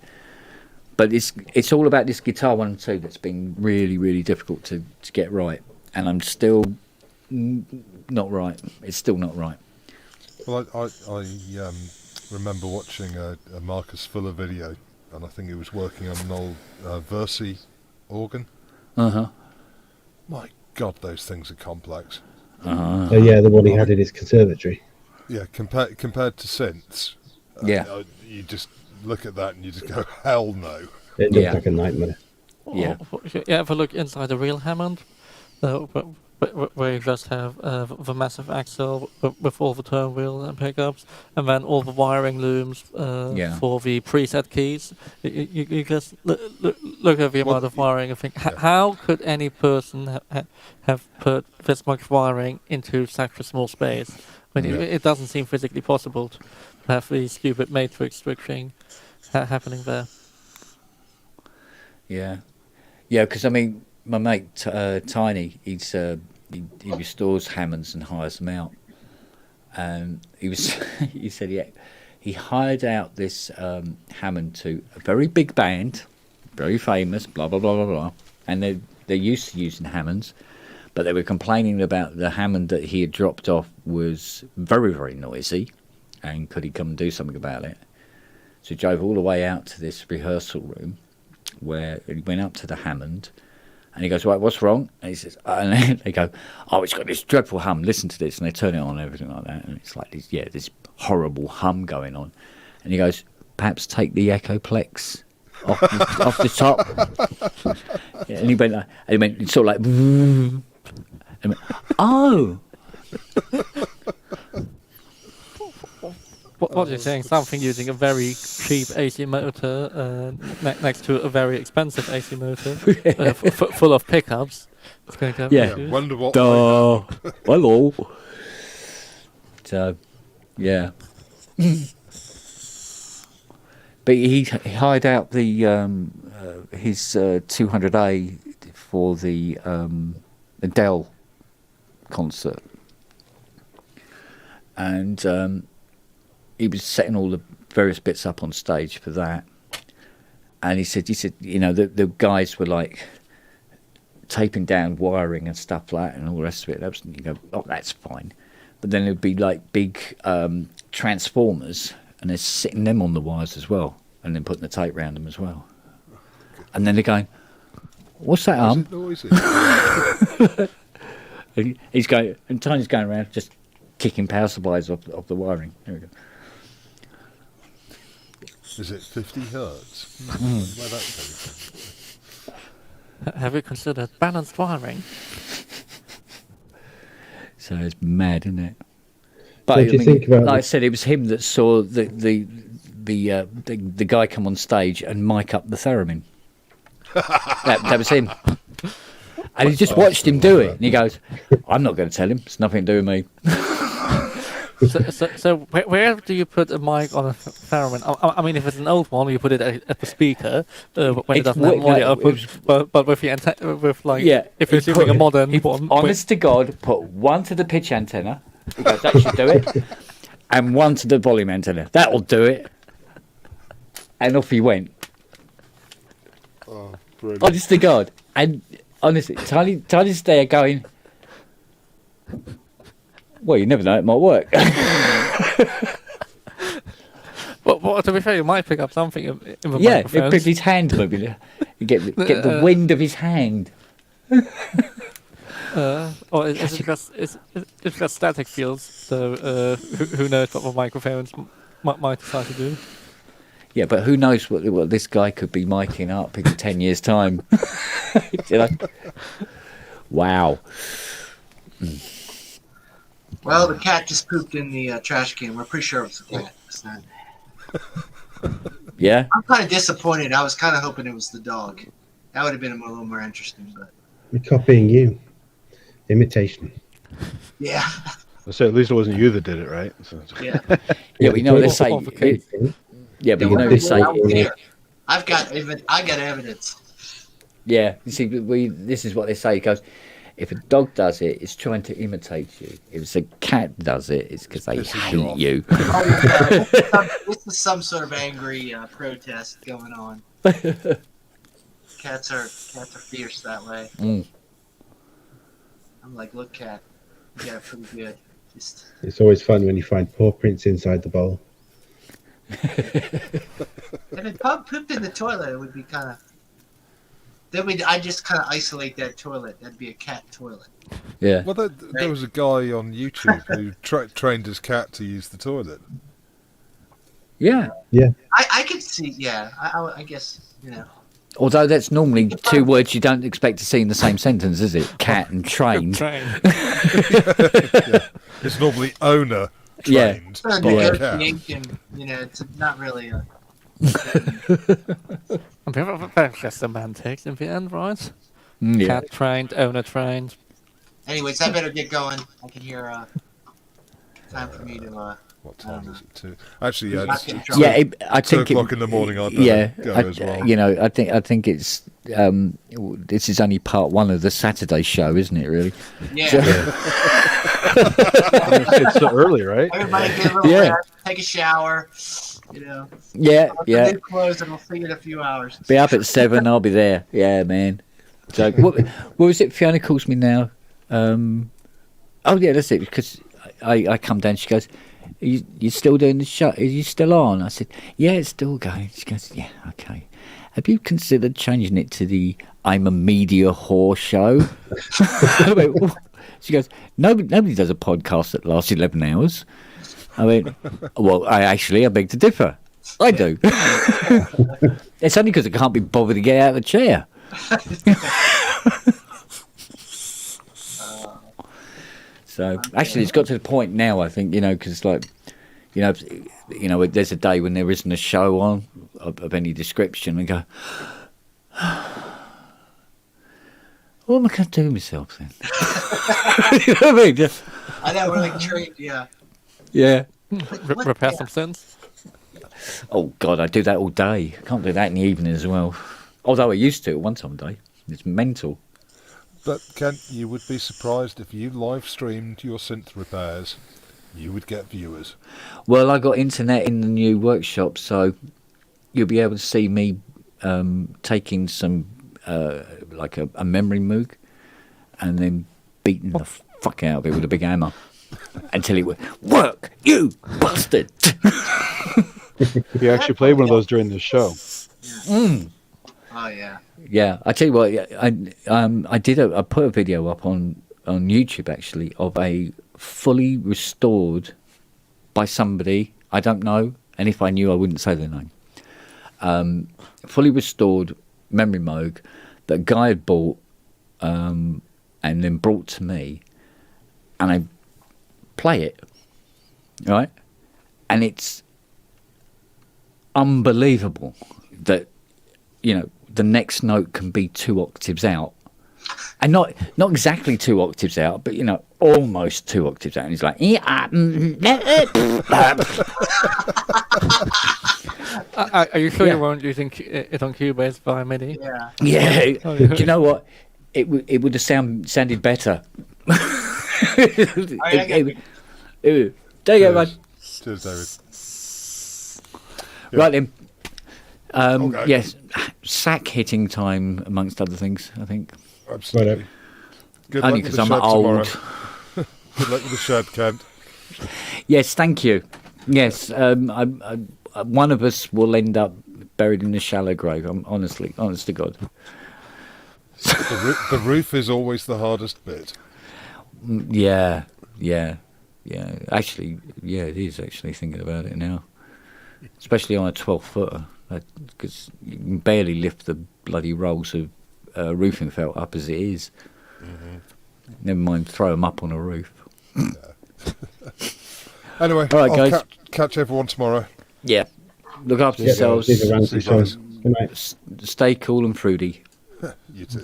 But it's all about this guitar 1 and 2 that's been really, really difficult to get right, and I'm still not right. It's still not right. Well, I remember watching a Marcus Fuller video, and I think he was working on an old Versi organ. My God, those things are complex. Oh yeah, the one he had in his conservatory. Yeah, compared to synths. You just look at that and you just go, hell no. It looks like a nightmare. Yeah. You ever look inside a real Hammond, where you just have the massive axle with all the turn wheel and pickups, and then all the wiring looms for the preset keys. You just look at the amount of wiring and think, how could any person have put this much wiring into such a small space? When it doesn't seem physically possible to have the stupid matrix switching happening there. Yeah, because I mean, my mate Tiny, he restores Hammonds and hires them out, and he said he hired out this Hammond to a very big band, very famous, blah blah blah blah blah, and they're used to using Hammonds, but they were complaining about the Hammond that he had dropped off was very, very noisy, and could he come and do something about it? So he drove all the way out to this rehearsal room, where he went up to the Hammond, and he goes, right, what's wrong? And he says, and then they go, oh, it's got this dreadful hum, listen to this, and they turn it on and everything like that, and it's like this horrible hum going on, and he goes, perhaps take the Echoplex off the top. And he went, it's sort of like, and he went, oh. What you're saying, something using a very cheap AC motor next to a very expensive AC motor full of pickups. It's going to have issues. Wonder what. Hello. So, yeah. But he hired out the his 200A for the Adele concert, and he was setting all the various bits up on stage for that, and he said, you know, the guys were like taping down wiring and stuff like that, and all the rest of it. You go, oh, that's fine, but then it'd be like big transformers, and they're sitting them on the wires as well, and then putting the tape around them as well, and then they're going, what's that arm? And he's going, and Tiny's going around just kicking power supplies off the wiring. There we go. Is it 50 hertz? Where that came from? Have you considered balanced wiring? So it's mad, isn't it? But What do you think about like I said, it was him that saw the guy come on stage and mic up the theremin. that was him. And he just watched him do it, and he goes, I'm not going to tell him, it's nothing to do with me. So where do you put a mic on a theremin? I mean, if it's an old one, you put it at the speaker when it doesn't have audio output. But with the antenna, if you're using a modern one, honest to God, put one to the pitch antenna. He goes, that should do it, and one to the volume antenna. That'll do it. And off he went. Oh, brilliant! Honest to God, and honestly, Tiny's there going, well, you never know, it might work. Well, to be fair, you might pick up something in the microphones. Yeah, it picks his hand maybe. You get the wind of his hand. Or it's just static fields, so who knows what the microphones might decide to do. Yeah, but who knows what this guy could be miking up in 10 years' time. You know? Wow. Well, the cat just pooped in the trash can. We're pretty sure it was the cat. It's not. Yeah? I'm kind of disappointed. I was kind of hoping it was the dog. That would have been a little more interesting. But We're copying you. Imitation. yeah. So at least it wasn't you that did it, right? So, Yeah. Yeah, we know they say. Yeah, but you know they say. I got evidence. Yeah, you see, this is what they say. It goes, if a dog does it, it's trying to imitate you. If it's a cat does it, it's because they hate you. Oh, yeah. This is some sort of angry protest going on. Cats are fierce that way. Mm. I'm like, look, cat, you got it pretty good. Just It's always fun when you find paw prints inside the bowl. if it pooped in the toilet, it would be kind of. Then I just kind of isolate that toilet. That'd be a cat toilet. Yeah. Well, there was a guy on YouTube who trained his cat to use the toilet. Yeah. I could see. Yeah, I guess Although that's normally two words you don't expect to see in the same sentence, is it? Cat and trained. Yeah. It's normally owner Yeah. trained. it's a by a cat. negotiation. It's not really a. Just semantics in the end, right? Yeah. Cat trained, owner trained. Anyways, I better get going. I can hear. Time for me to. What time is it? Actually, yeah, Not it's get 2 drunk. Yeah, I think o'clock in the morning. I better yeah, go as well. I think it's this is only part one of the Saturday show, isn't it? Really? Yeah. It's so early, right? Everybody get a little rest, take a shower. Yeah, yeah. Good clothes, and we'll see you in a few hours. Be up at 7. I'll be there. Yeah, man. So what was it? Fiona calls me now. Oh yeah, that's it. Because I come down. She goes, you still doing the show? Are you still on? I said, yeah, it's still going. She goes, yeah, okay. Have you considered changing it to the I'm a media whore show? I went, well, she goes, nobody does a podcast that lasts 11 hours. I went, well, I beg to differ. I do. It's only because I can't be bothered to get out of the chair. So actually, it's got to the point now. I think because there's a day when there isn't a show on of any description, and go, what am I going to do with myself then? You know what I mean? I know, we're like trained, yeah. Yeah. Repair some synths. Oh God, I do that all day. I can't do that in the evening as well. Although I used to at one time a day. It's mental. But Kent, you would be surprised if you live streamed your synth repairs, you would get viewers. Well, I got internet in the new workshop, so you'll be able to see me taking some like a memory moog and then beating the fuck out of it with a big hammer until it would work, you bastard. We actually played one of those during the show. Mm. Oh yeah. Yeah, I tell you what, I put a video up on YouTube actually of a fully restored by somebody I don't know, and if I knew I wouldn't say their name. Fully restored memory moog that a guy had bought and then brought to me, and I play it, right? And it's unbelievable that the next note can be 2 octaves out, and not exactly 2 octaves out, but almost 2 octaves out. And he's like, are you sure you weren't using it on Cubase via MIDI? Yeah. Do you know what? It would have sounded better. There you go, bud. Cheers, David. Right then. Okay. Yes, sack hitting time amongst other things, I think. Absolutely. Good Only luck with because the I'm shed old. tomorrow. Good luck with the shed, Kent. Yes, thank you. Yes, one of us will end up buried in a shallow grave. I'm honest to God. The roof is always the hardest bit. Yeah. Actually, it is actually thinking about it now. Especially on a 12-footer, because you can barely lift the bloody rolls of roofing felt up as it is. Mm-hmm. Never mind throw them up on a roof. Yeah. Anyway, all right, guys. I'll catch everyone tomorrow. Yeah. Look after yourselves. See you guys. Stay cool and fruity. You too.